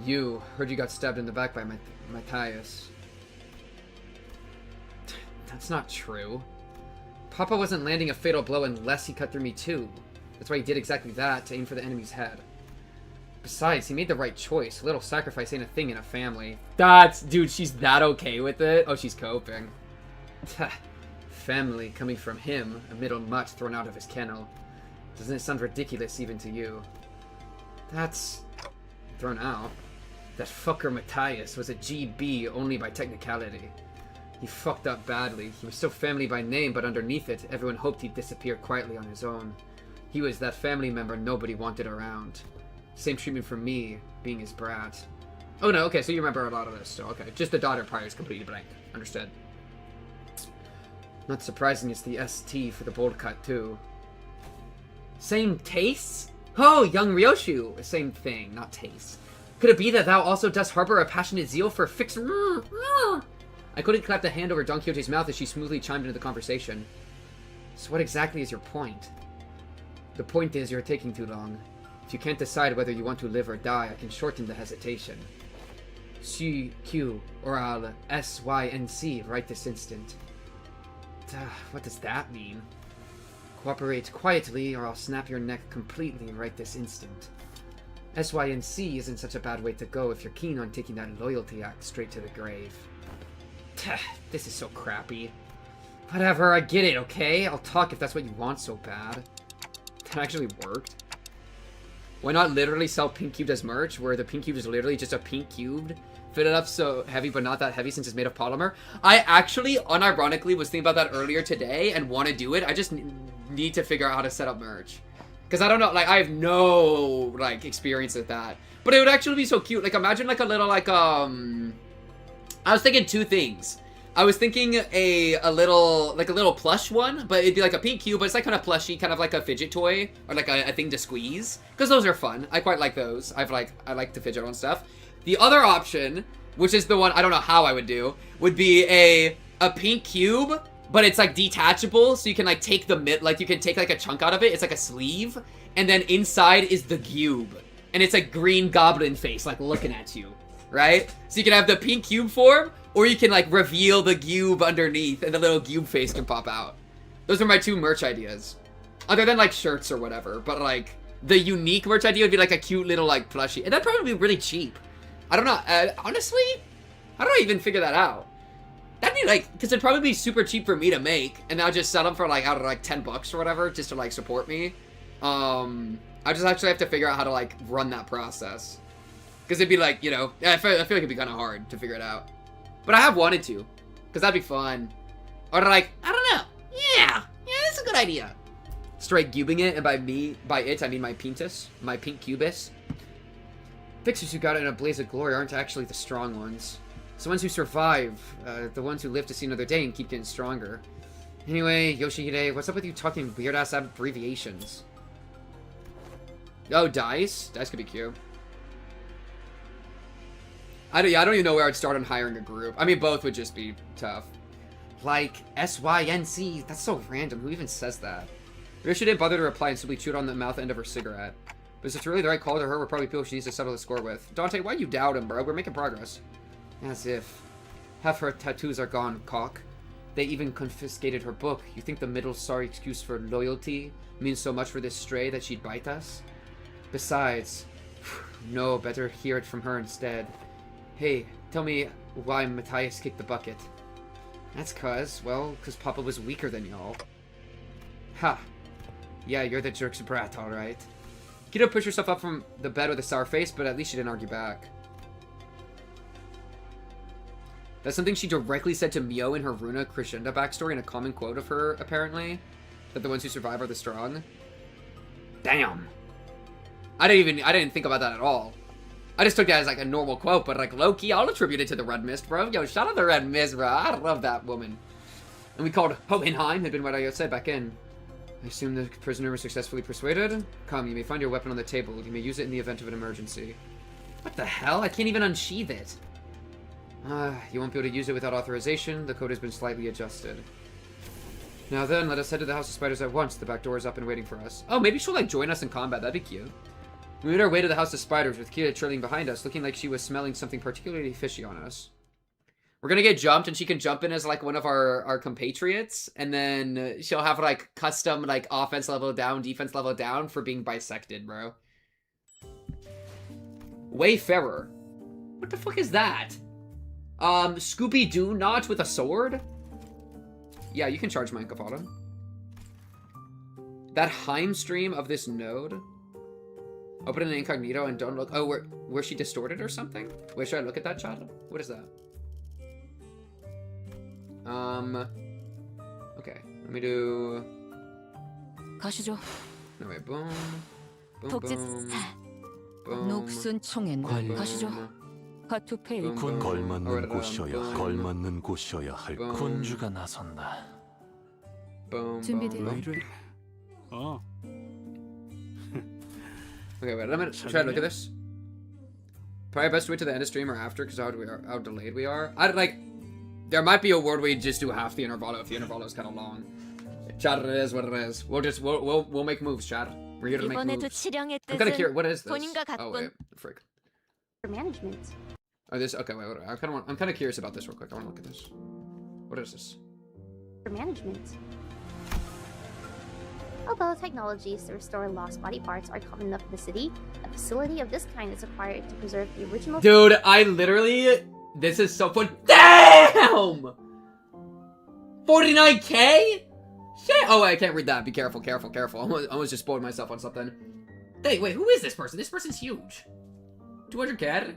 You. Heard you got stabbed in the back by Matthias. That's not true. Papa wasn't landing a fatal blow unless he cut through me too. That's why he did exactly that, to aim for the enemy's head. Besides, he made the right choice. A little sacrifice ain't a thing in a family. Dude, she's that okay with it? Oh, she's coping. Family coming from him, a middle mutt thrown out of his kennel. Doesn't it sound ridiculous even to you? That's... thrown out? That fucker Matthias was a GB only by technicality. He fucked up badly. He was still family by name, but underneath it, everyone hoped he'd disappear quietly on his own. He was that family member nobody wanted around. Same treatment for me, being his brat. Oh no, okay, so you remember a lot of this, so okay. Just the daughter part is completely blank. Understood. Not surprising it's the ST for the bold cut, too. Same tastes? Oh, young Ryoshu! Same thing, not taste. Could it be that thou also dost harbor a passionate zeal for fix... I couldn't clap the hand over Don Quixote's mouth as she smoothly chimed into the conversation. So what exactly is your point? The point is you're taking too long. If you can't decide whether you want to live or die, I can shorten the hesitation. CQ, or I'll SYNC right this instant. What does that mean? Cooperate quietly or I'll snap your neck completely right this instant. SYNC isn't such a bad way to go if you're keen on taking that loyalty act straight to the grave. This is so crappy. Whatever, I get it, okay? I'll talk if that's what you want so bad. That actually worked. Why not literally sell pink cubed as merch, where the pink cube is literally just a pink cubed, fitted up so heavy but not that heavy since it's made of polymer? I actually, unironically, was thinking about that earlier today and want to do it. I just need to figure out how to set up merch. Because I don't know, like, I have no, like, experience with that. But it would actually be so cute. Like, imagine, like, a little, like, I was thinking two things. I was thinking a little plush one, but it'd be like a pink cube, but it's like kind of plushy, kind of like a fidget toy or like a thing to squeeze, because those are fun. I quite like those. I like to fidget on stuff. The other option, which is the one I don't know how I would do, would be a pink cube, but it's like detachable, so you can like take you can take like a chunk out of it. It's like a sleeve, and then inside is the cube, and it's a green goblin face like looking at you, right? So you can have the pink cube form, or you can like reveal the cube underneath, and the little cube face can pop out. Those are my two merch ideas, other than like shirts or whatever. But like the unique merch idea would be like a cute little like plushie, and that'd probably be really cheap. I don't know. Honestly, how do I even figure that out? That'd be like, because it'd probably be super cheap for me to make, and I'll just sell them for like, I don't know, like $10 or whatever, just to like support me. I just actually have to figure out how to like run that process, because it'd be like, you know, I feel like it'd be kind of hard to figure it out. But I have wanted to, because that'd be fun. Or like, I don't know. Yeah, that's a good idea. Straight cubing it, and by it I mean my pintus, my pink cubis. Fixers who got it in a blaze of glory aren't actually the strong ones. It's the ones who survive, the ones who live to see another day and keep getting stronger. Anyway, Yoshihide, what's up with you talking weird-ass abbreviations? Oh, dice? Dice could be cute. I don't even know where I'd start on hiring a group. I mean, both would just be tough. Like, SYNC, that's so random. Who even says that? Maybe she didn't bother to reply and simply chewed on the mouth end of her cigarette. But if it's really the right call to her, we're probably people she needs to settle the score with. Dante, why you doubt him, bro? We're making progress. As if. Half her tattoos are gone, cock. They even confiscated her book. You think the middle sorry excuse for loyalty means so much for this stray that she'd bite us? Besides, no, better hear it from her instead. Hey, tell me why Matthias kicked the bucket. That's cause Papa was weaker than y'all. Ha. Yeah, you're the jerk's brat, alright. Kido pushed herself up from the bed with a sour face, but at least she didn't argue back. That's something she directly said to Mio in her Runa Crescenda backstory, in a common quote of her, apparently. That the ones who survive are the strong. Damn. I didn't think about that at all. I just took that as like a normal quote, but like low-key, I'll attribute it to the Red Mist, bro. Yo, shout out the Red Mist, bro. I love that woman. And we called Hohenheim, had been what I said back in. I assume the prisoner was successfully persuaded? Come, you may find your weapon on the table. You may use it in the event of an emergency. What the hell? I can't even unsheath it. You won't be able to use it without authorization. The code has been slightly adjusted. Now then, let us head to the House of Spiders at once. The back door is up and waiting for us. Oh, maybe she'll like join us in combat. That'd be cute. We made our way to the House of Spiders with Kira trailing behind us, looking like she was smelling something particularly fishy on us. We're gonna get jumped, and she can jump in as like one of our compatriots, and then she'll have like custom like offense level down, defense level down for being bisected, bro. Wayfarer. What the fuck is that? Scooby-Doo Notch with a sword? Yeah, you can charge my Kafada. That Heim stream of this node. Open it in incognito and don't look. Oh, were she distorted or something? Wait, should I look at that child? What is that? Okay. Let me do. 가시죠. No, wait. Boom. Boom, 독재. boom. Boom. 녹슨 총엔 가시죠. 카투페이. 군 걸맞는 곳이어야 할 boom. 군주가 나선다. Boom. 준비돼요. boom. 의뢰. 어, Okay, wait. Should I look at this? Probably best to wait to the end of stream or after, because how delayed we are. There might be a word where you just do half the intervallo if the intervallo is kind of long. Chat, it is what it is. We'll make moves, chat. We're here to make 이번에도 moves. 치령의 I'm kind of 뜻은 curious. What is this? 본인과 Oh wait, 가꾼 frick. management. Oh, this. Okay, wait. I'm kind of curious about this real quick. I want to look at this. What is this? For management. Although technologies to restore lost body parts are common enough in the city, a facility of this kind is required to preserve the original. Dude, I literally. This is so fun. Damn! 49K? Shit! Oh, wait, I can't read that. Be careful, careful, careful. I almost just spoiled myself on something. Hey, wait, who is this person? This person's huge. 200K?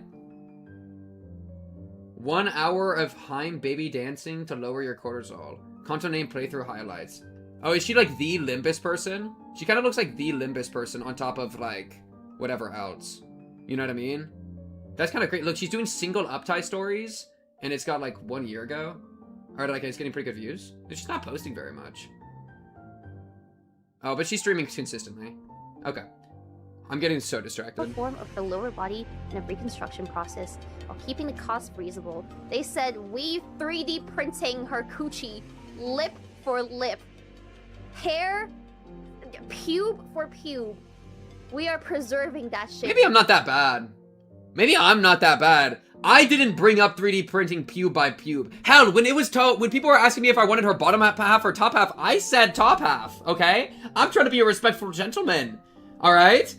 1 hour of Heim baby dancing to lower your cortisol. Content name playthrough highlights. Oh, is she like the Limbus person? She kind of looks like the Limbus person on top of like whatever else. You know what I mean? That's kind of great. Look, she's doing single uptie stories, and it's got like 1 year ago. Alright, like, it's getting pretty good views. She's not posting very much. Oh, but she's streaming consistently. Okay. I'm getting so distracted. Form of her lower body in a reconstruction process while keeping the cost reasonable. They said, we 3D printing her coochie lip for lip, hair, pube for pube. We are preserving that shit. Maybe I'm not that bad. Maybe I'm not that bad. I didn't bring up 3D printing pube by pube. Hell, when when people were asking me if I wanted her bottom half or top half, I said top half, okay? I'm trying to be a respectful gentleman, all right?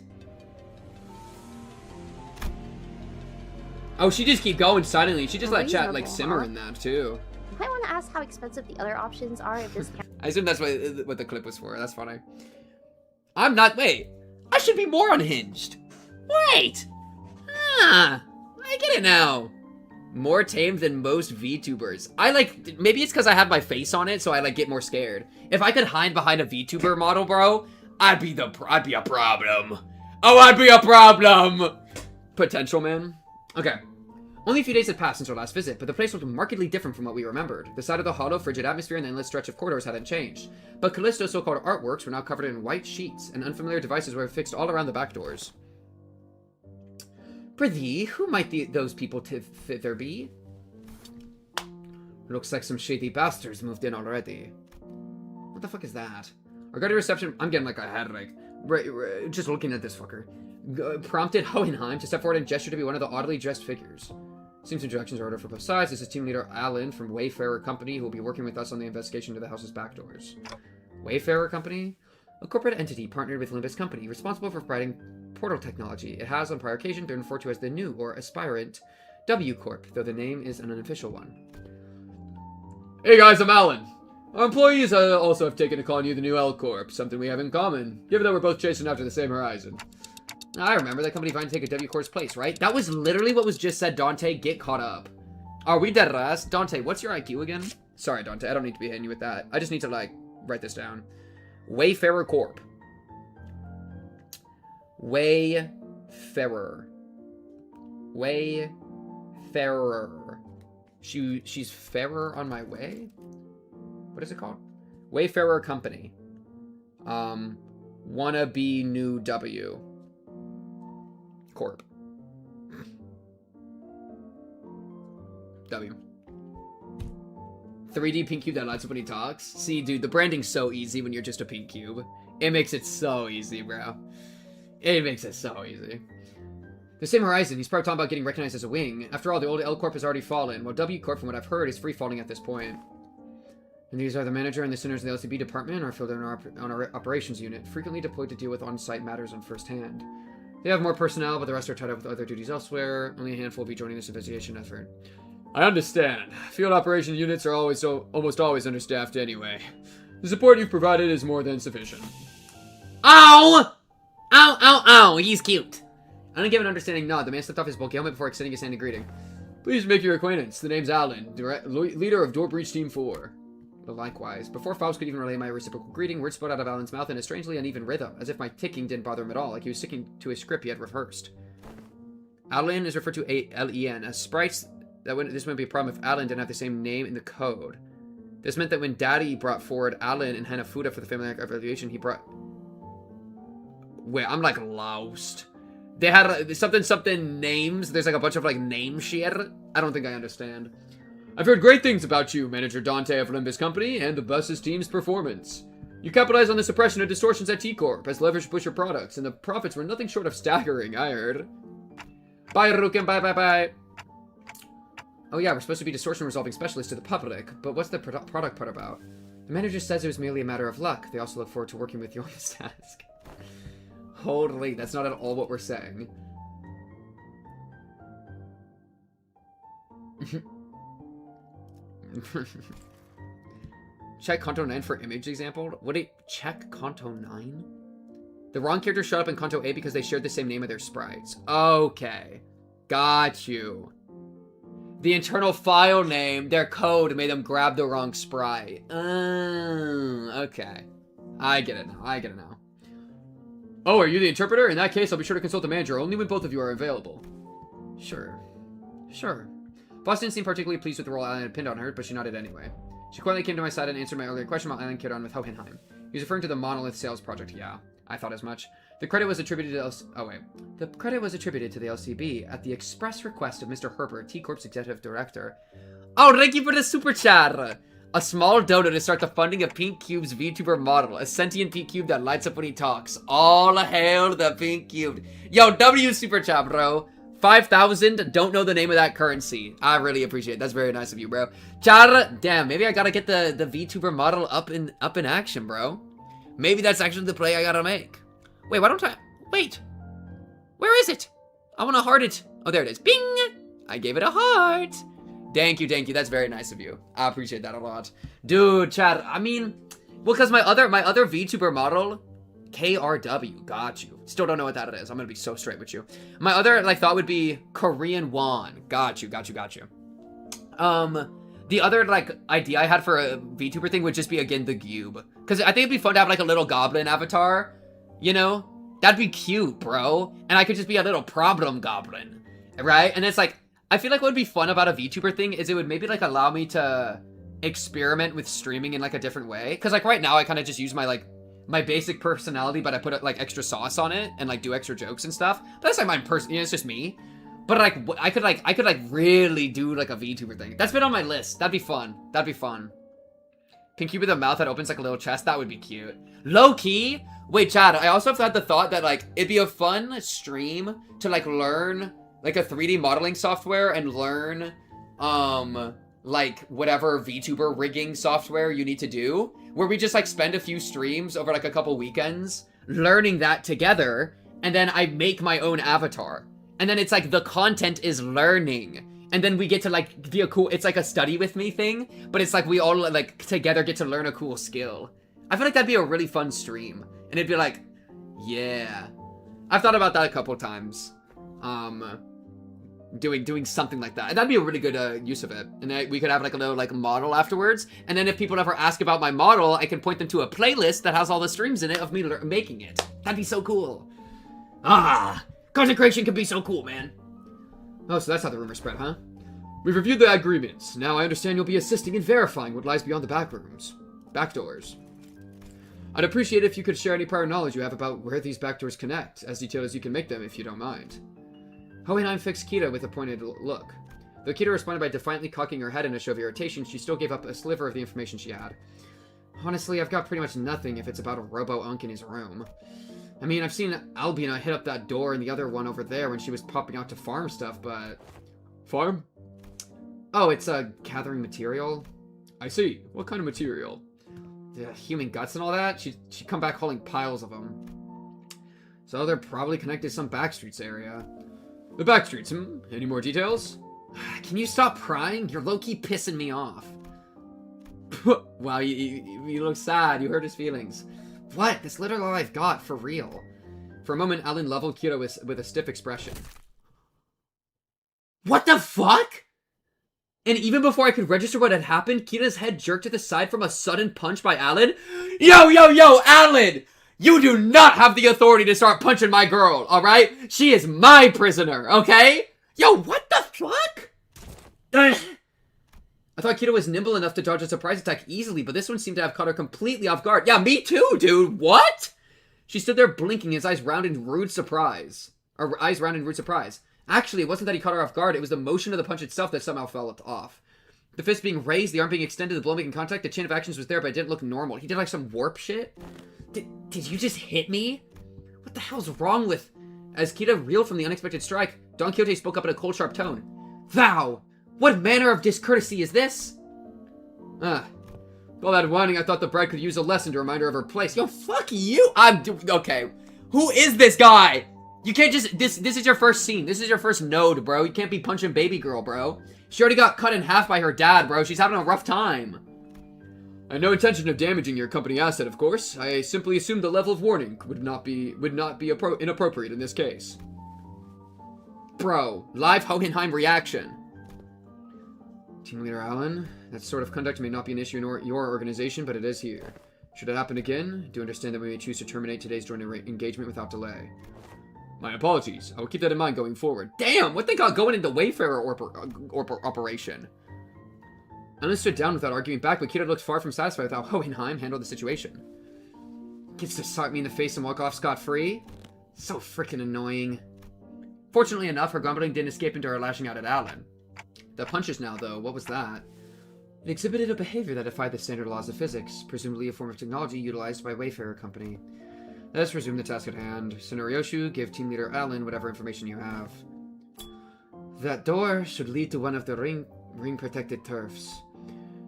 Oh, she just keep going silently. She just let chat, like, simmer in that, too. I want to ask how expensive the other options are if this I assume that's what the clip was for. That's funny. I'm not... Wait. I should be more unhinged. Wait. Ah. I get it now. More tame than most VTubers. I like... Maybe it's because I have my face on it, so I, like, get more scared. If I could hide behind a VTuber model, bro, I'd be a problem. Oh, I'd be a problem. Potential, man. Okay. Only a few days had passed since our last visit, but the place looked markedly different from what we remembered. The side of the hollow, frigid atmosphere and the endless stretch of corridors hadn't changed. But Callisto's so-called artworks were now covered in white sheets, and unfamiliar devices were fixed all around the back doors. Prithee, who might those people there be? Looks like some shady bastards moved in already. What the fuck is that? Regarding reception, I'm getting like a headache. Just looking at this fucker. Prompted Hohenheim to step forward and gesture to be one of the oddly dressed figures. Seems introductions are ordered for both sides. This is team leader Alan from Wayfarer Company, who will be working with us on the investigation to the house's back doors. Wayfarer Company? A corporate entity partnered with Limbus Company, responsible for providing portal technology. It has, on prior occasion, been referred to as the new, or aspirant, W Corp, though the name is an unofficial one. Hey guys, I'm Alan. Our employees also have taken to calling you the new L Corp, something we have in common, given that we're both chasing after the same horizon. I remember that company trying to take a W Corp's place, right? That was literally what was just said, Dante. Get caught up. Are we dead ass? Dante, what's your IQ again? Sorry, Dante, I don't need to be hitting you with that. I just need to, like, write this down. Wayfarer Corp. Wayfarer. Wayfarer. She's fairer on my way? What is it called? Wayfarer Company. Wannabe new W. Corp. W. 3D pink cube that lights up when he talks. See, dude, the branding's so easy when you're just a pink cube. It makes it so easy, bro. It makes it so easy. The same horizon, he's probably talking about getting recognized as a wing. After all, the old L Corp has already fallen, while W Corp, from what I've heard, is free falling at this point. And these are the manager and the sinners in the LCB department are filled in on our operations unit, frequently deployed to deal with on-site matters on first hand. They have more personnel, but the rest are tied up with other duties elsewhere. Only a handful will be joining this investigation effort. I understand. Field operation units are almost always understaffed anyway. The support you've provided is more than sufficient. Ow! Ow, ow, ow, he's cute. I don't give an understanding nod. The man slipped off his bulky helmet before extending his hand in greeting. Pleased to make your acquaintance. The name's Alan, leader of Door Breach Team 4. But likewise, before Faust could even relay my reciprocal greeting, words spilled out of Alan's mouth in a strangely uneven rhythm, as if my ticking didn't bother him at all, like he was sticking to a script he had rehearsed. Alan is referred to A-L-E-N, as sprites that this wouldn't be a problem if Alan didn't have the same name in the code. This meant that when Daddy brought forward Alan and Hanafuda for the family evaluation, he brought... Wait, I'm like lost. They had something names. There's like a bunch of like name shit. I don't think I understand. I've heard great things about you, Manager Dante of Limbus Company, and the bus's team's performance. You capitalized on the suppression of distortions at T-Corp, as leveraged Busher products, and the profits were nothing short of staggering, I heard. Bye, Ruken, bye. Oh yeah, we're supposed to be distortion resolving specialists to the public, but what's the product part about? The manager says it was merely a matter of luck. They also look forward to working with you on this task. Holy, that's not at all what we're saying. Check Kanto 9 for image example. What a check Kanto 9? The wrong character showed up in Kanto 8 because they shared the same name of their sprites. Okay. Got you. The internal file name, their code made them grab the wrong sprite. Okay. I get it now. Oh, are you the interpreter? In that case, I'll be sure to consult the manager only when both of you are available. Sure. Foss didn't seem particularly pleased with the role Alan had pinned on her, but she nodded anyway. She quietly came to my side and answered my earlier question while Alan carried on with Hohenheim. He was referring to the monolith sales project. Yeah, I thought as much. The credit was attributed to The credit was attributed to the LCB at the express request of Mr. Herbert, T-Corp's executive director. Oh, thank you for the super chat! A small dono to start the funding of Pink Cube's VTuber model, a sentient Pink Cube that lights up when he talks. All hail the Pink Cube. Yo, W super chat, bro. 5,000, don't know the name of that currency. I really appreciate it. That's very nice of you, bro. Char, damn, maybe I gotta get the VTuber model up in action, bro. Maybe that's actually the play I gotta make. Wait, why don't I? Wait. Where is it? I wanna heart it. Oh, there it is. Bing! I gave it a heart. Thank you. That's very nice of you. I appreciate that a lot. Dude, Chad, I mean, well, because my other VTuber model, KRW, got you. Still don't know what that is. I'm gonna be so straight with you. My other, like, thought would be Korean won. Got you. The other, like, idea I had for a VTuber thing would just be, again, the Cube. Because I think it'd be fun to have, like, a little goblin avatar, you know? That'd be cute, bro. And I could just be a little problem goblin, right? And it's like, I feel like what would be fun about a VTuber thing is it would maybe, like, allow me to experiment with streaming in, like, a different way. Because, like, right now I kind of just use my, like, my basic personality, but I put, like, extra sauce on it and, like, do extra jokes and stuff. But that's, like, my person, you know, it's just me. But, like, I could really do, like, a VTuber thing. That's been on my list. That'd be fun. Pink Cube with a mouth that opens like a little chest. That would be cute. Low-key. Wait, Chad, I also have had the thought that, like, it'd be a fun stream to, like, learn, like, a 3D modeling software and learn, like, whatever VTuber rigging software you need to do, where we just, like, spend a few streams over, like, a couple weekends learning that together, and then I make my own avatar. And then it's, like, the content is learning. And then we get to, like, be a cool, it's like a study with me thing, but it's like we all, like, together get to learn a cool skill. I feel like that'd be a really fun stream. And it'd be like, yeah. I've thought about that a couple times. Doing something like that. And that'd be a really good use of it. And we could have, like, a little, like, model afterwards. And then if people ever ask about my model, I can point them to a playlist that has all the streams in it of me making it. That'd be so cool. Ah! Content creation can be so cool, man. Oh, so that's how the rumor spread, huh? We've reviewed the agreements. Now I understand you'll be assisting in verifying what lies beyond the back rooms. Back doors. I'd appreciate it if you could share any prior knowledge you have about where these back doors connect, as detailed as you can make them, if you don't mind. Hohenheim fixed Kita with a pointed look. Though Kita responded by defiantly cocking her head in a show of irritation, she still gave up a sliver of the information she had. Honestly, I've got pretty much nothing if it's about a robo-unk in his room. I mean, I've seen Albina hit up that door and the other one over there when she was popping out to farm stuff, but... Farm? Oh, it's, gathering material? I see. What kind of material? The human guts and all that? She'd come back holding piles of them. So they're probably connected to some backstreets area. The backstreets, Any more details? Can you stop prying? You're low-key pissing me off. Wow, you look sad. You hurt his feelings. What? That's literally all I've got, for real. For a moment, Alan leveled Kira with a stiff expression. What the fuck? And even before I could register what had happened, Kira's head jerked to the side from a sudden punch by Alan. Yo, Alan! You do not have the authority to start punching my girl, alright? She is my prisoner, okay? Yo, what the fuck? I thought Kita was nimble enough to dodge a surprise attack easily, but this one seemed to have caught her completely off guard. Yeah, me too, dude. What? She stood there blinking, his eyes round in rude surprise. Actually, it wasn't that he caught her off guard. It was the motion of the punch itself that somehow fell off. The fist being raised, the arm being extended, the blow making contact, the chain of actions was there, but it didn't look normal. He did like some warp shit. Did you just hit me? What the hell's wrong with... As Kita reeled from the unexpected strike, Don Quixote spoke up in a cold, sharp tone. Thou! What manner of discourtesy is this? With all that whining, I thought the bride could use a lesson to remind her of her place. Yo, fuck you! Okay. Who is this guy? You can't just... This is your first scene. This is your first node, bro. You can't be punching baby girl, bro. She already got cut in half by her dad, bro. She's having a rough time. I had no intention of damaging your company asset, of course. I simply assumed the level of warning would not be inappropriate in this case. Bro, live Hohenheim reaction. Team Leader Allen, that sort of conduct may not be an issue in your organization, but it is here. Should it happen again, do understand that we may choose to terminate today's joint engagement without delay. My apologies. I will keep that in mind going forward. Damn, what they got going into Wayfarer operation? Alan stood down without arguing back, but Kira looked far from satisfied with how Hohenheim handled the situation. Gets to slap me in the face and walk off scot-free? So freaking annoying. Fortunately enough, her grumbling didn't escape into her lashing out at Alan. The punches now, though, what was that? It exhibited a behavior that defied the standard laws of physics, presumably a form of technology utilized by Wayfarer Company. Let us resume the task at hand. Tsunariyoshu, give Team Leader Alan whatever information you have. That door should lead to one of the ring-protected turfs.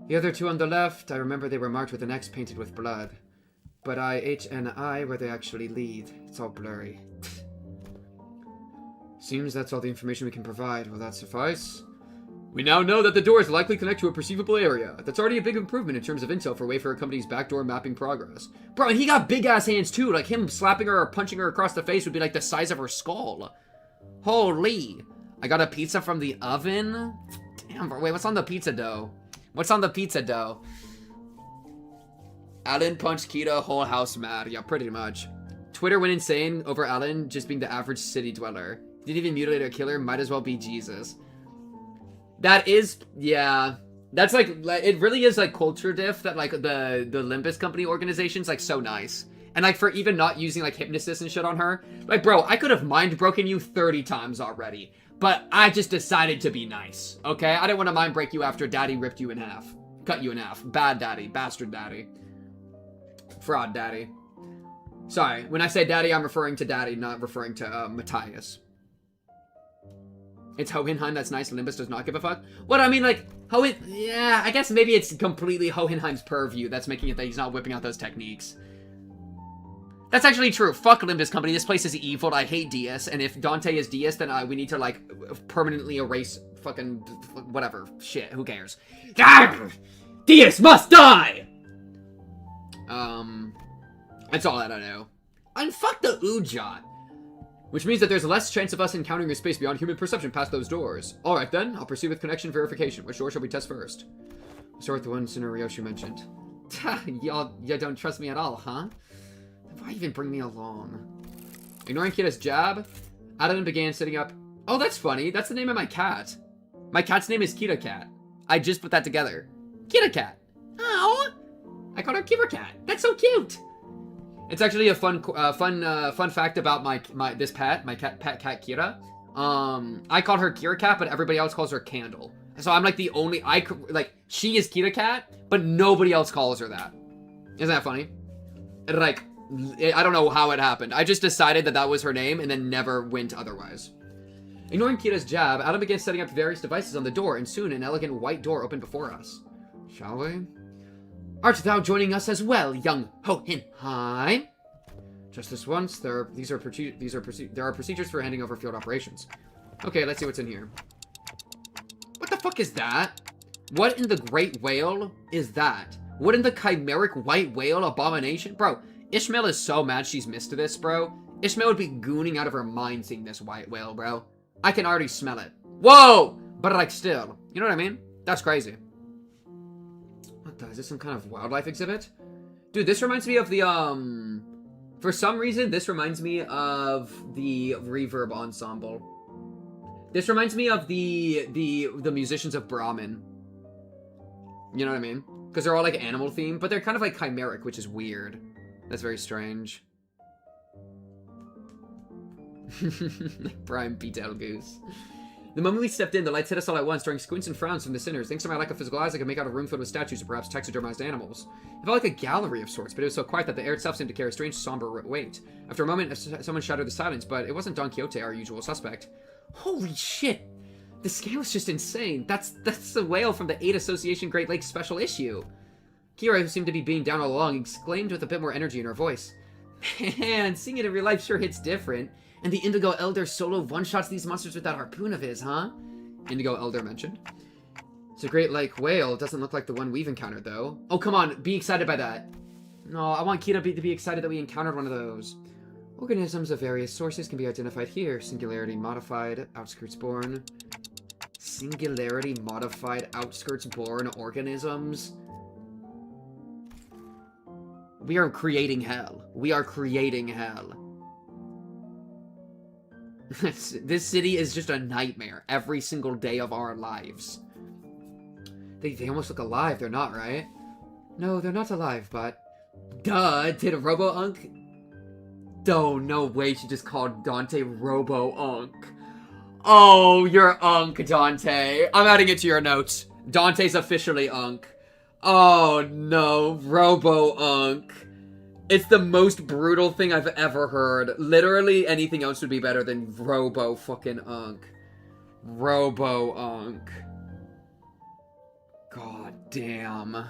The other two on the left, I remember they were marked with an X painted with blood. But H and I, where they actually lead. It's all blurry. Seems that's all the information we can provide. Will that suffice? We now know that the doors likely connect to a perceivable area. That's already a big improvement in terms of intel for Wayfarer Company's backdoor mapping progress. Bro, and he got big-ass hands too. Like, him slapping her or punching her across the face would be like the size of her skull. Holy. I got a pizza from the oven? Damn, bro. Wait, what's on the pizza dough? What's on the pizza dough? Alan punched Kita, whole house mad. Yeah, pretty much. Twitter went insane over Alan just being the average city dweller. Didn't even mutilate or kill her. Might as well be Jesus. That is, yeah. That's like, it really is like culture diff that like the Limbus Company organization's like so nice. And like for even not using like hypnosis and shit on her. Like, bro, I could have mind broken you 30 times already. But I just decided to be nice, okay? I didn't want to mind break you after daddy ripped you in half. Cut you in half. Bad daddy. Bastard daddy. Fraud daddy. Sorry, when I say daddy, I'm referring to daddy, not referring to Matthias. It's Hohenheim that's nice, Limbus does not give a fuck? What, I mean, like, yeah, I guess maybe it's completely Hohenheim's purview that's making it that he's not whipping out those techniques. That's actually true. Fuck Limbus Company. This place is evil. I hate Diaz. And if Dante is Diaz, then we need to, like, permanently erase fucking whatever. Shit. Who cares? Diaz must die! That's all that I know. And fuck the Ujat. Which means that there's less chance of us encountering a space beyond human perception past those doors. Alright then, I'll proceed with connection verification. Which door shall we test first? We'll start with the one Tsunariyoshu mentioned. Y'all don't trust me at all, huh? Why even bring me along? Ignoring Kita's jab, Adam began sitting up. Oh, that's funny. That's the name of my cat. My cat's name is Kita Cat. I just put that together. Kita Cat. Oh, I called her Kiver Cat. That's so cute. It's actually a fun fact about my pet cat Kira. I call her Kira Cat, but everybody else calls her Candle. So I'm like the only she is Kira Cat, but nobody else calls her that. Isn't that funny? And like, I don't know how it happened. I just decided that was her name and then never went otherwise. Ignoring Kira's jab, Adam began setting up various devices on the door, and soon an elegant white door opened before us. Shall we? Art thou joining us as well, young Hohenheim? Just this once. There are procedures for handing over field operations. Okay, let's see what's in here. What the fuck is that? What in the great whale is that? What in the chimeric white whale abomination? Bro, Ishmael is so mad she's missed this, bro. Ishmael would be gooning out of her mind seeing this white whale, bro. I can already smell it. Whoa! But like still. You know what I mean? That's crazy. What the? Is this some kind of wildlife exhibit? Dude, this reminds me of the, for some reason, this reminds me of the Reverb Ensemble. This reminds me of the musicians of Brahmin. You know what I mean? Because they're all like animal themed, but they're kind of like chimeric, which is weird. That's very strange. Prime Betelgeuse. The moment we stepped in, the lights hit us all at once, throwing squints and frowns from the sinners. Thanks to my lack of physical eyes, I could make out a room filled with statues or perhaps taxidermized animals. It felt like a gallery of sorts, but it was so quiet that the air itself seemed to carry a strange, somber weight. After a moment, someone shattered the silence, but it wasn't Don Quixote, our usual suspect. Holy shit! The scale is just insane. That's the whale from the 8 Association Great Lakes special issue. Kira, who seemed to be being down all along, exclaimed with a bit more energy in her voice. Man, seeing it in real life sure hits different. And the Indigo Elder solo one-shots these monsters with that harpoon of his, huh? Indigo Elder mentioned. It's a Great Lake whale. It doesn't look like the one we've encountered, though. Oh, come on. Be excited by that. No, I want Kira to be excited that we encountered one of those. Organisms of various sources can be identified here. Singularity modified, outskirts born. Singularity modified, outskirts born organisms. We are creating hell. We are creating hell. This city is just a nightmare every single day of our lives. They almost look alive. They're not, right? No, they're not alive, but... Duh, did Robo-Unk? Oh, no way she just called Dante Robo-Unk. Oh, you're Unk, Dante. I'm adding it to your notes. Dante's officially Unk. Oh, no. Robo-Unk. It's the most brutal thing I've ever heard. Literally anything else would be better than Robo-fucking-Unk. Robo-Unk. God damn.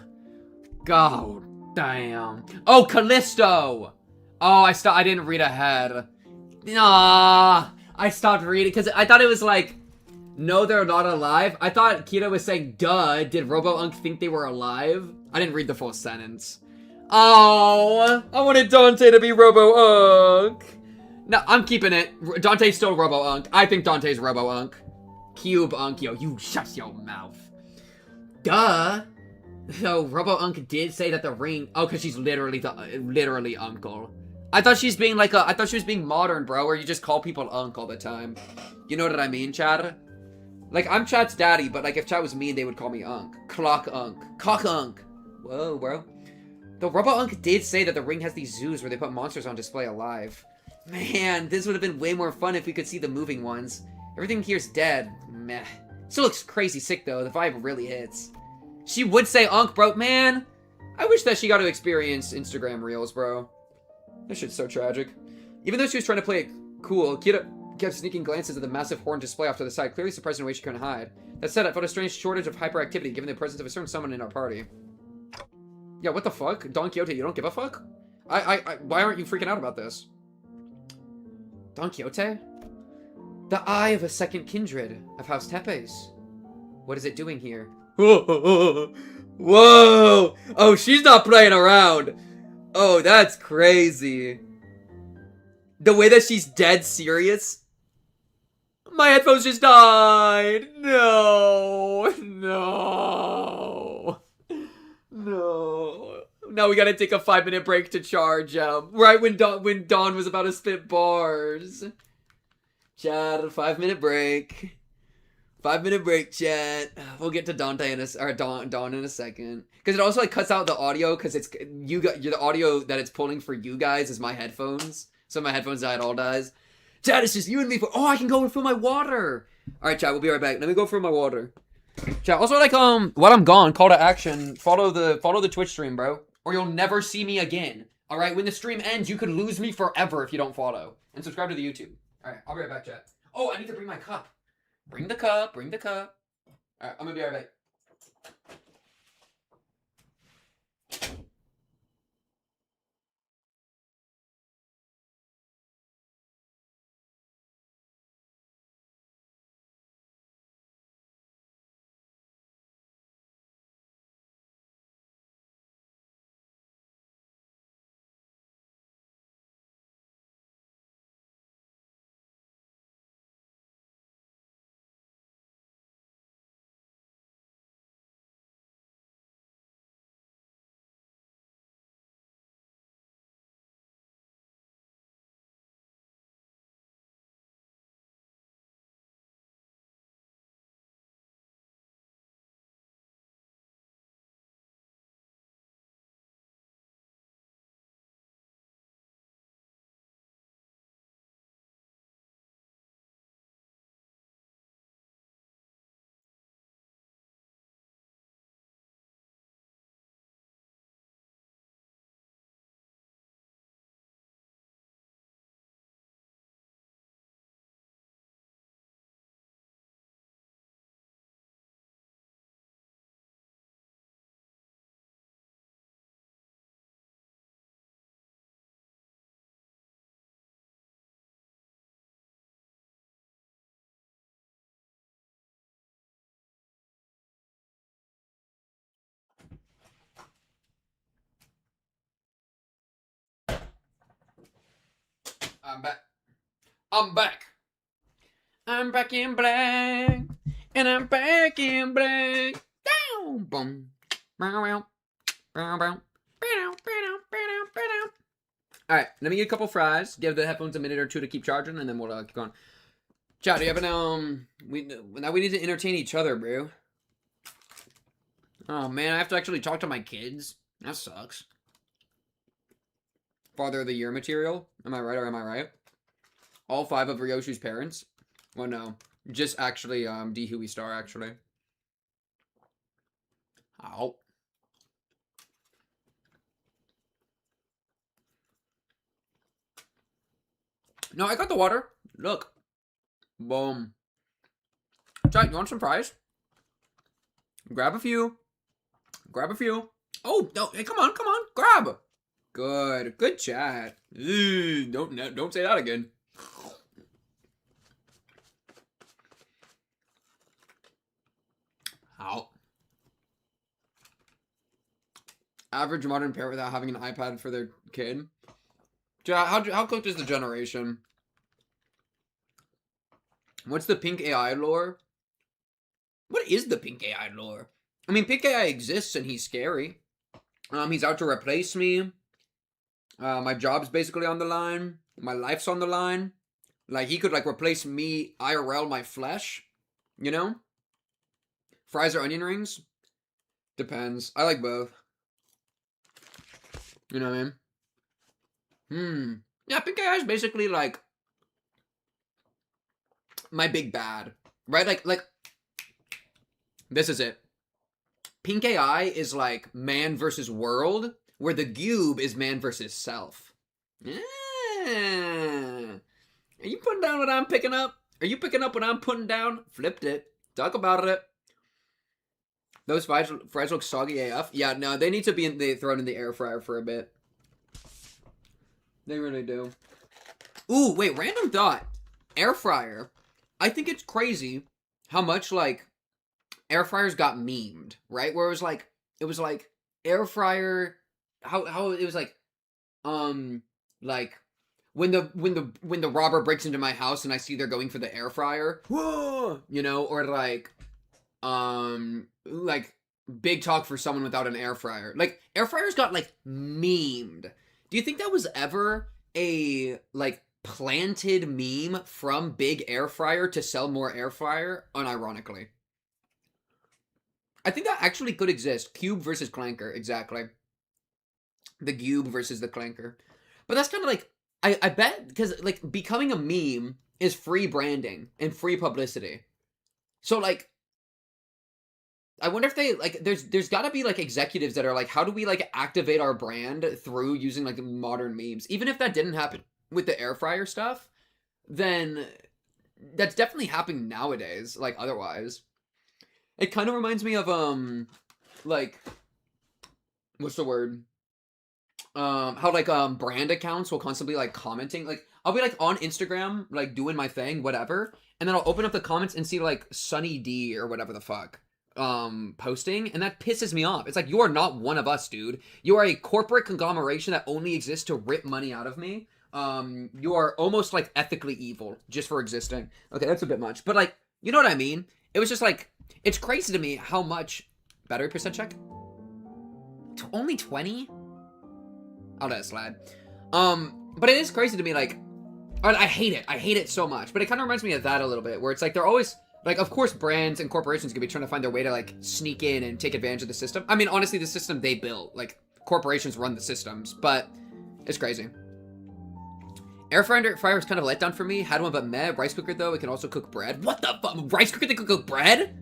God damn. Oh, Callisto! Oh, I didn't read ahead. Nah, I stopped reading because I thought it was like, no, they're not alive. I thought Kira was saying, duh, did Robo-Unk think they were alive? I didn't read the full sentence. Oh, I wanted Dante to be Robo-Unk. No, I'm keeping it. Dante's still Robo-Unk. I think Dante's Robo-Unk. Cube-Unk, yo, you shut your mouth. Duh. So, Robo-Unk did say that the ring... Oh, because she's literally Uncle. I thought she's being like I thought she was being modern, bro, where you just call people Unk all the time. You know what I mean, Chad? Like, I'm Chad's daddy, but like, if Chad was me, they would call me Unk. Clock-Unk. Cock-Unk. Whoa, bro. Though Robo-Unk did say that the ring has these zoos where they put monsters on display alive. Man, this would have been way more fun if we could see the moving ones. Everything here's dead. Meh. Still looks crazy sick, though. The vibe really hits. She would say Unk, bro. Man, I wish that she got to experience Instagram Reels, bro. This shit's so tragic. Even though she was trying to play it cool, Kira kept sneaking glances at the massive horn display off to the side, clearly surprised in a way she couldn't hide. That said, I felt a strange shortage of hyperactivity given the presence of a certain someone in our party. Yeah, what the fuck? Don Quixote, you don't give a fuck? Why aren't you freaking out about this? Don Quixote? The eye of a second kindred of House Tepes. What is it doing here? Whoa! Oh, she's not playing around. Oh, that's crazy. The way that she's dead serious. My headphones just died. No. Now we gotta take a 5-minute break to charge. Right when Dawn was about to spit bars. Chat, 5-minute break. 5-minute break, chat. We'll get to Dawn in a second. Because it also like cuts out the audio because it's the audio that it's pulling for you guys is my headphones. So my headphones died, all dies. Chat, it's just you and me. I can go fill my water. All right, chat. We'll be right back. Let me go fill my water. Chat. Also, like while I'm gone, call to action. Follow the Twitch stream, bro, or you'll never see me again. All right. When the stream ends, you could lose me forever if you don't follow and subscribe to the YouTube. All right. I'll be right back, chat. Oh, I need to bring my cup. Bring the cup. Bring the cup. All right. I'm gonna be right back. I'm back. I'm back in black. And I'm back in black. Down. Boom. Alright, let me get a couple fries. Give the headphones a minute or two to keep charging, and then we'll keep going. Chat, do you have an, now we need to entertain each other, bro. Oh, man, I have to actually talk to my kids. That sucks. Father of the Year material? Am I right or am I right? All 5 of Ryoshi's parents? Well, no. Just actually, D. Huey Star, actually. Ow. No, I got the water. Look. Boom. Chat, you want some fries? Grab a few. Grab a few. Oh, no. Hey, come on, come on. Grab. Good. Good chat. Ew, don't say that again. Ow. Average modern parent without having an iPad for their kid. How cooked is the generation? What's the pink AI lore? What is the pink AI lore? I mean, pink AI exists and he's scary. He's out to replace me. My job's basically on the line. My life's on the line. Like, he could, like, replace me IRL, my flesh. You know? Fries or onion rings? Depends. I like both. You know what I mean? Yeah, pink AI is basically, like, my big bad. Right? Like, this is it. Pink AI is like man versus world, where the Cube is man versus self. Yeah. Are you putting down what I'm picking up? Are you picking up what I'm putting down? Flipped it. Talk about it. Those fries look soggy AF. Yeah, no, they need to be thrown in the air fryer for a bit. They really do. Ooh, wait, random thought. Air fryer. I think it's crazy how much, like, air fryers got memed, right? Where it was like air fryer, how it was like when the robber breaks into my house and I see they're going for the air fryer, whoa, you know, or like big talk for someone without an air fryer. Like, air fryers got, like, memed. Do you think that was ever a, like, planted meme from big air fryer to sell more air fryer? Unironically. I think that actually could exist. Cube versus Clanker, exactly. The Cube versus the Clanker. But that's kind of like, I bet, because, like, becoming a meme is free branding and free publicity. So, like, I wonder if they, like, there's gotta be, like, executives that are like, how do we, like, activate our brand through using, like, modern memes? Even if that didn't happen with the air fryer stuff, then that's definitely happening nowadays, like, otherwise. It kind of reminds me of, like, what's the word? How, like, brand accounts will constantly, like, commenting. Like, I'll be, like, on Instagram, like, doing my thing, whatever, and then I'll open up the comments and see, like, Sunny D or whatever the fuck, posting, and that pisses me off. It's like, you are not one of us, dude. You are a corporate conglomeration that only exists to rip money out of me. You are almost, like, ethically evil just for existing. Okay, that's a bit much, but, like, you know what I mean? It was just, like, it's crazy to me how much... Battery percent check? Only 20? I'll let it slide. But it is crazy to me, like... I hate it. I hate it so much. But it kind of reminds me of that a little bit, where it's like, they're always... Like, of course, brands and corporations could be trying to find their way to, like, sneak in and take advantage of the system. I mean, honestly, the system they built. Like, corporations run the systems. But it's crazy. Air fryer is kind of a letdown for me. Had one, but meh. Rice cooker, though, it can also cook bread. What the fuck? Rice cooker that can cook bread?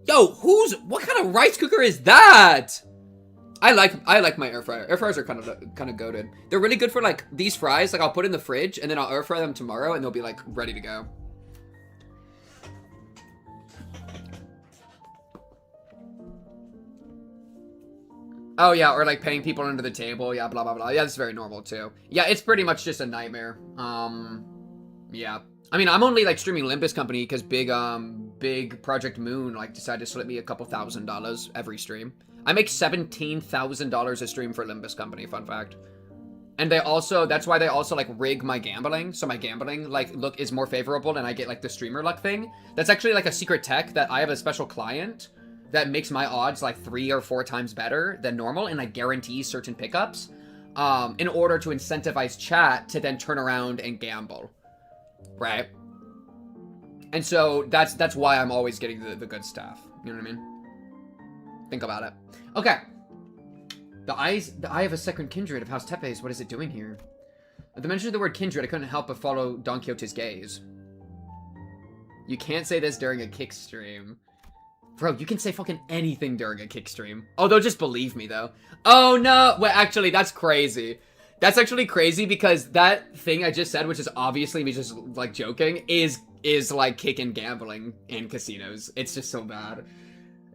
Yo, what kind of rice cooker is that? I like my air fryer. Air fryers are kind of goated. They're really good for, like, these fries. Like, I'll put in the fridge and then I'll air fry them tomorrow and they'll be, like, ready to go. Oh yeah, or like paying people under the table. Yeah, blah blah blah. Yeah, that's very normal too. Yeah, it's pretty much just a nightmare. Yeah. I mean, I'm only, like, streaming Limbus Company because big Project Moon, like, decided to slip me a couple $1,000s every stream. I make $17,000 a stream for Limbus Company, fun fact. And they also, that's why they also, like, rig my gambling. So my gambling, like, look is more favorable and I get, like, the streamer luck thing. That's actually, like, a secret tech that I have a special client that makes my odds, like, 3 or 4 times better than normal and, like, guarantees certain pickups in order to incentivize chat to then turn around and gamble. Right? And so that's why I'm always getting the good stuff. You know what I mean? Think about it. Okay. The Eye of a Second Kindred of House Tepes. What is it doing here? At the mention of the word kindred, I couldn't help but follow Don Quixote's gaze. You can't say this during a kick stream. Bro, you can say fucking anything during a kick stream. Oh, they'll just believe me, though. Oh, no. Well, actually, that's crazy. That's actually crazy because that thing I just said, which is obviously me just, like, joking, is like, kick and gambling in casinos. It's just so bad.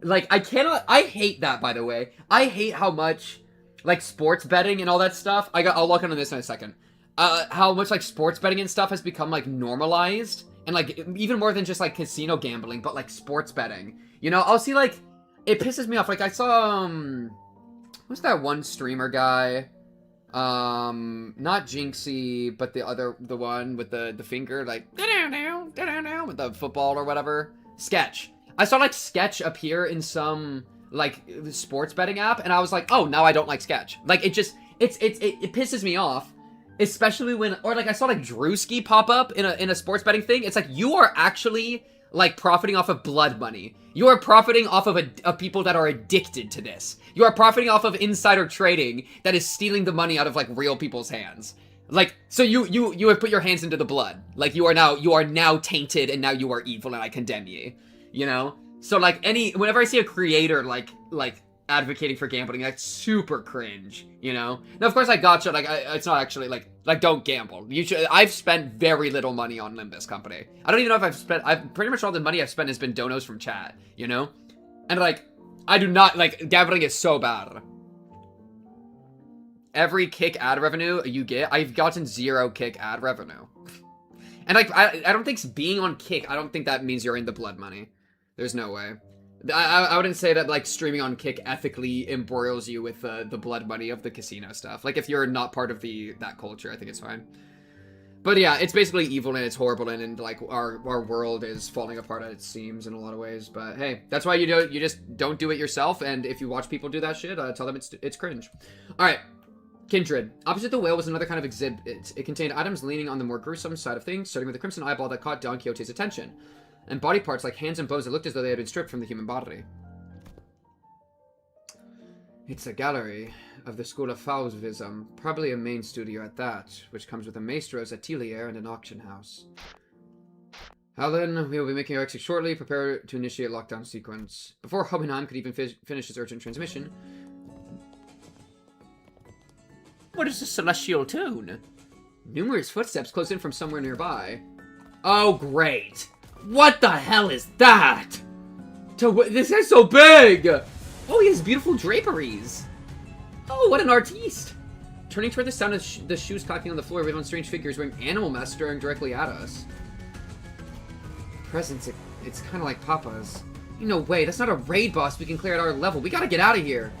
Like, I hate that, by the way. I hate how much, like, sports betting and all that stuff. I'll look into this in a second. How much, like, sports betting and stuff has become, like, normalized. And, like, even more than just, like, casino gambling, but, like, sports betting. You know, I'll see, like, it pisses me off. Like, I saw, what's that one streamer guy? Not Jinxie, but the one with the finger, like, with the football or whatever. Sketch. I saw, like, Sketch appear in some, like, sports betting app, and I was like, oh, now I don't like Sketch. Like, it pisses me off. Especially when, or like I saw like Drewski pop up in a sports betting thing. It's like, you are actually like profiting off of blood money. You are profiting off of people that are addicted to this. You are profiting off of insider trading that is stealing the money out of like real people's hands. Like, so you have put your hands into the blood. Like you are now tainted and now you are evil and I condemn you. You know? So like whenever I see a creator like advocating for gambling, that's super cringe, you know? Now, of course, I gotcha, like, it's not actually, like, don't gamble. I've spent very little money on Limbus Company. I don't even know if I've pretty much all the money I've spent has been donos from chat, you know? And, like, I do not, like, gambling is so bad. Every kick ad revenue you get, I've gotten 0 kick ad revenue. And, like, I don't think being on kick, I don't think that means you're in the blood money. There's no way. I wouldn't say that, like, streaming on Kick ethically embroils you with the blood money of the casino stuff. Like, if you're not part of that culture, I think it's fine. But yeah, it's basically evil and it's horrible and like, our world is falling apart at its seams in a lot of ways. But hey, that's why you just don't do it yourself, and if you watch people do that shit, tell them it's cringe. Alright. Kindred. Opposite the whale was another kind of exhibit. It contained items leaning on the more gruesome side of things, starting with the crimson eyeball that caught Don Quixote's attention. And body parts like hands and bones that looked as though they had been stripped from the human body. It's a gallery of the school of Fauvism, probably a main studio at that, which comes with a maestro's atelier and an auction house. Helen, we will be making our exit shortly. Prepare to initiate lockdown sequence. Before Hobenheim could even finish his urgent transmission. What is this celestial tune? Numerous footsteps close in from somewhere nearby. Oh, great. What the hell is that? This guy's so big! Oh, he has beautiful draperies. Oh, what an artiste! Turning toward the sound of the shoes clacking on the floor, we found strange figures wearing animal masks staring directly at us. Presence, it's kind of like Papa's. No way, that's not a raid boss we can clear at our level. We gotta get out of here!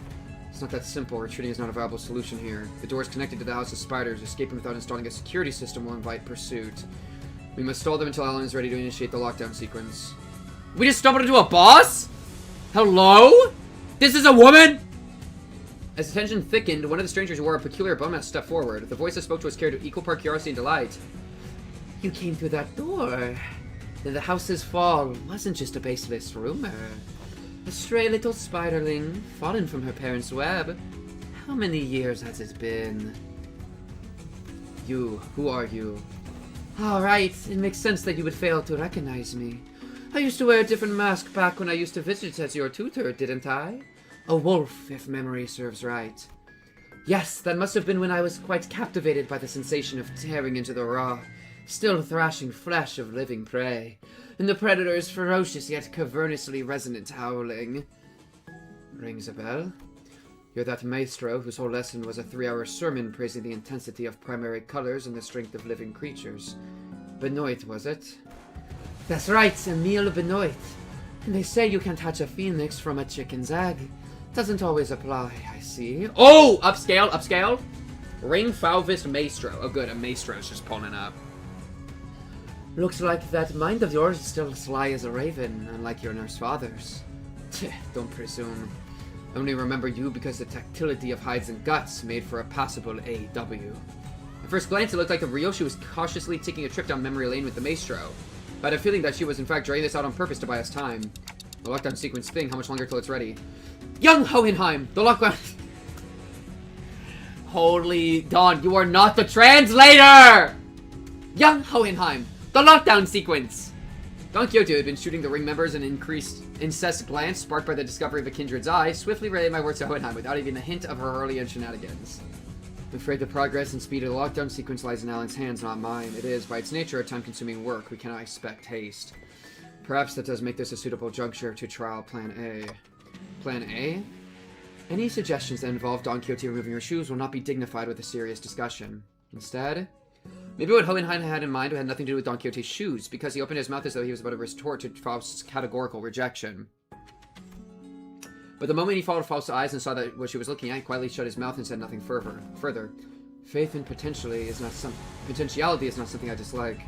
It's not that simple. Retreating is not a viable solution here. The doors connected to the House of Spiders. Escaping without installing a security system will invite pursuit. We must stall them until Alan is ready to initiate the lockdown sequence. We just stumbled into a boss? Hello? This is a woman? As the tension thickened, one of the strangers who wore a peculiar bum mask stepped forward. The voice that spoke to us carried equal part curiosity and delight. You came through that door. Then the house's fall wasn't just a baseless rumor. A stray little spiderling, fallen from her parents' web. How many years has it been? You, who are you? Alright, it makes sense that you would fail to recognize me. I used to wear a different mask back when I used to visit as your tutor, didn't I? A wolf, if memory serves right. Yes, that must have been when I was quite captivated by the sensation of tearing into the raw, still thrashing flesh of living prey, and the predator's ferocious yet cavernously resonant howling. Rings a bell? You're that maestro whose whole lesson was a 3-hour sermon praising the intensity of primary colors and the strength of living creatures. Benoit, was it? That's right, Emile Benoit. And they say you can't hatch a phoenix from a chicken's egg. Doesn't always apply, I see. Oh! Upscale, upscale! Ring Fauvis Maestro. Oh good, a maestro's just pulling up. Looks like that mind of yours is still sly as a raven, unlike your nurse father's. Tch, don't presume. I only remember you because the tactility of hides and guts made for a passable AW. At first glance, it looked like the Ryoshi was cautiously taking a trip down memory lane with the Maestro. But I had a feeling that she was in fact draining this out on purpose to buy us time. The lockdown sequence thing, how much longer till it's ready? Young Hohenheim, the lockdown... Holy Dawn, you are not the translator! Young Hohenheim, the lockdown sequence! Don Quixote, who had been shooting the ring members an incest glance sparked by the discovery of a kindred's eye, swiftly relayed my words to Hohenheim without even a hint of her early shenanigans. I'm afraid the progress and speed of the lockdown sequence lies in Alan's hands, not mine. It is, by its nature, a time-consuming work. We cannot expect haste. Perhaps that does make this a suitable juncture to trial Plan A. Plan A? Any suggestions that involve Don Quixote removing her shoes will not be dignified with a serious discussion. Instead, maybe what Hohenheim had in mind had nothing to do with Don Quixote's shoes, because he opened his mouth as though he was about to retort to Faust's categorical rejection. But the moment he followed Faust's eyes and saw that what she was looking at, he quietly shut his mouth and said nothing further. Faith in potentiality is not something I dislike.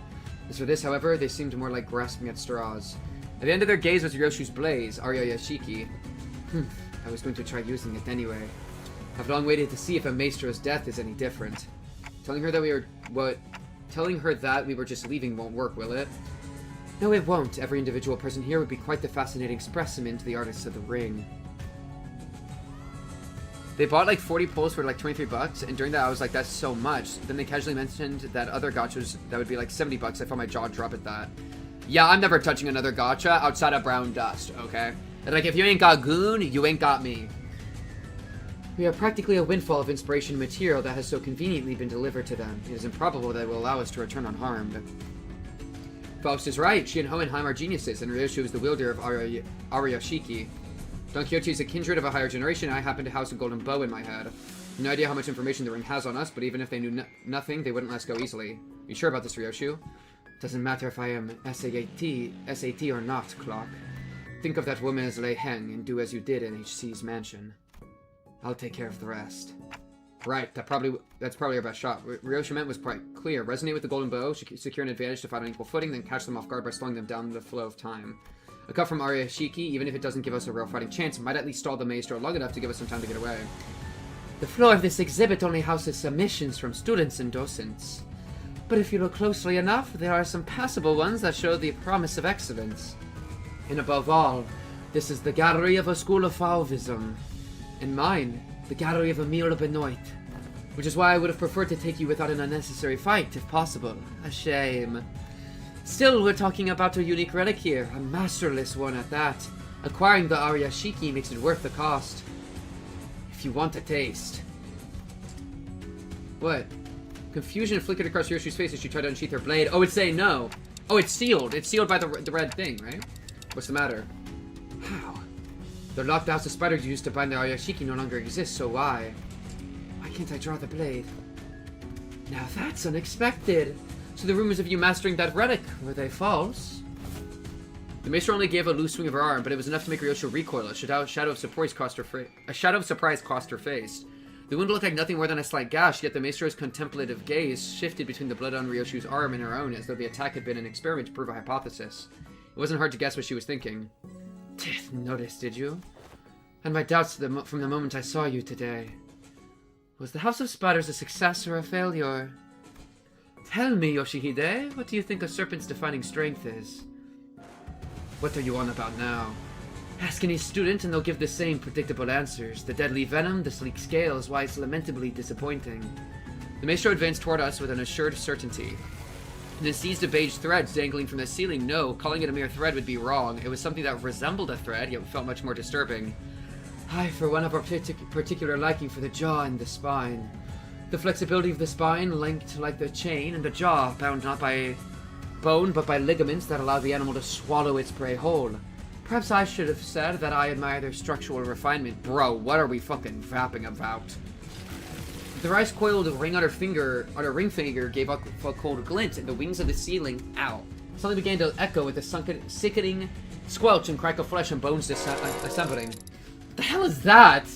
As for this, however, they seemed more like grasping at straws. At the end of their gaze was Ryoshu's blaze, Arya Yashiki. I was going to try using it anyway. I've long waited to see if a maestro's death is any different. Telling her that we were just leaving won't work, will it? No, it won't. Every individual person here would be quite the fascinating specimen to the artists of the ring. They bought like 40 pulls for like 23 bucks, and during that I was like, that's so much. Then they casually mentioned that other gachas that would be like 70 bucks. I felt my jaw drop at that. Yeah, I'm never touching another gacha outside of brown dust, okay? And like, if you ain't got goon, you ain't got me. We are practically a windfall of inspiration and material that has so conveniently been delivered to them. It is improbable that it will allow us to return unharmed. Faust is right. She and Hohenheim are geniuses, and Ryoshu is the wielder of Ariyashiki. Don Quixote is a kindred of a higher generation, and I happen to house a golden bow in my head. No idea how much information the ring has on us, but even if they knew nothing, they wouldn't let us go easily. You sure about this, Ryoshu? Doesn't matter if I am SAT or not, Clock. Think of that woman as Lei Heng, and do as you did in HC's mansion. I'll take care of the rest. Right, that's probably our best shot. Ryoshu meant was quite clear. Resonate with the golden bow, secure an advantage to fight on equal footing, then catch them off guard by slowing them down the flow of time. A cut from Ariyashiki, even if it doesn't give us a real fighting chance, might at least stall the maestro long enough to give us some time to get away. The floor of this exhibit only houses submissions from students and docents. But if you look closely enough, there are some passable ones that show the promise of excellence. And above all, this is the gallery of a school of Fauvism. And mine, the gallery of Emile Benoit. Which is why I would have preferred to take you without an unnecessary fight, if possible. A shame. Still, we're talking about a unique relic here, a masterless one at that. Acquiring the Ariyashiki makes it worth the cost. If you want a taste. What? Confusion flickered across Ryoshu's face as she tried to unsheath her blade. Oh, it's saying no. Oh, it's sealed. It's sealed by the red thing, right? What's the matter? How? The locked house of spiders used to bind the Ariyashiki no longer exists, so why? Why can't I draw the blade? Now that's unexpected. So the rumors of you mastering that relic, were they false? The maestro only gave a loose swing of her arm, but it was enough to make Ryoshu recoil. A shadow of surprise crossed her face. The wound looked like nothing more than a slight gash, yet the maestro's contemplative gaze shifted between the blood on Ryoshu's arm and her own, as though the attack had been an experiment to prove a hypothesis. It wasn't hard to guess what she was thinking. Noticed, did you? And my doubts from the moment I saw you today. Was the House of Spiders a success or a failure? Tell me, Yoshihide, what do you think a serpent's defining strength is? What are you on about now? Ask any student and they'll give the same predictable answers. The deadly venom, the sleek scales, why it's lamentably disappointing. The maestro advanced toward us with an assured certainty. And then seized a beige thread dangling from the ceiling. No, calling it a mere thread would be wrong. It was something that resembled a thread, yet felt much more disturbing. I, for one, have a particular liking for the jaw and the spine. The flexibility of the spine, linked like the chain, and the jaw, bound not by bone, but by ligaments that allow the animal to swallow its prey whole. Perhaps I should have said that I admire their structural refinement. Bro, what are we fucking vapping about? The rice-coiled ring on her ring finger gave up a cold glint, and the wings of the ceiling, suddenly began to echo with the sickening squelch and crack of flesh and bones assembling. What the hell is that?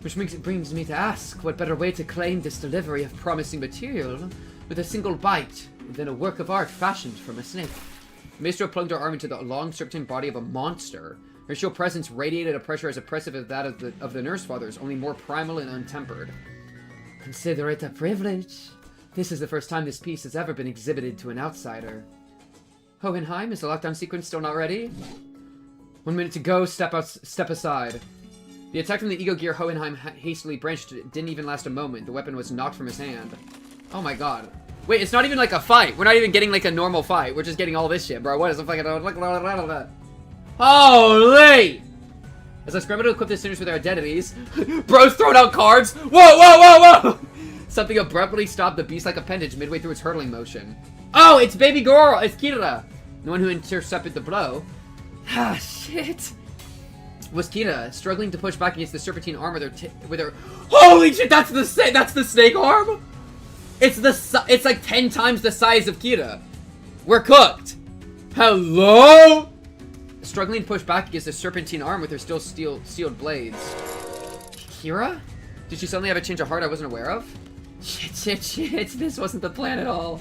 Which brings me to ask, what better way to claim this delivery of promising material with a single bite than a work of art fashioned from a snake? Maestro plunged her arm into the long, serpentine body of a monster. Her sheer presence radiated a pressure as oppressive as that of the nurse fathers, only more primal and untempered. Consider it a privilege. This is the first time this piece has ever been exhibited to an outsider. Hohenheim, is the lockdown sequence still not ready? 1 minute to go, step aside. The attack from the Ego Gear Hohenheim hastily branched didn't even last a moment. The weapon was knocked from his hand. Oh my god. Wait, it's not even like a fight. We're not even getting like a normal fight. We're just getting all this shit, bro. What is it fucking... Holy! As I scramble to equip the sinners with their identities, bro's throwing out cards. Whoa, whoa, whoa, whoa! Something abruptly stopped the beast-like appendage midway through its hurtling motion. Oh, it's baby girl! It's Kira! The one who intercepted the blow. Ah, shit. Was Kira, struggling to push back against the serpentine arm with her... Holy shit, that's the snake arm? It's like 10 times the size of Kira. We're cooked. Hello? Struggling to push back against the serpentine arm with her still sealed blades. Kira? Did she suddenly have a change of heart I wasn't aware of? Shit. This wasn't the plan at all.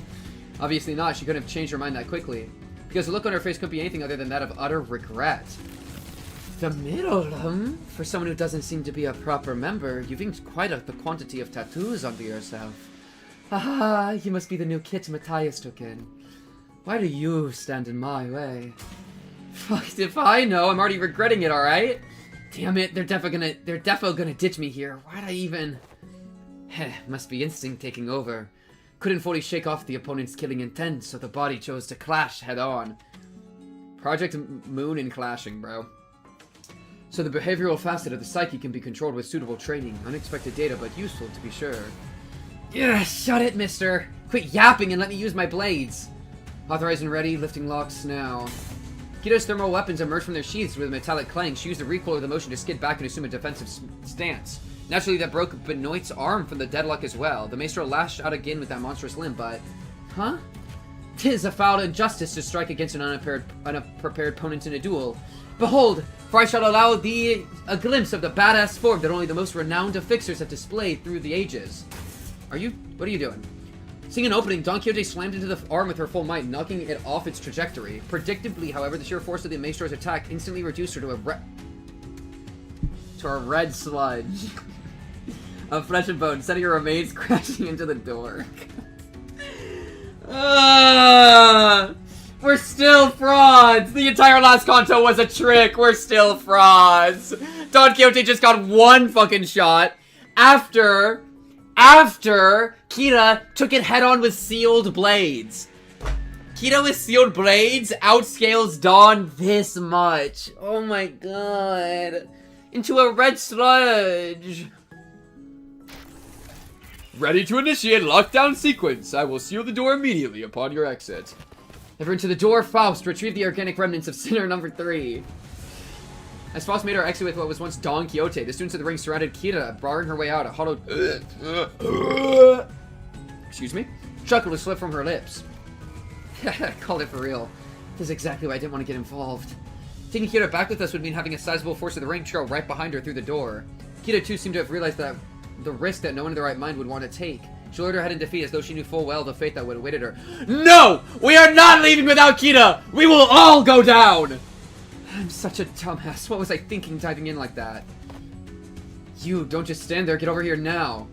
Obviously not. She couldn't have changed her mind that quickly. Because the look on her face couldn't be anything other than that of utter regret. The middle, For someone who doesn't seem to be a proper member, you've inked quite the quantity of tattoos onto yourself. Ah, you must be the new kit Matthias took in. Why do you stand in my way? Fuck if I know, I'm already regretting it, alright? Damn it, they're defo gonna ditch me here. Why'd I even... Heh, must be instinct taking over. Couldn't fully shake off the opponent's killing intent, so the body chose to clash head-on. Project Moon in clashing, bro. So the behavioral facet of the psyche can be controlled with suitable training. Unexpected data, but useful to be sure. Yeah, shut it, mister! Quit yapping and let me use my blades! Authorized and ready, lifting locks now. Kira's thermal weapons emerged from their sheaths with a metallic clang. She used the recoil of the motion to skid back and assume a defensive stance. Naturally, that broke Benoit's arm from the deadlock as well. The maestro lashed out again with that monstrous limb, but... Huh? 'Tis a foul injustice to strike against an unprepared opponent in a duel. Behold, for I shall allow thee a glimpse of the badass form that only the most renowned of fixers have displayed through the ages. What are you doing? Seeing an opening, Don Quixote slammed into the arm with her full might, knocking it off its trajectory. Predictably, however, the sheer force of the maestro's attack instantly reduced her to a red sludge of flesh and bone, sending her remains crashing into the door. We're still frauds! The entire last conto was a trick! We're still frauds! Don Quixote just got one fucking shot after Kira took it head-on with sealed blades. Kira with sealed blades outscales Dawn this much. Oh my god. Into a red sludge. Ready to initiate lockdown sequence. I will seal the door immediately upon your exit. Ever into the door, Faust, retrieve the organic remnants of Sinner number 3. As Faust made her exit with what was once Don Quixote, the students of the ring surrounded Kira, barring her way out. A hollow excuse me? Chuckle slipped from her lips. Called it for real. This is exactly why I didn't want to get involved. Taking Kira back with us would mean having a sizable force of the ring trail right behind her through the door. Kira too seemed to have realized that the risk that no one in their right mind would want to take. She lowered her head in defeat as though she knew full well the fate that would have awaited her. No! We are not leaving without Kira! We will all go down! I'm such a dumbass. What was I thinking diving in like that? You, don't just stand there. Get over here now.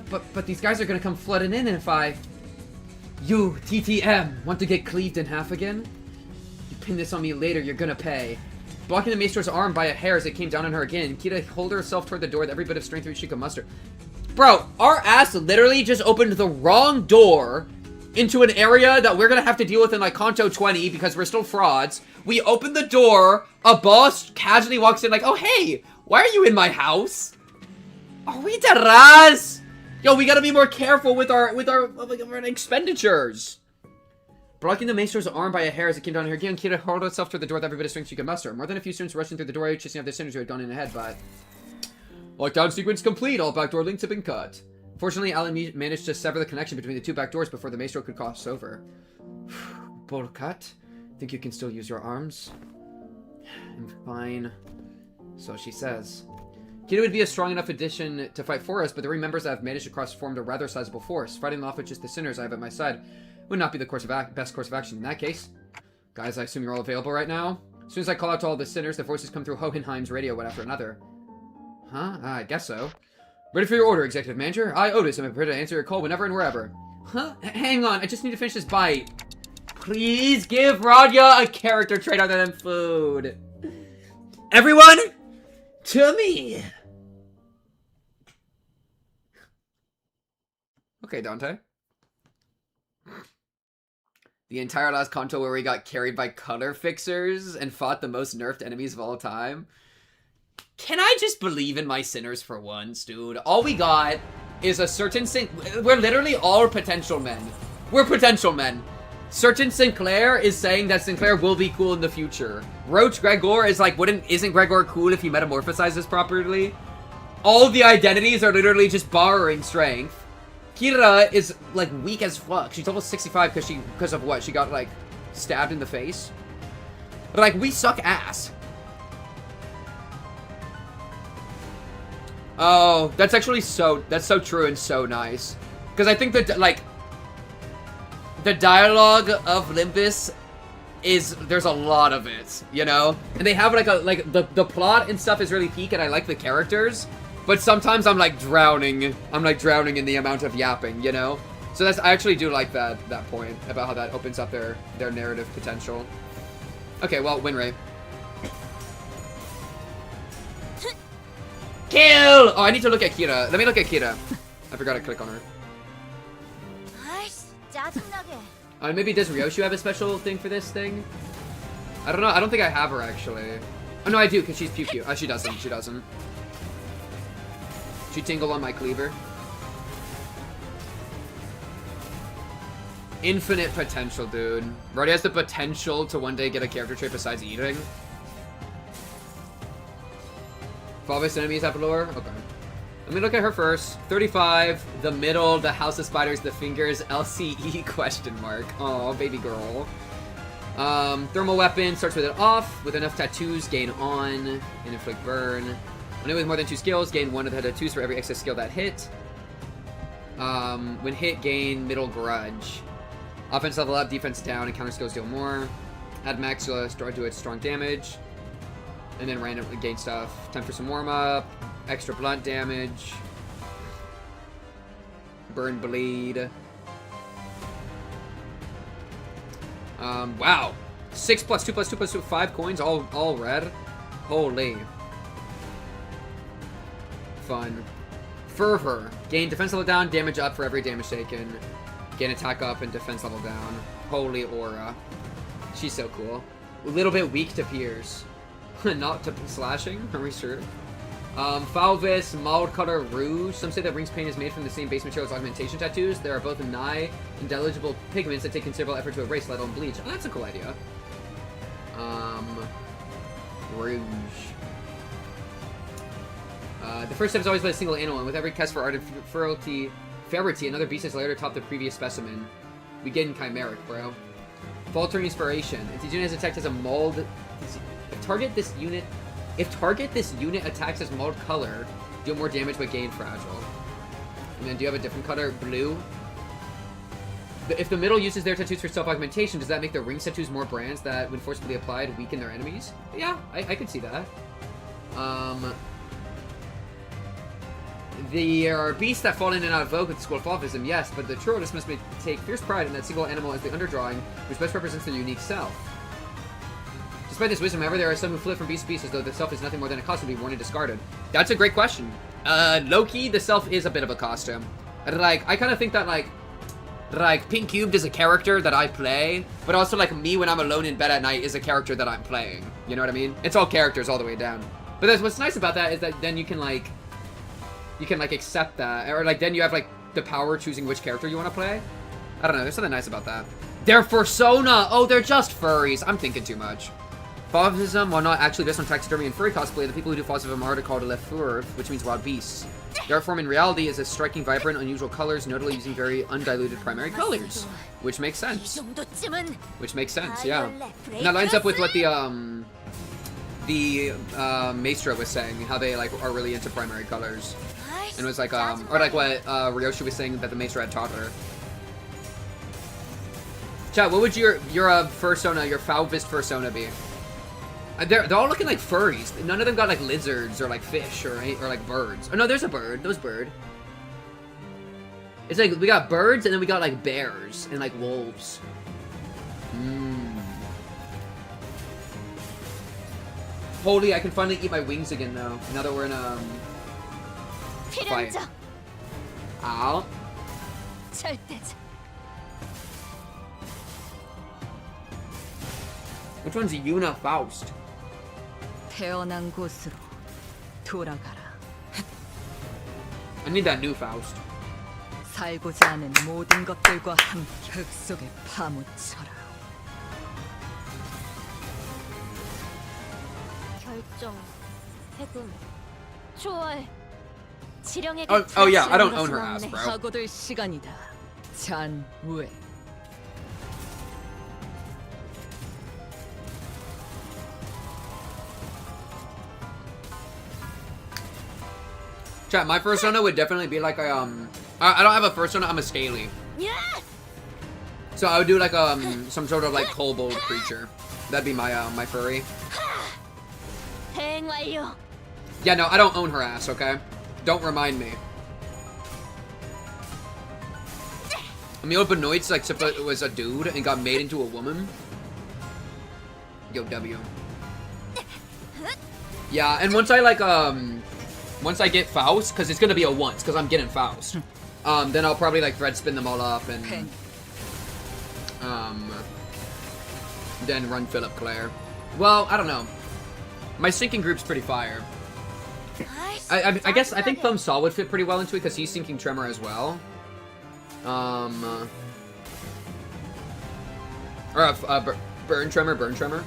But these guys are gonna come flooding in if I... You, TTM, want to get cleaved in half again? You pin this on me later, you're gonna pay. Blocking the maestro's arm by a hair as it came down on her again, Kira held herself toward the door with every bit of strength she could muster. Bro, our ass literally just opened the wrong door into an area that we're gonna have to deal with in like Kanto 20 because we're still frauds. We open the door, a boss casually walks in like, oh hey, why are you in my house? Are we Taraz? Yo, we gotta be more careful with our expenditures. Blocking the maestro's arm by a hair as it came down on her again, Kira hurled herself toward the door with every bit of strength she could muster. More than a few students rushing through the door, chasing after the sinners who had gone in ahead, but... Lockdown sequence complete. All backdoor links have been cut. Fortunately, Alan managed to sever the connection between the two back doors before the maestro could cross over. Bullcut, think you can still use your arms? I'm fine. So she says. Kira would be a strong enough addition to fight for us, but the ring members I have managed to cross formed a rather sizable force. Fighting off with just the sinners I have at my side would not be the best course of action in that case. Guys, I assume you're all available right now? As soon as I call out to all the sinners, the voices come through Hohenheim's radio one after another. Huh? I guess so. Ready for your order, Executive Manager. I, Otis, am prepared to answer your call whenever and wherever. Huh? Hang on, I just need to finish this bite. Please give Radya a character trait other than food. Everyone, to me. Okay, Dante. The entire last Kanto where we got carried by color fixers and fought the most nerfed enemies of all time. Can I just believe in my sinners for once, dude? All we got is a certain we're literally all potential men. We're potential men. Certain Sinclair is saying that Sinclair will be cool in the future. Roach Gregor is like, isn't Gregor cool if he metamorphosizes properly? All the identities are literally just borrowing strength. Kira is like weak as fuck. She's almost 65 because of what? She got like stabbed in the face. But like, we suck ass. Oh, that's actually so true and so nice. Because I think that like the dialogue of Limbus there's a lot of it, you know? And they have like the plot and stuff is really peak and I like the characters. But sometimes I'm like drowning. I'm like drowning in the amount of yapping, you know? So I actually do like that point about how that opens up their narrative potential. Okay, well, win rate. Kill! Oh, I need to look at Kira. Let me look at Kira. I forgot to click on her. Maybe does Ryoshu have a special thing for this thing? I don't know. I don't think I have her actually. Oh no, I do because she's Pew. Oh, she doesn't. She doesn't. She tingle on my cleaver. Infinite potential, dude. Roddy has the potential to one day get a character trait besides eating. Fallbase enemies have lore? Okay. Let me look at her first. 35, the middle, the House of Spiders, the fingers, LCE question mark. Oh, baby girl. Thermal weapon, starts with it off. With enough tattoos, gain on, and inflict burn. When it with more than 2 skills, gain 1 of the tattoos for every excess skill that hit. When hit, gain middle grudge. Offense level up, defense down, and counter skills deal more. Add max to its strong damage. And then randomly gain stuff. Time for some warm up. Extra blunt damage. Burn bleed. Wow. 6 plus 2 plus 2 plus 2, 5 coins, all red. Holy. Fun. Fervor. Gain defense level down, damage up for every damage taken. Gain attack up and defense level down. Holy aura. She's so cool. A little bit weak to Pierce. Not to slashing? Are we sure? Falvis, Mild Color Rouge. Some say that Ring's Paint is made from the same base material as augmentation tattoos. There are both nigh indeligible pigments that take considerable effort to erase, let alone bleach. Oh, that's a cool idea. Rouge. The first step is always by a single animal, and with every cast for art and fertility, another beast is layered atop the previous specimen. We get in chimeric, bro. Faltering Inspiration. If the unit has attacked as a mold... If target this unit attacks as mold color, deal more damage but gain fragile. And then do you have a different color? Blue. If the middle uses their tattoos for self-augmentation, does that make the ring tattoos more brands that, when forcibly applied, weaken their enemies? Yeah, I could see that. There are beasts that fall in and out of vogue with the School of Falvism, yes, but the true artist must take fierce pride in that single animal as the underdrawing, which best represents their unique self. Despite this wisdom, however, there are some who flip from beast to beast as though the self is nothing more than a costume to be worn and discarded. That's a great question. Low-key, the self is a bit of a costume. And, like, I kind of think that, like, Pink Cubed is a character that I play, but also, like, me when I'm alone in bed at night is a character that I'm playing. You know what I mean? It's all characters all the way down. But that's, what's nice about that is that then you can, like, accept that. Or, like, then you have, like, the power choosing which character you want to play. I don't know. There's something nice about that. They're Fursona! Oh, they're just furries. I'm thinking too much. Falvism, while not actually based on taxidermy and furry cosplay, the people who do Falvism are called Le Fur, which means wild beasts. The art form in reality is a striking, vibrant, unusual colors, notably using very undiluted primary colors. Which makes sense. Which makes sense, yeah. And that lines up with what the Maestro was saying, how they, like, are really into primary colors. And it was like, or like what Ryoshu was saying that the Maestro had taught her. Chat, what would your fursona, your Falvist fursona be? They're all looking like furries. None of them got like lizards or like fish or like birds. Oh no, there's a bird. There's bird. It's like we got birds and then we got like bears and like wolves. Holy, I can finally eat my wings again now. Now that we're in fight. 필연자 Ow. 절대자. Which one's Yuna Faust? 태어난 곳으로 돌아가라. I need that new Faust. 살고자 하는 모든 것들과 함께 흙 속에 파묻혀라. 결정, 해금, 초월, 지령에게 Oh yeah, I don't own her ass, bro. 사고될 시간이다. 잔우에. Chat, my persona would definitely be like a I don't have a persona, I'm a scaly. So I would do like some sort of like kobold creature. That'd be my my furry. 대행 완료. Yeah, no, I don't own her ass, okay? Don't remind me. Emil Benoit's like it was a dude and got made into a woman. Yo, W. Yeah, and once I like once I get Faust, because it's gonna be a once, because I'm getting Faust. Then I'll probably like thread spin them all up and then run Philip Claire. Well, I don't know. My sinking group's pretty fire. I guess I think Thumb Saw would fit pretty well into it because he's sinking Tremor as well. Burn Tremor.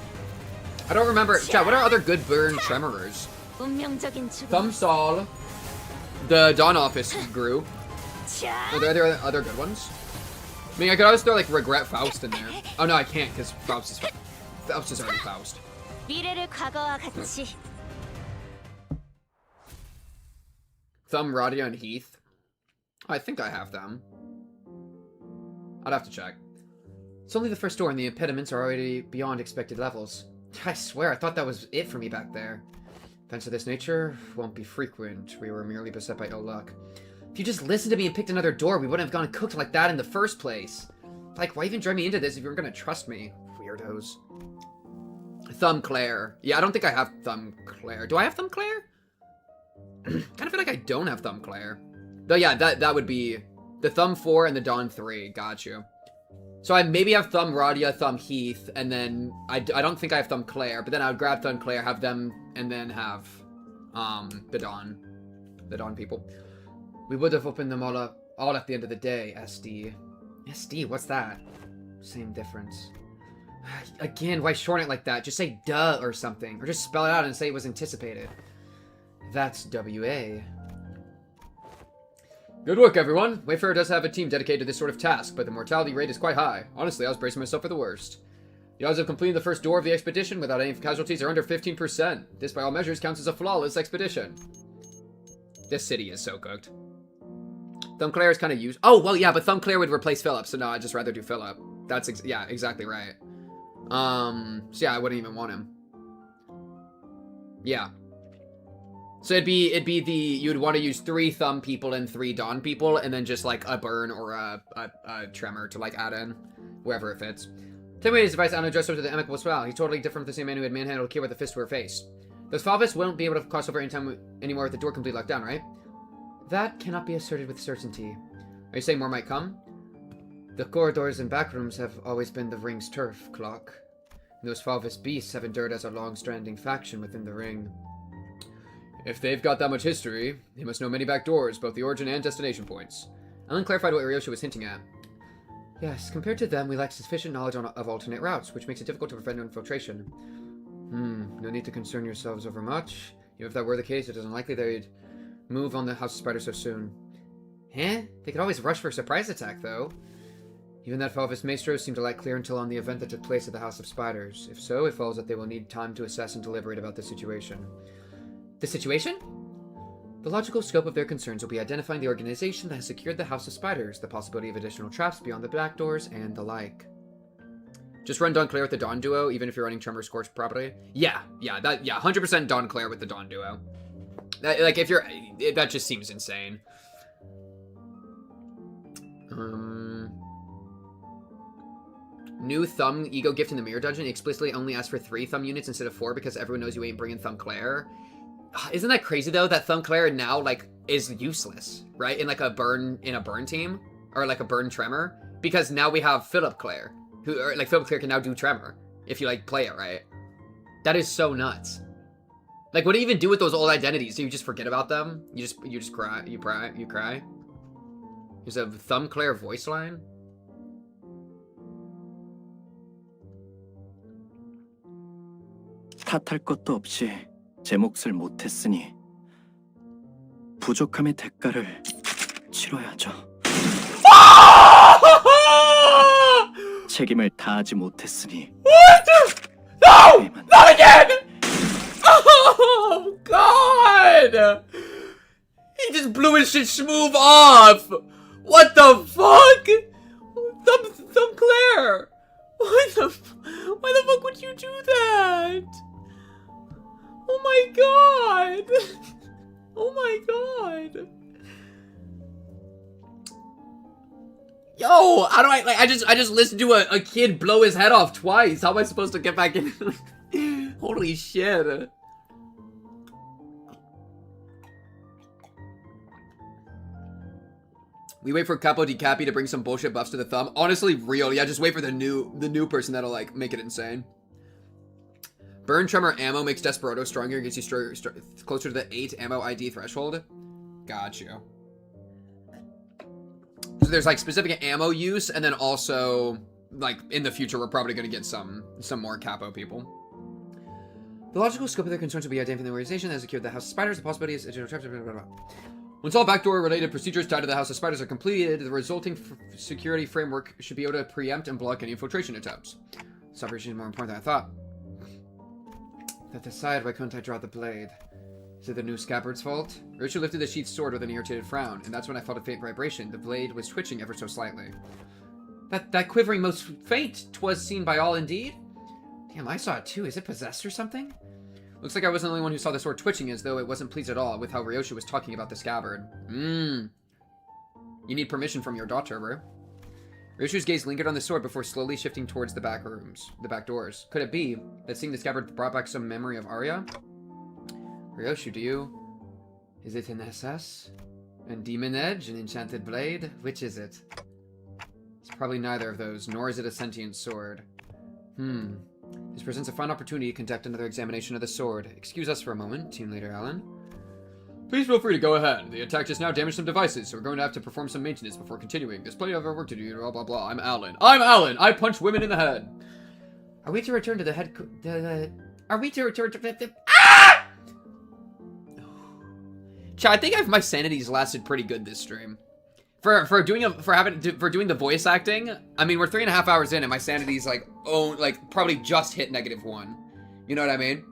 I don't remember. Chat, what are other good Burn Tremorers? 운명적인 죽음. Thumb Saw, the Dawn Office group. Are there other good ones? I mean, I could always throw like Regret Faust in there. Oh no, I can't because Faust is already Faust. 미래를 과거와 같이. Thumb, Radia, and Heath. I think I have them. I'd have to check. It's only the first door and the impediments are already beyond expected levels. I swear, I thought that was it for me back there. Events of this nature won't be frequent. We were merely beset by ill luck. If you just listened to me and picked another door, we wouldn't have gone cooked like that in the first place. Like, why even drag me into this if you were gonna trust me? Weirdos. Thumb Claire. Yeah, I don't think I have Thumb Claire. Do I have Thumb Claire? Kind of feel like I don't have Thumb Claire. But yeah, that would be the Thumb 4 and the Dawn 3. Got you. So I maybe have Thumb Radia, Thumb Heath, and then I don't think I have Thumb Claire, but then I would grab Thumb Claire, have them, and then have the Dawn people. We would have opened them all up all at the end of the day, SD. SD, what's that? Same difference. Again, why shorten it like that? Just say duh or something. Or just spell it out and say it was anticipated. That's WA. Good work, everyone. Wayfarer does have a team dedicated to this sort of task, but the mortality rate is quite high. Honestly, I was bracing myself for the worst. The odds of completing the first door of the expedition without any casualties are under 15%. This, by all measures, counts as a flawless expedition. This city is so cooked. Thumb Claire is kind of used. Oh, well, yeah, but Thumb Claire would replace Philip, so no, I'd just rather do Philip. That's, yeah, exactly right. So yeah, I wouldn't even want him. Yeah. So it'd be the, you'd want to use 3 Thumb people and 3 Dawn people, and then just like a Burn or a Tremor to like add in, wherever it fits. Take away his advice on address her to the amicable swell. He's totally different from the same man who had manhandled Kira with a fist to her face. Those Falvis won't be able to cross over anymore with the door completely locked down, right? That cannot be asserted with certainty. Are you saying more might come? The corridors and back rooms have always been the ring's turf, Clock. And those Falvis beasts have endured as a long-standing faction within the ring. If they've got that much history, they must know many back doors, both the origin and destination points. Ellen clarified what Ryosha was hinting at. Yes, compared to them, we lack sufficient knowledge of alternate routes, which makes it difficult to prevent infiltration. No need to concern yourselves over much. Even if that were the case, it isn't likely they'd move on the House of Spiders so soon. Huh? They could always rush for a surprise attack, though. Even that Falvis Maestro seemed to lack clear intel on the event that took place at the House of Spiders. If so, it follows that they will need time to assess and deliberate about the situation. The situation? The logical scope of their concerns will be identifying the organization that has secured the House of Spiders, the possibility of additional traps beyond the back doors, and the like. Just run Dawn Claire with the Dawn duo, even if you're running Tremor Scorch properly? Yeah, 100% Dawn Claire with the Dawn duo. Like, if you're... that just seems insane. New thumb ego gift in the mirror dungeon. Explicitly only asked for 3 thumb units instead of 4 because everyone knows you ain't bringing thumb Claire. Isn't that crazy though? That thumb Claire now like is useless, right? In like a burn team or like a burn tremor because now we have Philip Claire, who or, like Philip Claire can now do tremor if you like play it right. That is so nuts. Like, what do you even do with those old identities? Do you just forget about them? You just cry. You cry. There's a thumb Claire voice line. 탓할 것도 없이 제 몫을 못했으니 부족함의 대가를 치러야죠. 책임을 다하지 못했으니. No! Not again! Oh God! He just blew his shit smooth off. What the fuck? Thumb Claire. Why the fuck would you do that? Oh my God! Oh my God! Yo, how do I just listened to a kid blow his head off twice. How am I supposed to get back in? Holy shit. We wait for Capo di Capi to bring some bullshit buffs to the thumb. Honestly, real. Yeah, just wait for the new person that'll like make it insane. Burn Tremor ammo makes Desperado stronger, gets you closer to the 8 ammo ID threshold. Got you. So there's like specific ammo use, and then also like in the future we're probably gonna get some more capo people. The logical scope of their concerns will be identifying the organization that has secured the House of Spiders. The possibility is once all backdoor related procedures tied to the House of Spiders are completed, the resulting security framework should be able to preempt and block any infiltration attempts. This operation is more important than I thought. That aside, why couldn't I draw the blade? Is it the new scabbard's fault? Rachel lifted the sheath's sword with an irritated frown, and that's when I felt a faint vibration. The blade was twitching ever so slightly. That quivering most faint, 'twas seen by all indeed? Damn, I saw it too. Is it possessed or something? Looks like I wasn't the only one who saw the sword twitching, as though it wasn't pleased at all with how Ryoshi was talking about the scabbard. You need permission from your daughter, bro. Ryoshi's gaze lingered on the sword before slowly shifting towards the back doors. Could it be that seeing the scabbard brought back some memory of Arya? Ryoshi, do you? Is it an SS? An demon edge? An enchanted blade? Which is it? It's probably neither of those, nor is it a sentient sword. This presents a fine opportunity to conduct another examination of the sword. Excuse us for a moment, Team Leader Alan. Please feel free to go ahead. The attack just now damaged some devices, so we're going to have to perform some maintenance before continuing. There's plenty of other work to do, blah blah blah. I'm Alan. I punch women in the head. Are we to return to the head... Are we to return to... I think my sanity's lasted pretty good this stream. For doing the voice acting, I mean, we're 3.5 hours in and my sanity's like probably just hit -1. You know what I mean?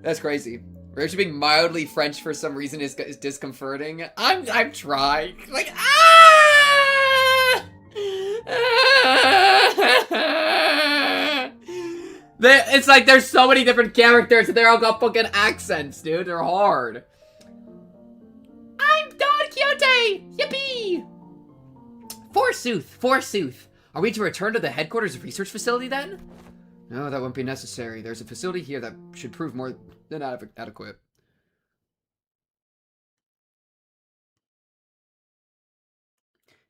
That's crazy. Rachel being mildly French for some reason is discomforting. I'm trying. Like It's like there's so many different characters and they're all got fucking accents, dude. They're hard. I'm Don Quixote! Yippee! Forsooth. Are we to return to the headquarters research facility then? No, that won't be necessary. There's a facility here that should prove more than adequate.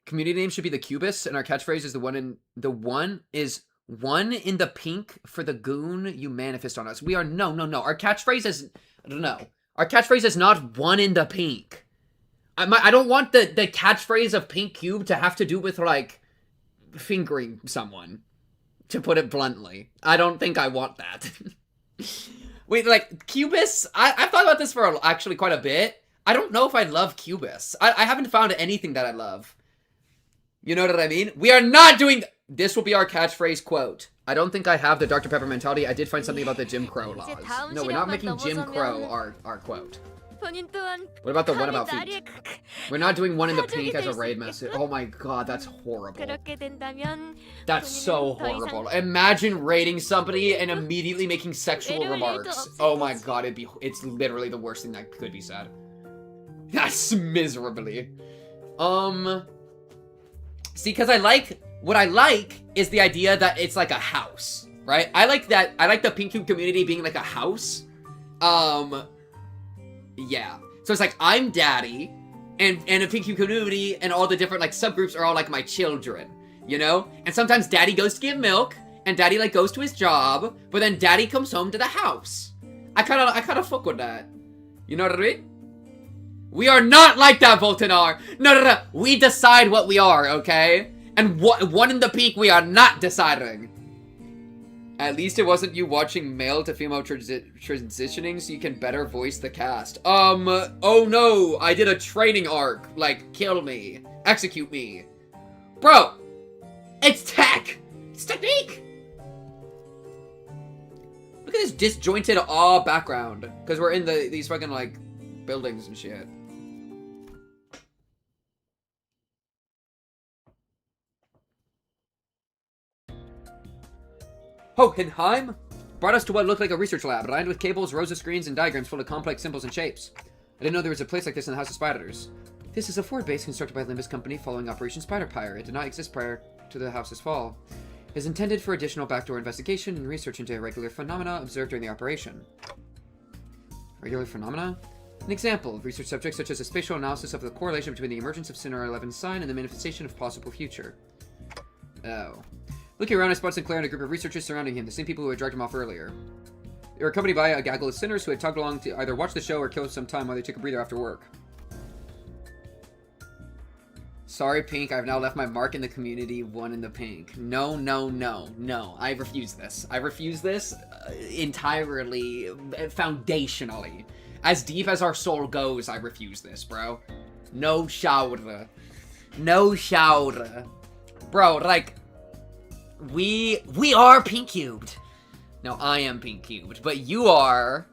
Community name should be the Cubist, and our catchphrase is one in the pink for the goon you manifest on us. We are no. Our catchphrase is Our catchphrase is not one in the pink. I don't want the catchphrase of Pink Cube to have to do with like fingering someone. To put it bluntly, I don't think I want that. Wait, like Cubist? I've thought about this for actually quite a bit. I don't know if I love Cubist. I haven't found anything that I love. You know what I mean? We are not doing... This will be our catchphrase quote. I don't think I have the Dr. Pepper mentality. I did find something about the Jim Crow laws. No, we're not making Jim Crow our quote. What about the one about feet? We're not doing one in the pink as a raid message. Oh my god, that's horrible. That's so horrible. Imagine raiding somebody and immediately making sexual remarks. Oh my god, it's literally the worst thing that could be said. That's miserably. See, because I like what I like is the idea that it's like a house, right? I like that. I like the Pink Cube community being like a house. Yeah. So it's like, I'm daddy, and the Pink Cube community and all the different, like, subgroups are all, like, my children, you know? And sometimes daddy goes to give milk, and daddy, like, goes to his job, but then daddy comes home to the house. I kinda fuck with that. You know what I mean? We are not like that, Voltanar! No. We decide what we are, okay? And one in the peak we are not deciding. At least it wasn't you watching male to female transitioning so you can better voice the cast. Oh no, I did a training arc. Like, kill me. Execute me. Bro, it's tech. It's technique. Look at this disjointed background. Because we're in these fucking, like, buildings and shit. Hohenheim brought us to what looked like a research lab, lined with cables, rows of screens, and diagrams full of complex symbols and shapes. I didn't know there was a place like this in the House of Spiders. This is a forward base constructed by Limbus Company following Operation Spider-Pyre. It did not exist prior to the House's fall. It is intended for additional backdoor investigation and research into irregular phenomena observed during the operation. Regular phenomena? An example of research subjects such as a spatial analysis of the correlation between the emergence of Sinner 11's sign and the manifestation of possible future. Oh. Looking around, I spotted Sinclair and a group of researchers surrounding him, the same people who had dragged him off earlier. They were accompanied by a gaggle of sinners who had tugged along to either watch the show or kill some time while they took a breather after work. Sorry, Pink, I've now left my mark in the community, one in the pink. No. I refuse this. I refuse this entirely, foundationally. As deep as our soul goes, I refuse this, bro. No shower. No shower. Bro, like... We are pink cubed. No, I am pink cubed, but you are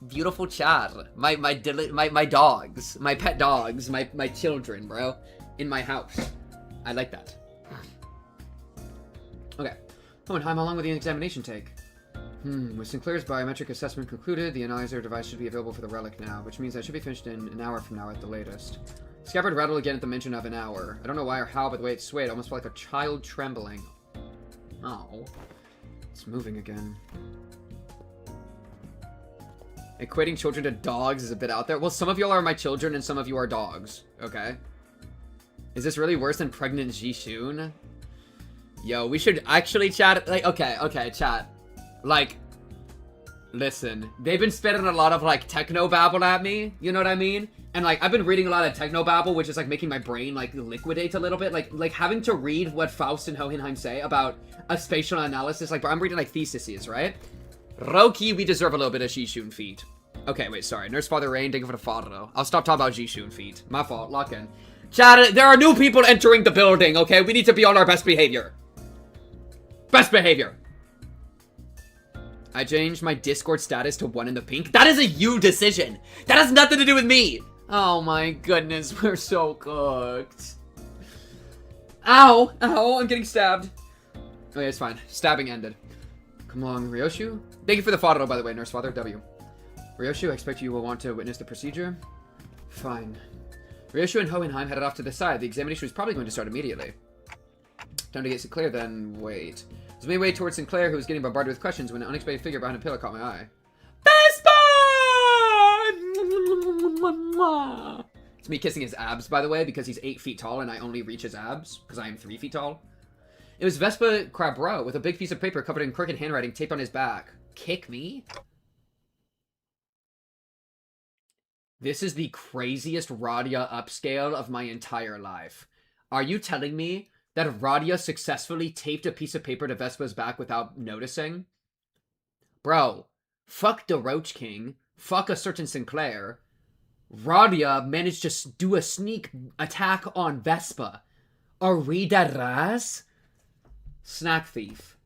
beautiful Chad. My dogs, my pet dogs, my children, bro, in my house. I like that. Okay. Hohenheim, how long will the examination take? With Sinclair's biometric assessment concluded, the analyzer device should be available for the relic now, which means I should be finished in an hour from now at the latest. Scabbard rattled again at the mention of an hour. I don't know why or how, but the way it swayed almost felt like a child trembling. Oh. It's moving again. Equating children to dogs is a bit out there. Well, some of y'all are my children and some of you are dogs. Okay. Is this really worse than pregnant Jishun? Yo, we should actually chat. Like, okay, chat. Like, listen. They've been spitting a lot of, like, techno-babble at me. You know what I mean? And, like, I've been reading a lot of techno-babble, which is, like, making my brain, like, liquidate a little bit. Like having to read what Faust and Hohenheim say about a spatial analysis. Like, I'm reading, like, theses, right? Roki, we deserve a little bit of Jishun feet. Okay, wait, sorry. Nurse Father Rain, thank you for the follow. I'll stop talking about Jishun feet. My fault. Lock in. Chat, there are new people entering the building, okay? We need to be on our best behavior. Best behavior. I changed my Discord status to one in the pink. That is a you decision. That has nothing to do with me. Oh my goodness, we're so cooked. Ow, ow, I'm getting stabbed. Okay, it's fine. Stabbing ended. Come on, Ryoshu. Thank you for the follow, by the way, Nurse Father W. Ryoshu, I expect you will want to witness the procedure. Fine. Ryoshu and Hohenheim headed off to the side. The examination was probably going to start immediately. Time to get Sinclair, then wait. As we made way towards Sinclair, who was getting bombarded with questions, when an unexpected figure behind a pillar caught my eye. Vespa! It's me kissing his abs, by the way, because he's 8 feet tall and I only reach his abs, because I am 3 feet tall. It was Vespa Crabro with a big piece of paper covered in crooked handwriting taped on his back. Kick me? This is the craziest Radia upscale of my entire life. Are you telling me that Radia successfully taped a piece of paper to Vespa's back without noticing? Bro, fuck the Roach King, fuck a certain Sinclair. Radia managed to do a sneak attack on Vespa. Are we that ras? Snack thief.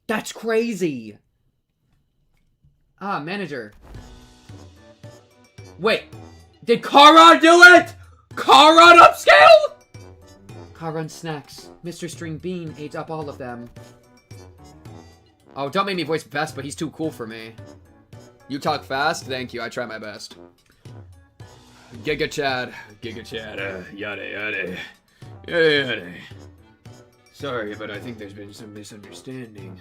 That's crazy. Ah, manager. Wait, did Karan do it? Karan upscale? Karan snacks. Mr. String Bean ate up all of them. Oh, don't make me voice Vespa. He's too cool for me. You talk fast? Thank you. I try my best. Giga Chad. Giga Chad. Yada yada. Yada yada. Sorry, but I think there's been some misunderstanding.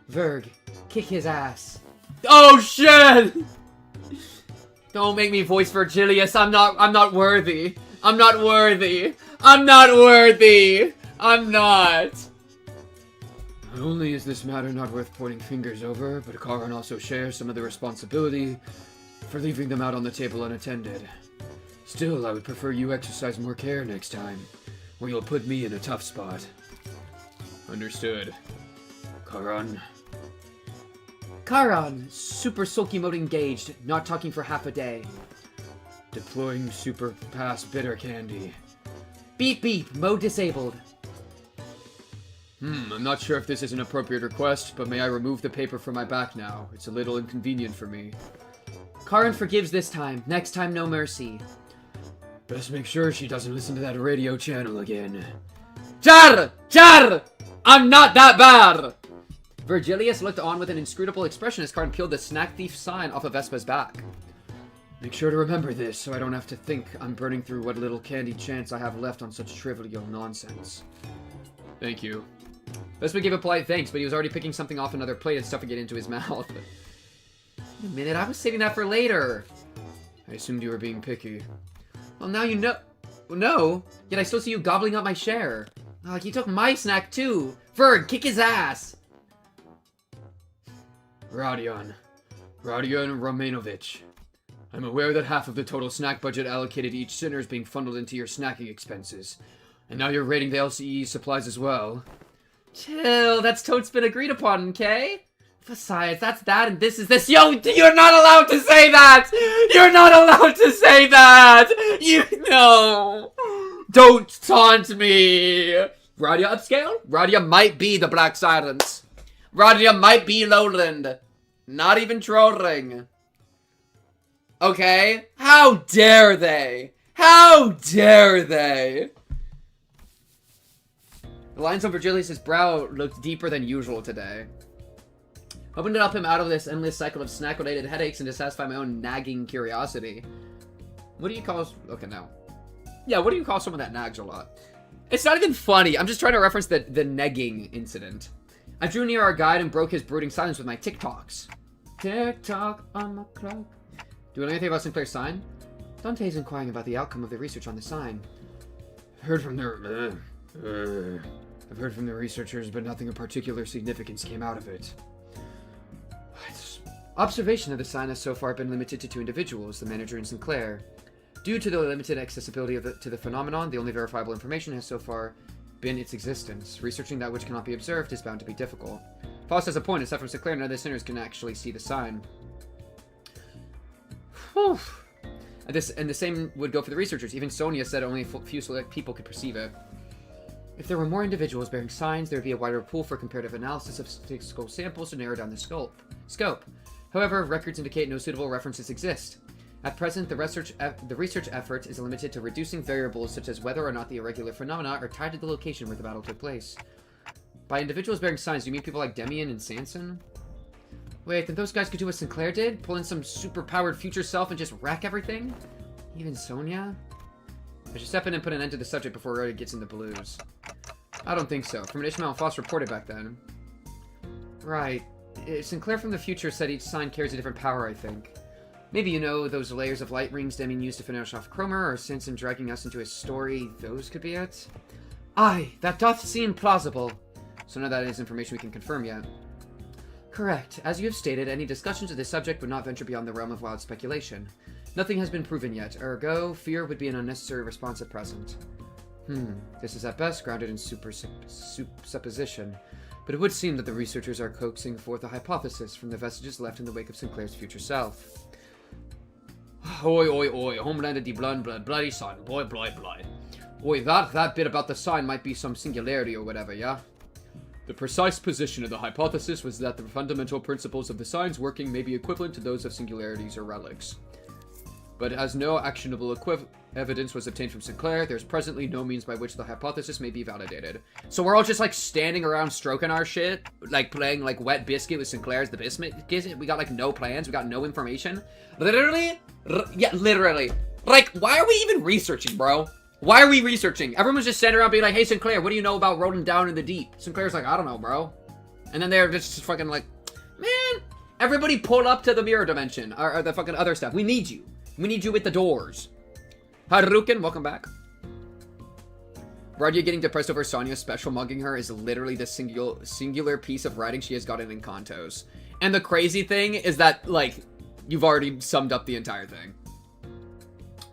Verg, kick his ass. Oh shit! Don't make me voice Virgilius. I'm not worthy. I'm not worthy. I'm not worthy. I'm not. Not only is this matter not worth pointing fingers over, but Karan also shares some of the responsibility for leaving them out on the table unattended. Still, I would prefer you exercise more care next time, or you'll put me in a tough spot. Understood. Karan. Karan! Super sulky mode engaged, not talking for half a day. Deploying super pass bitter candy. Beep beep, mode disabled. I'm not sure if this is an appropriate request, but may I remove the paper from my back now? It's a little inconvenient for me. Karan forgives this time. Next time, no mercy. Best make sure she doesn't listen to that radio channel again. Jar! Jar! I'm not that bad! Virgilius looked on with an inscrutable expression as Karan peeled the snack thief sign off of Vespa's back. Make sure to remember this, so I don't have to think I'm burning through what little candy chance I have left on such trivial nonsense. Thank you. Vespa gave a polite thanks, but he was already picking something off another plate and stuffing it into his mouth. Wait a minute, I was saving that for later. I assumed you were being picky. Well, now you know. No, yet I still see you gobbling up my share. Like, you took my snack too. Verg, kick his ass. Rodion Romanovich. I'm aware that half of the total snack budget allocated to each sinner is being funneled into your snacking expenses. And now you're raiding the LCE supplies as well. Chill, that's totes been agreed upon, okay? Besides, that's that and this is this. Yo, you're not allowed to say that! You're not allowed to say that! You know! Don't taunt me! Radia upscale? Radia might be the Black Sirens. Radia might be Lowland. Not even trolling. Okay? How dare they? How dare they? The lines on Virgilius' brow looked deeper than usual today. Hoping to help him out of this endless cycle of snack-related headaches and to satisfy my own nagging curiosity. What do you call... Okay, no. Yeah, what do you call someone that nags a lot? It's not even funny. I'm just trying to reference the negging incident. I drew near our guide and broke his brooding silence with my TikToks. Tick-tock on my clock. Do you know anything about Sinclair's sign? Dante is inquiring about the outcome of the research on the sign. I've heard from the researchers, but nothing of particular significance came out of it. Observation of the sign has so far been limited to 2 individuals, the manager and Sinclair. Due to the limited accessibility to the phenomenon, the only verifiable information has so far been its existence. Researching that which cannot be observed is bound to be difficult. Faust has a point. Aside from Sinclair, none of the sinners can actually see the sign. Whew. And the same would go for the researchers. Even Sonia said only a few select people could perceive it. If there were more individuals bearing signs, there would be a wider pool for comparative analysis of statistical samples to narrow down the scope. However, records indicate no suitable references exist. At present, the research effort is limited to reducing variables such as whether or not the irregular phenomena are tied to the location where the battle took place. By individuals bearing signs, do you mean people like Demian and Sanson? Wait, then those guys could do what Sinclair did? Pull in some super-powered future self and just wreck everything? Even Sonia? I should step in and put an end to the subject before it already gets in the blues. I don't think so. From what Ishmael and Foss reported back then. Right. Sinclair from the future said each sign carries a different power, I think. Maybe you know those layers of light rings Demian used to finish off Cromer, or Sanson dragging us into his story, those could be it? Aye, that doth seem plausible. So none of that is information we can confirm yet. Correct. As you have stated, any discussions of this subject would not venture beyond the realm of wild speculation. Nothing has been proven yet, ergo, fear would be an unnecessary response at present. This is at best grounded in supposition, but it would seem that the researchers are coaxing forth a hypothesis from the vestiges left in the wake of Sinclair's future self. Oi, oi, oi, homeland of the bloody sign, boy, blood. Oi, that bit about the sign might be some singularity or whatever, yeah? The precise position of the hypothesis was that the fundamental principles of the signs working may be equivalent to those of singularities or relics. But as no actionable evidence was obtained from Sinclair, there's presently no means by which the hypothesis may be validated. So we're all just, like, standing around stroking our shit, like, playing, like, Wet Biscuit with Sinclair as the biscuit. We got, like, no plans, we got no information. Literally? Yeah, literally. Like, why are we even researching, bro? Why are we researching? Everyone's just standing around being like, hey, Sinclair, what do you know about rolling down in the deep? Sinclair's like, I don't know, bro. And then they're just fucking like, man, everybody pull up to the mirror dimension. Or the fucking other stuff. We need you. We need you with the doors. Haruken, welcome back. Radia getting depressed over Sonya's special mugging her is literally the singular piece of writing she has gotten in Kantos. And the crazy thing is that, like, you've already summed up the entire thing.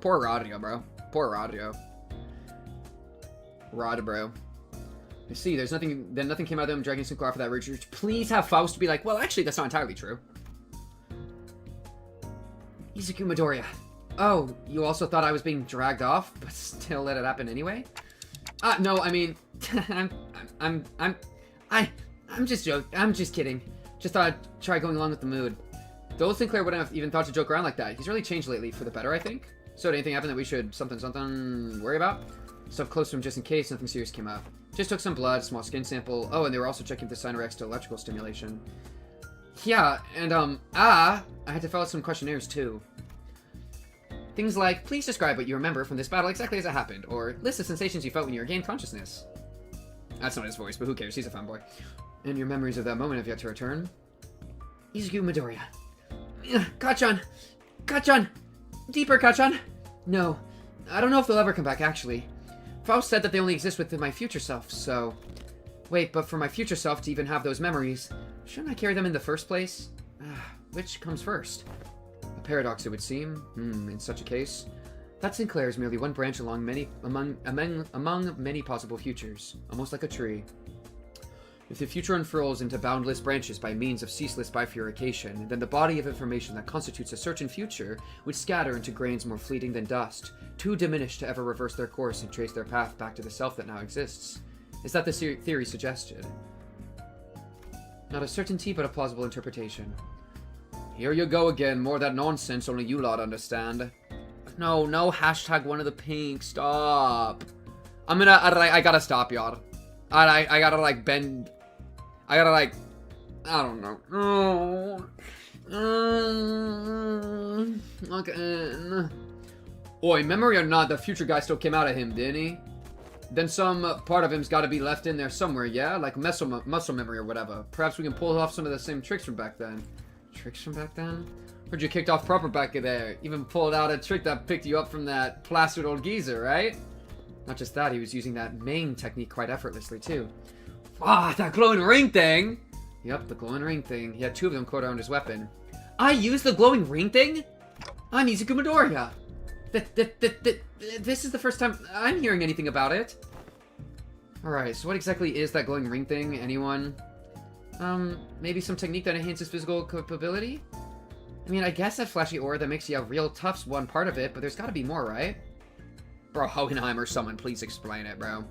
Poor Radia, bro. Poor Radia. Rod, bro. You see, there's nothing. Then nothing came out of them dragging Sinclair for that research. Please have Faust be like, well, actually, that's not entirely true. Izuku Midoriya. Oh, you also thought I was being dragged off, but still let it happen anyway? No, I mean, I'm just joking. I'm just kidding. Just thought I'd try going along with the mood. Though Sinclair wouldn't have even thought to joke around like that. He's really changed lately for the better, I think. So, did anything happen that we should something worry about? Stuff close to him just in case nothing serious came up. Just took some blood, small skin sample. Oh, and they were also checking the Cynorex to electrical stimulation. Yeah, and I had to fill out some questionnaires too. Things like, please describe what you remember from this battle exactly as it happened, or list the sensations you felt when you regained consciousness. That's not his voice, but who cares? He's a fanboy. And your memories of that moment have yet to return. Izuku Midoriya. Kachan! Kachan! Deeper, Kachan! No. I don't know if they'll ever come back, actually. Faust said that they only exist within my future self, so... Wait, but for my future self to even have those memories, shouldn't I carry them in the first place? Which comes first? A paradox, it would seem. In such a case. That Sinclair is merely one branch among many possible futures, almost like a tree. If the future unfurls into boundless branches by means of ceaseless bifurcation, then the body of information that constitutes a certain future would scatter into grains more fleeting than dust, too diminished to ever reverse their course and trace their path back to the self that now exists. Is that the theory suggested? Not a certainty, but a plausible interpretation. Here you go again, more of that nonsense only you lot understand. No, hashtag one of the pink, stop. I gotta stop, y'all. I gotta, like, bend... I gotta, like... I don't know. Okay. Oi, memory or not, the future guy still came out of him, didn't he? Then some part of him's gotta be left in there somewhere, yeah? Like muscle memory or whatever. Perhaps we can pull off some of the same tricks from back then. Tricks from back then? Heard you kicked off proper back there. Even pulled out a trick that picked you up from that plastered old geezer, right? Not just that, he was using that main technique quite effortlessly, too. Ah, that glowing ring thing! Yep, the glowing ring thing. He had two of them coiled around his weapon. I used the glowing ring thing? I'm Izuku Midoriya. This is the first time I'm hearing anything about it. Alright, so what exactly is that glowing ring thing? Anyone? Maybe some technique that enhances physical capability? I mean, I guess that flashy aura that makes you real tough's one part of it, but there's gotta be more, right? Bro, Hohenheim or someone, please explain it, bro.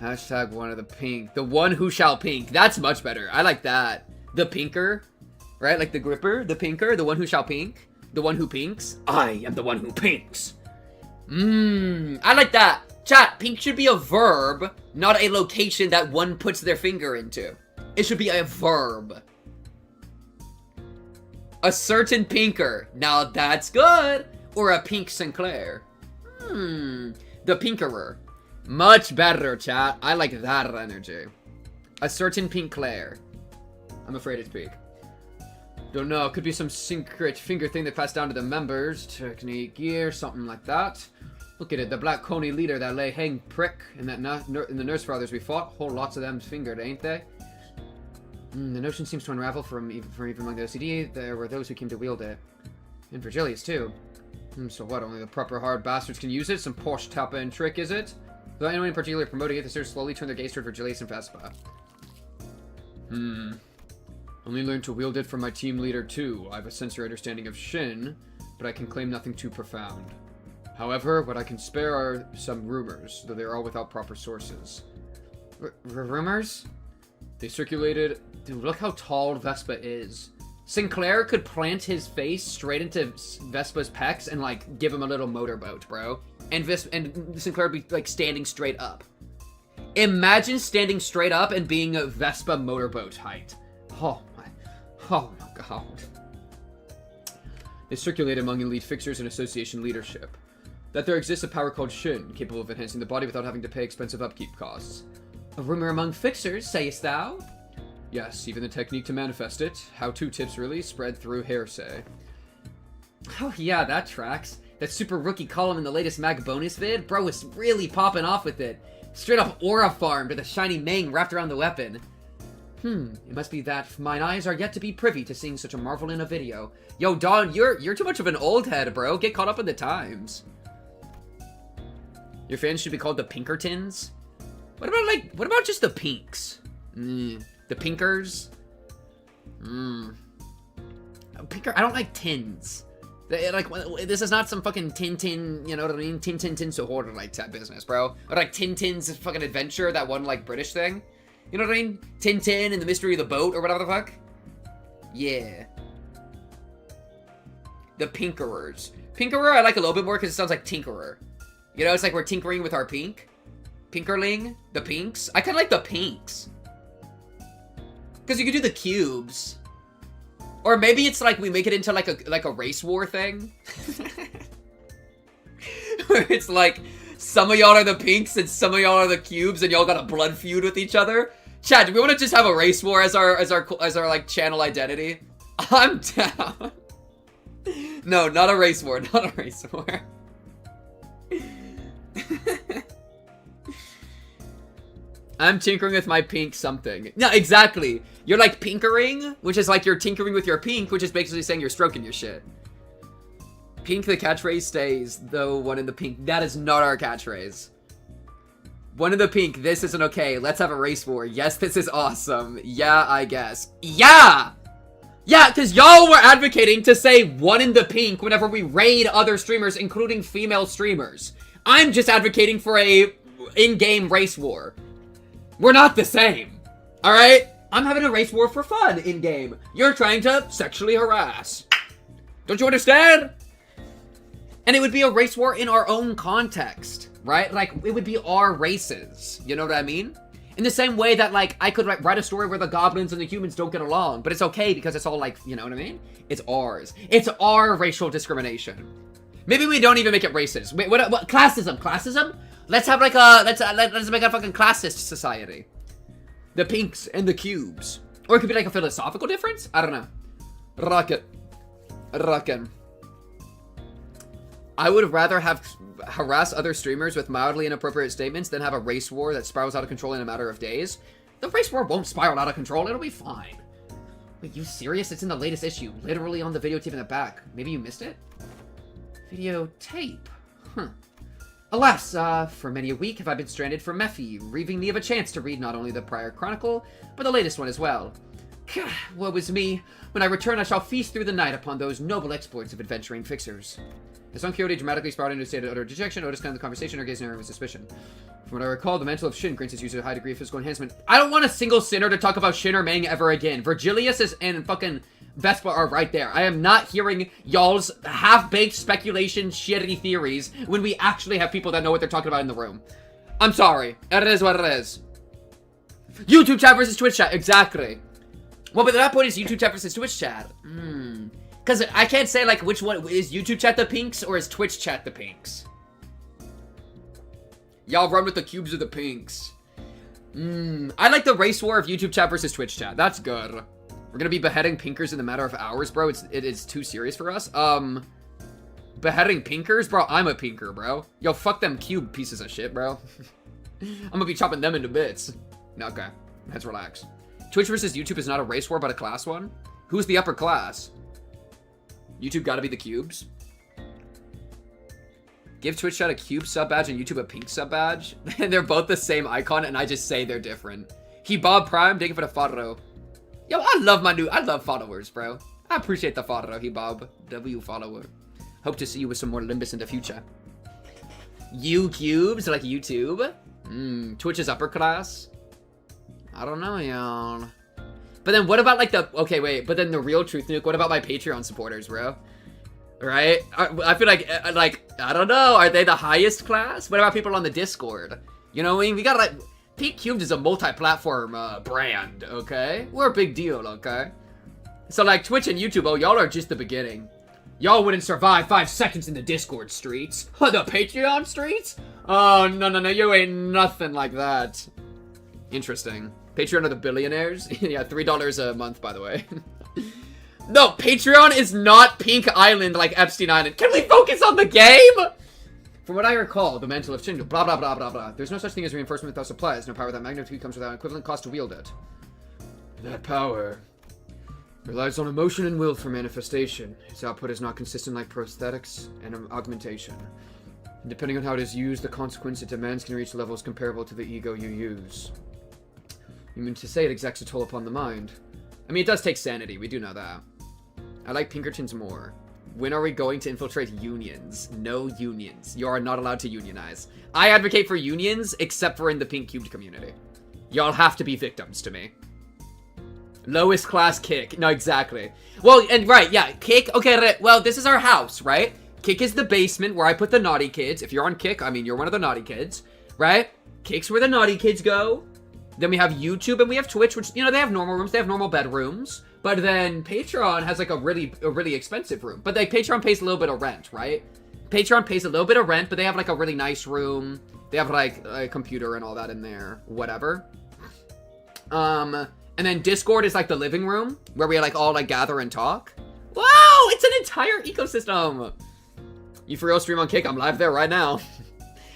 Hashtag one of the pink. The one who shall pink. That's much better. I like that. The pinker. Right? Like the gripper. The pinker. The one who shall pink. The one who pinks. I am the one who pinks. I like that. Chat, pink should be a verb, not a location that one puts their finger into. It should be a verb. A certain pinker. Now that's good. Or a pink Sinclair. The pinkerer. Much better, chat. I like that energy. A certain pink Claire. I'm afraid it's pink. Don't know. Could be some secret finger thing that passed down to the members. Technique gear, something like that. Look at it. The black coney leader that lay hang prick in that in the nurse fathers we fought. Whole lots of them fingered, ain't they? The notion seems to unravel from even among the OCD. There were those who came to wield it. And Virgilius, too. So what? Only the proper hard bastards can use it? Some posh top-end trick, is it? Without anyone in particular promoting it, the stairs slowly turn their gaze toward Virgilius and Vespa. Only learned to wield it from my team leader, too. I have a sensory understanding of Shin, but I can claim nothing too profound. However, what I can spare are some rumors, though they are all without proper sources. Rumors? They circulated... Dude, look how tall Vespa is. Sinclair could plant his face straight into Vespa's pecs and, like, give him a little motorboat, bro. And Sinclair would be, like, standing straight up. Imagine standing straight up and being a Vespa motorboat height. Oh my god. They circulated among elite fixers and association leadership. that there exists a power called Shin, capable of enhancing the body without having to pay expensive upkeep costs. A rumor among fixers, sayest thou? Yes, even the technique to manifest it. How-to tips really spread through hearsay. Oh yeah, that tracks. That super rookie column in the latest Mag bonus vid? Bro was really popping off with it. Straight up aura farmed with a shiny mane wrapped around the weapon. It must be that mine eyes are yet to be privy to seeing such a marvel in a video. Yo, Don, you're too much of an old head, bro. Get caught up in the times. Your fans should be called the Pinkertons? What about just the Pinks? The Pinkers? Pinker, I don't like tins. Like, this is not some fucking Tintin, you know what I mean? Tintin Sohor, like, type business, bro. Or like Tintin's fucking adventure, that one, like, British thing. You know what I mean? Tintin and the Mystery of the Boat, or whatever the fuck. Yeah. The Pinkerers. Pinkerer I like a little bit more because it sounds like Tinkerer. You know, it's like we're tinkering with our pink. Pinkerling. The Pinks. I kind of like the Pinks. Because you could do the cubes. Or maybe it's like we make it into like a race war thing. Where it's like some of y'all are the Pinks and some of y'all are the cubes and y'all got a blood feud with each other. Chad, do we want to just have a race war as our like channel identity? I'm down. No, not a race war, not a race war. I'm tinkering with my pink something. No, exactly. You're like pinkering, which is like you're tinkering with your pink, which is basically saying you're stroking your shit. Pink, the catchphrase stays, though one in the pink. That is not our catchphrase. One in the pink, this isn't okay. Let's have a race war. Yes, this is awesome. Yeah, I guess. Yeah! Yeah, because y'all were advocating to say one in the pink whenever we raid other streamers, including female streamers. I'm just advocating for a in-game race war. We're not the same. Alright? I'm having a race war for fun in-game. You're trying to sexually harass. Don't you understand? And it would be a race war in our own context, right? Like, it would be our races. You know what I mean? In the same way that, like, I could write a story where the goblins and the humans don't get along, but it's okay because it's all, like, you know what I mean? It's ours. It's our racial discrimination. Maybe we don't even make it racist. Wait, what classism? Classism? Let's have, like, let's make a fucking classist society. The pinks and the cubes. Or it could be, like, a philosophical difference? I don't know. Rockin'. I would rather harass other streamers with mildly inappropriate statements than have a race war that spirals out of control in a matter of days. The race war won't spiral out of control. It'll be fine. Wait, you serious? It's in the latest issue. Literally on the videotape in the back. Maybe you missed it? Videotape. Huh. Alas, for many a week have I been stranded from Mephi, relieving me of a chance to read not only the prior chronicle, but the latest one as well. Woe is me. When I return, I shall feast through the night upon those noble exploits of adventuring fixers. As Don Quixote dramatically spiraled into a state of utter dejection, Otis found the conversation or gazing at her with suspicion. From what I recall, the mantle of Shin grants its user a high degree of physical enhancement. I don't want a single sinner to talk about Shin or Meng ever again. Virgilius and fucking Vespa are right there. I am not hearing y'all's half-baked speculation shitty theories when we actually have people that know what they're talking about in the room. I'm sorry. It is what it is. YouTube chat versus Twitch chat. Exactly. Well, but at that point, it's YouTube chat versus Twitch chat. Because I can't say, like, which one. Is YouTube chat the pinks, or is Twitch chat the pinks? Y'all run with the cubes or the pinks. I like the race war of YouTube chat versus Twitch chat. That's good. We're gonna be beheading pinkers in a matter of hours, bro. It is too serious for us. Beheading pinkers? Bro, I'm a pinker, bro. Yo, fuck them cube pieces of shit, bro. I'm gonna be chopping them into bits. No, okay. Let's relax. Twitch versus YouTube is not a race war, but a class one? Who's the upper class? YouTube gotta be the cubes. Give Twitch chat a cube sub badge and YouTube a pink sub badge. And they're both the same icon, and I just say they're different. He Bob Prime, thank you for the follow. Yo, I love followers, bro. I appreciate the follow, He Bob. W follower. Hope to see you with some more Limbus in the future. You cubes, like YouTube? Twitch is upper class? I don't know, y'all. But then what about, like, okay, wait, but then the real truth, Nuke, what about my Patreon supporters, bro? Right? I feel like, I don't know, are they the highest class? What about people on the Discord? You know what I mean? We got, like, Pink Cubed is a multi-platform, brand, okay? We're a big deal, okay? So, like, Twitch and YouTube, oh, y'all are just the beginning. Y'all wouldn't survive 5 seconds in the Discord streets. The Patreon streets? Oh, no, you ain't nothing like that. Interesting. Patreon are the billionaires? Yeah, $3 a month, by the way. No, Patreon is not Pink Island like Epstein Island. Can we focus on the game? From what I recall, the mantle of Shindu, blah, blah, blah, blah, blah. There's no such thing as reinforcement without supplies. No power that magnitude comes without equivalent cost to wield it. That power relies on emotion and will for manifestation. Its output is not consistent like prosthetics and augmentation. And depending on how it is used, the consequence it demands can reach levels comparable to the ego you use. You mean to say it exacts a toll upon the mind? I mean, it does take sanity. We do know that. I like Pinkertons more. When are we going to infiltrate unions? No unions. You are not allowed to unionize. I advocate for unions, except for in the pink cubed community. Y'all have to be victims to me. Lowest class Kick. No, exactly. Well, and right, yeah, Kick. Okay, well, this is our house, right? Kick is the basement where I put the naughty kids. If you're on Kick, I mean, you're one of the naughty kids, right? Kick's where the naughty kids go. Then we have YouTube and we have Twitch, which, you know, they have normal rooms. They have normal bedrooms. But then Patreon has, like, a really expensive room. But, like, Patreon pays a little bit of rent, right? Patreon pays a little bit of rent, but they have, like, a really nice room. They have, like, a computer and all that in there. Whatever. And then Discord is, like, the living room, where we, like, all, like, gather and talk. Wow! It's an entire ecosystem! You for real stream on Kick? I'm live there right now.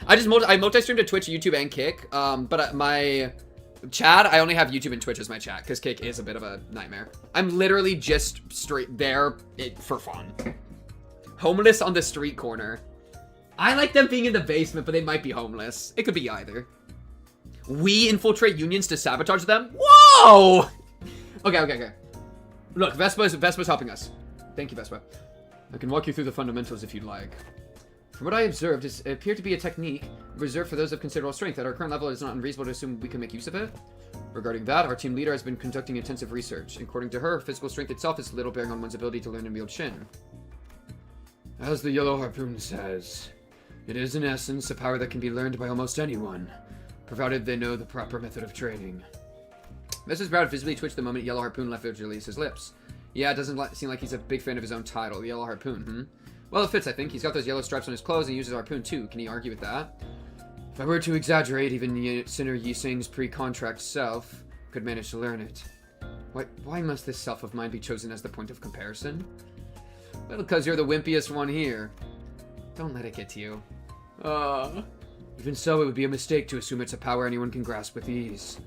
I multi-stream to Twitch, YouTube, and Kick. But my chat, I only have YouTube and Twitch as my chat, because Kick is a bit of a nightmare. I'm literally just straight there for fun. Homeless on the street corner. I like them being in the basement, but they might be homeless. It could be either. We infiltrate unions to sabotage them? Whoa! Okay. Look, Vespa's helping us. Thank you, Vespa. I can walk you through the fundamentals if you'd like. From what I observed, it appeared to be a technique reserved for those of considerable strength. At our current level, it is not unreasonable to assume we can make use of it. Regarding that, our team leader has been conducting intensive research. According to her, physical strength itself has little bearing on one's ability to learn and wield Shin. As the Yellow Harpoon says, it is in essence a power that can be learned by almost anyone, provided they know the proper method of training. Mrs. Brown visibly twitched the moment Yellow Harpoon left Virgilius' lips. Yeah, it doesn't seem like he's a big fan of his own title, the Yellow Harpoon, Well, it fits, I think. He's got those yellow stripes on his clothes and he uses harpoon too. Can he argue with that? If I were to exaggerate, even Sinner Yiseng's pre-contract self could manage to learn it. Why must this self of mine be chosen as the point of comparison? Well, because you're the wimpiest one here. Don't let it get to you. Even so, it would be a mistake to assume it's a power anyone can grasp with ease.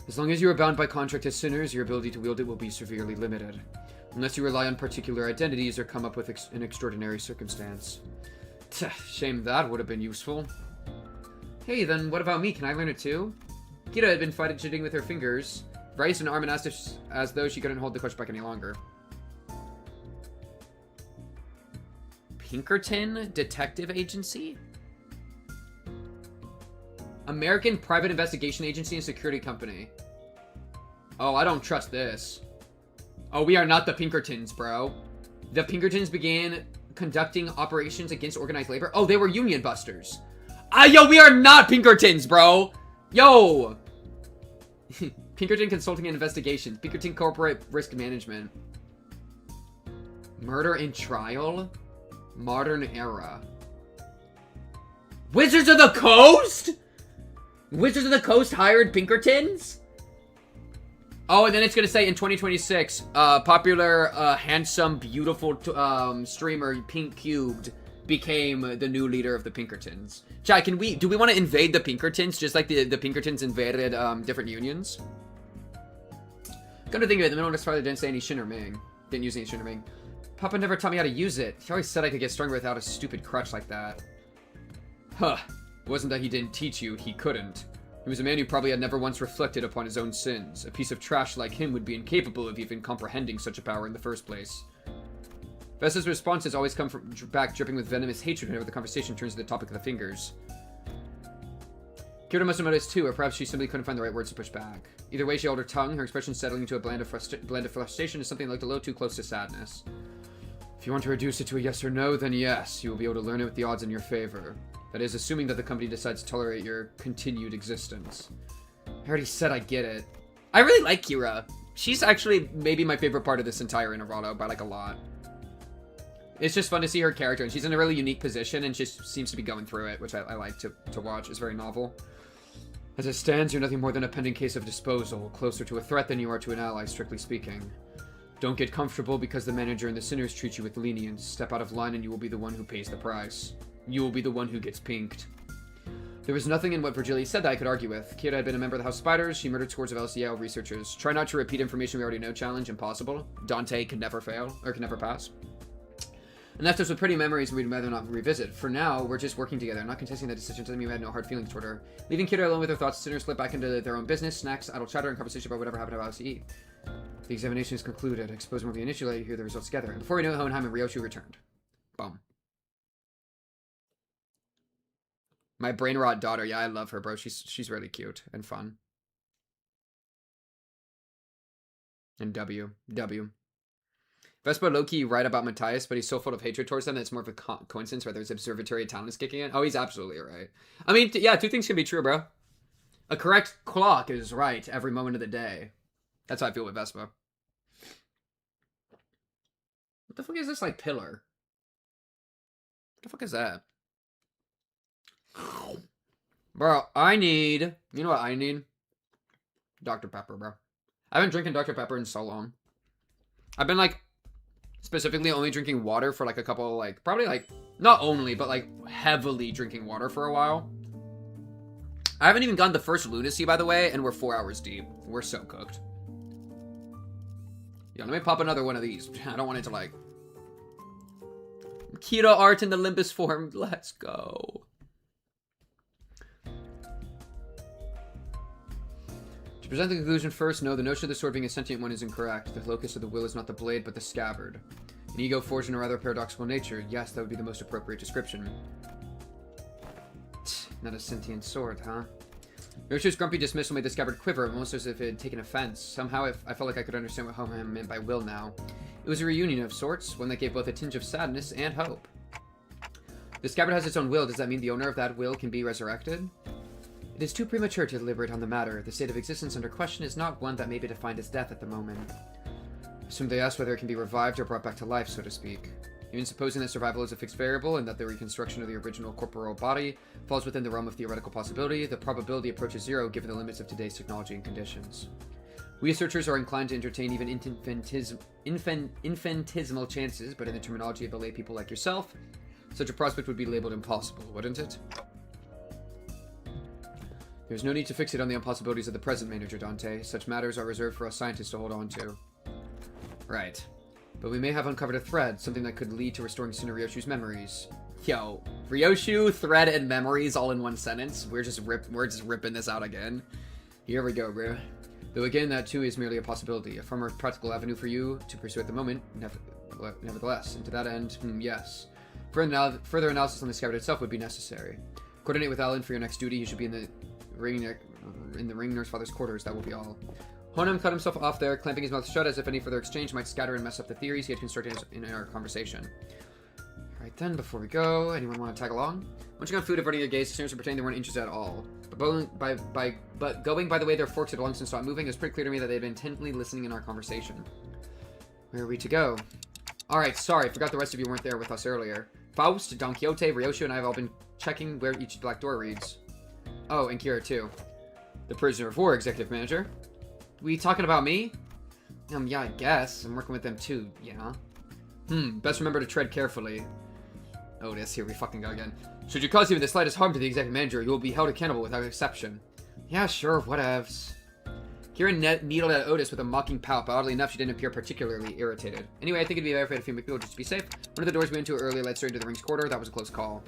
As long as you are bound by contract as sinners, your ability to wield it will be severely limited. Unless you rely on particular identities or come up with an extraordinary circumstance. Shame that would have been useful. Hey, then what about me? Can I learn it too? Kira had been fidgeting with her fingers, raised an arm and asked as though she couldn't hold the clutch back any longer. Pinkerton Detective Agency? American Private Investigation Agency and Security Company. Oh, I don't trust this. Oh, we are not the Pinkertons, bro. The Pinkertons began conducting operations against organized labor. Oh, they were union busters. Yo, we are not Pinkertons, bro. Yo. Pinkerton Consulting and Investigations. Pinkerton Corporate Risk Management. Murder and Trial. Modern Era. Wizards of the Coast? Wizards of the Coast hired Pinkertons? Oh, and then it's gonna say in 2026, popular, handsome, beautiful, streamer Pink Cubed became the new leader of the Pinkertons. Chai, do we want to invade the Pinkertons just like the Pinkertons invaded, different unions? Come to think of it, the middle father didn't say any Shin or Ming. Didn't use any Shin or Ming. Papa never taught me how to use it. He always said I could get stronger without a stupid crutch like that. Huh. It wasn't that he didn't teach you, he couldn't. He was a man who probably had never once reflected upon his own sins. A piece of trash like him would be incapable of even comprehending such a power in the first place. Vesta's responses always come back dripping with venomous hatred whenever the conversation turns to the topic of the fingers. Kyoto must have noticed too, or perhaps she simply couldn't find the right words to push back. Either way, she held her tongue, her expression settling into a blend of frustration to something that looked a little too close to sadness. If you want to reduce it to a yes or no, then yes, you will be able to learn it with the odds in your favor. That is, assuming that the company decides to tolerate your continued existence. I already said I get it. I really like Kira. She's actually maybe my favorite part of this entire Intervallo by like a lot. It's just fun to see her character, and she's in a really unique position, and just seems to be going through it, which I like to watch. It's very novel. As it stands, you're nothing more than a pending case of disposal, closer to a threat than you are to an ally, strictly speaking. Don't get comfortable because the manager and the sinners treat you with lenience. Step out of line and you will be the one who pays the price. You will be the one who gets pinked. There was nothing in what Virgilia said that I could argue with. Kira had been a member of the House Spiders. She murdered scores of LCL researchers. Try not to repeat information we already know challenge. Impossible. Dante can never fail, or can never pass. And left us with pretty memories we'd rather not revisit. For now, we're just working together. Not contesting that decision doesn't mean we had no hard feelings toward her. Leaving Kira alone with her thoughts, sinners slip back into their own business, snacks, idle chatter, and conversation about whatever happened to LCE. The examination is concluded. Exposure will be initiated. Hear the results together. And before we know it, Hohenheim and Ryoshu returned. Boom. My brain rot daughter. Yeah, I love her, bro. She's really cute and fun. And W. Vespa low-key right about Matthias, but he's so full of hatred towards them that it's more of a coincidence rather his observatory talent is kicking in. Oh, he's absolutely right. I mean, yeah, two things can be true, bro. A correct clock is right every moment of the day. That's how I feel with Vespa. What the fuck is this, like, pillar? What the fuck is that? Bro, I need... You know what I need? Dr. Pepper, bro. I've been drinking Dr. Pepper in so long. I've been, like... specifically only drinking water for like a couple, like, probably like, not only, but like heavily drinking water for a while. I haven't even gotten the first lunacy, by the way, and we're 4 hours deep. We're so cooked. Yeah, let me pop another one of these. I don't want it to like... Keto art in the Limbus form. Let's go. To present the conclusion first, no, the notion of the sword being a sentient one is incorrect. The locus of the will is not the blade, but the scabbard. An ego forged in a rather paradoxical nature. Yes, that would be the most appropriate description. Not a sentient sword, huh? Yoshi's grumpy dismissal made the scabbard quiver, almost as if it had taken offense. Somehow, I felt like I could understand what Hohenheim meant by will now. It was a reunion of sorts, one that gave both a tinge of sadness and hope. The scabbard has its own will. Does that mean the owner of that will can be resurrected? It is too premature to deliberate on the matter. The state of existence under question is not one that may be defined as death at the moment. Assume they ask whether it can be revived or brought back to life, so to speak. Even supposing that survival is a fixed variable and that the reconstruction of the original corporeal body falls within the realm of theoretical possibility, the probability approaches zero given the limits of today's technology and conditions. We researchers are inclined to entertain even infinitesimal chances, but in the terminology of the lay people like yourself, such a prospect would be labeled impossible, wouldn't it? There's no need to fixate on the impossibilities of the present, Manager Dante. Such matters are reserved for us scientists to hold on to. Right. But we may have uncovered a thread, something that could lead to restoring Sinner Ryoshu's memories. Yo, Ryoshu, thread, and memories all in one sentence. We're just ripping this out again. Here we go, bro. Though again, that too is merely a possibility, a far more practical avenue for you to pursue at the moment, nevertheless. And to that end, yes. Further analysis on the scabbard itself would be necessary. Coordinate with Alan for your next duty. He should be in the ring nurse father's quarters. That will be all. Honam cut himself off there, clamping his mouth shut as if any further exchange might scatter and mess up the theories he had constructed in our conversation. Alright then, before we go, anyone want to tag along? Munching on food, averting their gaze, sinners were pretending they weren't interested at all. But going by the way their forks had long since stopped moving, it was pretty clear to me that they had been intently listening in our conversation. Where are we to go? Alright, sorry, forgot the rest of you weren't there with us earlier. Faust, Don Quixote, Ryoshu, and I have all been checking where each black door reads. Oh, and Kira too. The prisoner of war, executive manager. We talking about me? Yeah, I guess. I'm working with them too, yeah. Best remember to tread carefully. Otis, here we fucking go again. Should you cause even the slightest harm to the executive manager, you will be held accountable without exception. Yeah, sure, whatevs. Kira needled at Otis with a mocking pout, but oddly enough, she didn't appear particularly irritated. Anyway, I think it'd be better if I had a few people just to be safe. One of the doors we went to earlier led straight into the ring's quarter. That was a close call.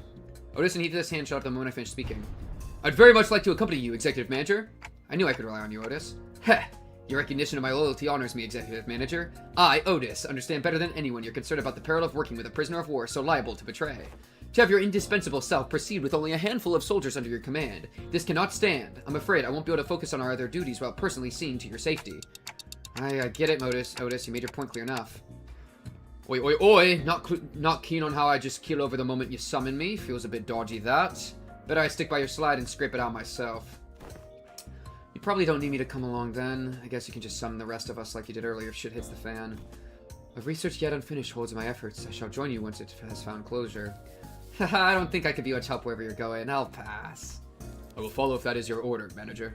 Otis and his hand shut up the moment I finished speaking. I'd very much like to accompany you, executive manager. I knew I could rely on you, Otis. Heh. Your recognition of my loyalty honors me, executive manager. I, Otis, understand better than anyone your concern about the peril of working with a prisoner of war so liable to betray. To have your indispensable self proceed with only a handful of soldiers under your command. This cannot stand. I'm afraid I won't be able to focus on our other duties while personally seeing to your safety. I get it, Otis. You made your point clear enough. Oi, oi, oi! Not keen on how I just keel over the moment you summon me. Feels a bit dodgy, that. Better I stick by your slide and scrape it out myself. You probably don't need me to come along then. I guess you can just summon the rest of us like you did earlier if shit hits the fan. A research yet unfinished holds my efforts. I shall join you once it has found closure. I don't think I could be much help wherever you're going. I'll pass. I will follow if that is your order, manager.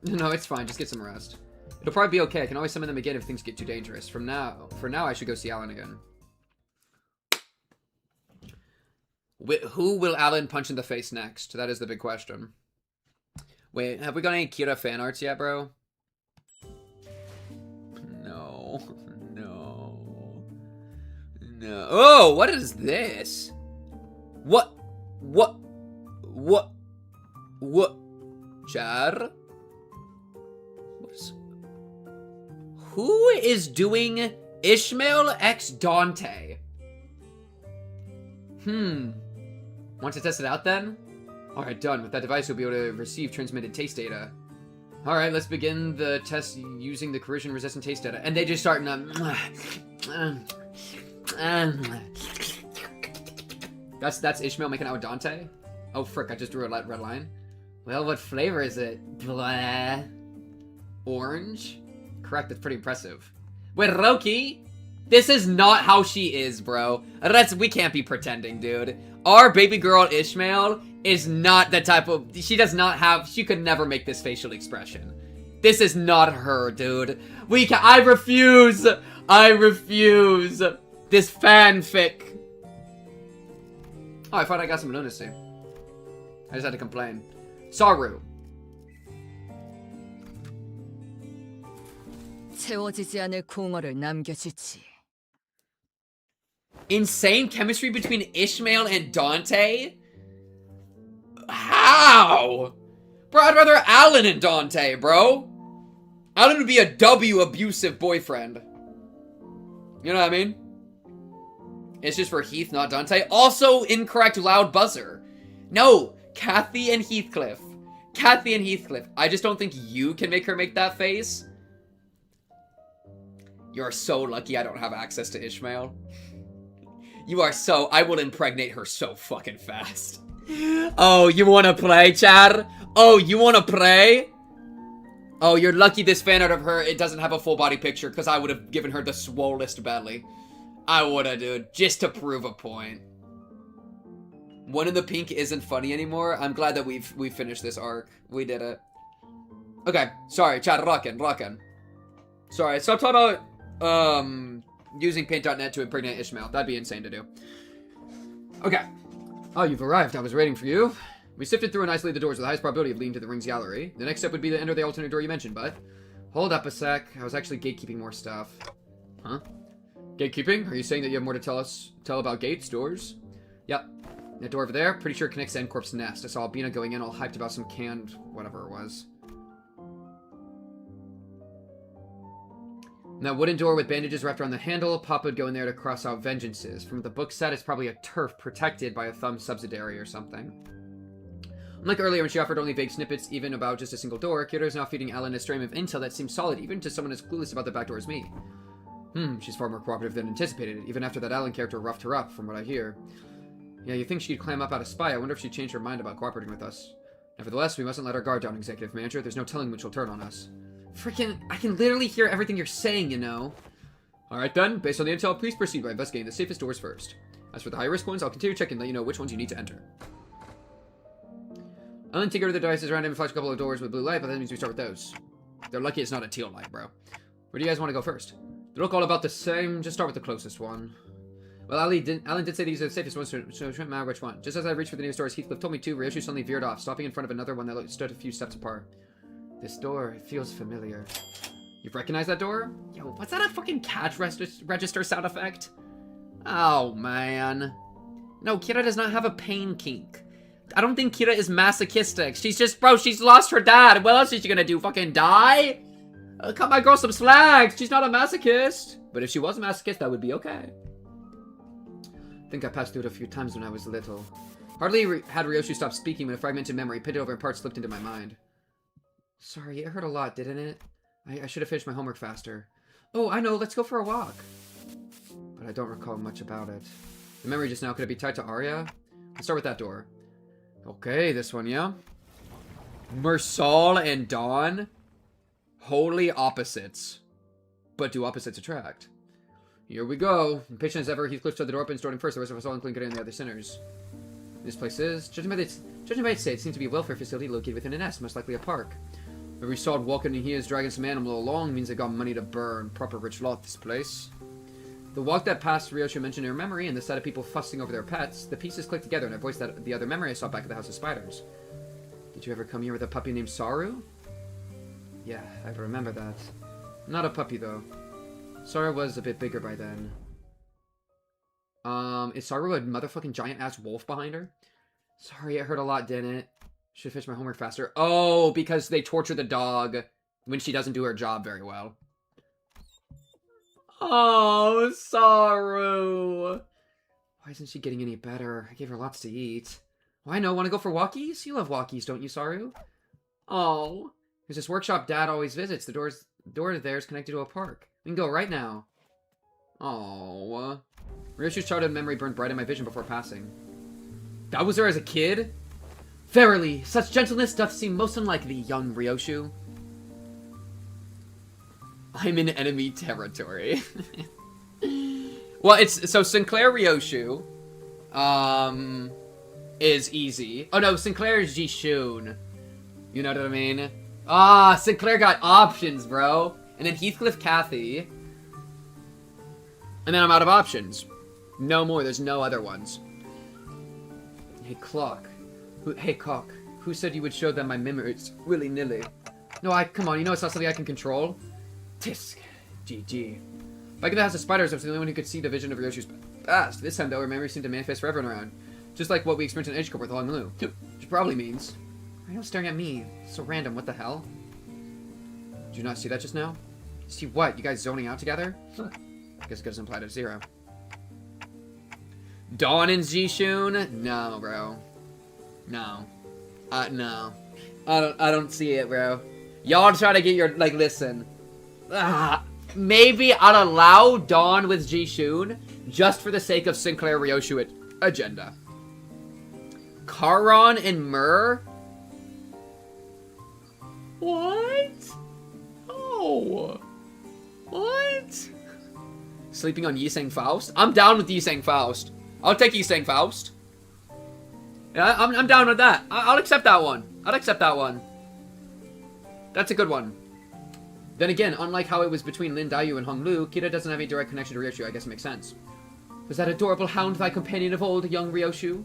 No, it's fine. Just get some rest. It'll probably be okay. I can always summon them again if things get too dangerous. For now, I should go see Alan again. Who will Alan punch in the face next? That is the big question. Wait, have we got any Kira fan arts yet, bro? No. No. No. Oh, what is this? What? Char? Who is doing Ishmael x Dante? Want to test it out then? Alright, done. With that device, you'll be able to receive transmitted taste data. Alright, let's begin the test using the corrosion-resistant taste data. And they just start That's Ishmael making out with Dante? Oh, frick, I just drew a red line. Well, what flavor is it? Blah. Orange? Correct, that's pretty impressive. Wait, Roki? This is not how she is, bro. We can't be pretending, dude. Our baby girl Ishmael is not the type of... She could never make this facial expression. This is not her, dude. I refuse. This fanfic. Oh, I thought I got some lunacy. I just had to complain. Saru. 채워지지 않을 공허를 남겨주지. Insane chemistry between Ishmael and Dante? How? Bro, I'd rather Alan and Dante, bro. Alan would be a W abusive boyfriend. You know what I mean? It's just for Heath, not Dante. Also, incorrect loud buzzer. No, Kathy and Heathcliff. Kathy and Heathcliff. I just don't think you can make her make that face. You're so lucky I don't have access to Ishmael. You are so... I will impregnate her so fucking fast. Oh, you wanna play, Chad? Oh, you wanna play? Oh, you're lucky this fan art of her, it doesn't have a full body picture, because I would have given her the swollest belly. I woulda, dude. Just to prove a point. One in the pink isn't funny anymore. I'm glad that we've finished this arc. We did it. Okay, sorry, Chad, rockin'. Sorry, stop talking about, using paint.net to impregnate Ishmael. That'd be insane to do. Okay. Oh, you've arrived. I was waiting for you. We sifted through and isolated the doors with the highest probability of leading to the ring's gallery. The next step would be to enter the alternate door you mentioned, but... Hold up a sec. I was actually gatekeeping more stuff. Huh? Gatekeeping? Are you saying that you have more to tell about gates, doors? Yep. That door over there, pretty sure it connects to N-Corp's nest. I saw Albina going in all hyped about some canned... whatever it was. And that wooden door with bandages wrapped around the handle, Papa would go in there to cross out vengeances. From what the book said, it's probably a turf protected by a thumb subsidiary or something. Unlike earlier when she offered only vague snippets even about just a single door, Kyoto is now feeding Alan a stream of intel that seems solid even to someone as clueless about the back door as me. She's far more cooperative than anticipated, even after that Alan character roughed her up, from what I hear. Yeah, you think she'd climb up out of spy. I wonder if she'd change her mind about cooperating with us. Nevertheless, we mustn't let our guard down, Executive Manager. There's no telling when she'll turn on us. Freaking, I can literally hear everything you're saying, you know. Alright then, based on the intel, please proceed by investigating the safest doors first. As for the high-risk ones, I'll continue checking and let you know which ones you need to enter. I'll then tinker the devices around him and flash a couple of doors with blue light, but that means we start with those. They're lucky it's not a teal light, bro. Where do you guys want to go first? They look all about the same, just start with the closest one. Well, Alan did say these are the safest ones, so it shouldn't matter which one. Just as I reached for the nearest doors, Heathcliff told me to, Ryoshu suddenly veered off, stopping in front of another one that stood a few steps apart. This door, it feels familiar. You've recognized that door? Yo, what's that, a fucking cash register sound effect? Oh, man. No, Kira does not have a pain kink. I don't think Kira is masochistic. She's just, bro, she's lost her dad. What else is she gonna do, fucking die? Cut my girl some slack. She's not a masochist. But if she was a masochist, that would be okay. I think I passed through it a few times when I was little. Hardly had Ryoshu stopped speaking when a fragmented memory pitted over and parts slipped into my mind. Sorry, it hurt a lot, didn't it? I should have finished my homework faster. Oh, I know, let's go for a walk. But I don't recall much about it. The memory just now, could it be tied to Arya? Let's start with that door. Okay, this one, yeah? Mersal and Dawn? Wholly opposites. But do opposites attract? Here we go. Impatient as ever, Heathcliff showed the door open, starting first. The rest of us all, including getting the other sinners. This place is, judging by its state, it seems to be a welfare facility located within an nest, most likely a park. Where we saw it walking in here is dragging some animal along, means they got money to burn. Proper rich lot, this place. The walk that passed Ryoshu mentioned in her memory, and the sight of people fussing over their pets, the pieces clicked together, and I voiced that the other memory I saw back at the House of Spiders. Did you ever come here with a puppy named Saru? Yeah, I remember that. Not a puppy, though. Saru was a bit bigger by then. Is Saru a motherfucking giant-ass wolf behind her? Sorry, I heard a lot, didn't it? Should finish my homework faster. Oh, because they torture the dog when she doesn't do her job very well. Oh, Saru. Why isn't she getting any better? I gave her lots to eat. Well, I know. Want to go for walkies? You love walkies, don't you, Saru? Oh. There's this workshop Dad always visits. The door there is connected to a park. We can go right now. Oh. Ryoshu's childhood memory burned bright in my vision before passing. That was her as a kid? Verily, such gentleness doth seem most unlike thee, young Ryoshu. I'm in enemy territory. Well, it's so Sinclair Ryoshu is easy. Oh no, Sinclair is Jishun. You know what I mean? Ah, Sinclair got options, bro. And then Heathcliff Cathy. And then I'm out of options. No more, there's no other ones. Hey, Clock. Hey, Cock. Who said you would show them my memories willy-nilly? No, come on, you know it's not something I can control. Tisk. GG. Back in the House of Spiders, I was the only one who could see the vision of Ryoshu's past. This time, though, her memories seemed to manifest for everyone around. Just like what we experienced in Edgecourt with Hong Lu. Which probably means... Why are you staring at me? It's so random, what the hell? Did you not see that just now? See what? You guys zoning out together? Huh. I guess it doesn't apply to Zero. Dawn and Jishun? No, bro. No. No. I don't see it, bro. Y'all try to get your, like, listen. Maybe I'd allow Dawn with Jishun just for the sake of Sinclair Ryoshu agenda. Charon and Myrrh? What? Oh. What? Sleeping on Yiseng Faust? I'm down with Yiseng Faust. I'll take Yiseng Faust. Yeah, I'm down with that. I'll accept that one. I'll accept that one. That's a good one. Then again, unlike how it was between Lin Dayu and Hong Lu, Kira doesn't have any direct connection to Ryoshu. I guess it makes sense. Was that adorable hound thy companion of old, young Ryoshu?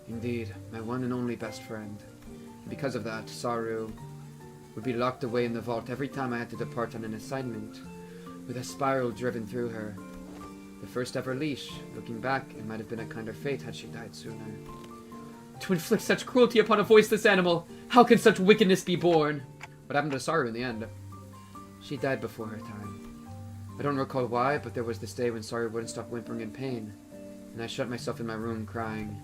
Indeed, my one and only best friend. And because of that, Saru would be locked away in the vault every time I had to depart on an assignment, with a spiral driven through her. The first ever leash. Looking back, it might have been a kinder fate had she died sooner. To inflict such cruelty upon a voiceless animal, how can such wickedness be born? What happened to Saru in the end? She died before her time. I don't recall why, but there was this day when Saru wouldn't stop whimpering in pain, and I shut myself in my room crying.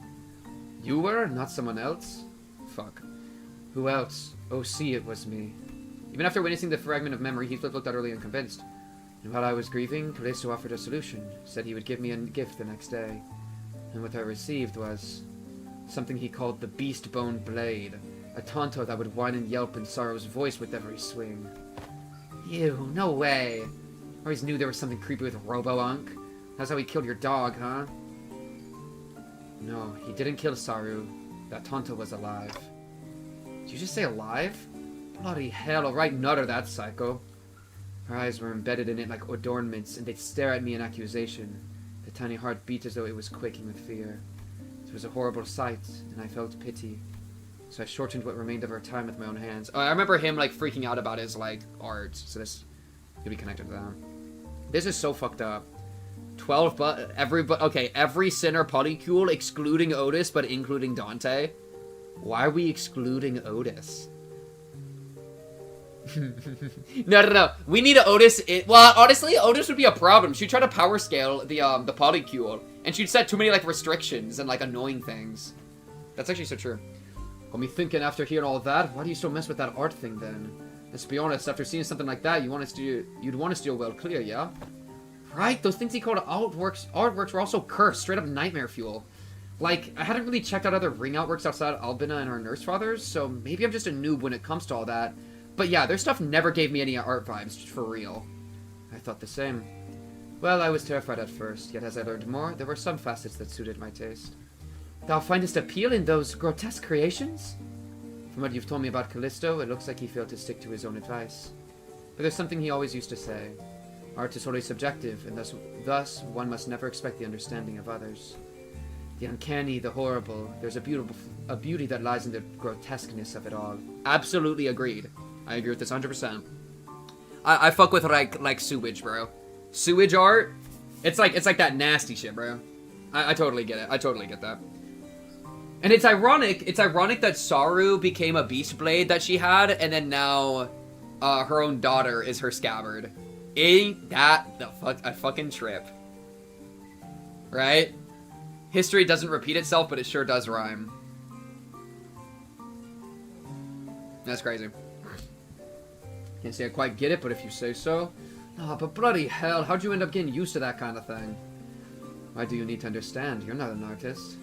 You were? Not someone else? Fuck. Who else? Oh, see, it was me. Even after witnessing the fragment of memory, Heathcliff looked utterly unconvinced. And while I was grieving, Kaleso offered a solution, said he would give me a gift the next day. And what I received was something he called the Beast Bone Blade, a tonto that would whine and yelp in Saru's voice with every swing. Ew, no way. I always knew there was something creepy with Robo-Unk. That's how he killed your dog, huh? No, he didn't kill Saru. That tonto was alive. Did you just say alive? Bloody hell, I'll right nutter that psycho. Her eyes were embedded in it like adornments, and they'd stare at me in accusation. The tiny heart beat as though it was quaking with fear. It was a horrible sight, and I felt pity. So I shortened what remained of her time with my own hands. Oh, I remember him, like, freaking out about his, like, art. So this could be connected to that. This is so fucked up. 12, but every sinner polycule, excluding Otis, but including Dante. Why are we excluding Otis? No. We need Otis. Well, honestly, Otis would be a problem. She'd try to power scale the polycule, and she'd set too many, like, restrictions and, like, annoying things. That's actually so true. Got me thinking after hearing all that, why do you still mess with that art thing then? Let's be honest, after seeing something like that, you'd want to steal well clear, yeah? Right, those things he called artworks were also cursed, straight up nightmare fuel. Like, I hadn't really checked out other ring artworks outside Albina and her nurse fathers, so maybe I'm just a noob when it comes to all that. But yeah, their stuff never gave me any art vibes, for real. I thought the same. Well, I was terrified at first, yet as I learned more, there were some facets that suited my taste. Thou findest appeal in those grotesque creations? From what you've told me about Callisto, it looks like he failed to stick to his own advice. But there's something he always used to say. Art is wholly subjective, and thus one must never expect the understanding of others. The uncanny, the horrible, there's a beauty that lies in the grotesqueness of it all. Absolutely agreed. I agree with this 100%. I fuck with like sewage, bro. Sewage art, it's like that nasty shit, bro. I totally get it. I totally get that. And it's ironic that Saru became a beast blade that she had, and then now her own daughter is her scabbard. Ain't that a fucking trip? Right? History doesn't repeat itself, but it sure does rhyme. That's crazy. Can't say I quite get it, but if you say so. Oh, but bloody hell, how'd you end up getting used to that kind of thing? Why do you need to understand? You're not an artist.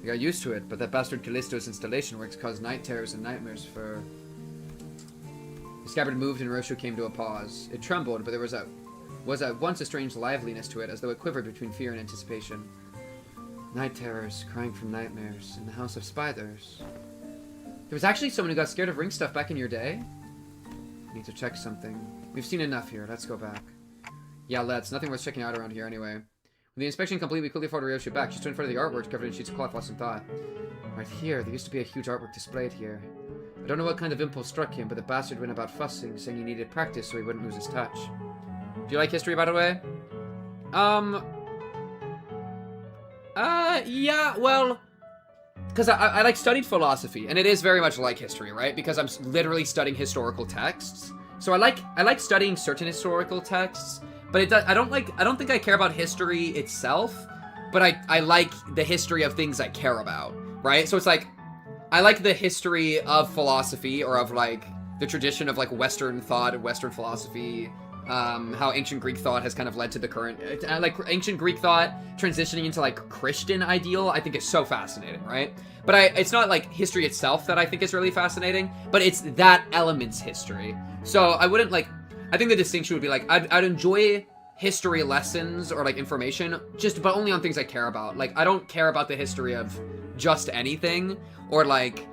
I got used to it, but that bastard Callisto's installation works caused night terrors and nightmares for... The scabbard moved and Roshu came to a pause. It trembled, but there was at once a strange liveliness to it, as though it quivered between fear and anticipation. Night terrors, crying from nightmares, in the House of Spiders. There was actually someone who got scared of ring stuff back in your day? Need to check something. We've seen enough here, let's go back. Yeah, let's. Nothing worth checking out around here anyway. With the inspection complete, we quickly followed Ryoshi back. She stood in front of the artwork covered in sheets of cloth, lost in thought. Right here, there used to be a huge artwork displayed here. I don't know what kind of impulse struck him, but the bastard went about fussing, saying he needed practice so he wouldn't lose his touch. Do you like history, by the way? Yeah, well... Because I like studied philosophy, and it is very much like history, right? Because I'm literally studying historical texts. So I like studying certain historical texts, but I don't think I care about history itself, but I like the history of things I care about, right? So it's like, I like the history of philosophy, or of like the tradition of like Western thought and Western philosophy, how ancient Greek thought has kind of led to the current, like ancient Greek thought transitioning into like Christian ideal, I think is so fascinating, right? But it's not like history itself that I think is really fascinating, but it's that element's history. So I wouldn't like, I think the distinction would be like, I'd enjoy history lessons or like information, but only on things I care about. Like, I don't care about the history of just anything, or like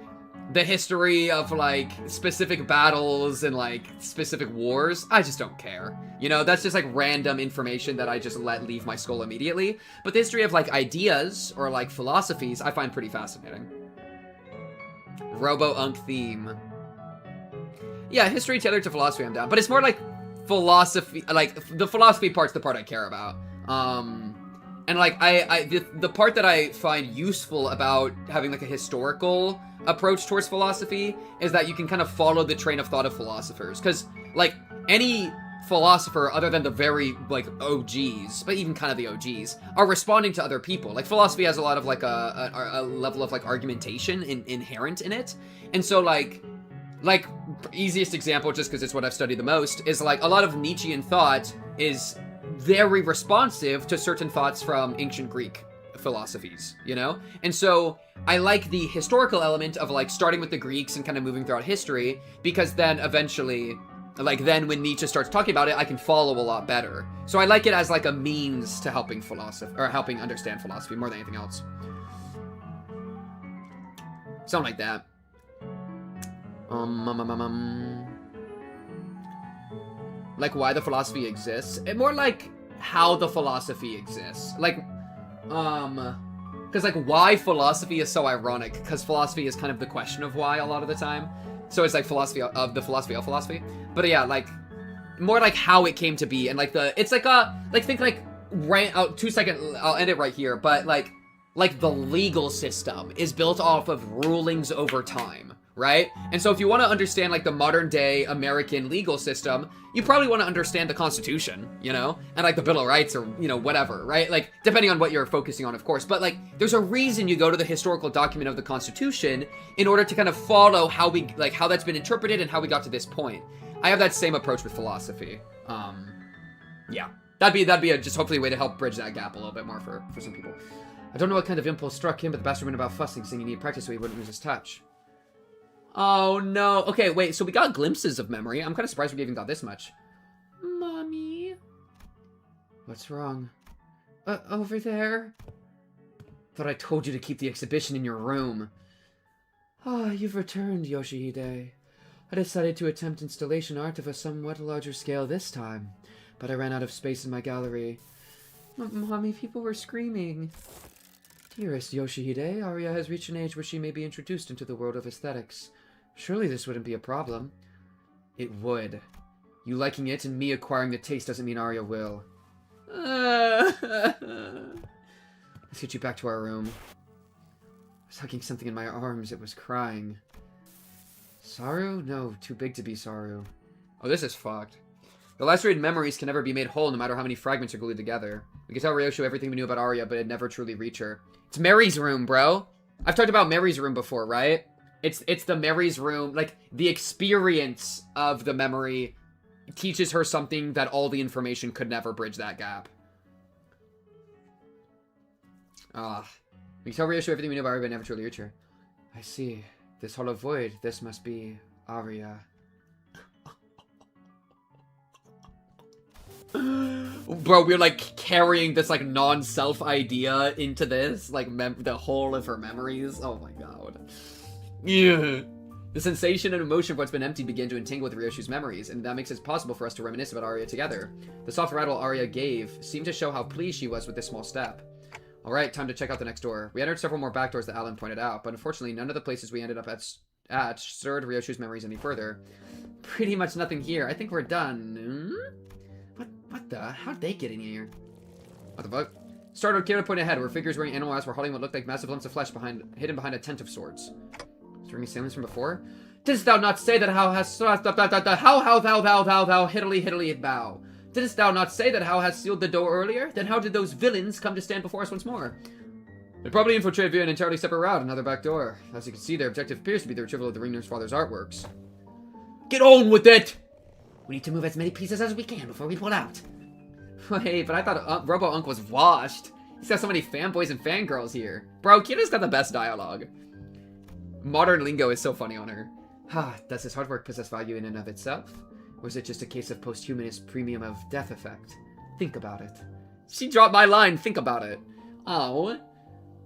the history of like specific battles and like specific wars. I just don't care. You know, that's just like random information that I just let leave my skull immediately. But the history of like ideas or like philosophies, I find pretty fascinating. Robo-unk theme. Yeah, history tailored to philosophy, I'm down. But it's more like philosophy, like the philosophy part's the part I care about. And like the part that I find useful about having like a historical approach towards philosophy is that you can kind of follow the train of thought of philosophers. Because like any philosopher other than the very like OGs, but even kind of the OGs, are responding to other people. Like philosophy has a lot of like a level of like argumentation inherent in it. And so like easiest example, just because it's what I've studied the most, is like a lot of Nietzschean thought is very responsive to certain thoughts from ancient Greek philosophies, you know? And so I like the historical element of like starting with the Greeks and kind of moving throughout history, because then eventually, like then when Nietzsche starts talking about it, I can follow a lot better. So I like it as like a means to helping helping understand philosophy more than anything else. Something like that. Like why the philosophy exists, and more like how the philosophy exists. Like, because like why philosophy is so ironic, because philosophy is kind of the question of why a lot of the time. So it's like philosophy of the philosophy of philosophy. But yeah, like more like how it came to be, and like it's like think like right out 2 seconds. I'll end it right here. But like the legal system is built off of rulings over time. Right? And so if you want to understand like the modern day American legal system, you probably want to understand the Constitution, you know, and like the Bill of Rights, or, you know, whatever, right? Like depending on what you're focusing on, of course, but like there's a reason you go to the historical document of the Constitution in order to kind of follow how that's been interpreted and how we got to this point. I have that same approach with philosophy. Yeah, that'd be a just hopefully a way to help bridge that gap a little bit more for some people. I don't know what kind of impulse struck him, but the bastard went about fussing, saying he needed practice so he wouldn't lose his touch. Oh no. Okay, wait, so we got glimpses of memory. I'm kind of surprised we even got this much. Mommy. What's wrong? Over there? Thought I told you to keep the exhibition in your room. Ah, you've returned, Yoshihide. I decided to attempt installation art of a somewhat larger scale this time, but I ran out of space in my gallery. Mommy, people were screaming. Dearest Yoshihide, Aria has reached an age where she may be introduced into the world of aesthetics. Surely this wouldn't be a problem. It would. You liking it and me acquiring the taste doesn't mean Aria will. Let's get you back to our room. I was hugging something in my arms. It was crying. Saru? No, too big to be Saru. Oh, this is fucked. The lacerated memories can never be made whole no matter how many fragments are glued together. We could tell Ryosho everything we knew about Aria, but it'd never truly reach her. It's Mary's room, bro. I've talked about Mary's room before, right? It's the Mary's room. Like, the experience of the memory teaches her something that all the information could never bridge that gap. We can tell Ryosho everything we know about Aria, but never truly reach her. I see. This hollow void, this must be Aria. Bro, we're like carrying this like non-self idea into this, like the whole of her memories. Oh my god. Yeah. The sensation and emotion of what's been empty began to entangle with Ryoshu's memories, and that makes it possible for us to reminisce about Aria together. The soft rattle Aria gave seemed to show how pleased she was with this small step. Alright, time to check out the next door. We entered several more back doors that Alan pointed out, but unfortunately none of the places we ended up at stirred Ryoshu's memories any further. Pretty much nothing here. I think we're done. What the? How'd they get in here? What the fuck? Startled Kira pointed ahead, where figures wearing animal masks were hauling what looked like massive lumps of flesh hidden behind a tent of sorts. Stirring assailants from before? Didst thou not say that how hiddly bow? Didst thou not say that how has sealed the door earlier? Then how did those villains come to stand before us once more? They probably infiltrated via an entirely separate route, another back door. As you can see, their objective appears to be the retrieval of the Ringner's father's artworks. Get on with it! We need to move as many pieces as we can before we pull out. Wait, but I thought Robo-Unk was washed. He's got so many fanboys and fangirls here. Bro, Kira's got the best dialogue. Modern lingo is so funny on her. Does his hard work possess value in and of itself? Or is it just a case of posthumanist premium of death effect? Think about it. She dropped my line, think about it. Oh.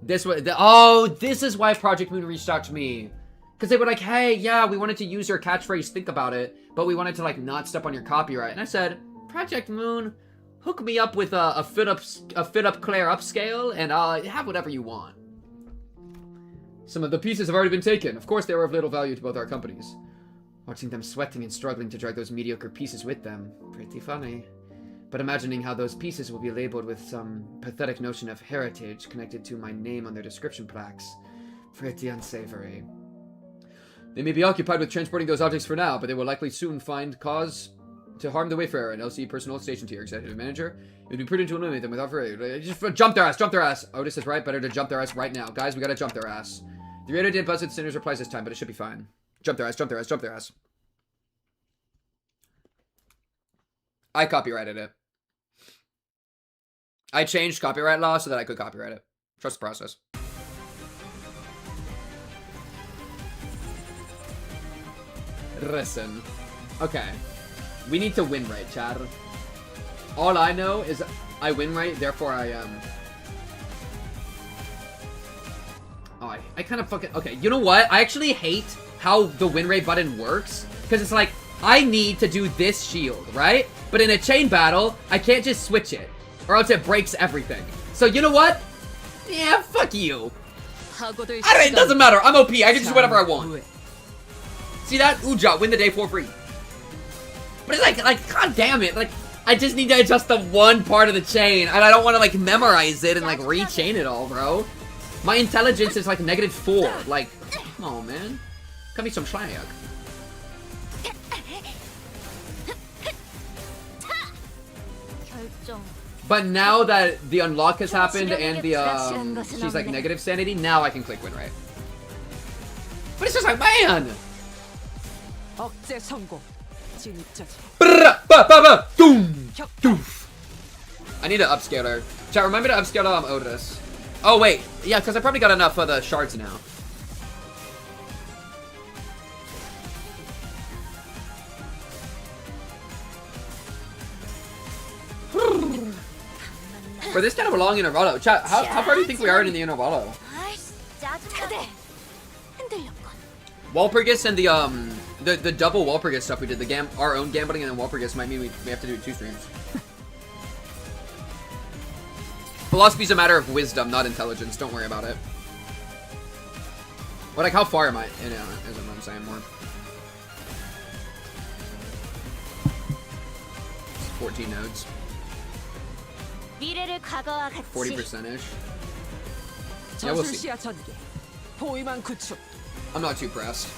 This is why Project Moon reached out to me. Because they were like, hey, yeah, we wanted to use your catchphrase, think about it, but we wanted to, like, not step on your copyright. And I said, Project Moon, hook me up with a fit up Claire upscale, and I'll have whatever you want. Some of the pieces have already been taken. Of course, they were of little value to both our companies. Watching them sweating and struggling to drag those mediocre pieces with them. Pretty funny. But imagining how those pieces will be labeled with some pathetic notion of heritage connected to my name on their description plaques. Pretty unsavory. They may be occupied with transporting those objects for now, but they will likely soon find cause to harm the Wayfarer and LC personal station to your executive manager. It would be prudent to eliminate them without further. Just jump their ass! Otis is right, better to jump their ass right now. Guys, we gotta jump their ass. The radar did buzz its Sinner's replies this time, but it should be fine. Jump their ass. I copyrighted it. I changed copyright law so that I could copyright it. Trust the process. Listen. Okay. We need to win right, Chad. All I know is I win right, therefore I Oh, I kind of fucking... Okay, you know what? I actually hate how the win rate button works. Because it's like, I need to do this shield, right? But in a chain battle, I can't just switch it. Or else it breaks everything. So, you know what? Yeah, fuck you. It doesn't matter. I'm OP. I can just do whatever I want. See that? Uja, win the day for free. But it's like, god damn it. Like, I just need to adjust the one part of the chain. And I don't want to, like, memorize it and, like, rechain it all, bro. My intelligence is, like, -4. Like, come on, man. Cut me some slag. But now that the unlock has happened and the, she's, like, negative sanity, now I can click win right. But it's just like, man! I need to upscale her. Chat, remember to upscale Otis. Oh, wait. Yeah, because I probably got enough of the shards now. for this kind of a long intervallo. Chat, how far do you think we are in the intervallo? 아이씨, 짜증나. 흔들렸군. Walpurgis and the double Walpurgis stuff we did, our own gambling and then Walpurgis might mean we have to do 2 streams. Philosophy's a matter of wisdom, not intelligence. Don't worry about it. But like, how far am I? You know, isn't what I'm saying more. 14 nodes. 미래를 과거와 같이 40%-ish. Yeah, we'll see. 저술시야 전개. 포위망 구축. I'm not too pressed.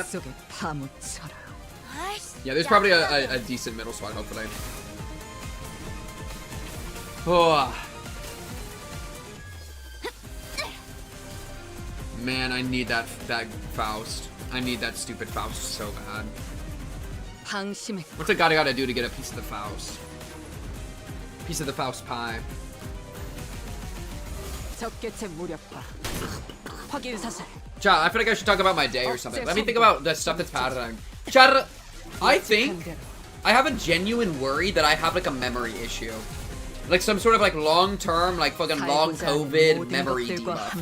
속에 파묻혀라. 아이씨, Yeah, there's probably a decent middle spot, hopefully. Oh. Man, I need that Faust. I need that stupid Faust so bad. 방심의 What's a gotta do to get a piece of the Faust? Piece of the Faust pie. 적개체 무력화. 확인 사살. Chat, I feel like I should talk about my day or something. Let me think about the stuff that's happening. Chat, I think I have a genuine worry that I have like a memory issue. Like some sort of like long-term, like fucking long COVID memory debuff.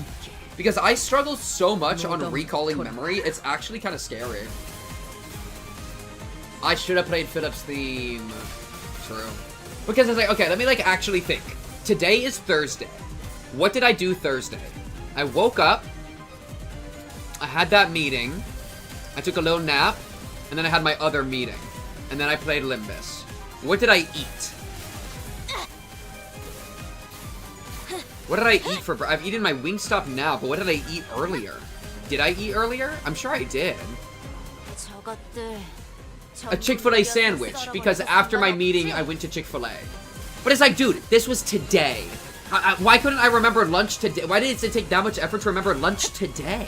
Because I struggle so much on recalling memory, it's actually kind of scary. I should have played Philip's theme. True. Because it's like, okay, let me like actually think. Today is Thursday. What did I do Thursday? I woke up. I had that meeting. I took a little nap. And then I had my other meeting. And then I played Limbus. What did I eat? What did I eat for I've eaten my Wingstop now, but what did I eat earlier? Did I eat earlier? I'm sure I did. 저것들 A Chick-fil-A sandwich, because after my meeting, I went to Chick-fil-A. But it's like, dude, this was today. Why couldn't I remember lunch today? Why did it take that much effort to remember lunch today?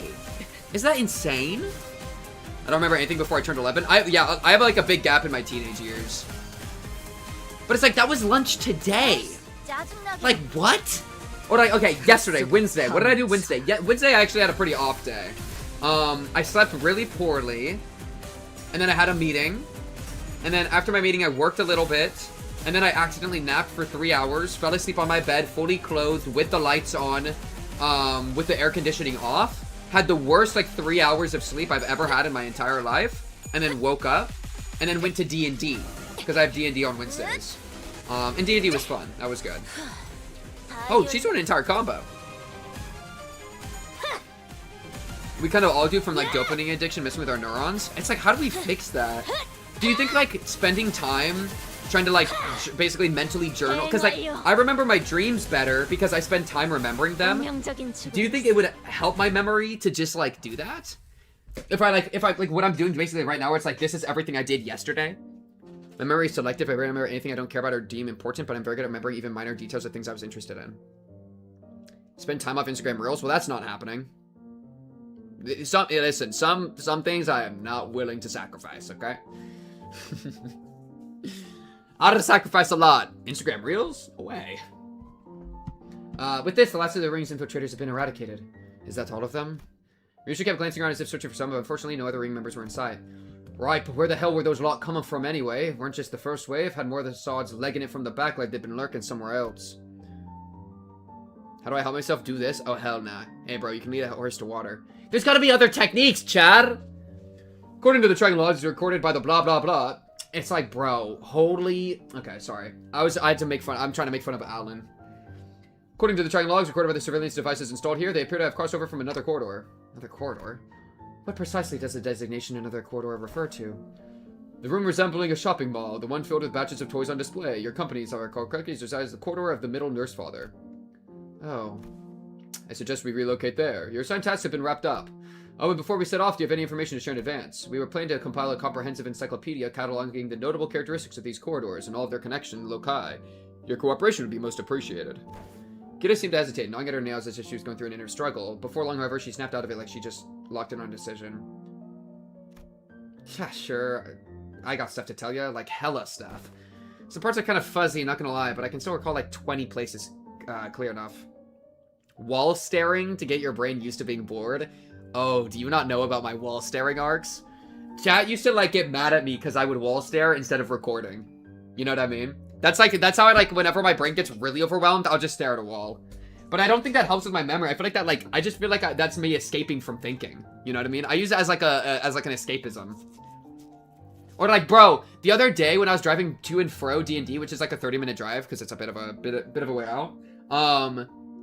Is that insane? I don't remember anything before I turned 11. I have like a big gap in my teenage years. But it's like, that was lunch today. 짜증나게. Like, what? Or like, okay, yesterday, Wednesday. What did I do Wednesday? Yeah, Wednesday I actually had a pretty off day. I slept really poorly. And then I had a meeting. And then after my meeting, I worked a little bit. And then I accidentally napped for 3 hours. Fell asleep on my bed, fully clothed, with the lights on. With the air conditioning off. Had the worst, like, 3 hours of sleep I've ever had in my entire life. And then woke up. And then went to D&D. Because I have D&D on Wednesdays. And D&D was fun. That was good. Oh, she's doing an entire combo. We kind of all do from like dopamine addiction, messing with our neurons. It's like, how do we fix that? Do you think like spending time trying to like basically mentally journal? Because like I remember my dreams better because I spend time remembering them. Do you think it would help my memory to just like do that? If I like what I'm doing basically right now, where it's like this is everything I did yesterday. My memory is selective. I rarely remember anything I don't care about or deem important, but I'm very good at remembering even minor details of things I was interested in. Spend time off Instagram Reels? Well, that's not happening. Listen, some things I am not willing to sacrifice, okay? I'd have to sacrifice a lot. Instagram Reels? Away. With this, the last of the Ring's infiltrators have been eradicated. Is that all of them? Ryushu kept glancing around as if searching for some, but unfortunately no other Ring members were in sight. Right, but where the hell were those lot coming from anyway? Weren't just the first wave? Had more of the Sods legging it from the back like they'd been lurking somewhere else. How do I help myself do this? Oh, hell nah. Hey, bro, you can lead a horse to water. There's gotta be other techniques, Chad! According to the Dragon Lodge, recorded by the blah blah blah. It's like, bro, holy... Okay, sorry. I had to make fun... I'm trying to make fun of Alan. According to the tracking logs recorded by the surveillance devices installed here, they appear to have crossed over from another corridor. Another corridor? What precisely does the designation another corridor refer to? The room resembling a shopping mall, the one filled with batches of toys on display. Your companies, if I recall correctly, resides the corridor of the middle nurse father. Oh. I suggest we relocate there. Your assigned tasks have been wrapped up. Oh, and before we set off, do you have any information to share in advance? We were planning to compile a comprehensive encyclopedia cataloging the notable characteristics of these corridors and all of their connection loci. Your cooperation would be most appreciated. Kira seemed to hesitate, gnawing at her nails as if she was going through an inner struggle. Before long, however, she snapped out of it like she just locked in on a decision. Yeah, sure. I got stuff to tell you, like hella stuff. Some parts are kind of fuzzy, not gonna lie, but I can still recall like 20 places clear enough. Wall staring to get your brain used to being bored. Oh, do you not know about my wall staring arcs? Chat used to like get mad at me because I would wall stare instead of recording. You know what I mean? That's how I like, whenever my brain gets really overwhelmed, I'll just stare at a wall. But I don't think that helps with my memory. I feel like that, like, I just feel like that's me escaping from thinking. You know what I mean? I use it as like as like an escapism. Or like, bro, the other day when I was driving to and fro D&D, which is like a 30-minute drive because it's a bit of a way out.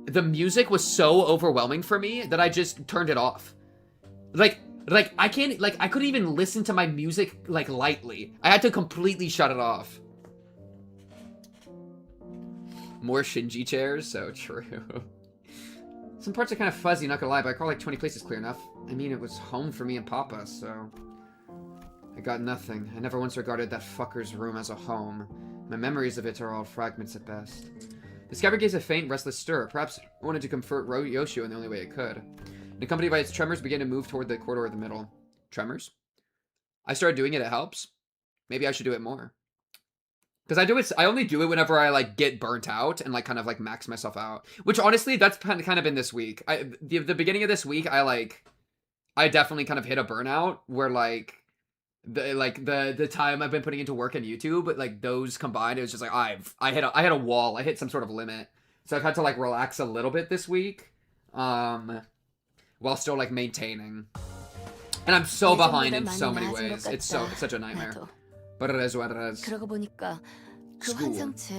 The music was so overwhelming for me that I just turned it off. Like I can't, like, I couldn't even listen to my music like lightly. I had to completely shut it off. More Shinji chairs, so true. Some parts are kind of fuzzy, not gonna lie, but I call like 20 places clear enough. I mean, it was home for me and Papa, so I got nothing. I never once regarded that fucker's room as a home. My memories of it are all fragments at best. The scabbard gives a faint, restless stir. Perhaps it wanted to comfort Yoshio in the only way it could. And accompanied by its tremors, began to move toward the corridor of the middle. Tremors? I started doing it, it helps. Maybe I should do it more. Because I only do it whenever I, like, get burnt out and, like, kind of, like, max myself out. Which, honestly, that's kind of been this week. The beginning of this week, I definitely kind of hit a burnout where, like, the time I've been putting into work on YouTube, but, like, those combined, it was just like, I hit a wall. I hit some sort of limit. So I've had to, like, relax a little bit this week, while still, like, maintaining. And I'm so behind in so many ways. It's such a nightmare. 그러고 보니까 그 환상체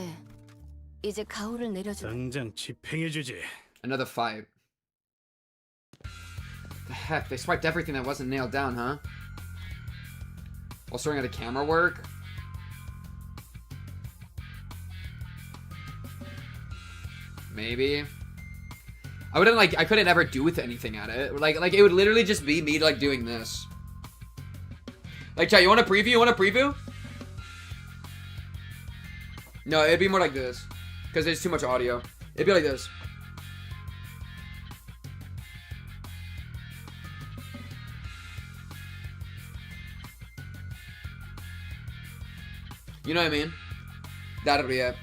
이제 가오를 내려줘. 당장 집행해주지. Another fight. The heck, they swiped everything that wasn't nailed down, huh? While starting out of camera work? Maybe. I couldn't ever do with anything at it. Like it would literally just be me, like, doing this. Like, chat, you want a preview? You want a preview? No, it'd be more like this. Because there's too much audio. It'd be like this. You know what I mean? That'll be it.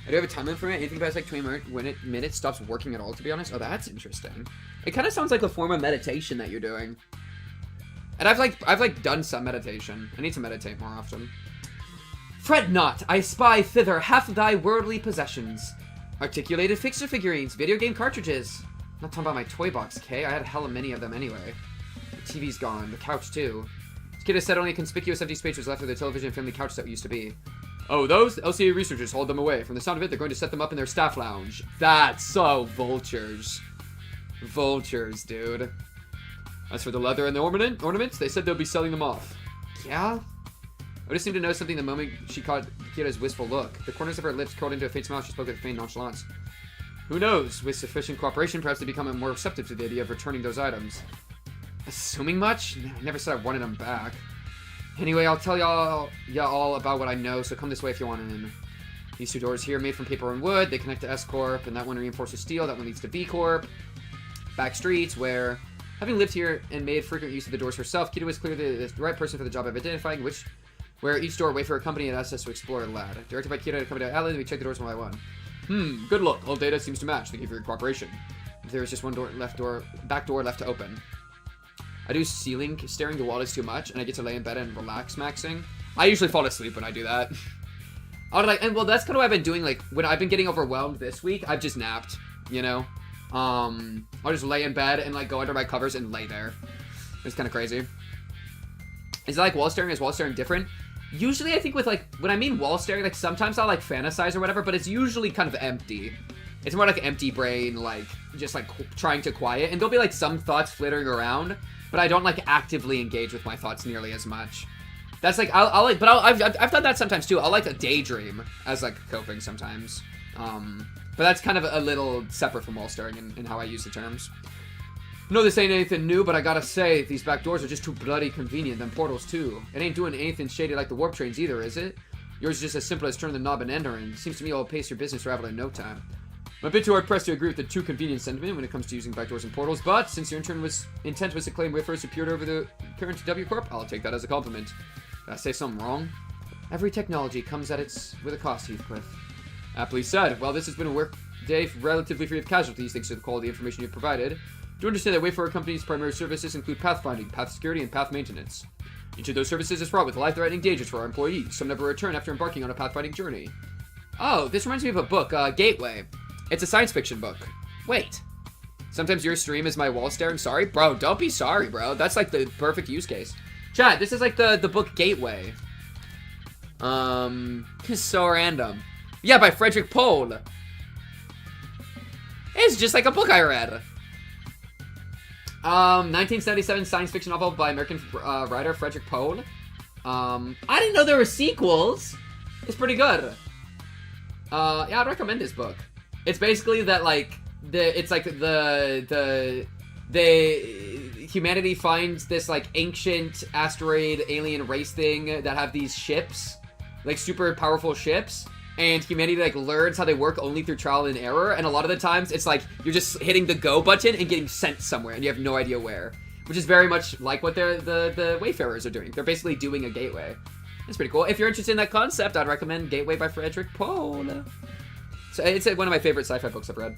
I do have a time limit for it. Anything past like 20 minutes stops working at all, to be honest. Oh, that's interesting. It kind of sounds like a form of meditation that you're doing. And I've done some meditation. I need to meditate more often. Fret not, I spy thither half thy worldly possessions. Articulated fixer figurines, video game cartridges. Not talking about my toy box, Kay. I had hella many of them anyway. The TV's gone, the couch too. This kid has said only a conspicuous empty space was left of the television and family couch that used to be. Oh, those LCA researchers hauled them away. From the sound of it, they're going to set them up in their staff lounge. That's so vultures. Vultures, dude. As for the leather and the ornaments, they said they'll be selling them off. Yeah? Oda seemed to know something the moment she caught Kira's wistful look. The corners of her lips curled into a faint smile. She spoke with faint nonchalance. Who knows? With sufficient cooperation, perhaps they become more receptive to the idea of returning those items. Assuming much? I never said I wanted them back. Anyway, I'll tell y'all about what I know, so come this way if you want in. These two doors here are made from paper and wood. They connect to S Corp, and that one reinforces steel. That one leads to B Corp. Back streets, where, having lived here and made frequent use of the doors herself, Kita was clearly the right person for the job of identifying where each door wait for a company and asked us to explore and lad. Directed by Kita to come to Island, we check the doors one by one. Good look. All data seems to match. Thank you for your cooperation. There is just one back door left to open. I do ceiling staring. The wall is too much, and I get to lay in bed and relax maxing. I usually fall asleep when I do that. Well, that's kind of what I've been doing. Like, when I've been getting overwhelmed this week, I've just napped, you know? I'll just lay in bed and, like, go under my covers and lay there. It's kind of crazy. Is it like wall staring? Is wall staring different? Usually, I think with, like, when I mean wall staring, like, sometimes I'll, like, fantasize or whatever, but it's usually kind of empty. It's more like empty brain, like, just, like, trying to quiet. And there'll be, like, some thoughts flittering around, but I don't, like, actively engage with my thoughts nearly as much. That's, like, I've done that sometimes, too. I'll, like, a daydream as, like, coping sometimes. But that's kind of a little separate from wall staring and how I use the terms. No, this ain't anything new, but I gotta say, these back doors are just too bloody convenient. Them portals, too. It ain't doing anything shady like the warp trains either, is it? Yours is just as simple as turning the knob and entering. Seems to me it'll pace your business travel in no time. I'm a bit too hard-pressed to agree with the too convenient sentiment when it comes to using back doors and portals, but since your intent was to claim Wayfarer's superior over the current W Corp, I'll take that as a compliment. Did I say something wrong? Every technology comes with a cost, Heathcliff. Aptly said. Well, this has been a work day relatively free of casualties thanks to the quality information you've provided. Do understand that Wayfarer Company's primary services include pathfinding, path security, and path maintenance. Each of those services is fraught with life-threatening dangers for our employees. Some never return after embarking on a pathfinding journey. Oh, this reminds me of a book, Gateway. It's a science fiction book. Wait. Sometimes your stream is my wall staring. Sorry? Bro, don't be sorry, bro. That's like the perfect use case. Chat, this is like the book Gateway. It's so random. Yeah, by Frederick Pohl. It's just like a book I read. 1977 science fiction novel by American writer Frederick Pohl. I didn't know there were sequels. It's pretty good. Yeah, I'd recommend this book. It's basically that like humanity finds this like ancient asteroid alien race thing that have these ships, like super powerful ships. And humanity like learns how they work only through trial and error, and a lot of the times it's like you're just hitting the go button and getting sent somewhere, and you have no idea where, which is very much like what the Wayfarers are doing. They're basically doing a gateway. It's pretty cool. If you're interested in that concept, I'd recommend Gateway by Frederick Pohl. So it's one of my favorite sci-fi books I've read.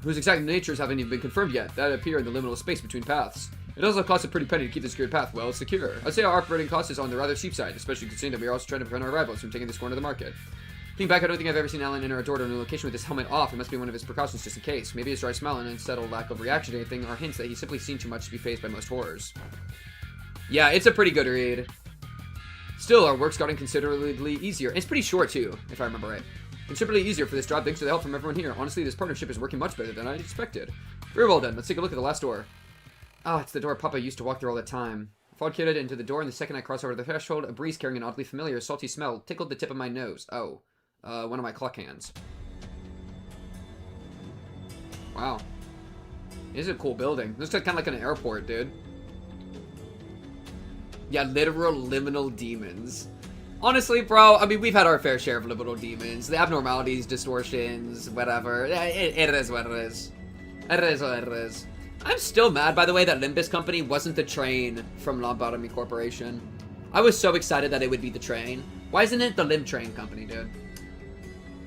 Whose exact natures haven't even been confirmed yet. That appear in the liminal space between paths. It also costs a pretty penny to keep the secured path well secure. I'd say our operating cost is on the rather steep side, especially considering that we are also trying to prevent our rivals from taking this corner of the market. Looking back, I don't think I've ever seen Alan enter a door to a new location with his helmet off. It must be one of his precautions just in case. Maybe his dry smile and unsettled lack of reaction to anything are hints that he's simply seen too much to be fazed by most horrors. Yeah, it's a pretty good read. Still, our work's gotten considerably easier. It's pretty short too, if I remember right. Considerably easier for this job thanks to the help from everyone here. Honestly, this partnership is working much better than I expected. Very well then, let's take a look at the last door. Oh, it's the door Papa used to walk through all the time. I followed Kira into the door, and the second I crossed over the threshold, a breeze carrying an oddly familiar, salty smell tickled the tip of my nose. Oh, one of my clock hands. Wow. This is a cool building. Looks like kind of like an airport, dude. Yeah, literal liminal demons. Honestly, bro, I mean, we've had our fair share of liminal demons. The abnormalities, distortions, whatever. It is what it is. It is what it is. I'm still mad, by the way, that Limbus Company wasn't the train from Lobotomy Corporation. I was so excited that it would be the train. Why isn't it the Limb Train Company, dude?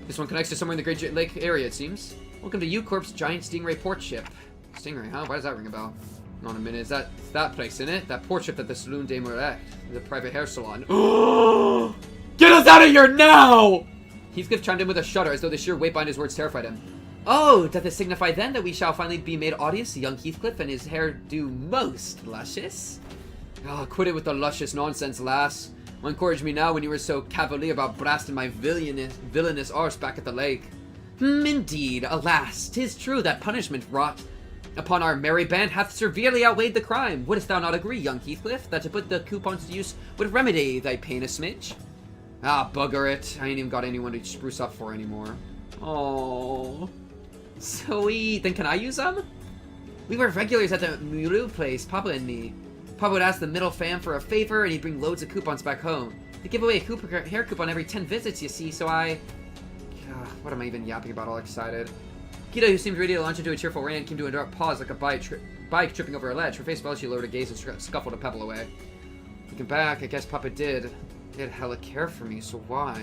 This one connects to somewhere in the Great Lake area, it seems. Welcome to U-Corp's giant Stingray port ship. Stingray, huh? Why does that ring a bell? Hold on a minute, is that place, isn't it? That port ship at the Saloon de Muret, the private hair salon. Get us out of here now! Heathcliff chimed in with a shudder, as though the sheer weight behind his words terrified him. Oh, doth this signify then that we shall finally be made audience to young Heathcliff and his hair do most luscious? Oh, quit it with the luscious nonsense, lass. Why encourage me now when you were so cavalier about blasting my villainous arse back at the lake? Indeed, alas, 'tis true that punishment wrought upon our merry band hath severely outweighed the crime. Wouldst thou not agree, young Heathcliff, that to put the coupons to use would remedy thy pain a smidge? Ah, bugger it. I ain't even got anyone to spruce up for anymore. Oh. Sweet. Then can I use them? We were regulars at the Muru place, Papa and me. Papa would ask the middle fam for a favor, and he'd bring loads of coupons back home. They give away a hair coupon every 10 visits, you see, so I... what am I even yapping about all excited? Kita, who seemed ready to launch into a cheerful rant, came to a dark pause like a bike tripping over a ledge. Her face fell, she lowered her gaze and scuffled a pebble away. Looking back, I guess Papa did. He had hella care for me, so why?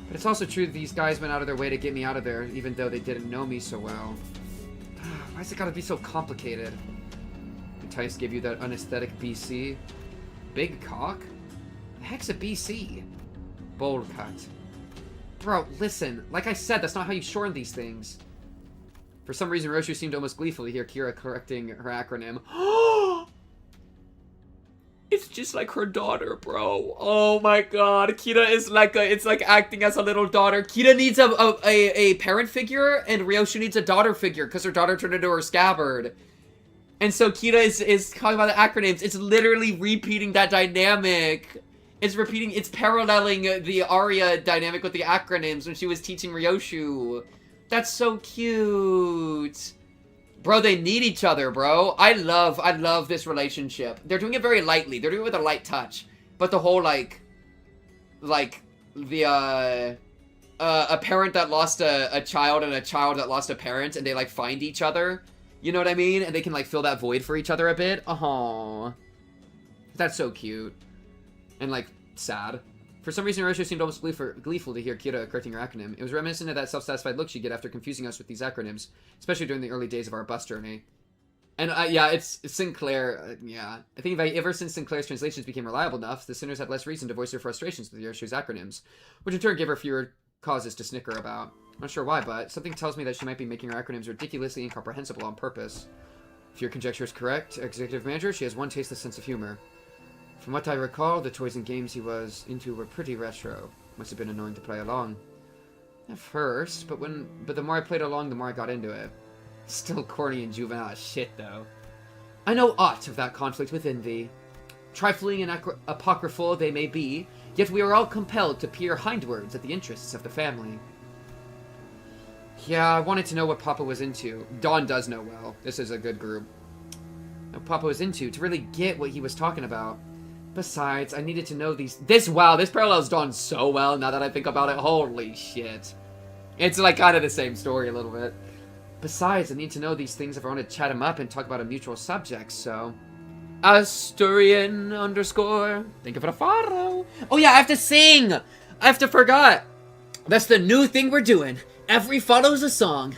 But it's also true that these guys went out of their way to get me out of there, even though they didn't know me so well. Why's it gotta be so complicated? Did Tice give you that unesthetic BC? Big cock? The heck's a BC? Bold cut. Bro, listen. Like I said, that's not how you shorten these things. For some reason, Roshu seemed almost gleeful to hear Kira correcting her acronym. It's just like her daughter, bro. Oh my god. Kira is like it's like acting as a little daughter. Kira needs a parent figure, and Ryoshu needs a daughter figure, because her daughter turned into her scabbard. And so Kira is talking about the acronyms. It's literally repeating that dynamic. It's paralleling the Arya dynamic with the acronyms when she was teaching Ryoshu. That's so cute. Bro, they need each other, bro. I love this relationship. They're doing it very lightly. They're doing it with a light touch. But the whole, a parent that lost a child and a child that lost a parent, and they, like, find each other. You know what I mean? And they can, like, fill that void for each other a bit. Aww. That's so cute. And, like, sad. For some reason, Hiroshi seemed almost gleeful to hear Kira correcting her acronym. It was reminiscent of that self-satisfied look she'd get after confusing us with these acronyms, especially during the early days of our bus journey. And yeah, it's Sinclair. Yeah, I think ever since Sinclair's translations became reliable enough, the sinners had less reason to voice their frustrations with Hiroshi's acronyms, which in turn gave her fewer causes to snicker about. I'm not sure why, but something tells me that she might be making her acronyms ridiculously incomprehensible on purpose. If your conjecture is correct, Executive Manager, she has one tasteless sense of humor. From what I recall, the toys and games he was into were pretty retro. Must have been annoying to play along. At first, but the more I played along, the more I got into it. Still corny and juvenile as shit, though. I know aught of that conflict within thee. Trifling and apocryphal they may be, yet we are all compelled to peer hindwards at the interests of the family. Yeah, I wanted to know what Papa was into. Dawn does know well. This is a good group. What Papa was into, to really get what he was talking about. Besides, I needed to know these... This parallels Dawn so well now that I think about it. Holy shit. It's like kind of the same story a little bit. Besides, I need to know these things if I want to chat him up and talk about a mutual subject, so... Asturian _ Think of it a follow. Oh yeah, I have to sing! I have to forgot! That's the new thing we're doing. Every follow's a song.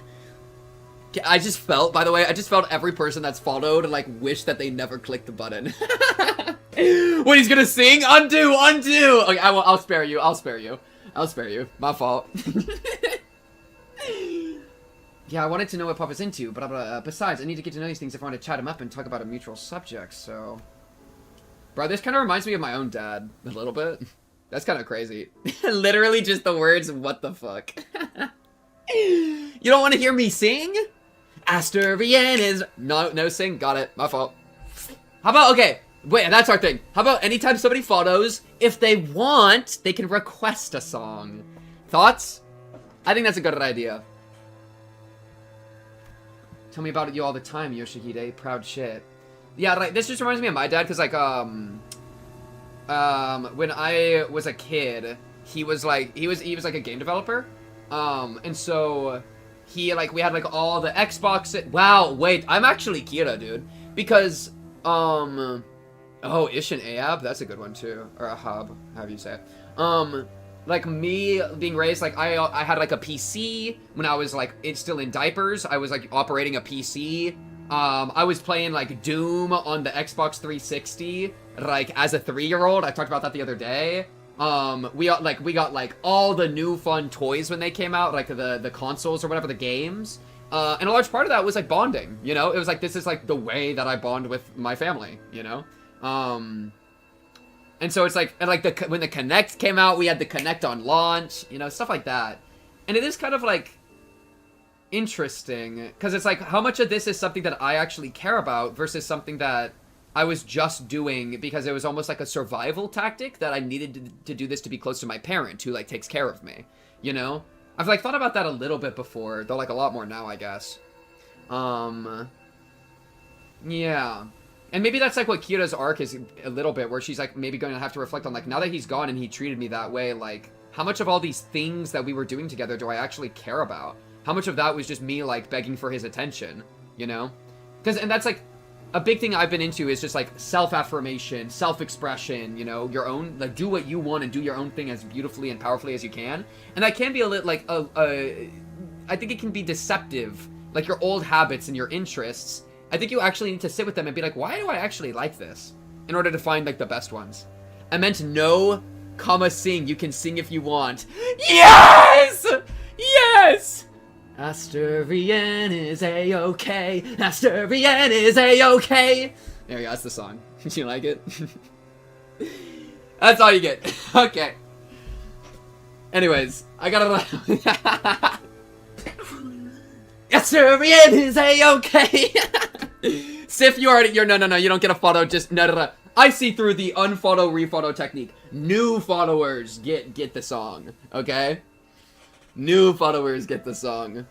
I just felt, by the way, every person that's followed, like, wish that they never clicked the button. When he's gonna sing, undo! Okay, I'll spare you. My fault. Yeah, I wanted to know what Papa's into, but besides, I need to get to know these things if I want to chat him up and talk about a mutual subject, so... Bro, this kind of reminds me of my own dad, a little bit. That's kind of crazy. Literally just the words, what the fuck. You don't want to hear me sing? Asturian is... No sing, got it, my fault. How about, okay, wait, that's our thing. How about anytime somebody follows, if they want, they can request a song. Thoughts? I think that's a good idea. Tell me about it you all the time, Yoshihide. Proud shit. Yeah, like, this just reminds me of my dad, because, like, when I was a kid, he was like a game developer. And so, we had, like, all the Xbox... Wow, wait, I'm actually Kira, dude. Because, oh, Ish and Ahab, that's a good one, too. Or Ahab, however you say it. Like, me being raised, like, I had, like, a PC when I was, like, still in diapers. I was, like, operating a PC. I was playing, like, Doom on the Xbox 360, like, as a 3-year-old. I talked about that the other day. We got, like, all the new fun toys when they came out, like, the consoles or whatever, the games. And a large part of that was, like, bonding, you know? It was, like, this is, like, the way that I bond with my family, you know? And so it's like, when the Kinect came out, we had the Kinect on launch, you know, stuff like that. And it is kind of, like, interesting, because it's like, how much of this is something that I actually care about versus something that I was just doing because it was almost like a survival tactic that I needed to do this to be close to my parent who, like, takes care of me, you know? I've, like, thought about that a little bit before, though, like, a lot more now, I guess. Yeah. And maybe that's, like, what Kira's arc is a little bit, where she's, like, maybe going to have to reflect on, like, now that he's gone and he treated me that way, like, how much of all these things that we were doing together do I actually care about? How much of that was just me, like, begging for his attention, you know? And that's, like, a big thing I've been into is just, like, self-affirmation, self-expression, you know, your own, like, do what you want and do your own thing as beautifully and powerfully as you can. And that can be a little, like, I think it can be deceptive, like, your old habits and your interests. I think you actually need to sit with them and be like, why do I actually like this? In order to find, like, the best ones. I meant no, sing. You can sing if you want. Yes! Yes! Asturian is a-okay. Asturian is a-okay. There you go, that's the song. Did you like it? That's all you get. Okay. Anyways, I gotta... Asturian is a-okay. Sif, you already... No, you don't get a follow, just... No. I see through the unfollow, refollow technique. New followers get the song, okay? New followers get the song.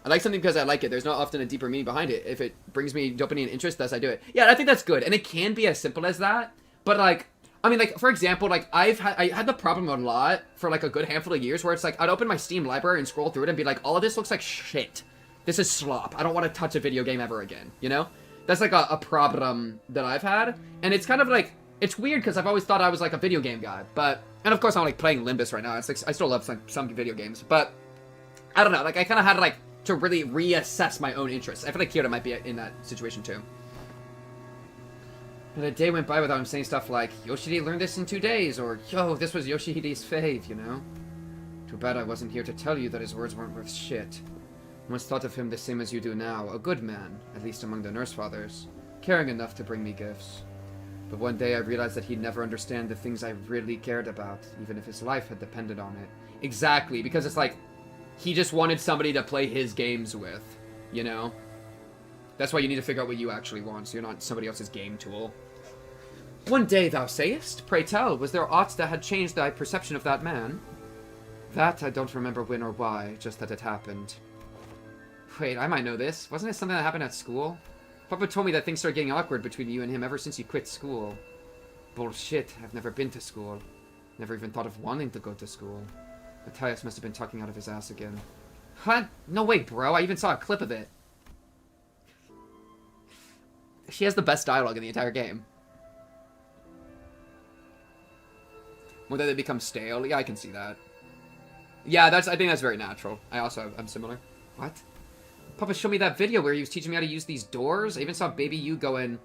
I like something because I like it. There's not often a deeper meaning behind it. If it brings me dopamine and interest, thus I do it. Yeah, I think that's good. And it can be as simple as that. But, like, I mean, like, for example, like, I had the problem a lot for, like, a good handful of years where it's like, I'd open my Steam library and scroll through it and be like, all of this looks like shit. This is slop. I don't want to touch a video game ever again, you know? That's, like, a problem that I've had. And it's kind of like, It's weird because I've always thought I was like a video game guy, but and of course I'm like playing Limbus right now. It's like I still love some video games, but I don't know. Like I kind of had like to really reassess my own interests. I feel like Kyoto might be in that situation too. And a day went by without him saying stuff like, Yoshihide learned this in 2 days, or, yo, this was Yoshihide's fave, you know? Too bad I wasn't here to tell you that his words weren't worth shit. I once thought of him the same as you do now, a good man, at least among the nurse fathers, caring enough to bring me gifts. But one day I realized that he'd never understand the things I really cared about, even if his life had depended on it. Exactly, because it's like, he just wanted somebody to play his games with, you know? That's why you need to figure out what you actually want, so you're not somebody else's game tool. One day, thou sayest? Pray tell, was there aught that had changed thy perception of that man? That I don't remember when or why, just that it happened. Wait, I might know this. Wasn't it something that happened at school? Papa told me that things started getting awkward between you and him ever since you quit school. Bullshit, I've never been to school. Never even thought of wanting to go to school. Matthias must have been talking out of his ass again. What? No way, bro, I even saw a clip of it. She has the best dialogue in the entire game. Whether they become stale, yeah, I can see that. Yeah, I think that's very natural. I'm similar. What? Papa showed me that video where he was teaching me how to use these doors. I even saw baby you going,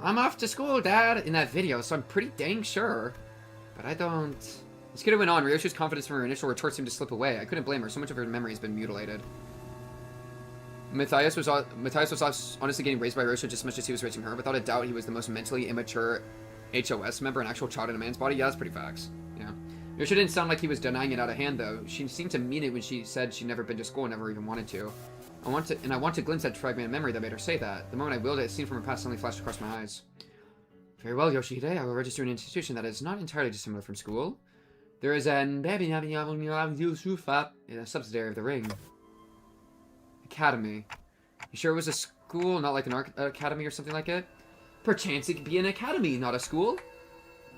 I'm off to school, Dad, in that video, so I'm pretty dang sure. But I don't... As Kiddo went on, Ryoshi's confidence from her initial retorts seemed to slip away. I couldn't blame her. So much of her memory has been mutilated. Matthias was honestly getting raised by Ryosha just as much as he was raising her. Without a doubt, he was the most mentally immature HOS member, an actual child in a man's body. Yeah, that's pretty facts. Yeah. Ryosha didn't sound like he was denying it out of hand, though. She seemed to mean it when she said she'd never been to school and never even wanted to. I want to glimpse that fragment of memory that made her say that. The moment I willed it, a scene from her past suddenly flashed across my eyes. Very well, Yoshihide. I will register in an institution that is not entirely dissimilar from school. There is a subsidiary of the ring. Academy. You sure it was a school, not like an art academy or something like it? Perchance it could be an academy, not a school?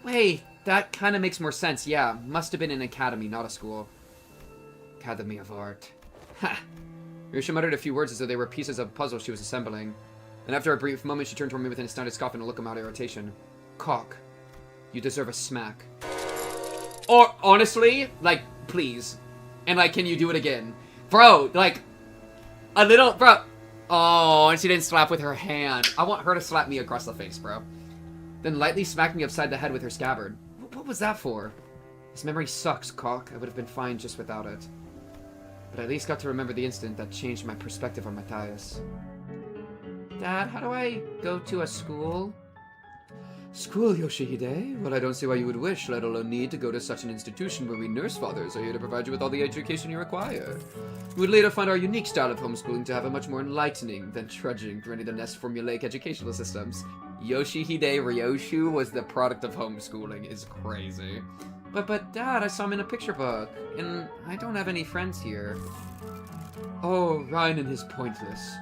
Wait, that kind of makes more sense. Yeah, must have been an academy, not a school. Academy of Art. Ha! Ryosha muttered a few words as though they were pieces of a puzzle she was assembling. Then after a brief moment, she turned toward me with an astounded scoff and a look of mild irritation. Cock, you deserve a smack. Or, honestly, like, please. And, like, can you do it again? Bro, like, a little, bro. Oh, and she didn't slap with her hand. I want her to slap me across the face, bro. Then lightly smacked me upside the head with her scabbard. What was that for? This memory sucks, Cock. I would have been fine just without it. But I at least got to remember the incident that changed my perspective on Matthias. Dad, how do I go to a school? School, Yoshihide? Well, I don't see why you would wish, let alone need, to go to such an institution where we nurse fathers are here to provide you with all the education you require. You would later find our unique style of homeschooling to have a much more enlightening than trudging through any of the less formulaic educational systems. Yoshihide Ryoshu was the product of homeschooling is crazy. But Dad, I saw him in a picture book, and I don't have any friends here. Oh, Ryan and his pointless.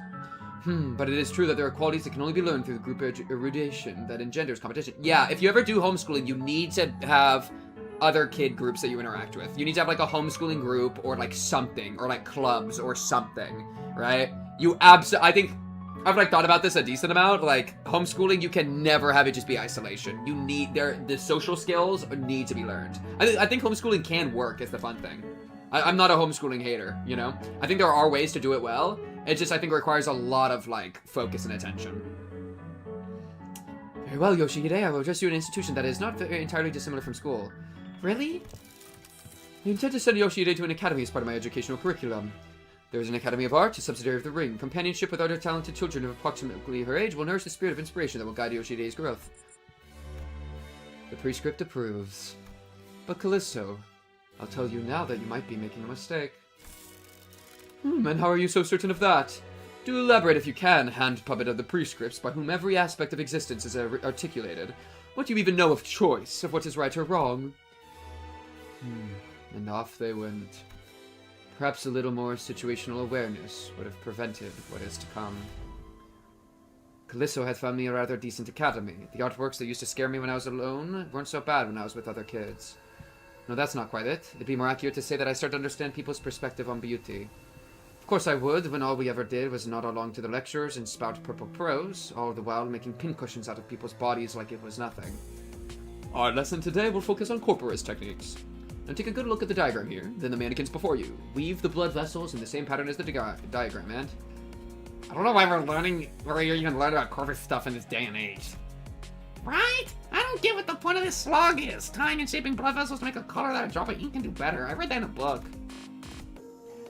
But it is true that there are qualities that can only be learned through the group erudition that engenders competition. Yeah, if you ever do homeschooling, you need to have other kid groups that you interact with. You need to have, like, a homeschooling group, or, like, something, or, like, clubs, or something, right? I think, I've, like, thought about this a decent amount. Like, homeschooling, you can never have it just be isolation. You need, the social skills need to be learned. I think homeschooling can work, is the fun thing. I'm not a homeschooling hater, you know? I think there are ways to do it well. It just, I think, requires a lot of, like, focus and attention. Very well, Yoshihide. I will address you in an institution that is not entirely dissimilar from school. Really? I intend to send Yoshihide to an academy as part of my educational curriculum. There is an Academy of Art, a subsidiary of the Ring. Companionship with other talented children of approximately her age will nourish the spirit of inspiration that will guide Yoshihide's growth. The prescript approves. But Callisto, I'll tell you now that you might be making a mistake. And how are you so certain of that? Do elaborate if you can, hand puppet of the prescripts by whom every aspect of existence is articulated. What do you even know of choice, of what is right or wrong? And off they went. Perhaps a little more situational awareness would have prevented what is to come. Callisto had found me a rather decent academy. The artworks that used to scare me when I was alone weren't so bad when I was with other kids. No, that's not quite it. It'd be more accurate to say that I started to understand people's perspective on beauty. Of course I would, when all we ever did was nod along to the lectures and spout purple prose, all the while making pincushions out of people's bodies like it was nothing. Our lesson today will focus on corporist techniques. Now take a good look at the diagram here, then the mannequins before you. Weave the blood vessels in the same pattern as the diagram, and... I don't know why we're even learning about corporate stuff in this day and age. Right? I don't get what the point of this slog is. Tying and shaping blood vessels to make a color that a drop of ink can do better. I read that in a book.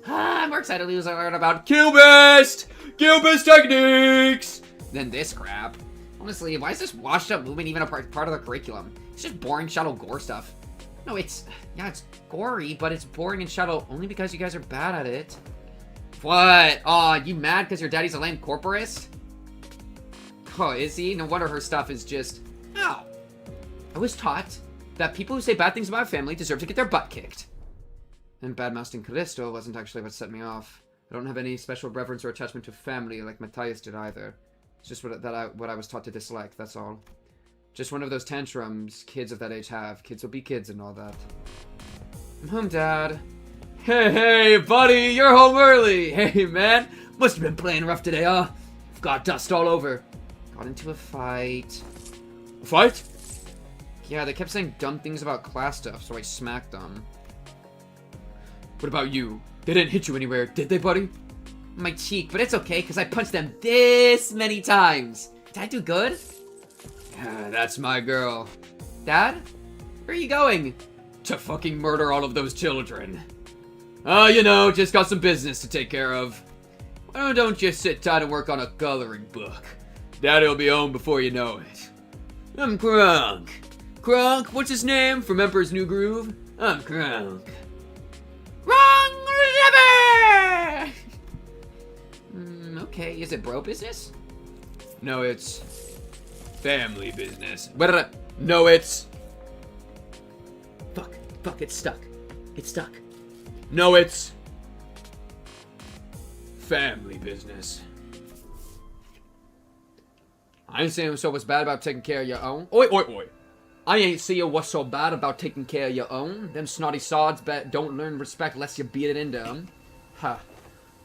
I'm more excited to learn about Cubist! Cubist techniques! Than this crap. Honestly, why is this washed up movement even a part of the curriculum? It's just boring shallow gore stuff. No, it's gory, but it's boring and shallow only because you guys are bad at it. What? Aw, you mad because your daddy's a lame corporist? Oh, is he? No wonder her stuff is just... Oh. I was taught that people who say bad things about my family deserve to get their butt kicked. And bad-mouthing Callisto wasn't actually what set me off. I don't have any special reverence or attachment to family like Matthias did either. It's just what I was taught to dislike, that's all. Just one of those tantrums kids of that age have. Kids will be kids and all that. I'm home, Dad. Hey, buddy, you're home early. Hey, man. Must have been playing rough today, huh? Got dust all over. Got into a fight. A fight? Yeah, they kept saying dumb things about class stuff, so I smacked them. What about you? They didn't hit you anywhere, did they, buddy? My cheek, but it's okay, because I punched them this many times. Did I do good? Yeah, that's my girl. Dad? Where are you going? To fucking murder all of those children. Oh, you know, just got some business to take care of. Why don't you sit tight and work on a coloring book? Daddy'll be home before you know it. I'm Kronk. Kronk, what's his name from Emperor's New Groove? I'm Kronk. Wrong lever! Okay, is it bro business? No, it's family business. No, it's... Fuck, it's stuck. It's stuck. No, it's... family business. I ain't saying so what's bad about taking care of your own. Oi. I ain't seeing what's so bad about taking care of your own. Them snotty sods don't learn respect lest you beat it into them. Ha.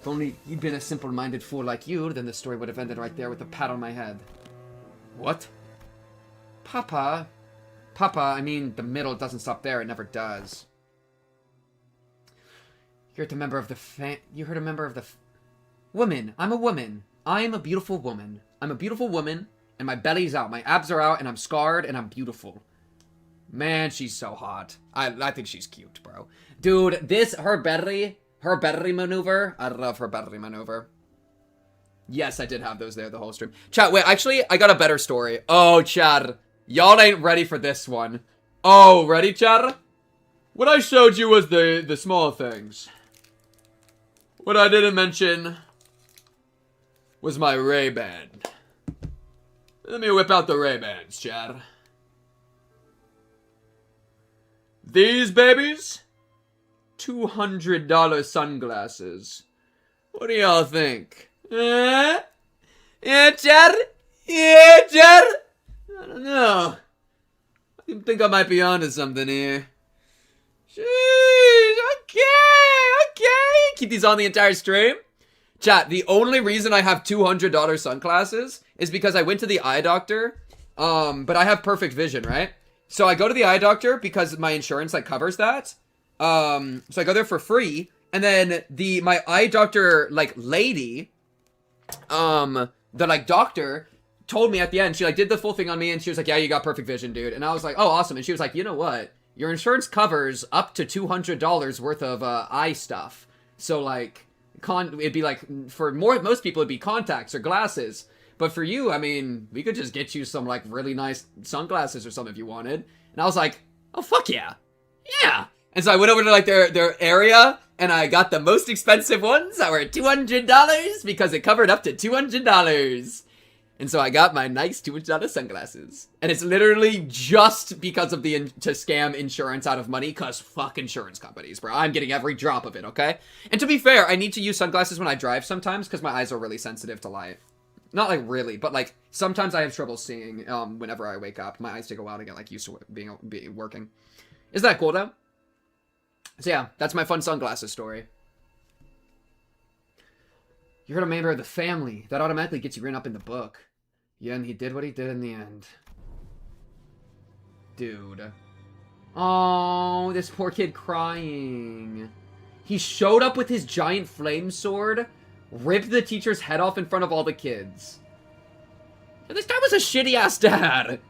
If only you'd been a simple-minded fool like you, then the story would have ended right there with a pat on my head. What? Papa, I mean, the middle doesn't stop there. It never does. You heard a member of the woman. I'm a woman. I am a beautiful woman. I'm a beautiful woman, and my belly's out. My abs are out, and I'm scarred, and I'm beautiful. Man, she's so hot. I think she's cute, bro. Dude, her belly maneuver. I love her belly maneuver. Yes, I did have those there the whole stream. Chat, wait, actually, I got a better story. Oh, chat. Y'all ain't ready for this one. Oh, ready, chat? What I showed you was the small things. What I didn't mention was my Ray-Ban. Let me whip out the Ray-Bans, chat. These babies? $200 sunglasses. What do y'all think? Yeah, chat? Yeah, chat? I don't know. I think I might be onto something here. Jeez, okay. Keep these on the entire stream. Chat, the only reason I have $200 sunglasses is because I went to the eye doctor, but I have perfect vision, right? So I go to the eye doctor because my insurance, like, covers that. So I go there for free, and then my eye doctor, like, lady, the, like, doctor told me at the end, she, like, did the full thing on me, and she was like, yeah, you got perfect vision, dude. And I was like, oh, awesome. And she was like, you know what? Your insurance covers up to $200 worth of eye stuff. So, like, it'd be like, for most people, it'd be contacts or glasses. But for you, I mean, we could just get you some, like, really nice sunglasses or something if you wanted. And I was like, oh, fuck yeah. Yeah. And so I went over to, like, their area, and I got the most expensive ones that were $200 because it covered up to $200. And so I got my nice $200 sunglasses. And it's literally just because of to scam insurance out of money, because fuck insurance companies, bro. I'm getting every drop of it, okay? And to be fair, I need to use sunglasses when I drive sometimes because my eyes are really sensitive to light. Not like really, but like sometimes I have trouble seeing whenever I wake up. My eyes take a while to get like used to being working. Isn't that cool though? So yeah, that's my fun sunglasses story. You heard a member of the family. That automatically gets you written up in the book. Yeah, and he did what he did in the end. dude. Oh, this poor kid crying. He showed up with his giant flame sword, ripped the teacher's head off in front of all the kids. This guy was a shitty-ass dad.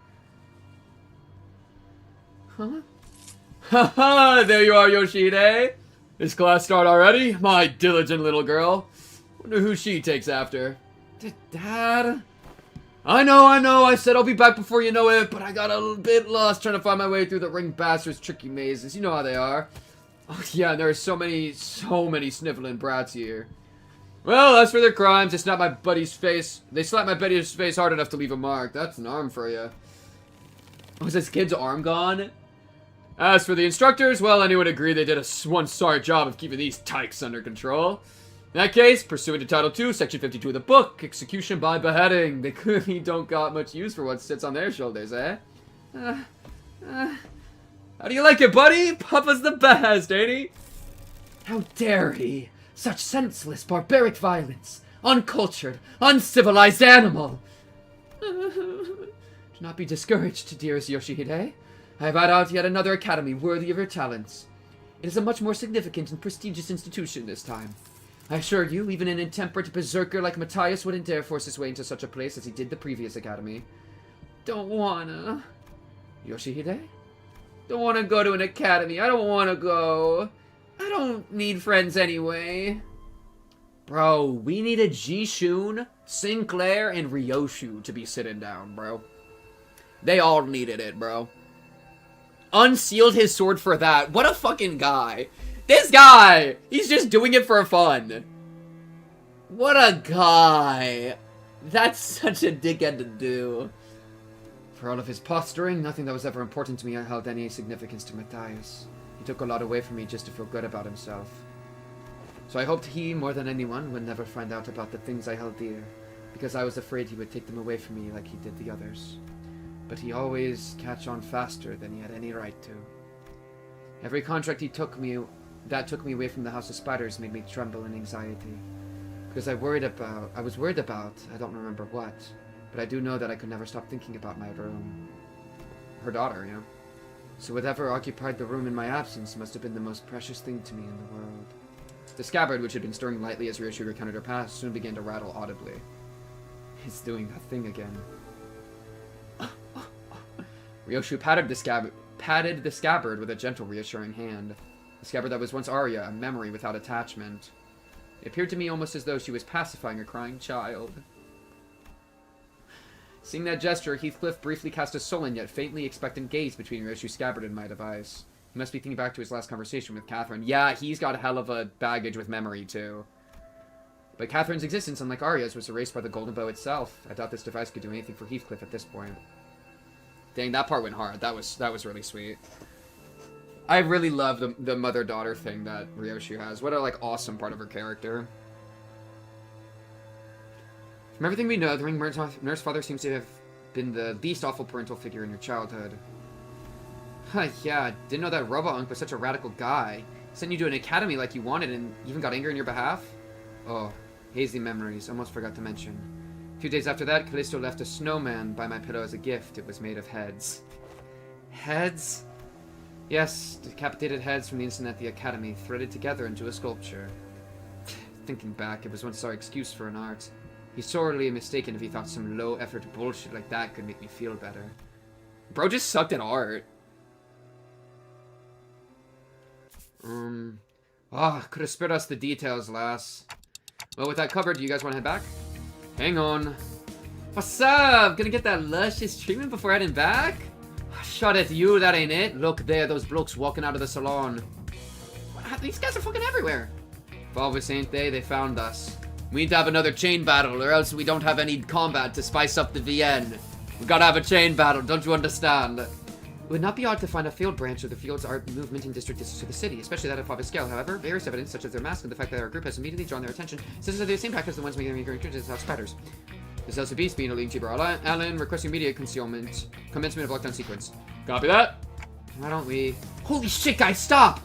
Huh? Haha, there you are, Yoshide. Is class start already? My diligent little girl. Wonder who she takes after. Dad? I know, I said I'll be back before you know it, but I got a bit lost trying to find my way through the ring bastards' tricky mazes. You know how they are. Oh yeah, there are so many sniffling brats here. Well, as for their crimes, they slapped my buddy's face. They slapped my buddy's face hard enough to leave a mark. That's an arm for you. Was this kid's arm gone? As for the instructors, well, anyone would agree they did one sorry job of keeping these tykes under control. In that case, pursuant to Title 2, Section 52 of the book, execution by beheading. They clearly don't got much use for what sits on their shoulders, eh? How do you like it, buddy? Papa's the best, ain't he? How dare he? Such senseless, barbaric violence. Uncultured, uncivilized animal. Do not be discouraged, dearest Yoshihide. I have had out yet another academy worthy of your talents. It is a much more significant and prestigious institution this time. I assure you, even an intemperate berserker like Matthias wouldn't dare force his way into such a place as he did the previous academy. Don't wanna. Yoshihide? Don't wanna go to an academy. I don't wanna go. I don't need friends anyway. Bro, we needed Jishun, Sinclair, and Ryoshu to be sitting down, bro. They all needed it, bro. Unsealed his sword for that. What a fucking guy. This guy! He's just doing it for fun. What a guy. That's such a dickhead to do. For all of his posturing, nothing that was ever important to me held any significance to Matthias. He took a lot away from me just to feel good about himself. So I hoped he, more than anyone, would never find out about the things I held dear, because I was afraid he would take them away from me like he did the others. But he always catch on faster than he had any right to. Every contract took me away from the House of Spiders made me tremble in anxiety. Because I was worried about, I don't remember what, but I do know that I could never stop thinking about my room. Her daughter, you know. So whatever occupied the room in my absence must have been the most precious thing to me in the world. The scabbard, which had been stirring lightly as Ryoshu recounted her past, soon began to rattle audibly. It's doing that thing again. Ryoshu patted the scabbard with a gentle, reassuring hand. The scabbard that was once Arya, a memory without attachment. It appeared to me almost as though she was pacifying a crying child. Seeing that gesture, Heathcliff briefly cast a sullen yet faintly expectant gaze between Ryoshu's scabbard and my device. He must be thinking back to his last conversation with Catherine. Yeah, he's got a hell of a baggage with memory, too. But Catherine's existence, unlike Arya's, was erased by the golden bow itself. I doubt this device could do anything for Heathcliff at this point. Dang, that part went hard. That was really sweet. I really love the mother-daughter thing that Ryoshu has. What a, like, awesome part of her character. From everything we know, the Ring Nurse Father seems to have been the least awful parental figure in your childhood. Huh, yeah, didn't know that Robo-Unk was such a radical guy. Sent you to an academy like you wanted and even got angry on your behalf? Oh, hazy memories, almost forgot to mention. A few days after that, Callisto left a snowman by my pillow as a gift. It was made of heads. Heads? Yes, decapitated heads from the incident at the academy, threaded together into a sculpture. Thinking back, it was once our excuse for an art. He's sorely mistaken if he thought some low-effort bullshit like that could make me feel better. Bro just sucked at art. Could have spared us the details, lass. Well, with that covered, do you guys want to head back? Hang on. What's up? Gonna get that luscious treatment before heading back? Shut it, you, that ain't it. Look there, those blokes walking out of the salon. These guys are fucking everywhere. Volvis, ain't they? They found us. We need to have another chain battle, or else we don't have any combat to spice up the VN. We gotta have a chain battle, don't you understand? It would not be odd to find a field branch of the field's art movement in districts to the city, especially that of Favis scale. However, various evidence, such as their mask and the fact that our group has immediately drawn their attention, says that they're the same practice as the ones making recruiters as spiders. This is beast being a leading Chibar Allen, requesting immediate concealment. Commencement of lockdown sequence. Copy that. Why don't we... Holy shit, guys, stop!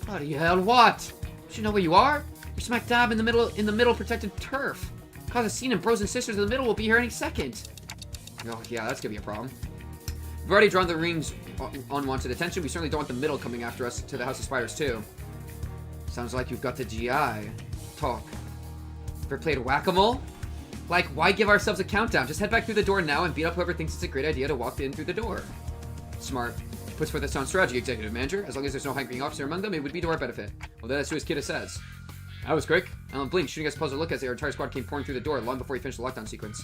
Bloody hell, what? Don't you know where you are? You're smack dab in the middle protected turf. Cause a scene and bros and sisters in the middle will be here any second. Oh, yeah, that's gonna be a problem. We've already drawn the ring's unwanted attention. We certainly don't want the middle coming after us to the House of Spiders, too. Sounds like you've got the GI. Talk. Ever played whack-a-mole? Like, why give ourselves a countdown? Just head back through the door now and beat up whoever thinks it's a great idea to walk in through the door. Smart. Puts forth a sound strategy, Executive Manager. As long as there's no high-ranking officer among them, it would be to our benefit. Well, that's what his kid says. That was quick. Alan blinked, shooting us a puzzled look as their entire squad came pouring through the door long before he finished the lockdown sequence.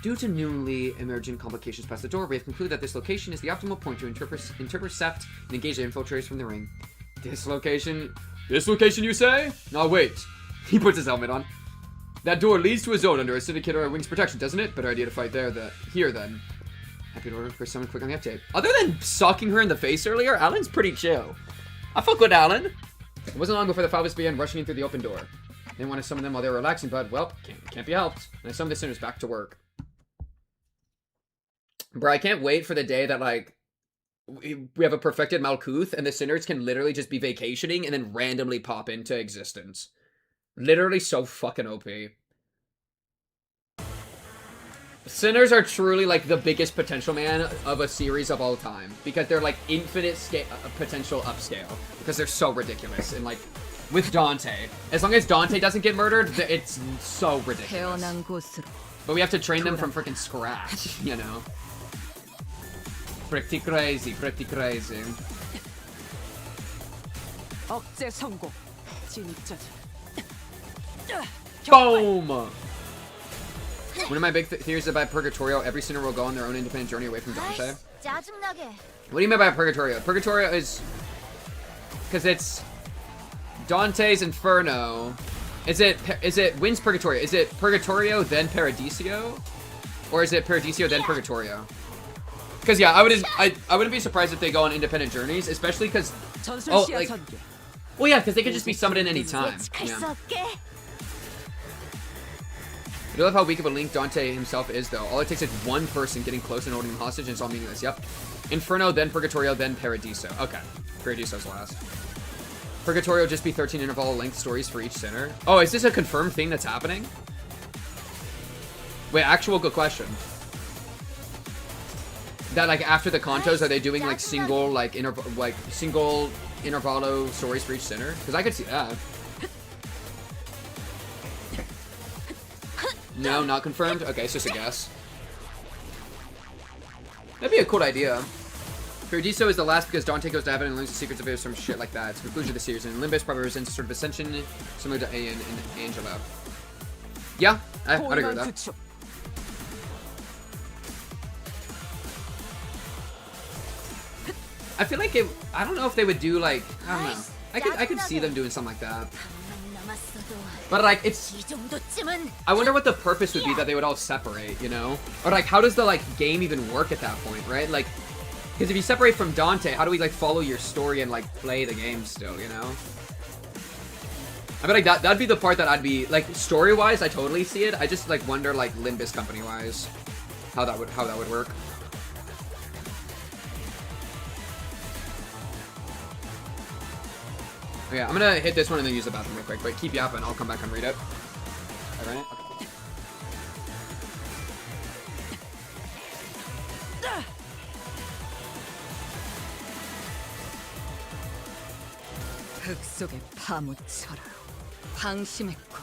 Due to newly emerging complications past the door, we have concluded that this location is the optimal point to intercept and engage the infiltrators from the ring. This location, you say? Now wait. He puts his helmet on. That door leads to a zone under a syndicate or a wing's protection, doesn't it? Better idea to fight here then. Happy to order for someone quick on the update. Other than sucking her in the face earlier, Alan's pretty chill. I fuck with Alan. It wasn't long before the Falvis began rushing in through the open door. Didn't want to summon them while they were relaxing, but, well, can't be helped. And I summoned the sinners back to work. Bro, I can't wait for the day that, like, we have a perfected Malkuth and the sinners can literally just be vacationing and then randomly pop into existence. Literally so fucking OP. Sinners are truly, like, the biggest potential, man, of a series of all time. Because they're, like, infinite potential upscale. Because they're so ridiculous. And, like, with Dante. As long as Dante doesn't get murdered, it's so ridiculous. But we have to train them from freaking scratch, you know? Pretty crazy, pretty crazy. 억제 성공. 진짜지. Boom! One of my big theories about Purgatorio, every sinner will go on their own independent journey away from Dante. What do you mean by Purgatorio? Purgatorio is... because it's... Dante's Inferno. Is it Wind's Purgatorio? Is it Purgatorio, then Paradiso? Or is it Paradiso, then Purgatorio? Because, yeah, I wouldn't be surprised if they go on independent journeys, especially because... oh, like... well, yeah, because they could just be summoned in any time. Yeah. I love how weak of a link Dante himself is, though. All it takes is one person getting close and holding him hostage, and it's all meaningless. Yep. Inferno, then Purgatorio, then Paradiso. Okay. Paradiso's last. Purgatorio just be 13 interval length stories for each sinner. Oh, is this a confirmed thing that's happening? Wait, actual good question. That, like, after the Kantos, are they doing, like, single intervallo stories for each sinner? Because I could see that. No, not confirmed? Okay, it's just a guess. That'd be a cool idea. Paradiso is the last because Dante goes to heaven and learns the secrets of it or some shit like that. It's the conclusion of the series, and Limbus probably resents a sort of ascension similar to Aeon and Angela. Yeah, I'd agree with that. I feel like it... I don't know if they would do, like... I don't know. I could see them doing something like that. But, like, it's... I wonder what the purpose would be that they would all separate, you know? Or, like, how does the, like, game even work at that point, right? Like, because if you separate from Dante, how do we, like, follow your story and, like, play the game still, you know? I feel like that'd be the part that I'd be... like, story-wise, I totally see it. I just, like, wonder, like, Limbus company-wise how that would work. Okay, I'm gonna hit this one and then use the bathroom real quick, but keep yapping, I'll come back and read it. I ran it? Okay. 흙 속에 파묻혀라. 방심했고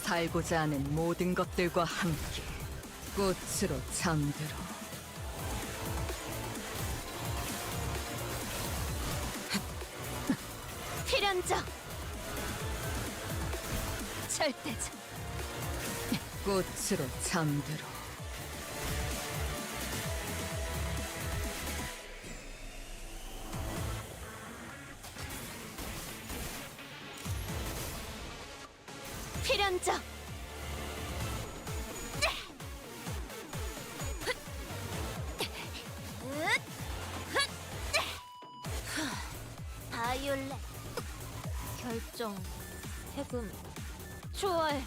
살고자 하는 모든 것들과 함께 꽃으로 잠들어. 필연적 절대적 꽃으로 잠들어. 필연적 바이올렛 결정 해금 초월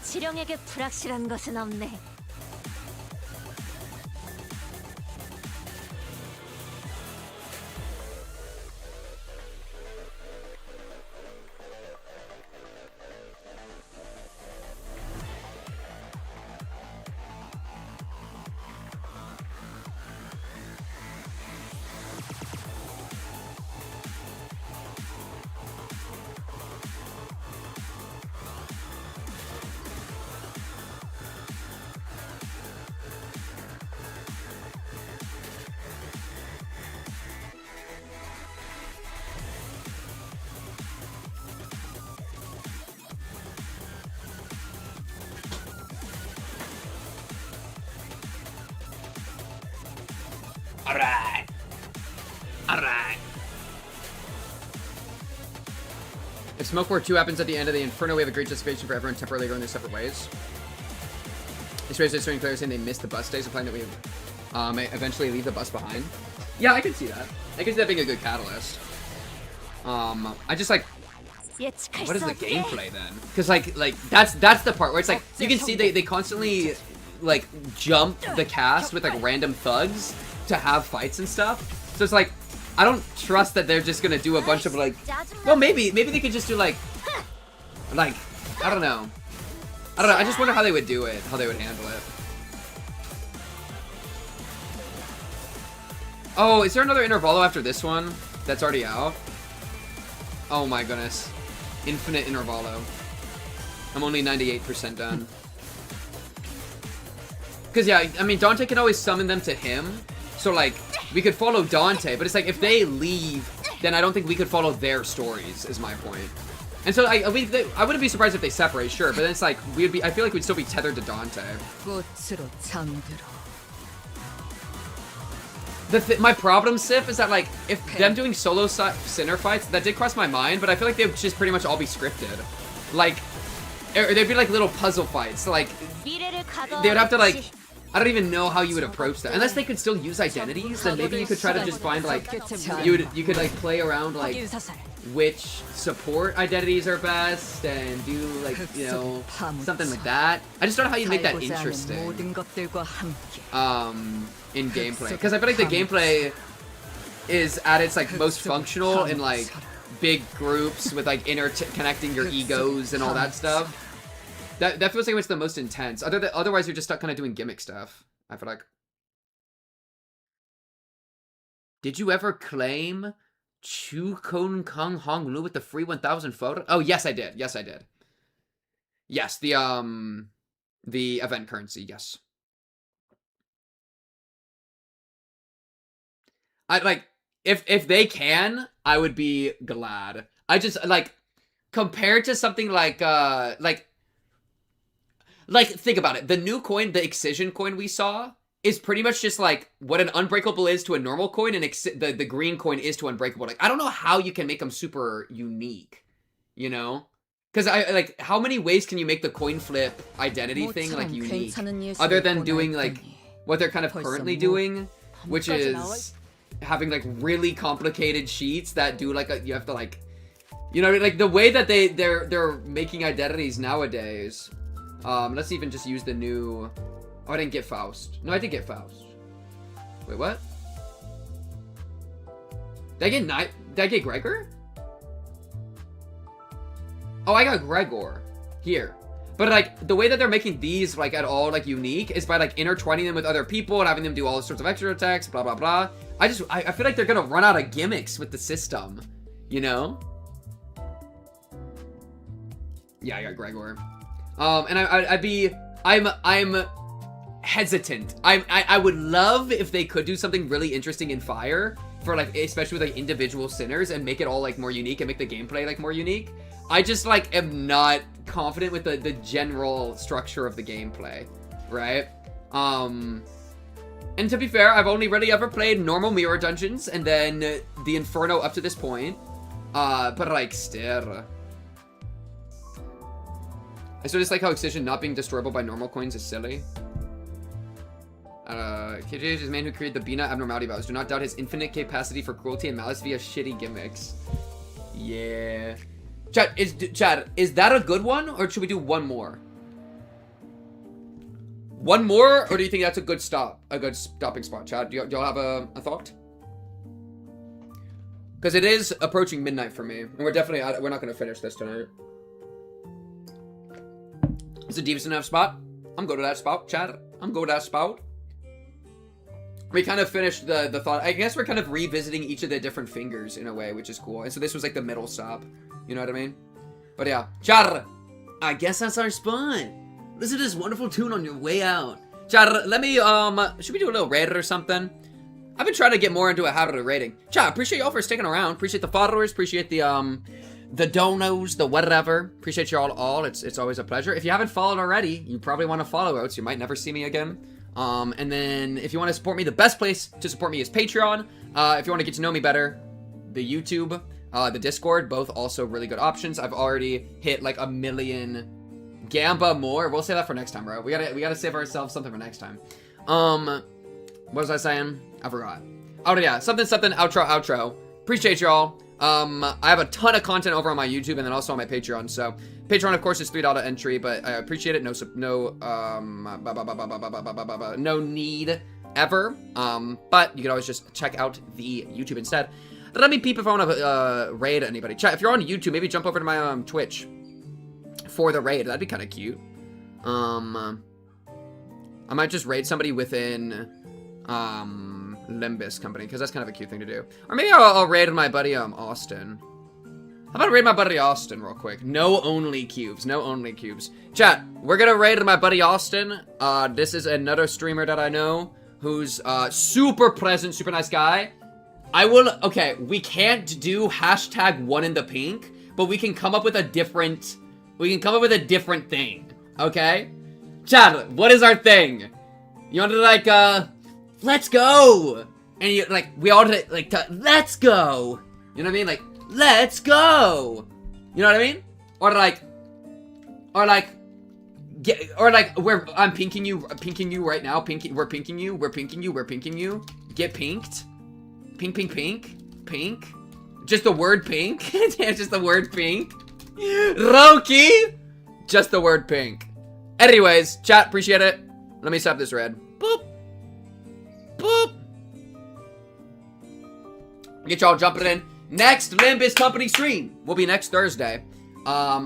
지령에게 불확실한 것은 없네. If Smoke War 2 happens at the end of the Inferno, we have a great justification for everyone temporarily going their separate ways. It's raised certain players saying they missed the bus days, implying that we may eventually leave the bus behind. Yeah, I can see that. I can see that being a good catalyst. I just like, what is the gameplay then? Because like that's the part where it's like you can see they constantly like jump the cast with like random thugs to have fights and stuff. So it's like I don't trust that they're just gonna do a bunch of like, well maybe they could just do like I don't know. I just wonder how they would do it, how they would handle it. Oh, is there another Intervallo after this one that's already out? Oh my goodness. Infinite Intervallo. I'm only 98% done. Because, yeah, I mean, Dante can always summon them to him. So, like, we could follow Dante. But it's like, if they leave, then I don't think we could follow their stories, is my point. And so, I wouldn't be surprised if they separate, sure. But then it's like, I feel like we'd still be tethered to Dante. My problem, Sif, is that, like, if them doing solo Sinner fights, that did cross my mind, but I feel like they would just pretty much all be scripted. Like, or they'd be like little puzzle fights. Like, they would have to, like, I don't even know how you would approach that. Unless they could still use identities, then maybe you could try to just find, like, you could, like, play around, like, which support identities are best, and do, like, you know, something like that. I just don't know how you make that interesting. In gameplay, because I feel like the gameplay is at its like most functional in like big groups with like connecting your egos and all that stuff. That feels like it's the most intense. Otherwise, you're just stuck kind of doing gimmick stuff. I feel like. Did you ever claim Chu Kon Kong Hong Lu with the free 1000 photo? Oh yes, I did. Yes, I did. Yes, the event currency. Yes. I like if they can, I would be glad. I just like compared to something like think about it. The new coin, the Excision coin we saw, is pretty much just like what an Unbreakable is to a normal coin, and the green coin is to Unbreakable. Like I don't know how you can make them super unique, you know? Because I like how many ways can you make the coin flip identity thing like unique, other than doing like what they're kind of currently doing, which is having like really complicated sheets that do like you have to like, you know, like the way that they're making identities nowadays. Let's even just use the new. Oh, I didn't get Faust. No, I did get Faust. Wait, what? Did I get Gregor? Oh, I got Gregor here. But like the way that they're making these like at all like unique is by like intertwining them with other people and having them do all sorts of extra attacks, blah blah blah. I feel like they're gonna run out of gimmicks with the system, you know? Yeah, I got Gregor. And I'm hesitant. I would love if they could do something really interesting in Fire for like, especially with like individual sinners and make it all like more unique and make the gameplay like more unique. I just like am not confident with the general structure of the gameplay, right? And to be fair, I've only really ever played normal mirror dungeons and then the Inferno up to this point. But like still. I still just like how Excision not being destroyable by normal coins is silly. KJ is the man who created the Bina abnormality vows. Do not doubt his infinite capacity for cruelty and malice via shitty gimmicks. Yeah. Chad, is that a good one, or should we do one more? One more, or do you think that's a good stopping spot, Chad? Do y'all have a thought? Because it is approaching midnight for me, and we're not gonna finish this tonight. It's a decent enough spot. I'm going to that spot, Chad. I'm going to that spot. We kind of finished the thought. I guess we're kind of revisiting each of the different fingers in a way, which is cool. And so this was like the middle stop. You know what I mean? But yeah. Char, I guess that's our spot. Listen to this wonderful tune on your way out. Char, let me, should we do a little raid or something? I've been trying to get more into a habit of raiding. Char, appreciate y'all for sticking around. Appreciate the followers. Appreciate the donos, the whatever. Appreciate you all. It's always a pleasure. If you haven't followed already, you probably want to follow out, so you might never see me again. And then if you want to support me, the best place to support me is Patreon. If you want to get to know me better, the YouTube. the Discord, both also really good options. I've already hit like 1 million Gamba more. We'll save that for next time, bro. We gotta save ourselves something for next time. What was I saying? I forgot. Oh yeah, something, outro. Appreciate y'all. I have a ton of content over on my YouTube and then also on my Patreon. So Patreon, of course, is $3 entry, but I appreciate it. No need ever. But you can always just check out the YouTube instead. Let me peep if I want to raid anybody. Chat, if you're on YouTube, maybe jump over to my Twitch for the raid. That'd be kind of cute. I might just raid somebody within Limbus company, because that's kind of a cute thing to do. Or maybe I'll raid my buddy Austin. How about I raid my buddy Austin real quick? No only cubes. Chat, we're gonna raid my buddy Austin. This is another streamer that I know who's super present, super nice guy. Okay, we can't do #1 in the pink, but we can come up with a different thing, okay? Chat, what is our thing? You want to like, let's go! And you, like, we all, like, let's go! You know what I mean? Like, let's go! You know what I mean? Or like, I'm pinking you right now, we're pinking you, get pinked. Pink. Just the word pink. Just the word pink. Roki! Just the word pink. Anyways, chat, appreciate it. Let me stop this red. Boop. Get y'all jumping in. Next Limbus Company stream will be next Thursday.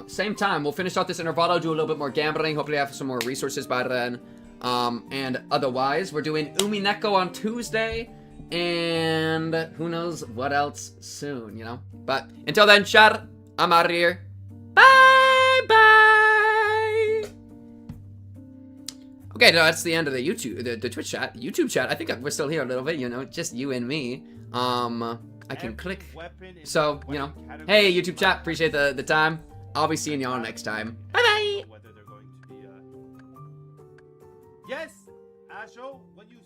Same time. We'll finish out this intervallo, do a little bit more gambling. Hopefully I have some more resources by then. And otherwise, we're doing Umineko on Tuesday. And who knows what else soon, you know? But until then, chat, I'm out of here. Bye. Okay, no, that's the end of the the Twitch chat. YouTube chat, I think we're still here a little bit, you know, just you and me. I can click. So, you know, hey, YouTube chat, appreciate the time. I'll be seeing y'all next time. Bye-bye. Yes, Asho, when you